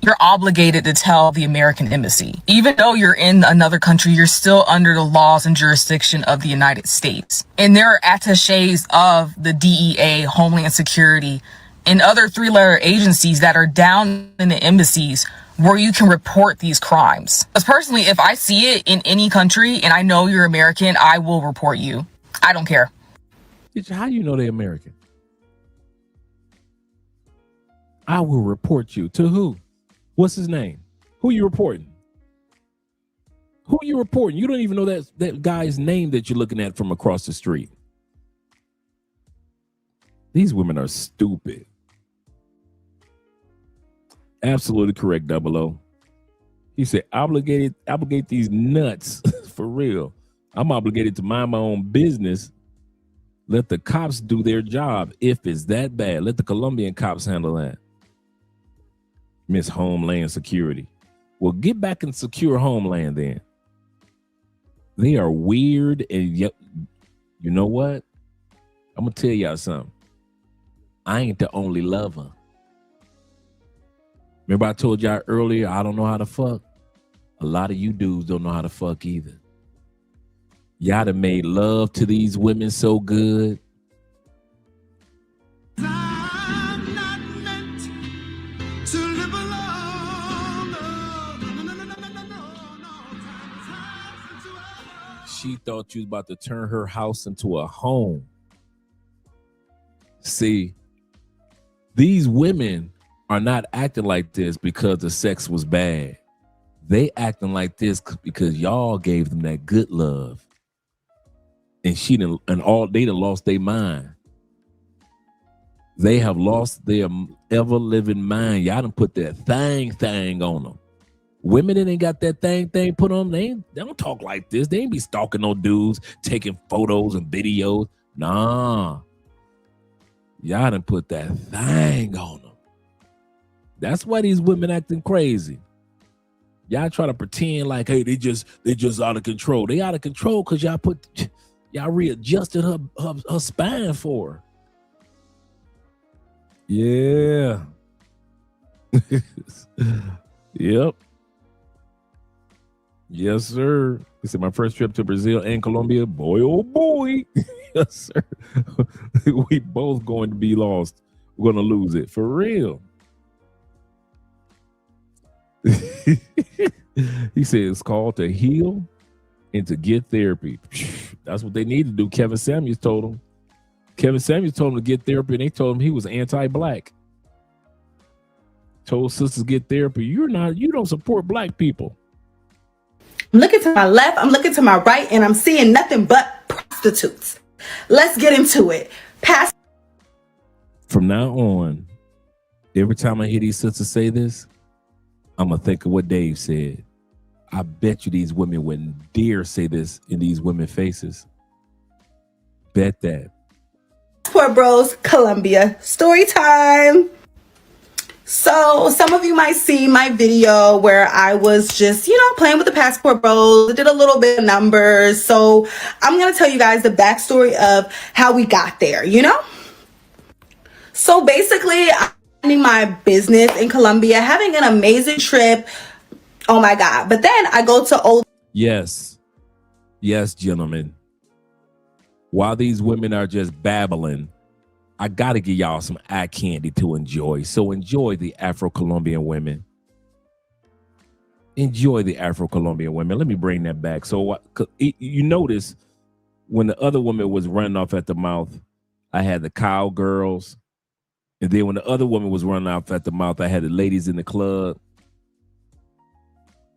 you're obligated to tell the American embassy. Even though you're in another country, you're still under the laws and jurisdiction of the United States. And there are attaches of the DEA, Homeland Security, and other three-letter agencies that are down in the embassies where you can report these crimes. Because personally, if I see it in any country and I know you're American, I will report you. I don't care. How do you know they're American? I will report you. To who? What's his name? Who you reporting? Who you reporting? You don't even know that guy's name that you're looking at from across the street. These women are stupid. Absolutely correct, 00. He said, obligate these nuts for real. I'm obligated to mind my own business. Let the cops do their job if it's that bad. Let the Colombian cops handle that. Miss Homeland Security. Well, get back and secure Homeland then. They are weird and You know what? I'm gonna tell y'all something. I ain't the only lover. Remember I told y'all earlier, I don't know how to fuck? A lot of you dudes don't know how to fuck either. Y'all done made love to these women so good. She thought you was about to turn her house into a home. See, these women are not acting like this because the sex was bad. They acting like this because y'all gave them that good love. And they done lost their mind. They have lost their ever-living mind. Y'all done put that thing on them. Women that ain't got that thing put on them, they don't talk like this. They ain't be stalking no dudes, taking photos and videos. Nah. Y'all done put that thing on them. That's why these women acting crazy. Y'all try to pretend like, hey, they just out of control. They out of control because y'all readjusted her spine for her. Yeah. Yep. Yes, sir. He said my first trip to Brazil and Colombia. Boy, oh boy. Yes, sir. We both going to be lost. We're going to lose it. For real. He said it's called to heal and to get therapy. That's what they need to do. Kevin Samuels told him. Kevin Samuels told him to get therapy, and they told him he was anti-black. Told sisters get therapy. You don't support black people. I'm looking to my left, I'm looking to my right, and I'm seeing nothing but prostitutes. Let's get into it. From now on, every time I hear these sisters say this, I'm going to think of what Dave said. I bet you these women wouldn't dare say this in these women's faces. Bet that. Passport Bros, Colombia. Story time. So some of you might see my video where I was just, playing with the Passport Bros. I did a little bit of numbers. So I'm going to tell you guys the backstory of how we got there, So basically, I'm running my business in Colombia, having an amazing trip. Oh my God. But then I go to Old. Yes. Yes, gentlemen. While these women are just babbling, I got to give y'all some eye candy to enjoy. So enjoy the Afro-Colombian women. Enjoy the Afro-Colombian women. Let me bring that back. So you notice when the other woman was running off at the mouth, I had the cowgirls. And then when the other woman was running off at the mouth, I had the ladies in the club.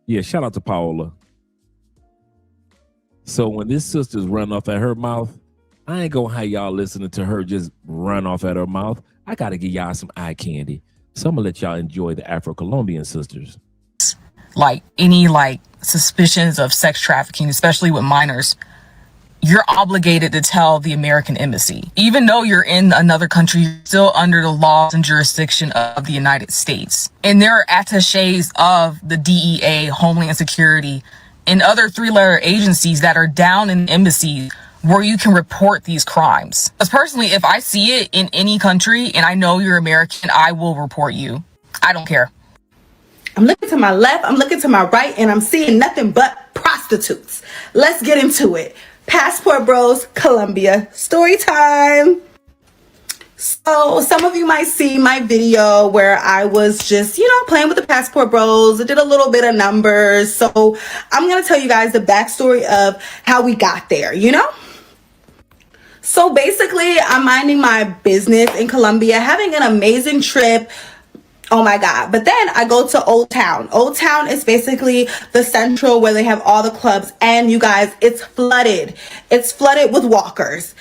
Yeah, shout out to Paola. So when this sister's run off at her mouth, I ain't gonna have y'all listening to her just run off at her mouth. I gotta give y'all some eye candy. So I'm gonna let y'all enjoy the Afro-Colombian sisters. Like any suspicions of sex trafficking, especially with minors, you're obligated to tell the American embassy. Even though you're in another country, you're still under the laws and jurisdiction of the United States. And there are attaches of the DEA, Homeland Security, and other three-letter agencies that are down in embassies where you can report these crimes. Because personally, if I see it in any country and I know you're American, I will report you. I don't care. I'm looking to my left, I'm looking to my right, and I'm seeing nothing but prostitutes. Let's get into it. Passport Bros, Colombia. Story time. So some of you might see my video where I was just, playing with the Passport Bros. I did a little bit of numbers. So I'm going to tell you guys the backstory of how we got there, So basically, I'm minding my business in Colombia, having an amazing trip. Oh my God. But then I go to Old Town. Old Town is basically the central where they have all the clubs. And you guys, it's flooded. It's flooded with walkers.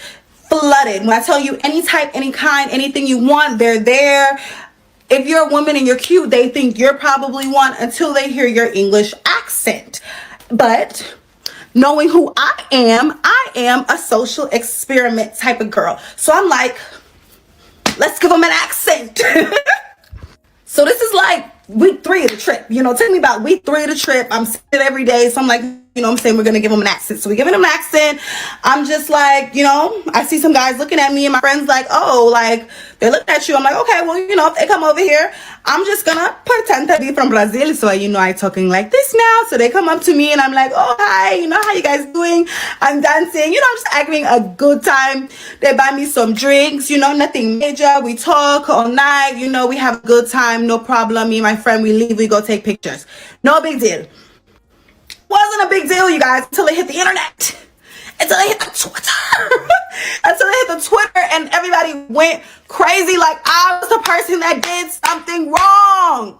Flooded. When I tell you any type, any kind, anything you want, they're there. If you're a woman and you're cute, they think you're probably one until they hear your English accent. But knowing who I am a social experiment type of girl. So I'm like, let's give them an accent. So this is like week 3 of the trip. Tell me about week 3 of the trip. I'm sitting every day. So I'm like, you know what I'm saying, we're gonna give them an accent. So we're giving them an accent. I'm just like, you know, I see some guys looking at me and my friends like, oh, like they're looking at you. I'm like, okay, well, you know, if they come over here, I'm just gonna pretend to be from Brazil. So, you know, I talking like this now. So they come up to me and I'm like, oh, hi, you know, how you guys doing? I'm dancing, you know, I'm just having a good time. They buy me some drinks, you know, nothing major. We talk all night, you know, we have a good time, no problem. Me and my friend, we leave, we go take pictures. No big deal. Wasn't a big deal, you guys, until it hit the internet. Until it hit the Twitter. Until it hit the Twitter and everybody went crazy like I was the person that did something wrong.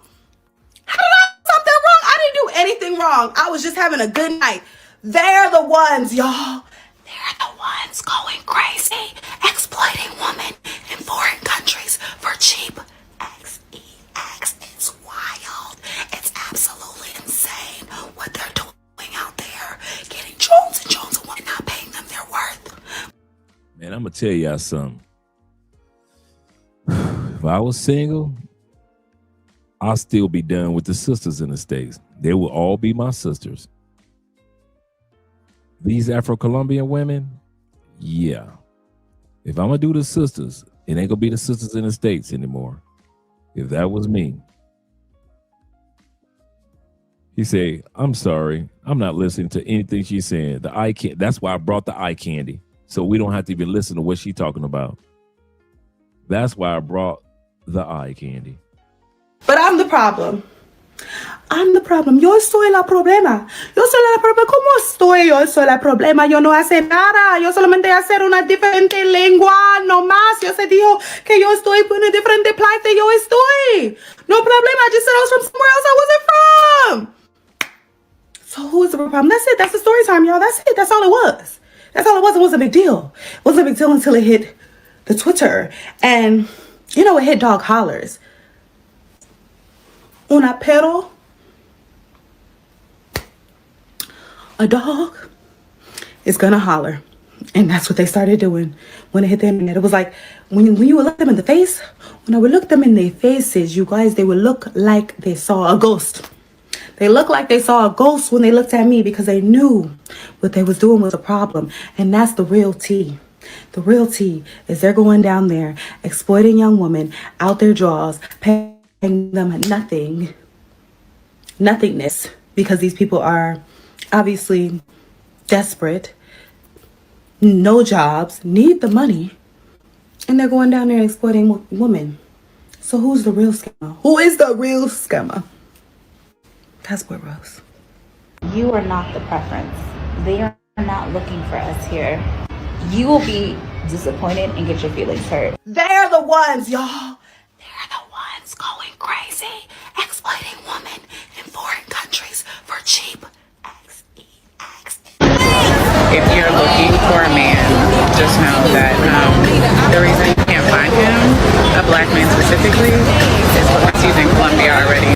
How did I do something wrong? I didn't do anything wrong. I was just having a good night. They're the ones, y'all. They're the ones going crazy, exploiting women in foreign countries for cheap sex. It's wild. It's absolutely insane what they're doing out there, getting drones and drones of women, not paying them their worth. Man, I'm gonna tell y'all something. If I was single, I'll still be done with the sisters in the States. They will all be my sisters. These Afro-Colombian women, yeah. If I'm gonna do the sisters, it ain't gonna be the sisters in the States anymore. If that was me. He said, I'm sorry, I'm not listening to anything she's saying. The eye candy. That's why I brought the eye candy. So we don't have to even listen to what she's talking about. That's why I brought the eye candy. But I'm the problem. I'm the problem. Yo soy la problema. Yo soy la problema. ¿Cómo estoy? Yo soy la problema. Yo no hace nada. Yo solamente hacer una diferente lengua. No más. Yo se dijo que yo estoy en una diferente parte. Yo estoy. No problema. I just said I was from somewhere else I wasn't from. So who is the problem? That's it. That's the story time, y'all. That's it. That's all it was. That's all it was. It wasn't a big deal. It wasn't a big deal until it hit the Twitter. And, you know, it hit dog hollers. Una perro. A dog is gonna holler. And that's what they started doing when it hit the internet. It was like, when you would look them in the face, when I would look them in their faces, you guys, they would look like they saw a ghost. They looked like they saw a ghost when they looked at me because they knew what they was doing was a problem. And that's the real tea. The real tea is they're going down there, exploiting young women out their jaws, paying them nothingness, because these people are obviously desperate, no jobs, need the money, and they're going down there and exploiting women. So who's the real scammer? Who is the real scammer? That's what Rose. You are not the preference. They are not looking for us here. You will be disappointed and get your feelings hurt. They're the ones, y'all. They're the ones going crazy, exploiting women in foreign countries for cheap If you're looking for a man, just know that the reason you can't find him, a black man specifically, is because he's in Colombia already.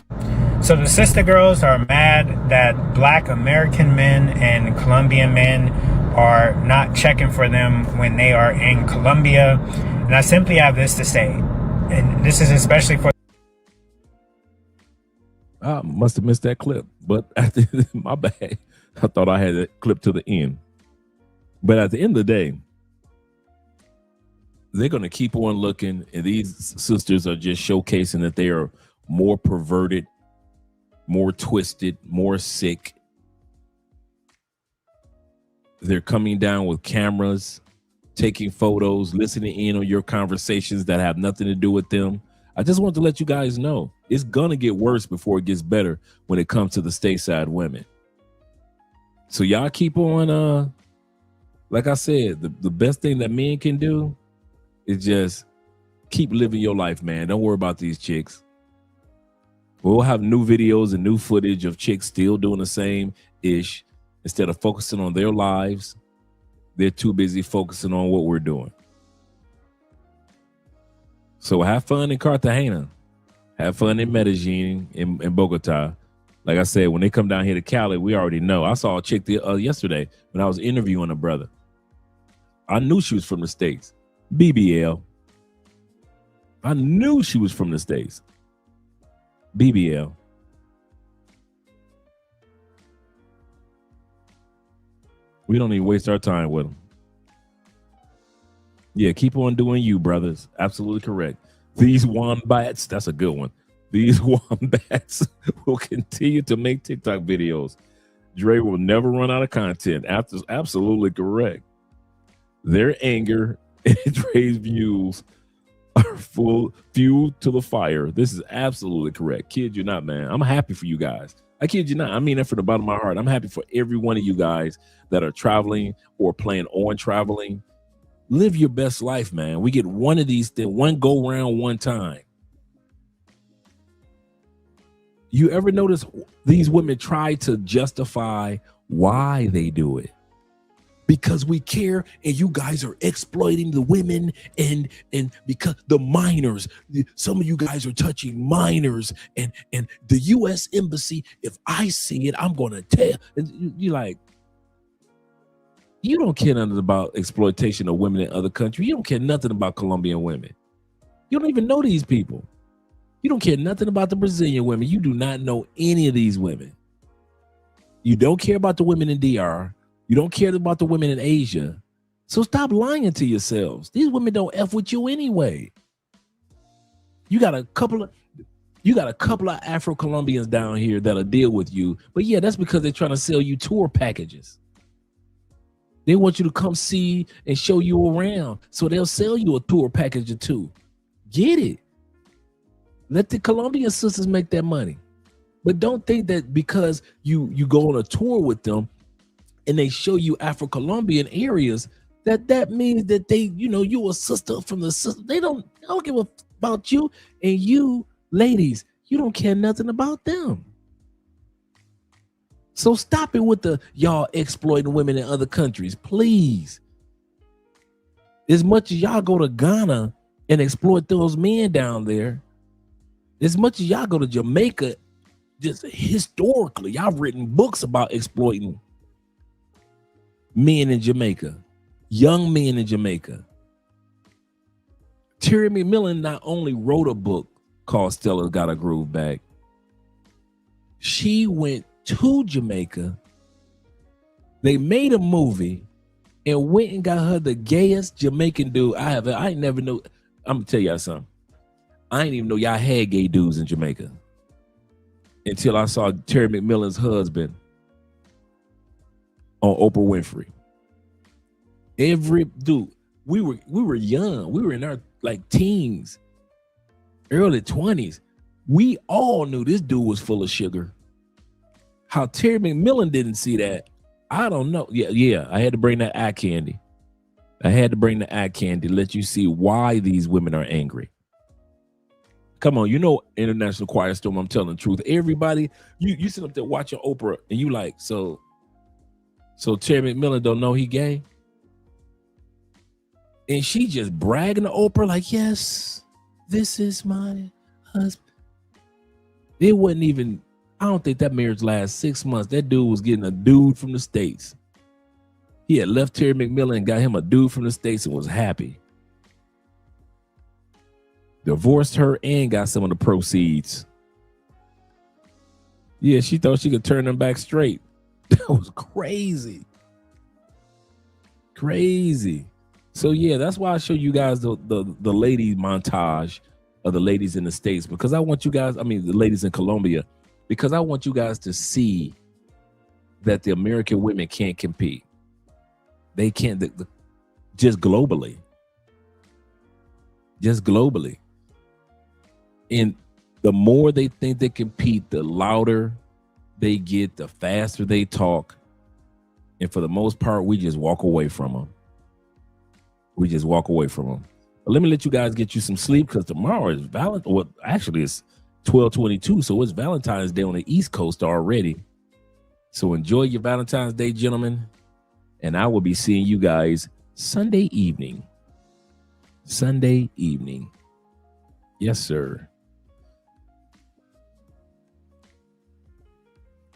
So the sister girls are mad that black American men and Colombian men are not checking for them when they are in Colombia. And I simply have this to say, and this is especially for... I must have missed that clip, but my bad. I thought I had that clip to the end. But at the end of the day, they're going to keep on looking, and these sisters are just showcasing that they are more perverted, more twisted, more sick. They're coming down with cameras, taking photos, listening in on your conversations that have nothing to do with them. I just want to let you guys know it's going to get worse before it gets better when it comes to the stateside women. So y'all keep on, like I said, the best thing that men can do is just keep living your life, man. Don't worry about these chicks. We'll have new videos and new footage of chicks still doing the same ish. Instead of focusing on their lives, they're too busy focusing on what we're doing. So have fun in Cartagena. Have fun in Medellin, in Bogota. Like I said, when they come down here to Cali, we already know. I saw a chick yesterday when I was interviewing a brother. I knew she was from the States. BBL. I knew she was from the States. BBL. We don't even waste our time with them. Yeah, keep on doing you, brothers. Absolutely correct. These wombats, that's a good one. These wombats will continue to make TikTok videos. Dre will never run out of content. Absolutely correct. Their anger and Dre's views are full fuel to the fire. This is absolutely correct. Kid you not, man. I'm happy for you guys. I kid you not. I mean that from the bottom of my heart. I'm happy for every one of you guys that are traveling or plan on traveling. Live your best life, man. We get one of these things, one go round, one time. You ever notice these women try to justify why they do it? Because we care and you guys are exploiting the women and because the minors, some of you guys are touching minors and the U.S. Embassy, if I see it, I'm going to tell. And you're like, you don't care nothing about exploitation of women in other countries. You don't care nothing about Colombian women. You don't even know these people. You don't care nothing about the Brazilian women. You do not know any of these women. You don't care about the women in DR. You don't care about the women in Asia. So stop lying to yourselves. These women don't F with you anyway. You got a couple of Afro-Colombians down here that'll deal with you. But yeah, that's because they're trying to sell you tour packages. They want you to come see and show you around. So they'll sell you a tour package or two. Get it. Let the Colombian sisters make that money. But don't think that because you go on a tour with them and they show you Afro-Colombian areas, that means that they, you a sister from the sister. They don't give a about you. And you, ladies, you don't care nothing about them. So stop it with the y'all exploiting women in other countries, please. As much as y'all go to Ghana and exploit those men down there, as much as y'all go to Jamaica, just historically, y'all written books about exploiting men in Jamaica, young men in Jamaica. Terry McMillan not only wrote a book called Stella Got a Groove Back, she went to Jamaica. They made a movie and went and got her the gayest Jamaican dude I ain't never know. I'm gonna tell y'all something. I didn't even know y'all had gay dudes in Jamaica until I saw Terry McMillan's husband on Oprah Winfrey. Every dude, we were young. We were in our teens, early 20s. We all knew this dude was full of sugar. How Terry McMillan didn't see that, I don't know. Yeah. I had to bring that eye candy. Let you see why these women are angry. Come on, International Quiet Storm, I'm telling the truth. Everybody, you sit up there watching Oprah and you like, so Terry McMillan don't know he gay? And she just bragging to Oprah like, yes, this is my husband. It wasn't even, I don't think that marriage lasted 6 months. That dude was getting a dude from the States. He had left Terry McMillan and got him a dude from the States and was happy. Divorced her and got some of the proceeds. Yeah, she thought she could turn them back straight. That was crazy. Crazy. So yeah, that's why I show you guys the ladies montage of the ladies in the States, because I want you guys, the ladies in Colombia, because I want you guys to see that the American women can't compete. They can't, just globally. And the more they think they compete, the louder they get, the faster they talk. And for the most part, we just walk away from them. But let me let you guys get you some sleep, because tomorrow is Valentine's. Well, actually, it's 12/22, so it's Valentine's Day on the East Coast already. So enjoy your Valentine's Day, gentlemen. And I will be seeing you guys Sunday evening. Yes, sir.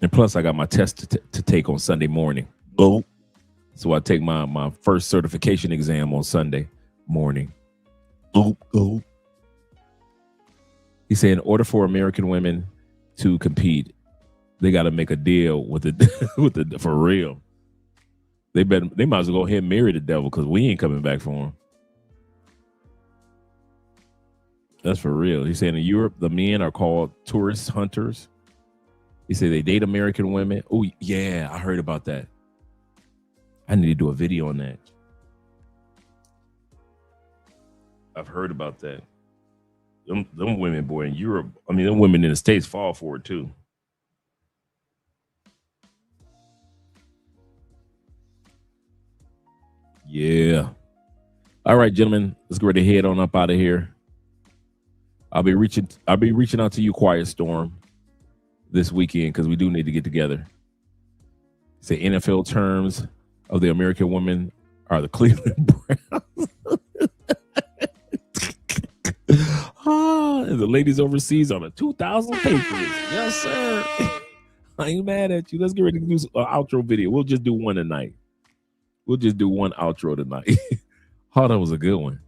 And plus, I got my test to take on Sunday morning. Oh, so I take my first certification exam on Sunday morning. Oh. He said, in order for American women to compete, they got to make a deal with it for real. They might as well go ahead and marry the devil because we ain't coming back for him. That's for real. He's saying in Europe, the men are called tourist hunters. He said they date American women. Oh, yeah, I heard about that. I need to do a video on that. I've heard about that. Them women, boy, in Europe, I mean, them women in the States fall for it too. Yeah. All right, gentlemen, let's go ready to head on up out of here. I'll be reaching out to you, Quiet Storm, this weekend because we do need to get together. Say NFL terms of the American women are the Cleveland Browns. And the ladies overseas are the 2000 Patriots. Yes, sir. I ain't mad at you. Let's get ready to do an outro video. We'll just do one tonight. We'll just do one outro tonight. Oh, that was a good one.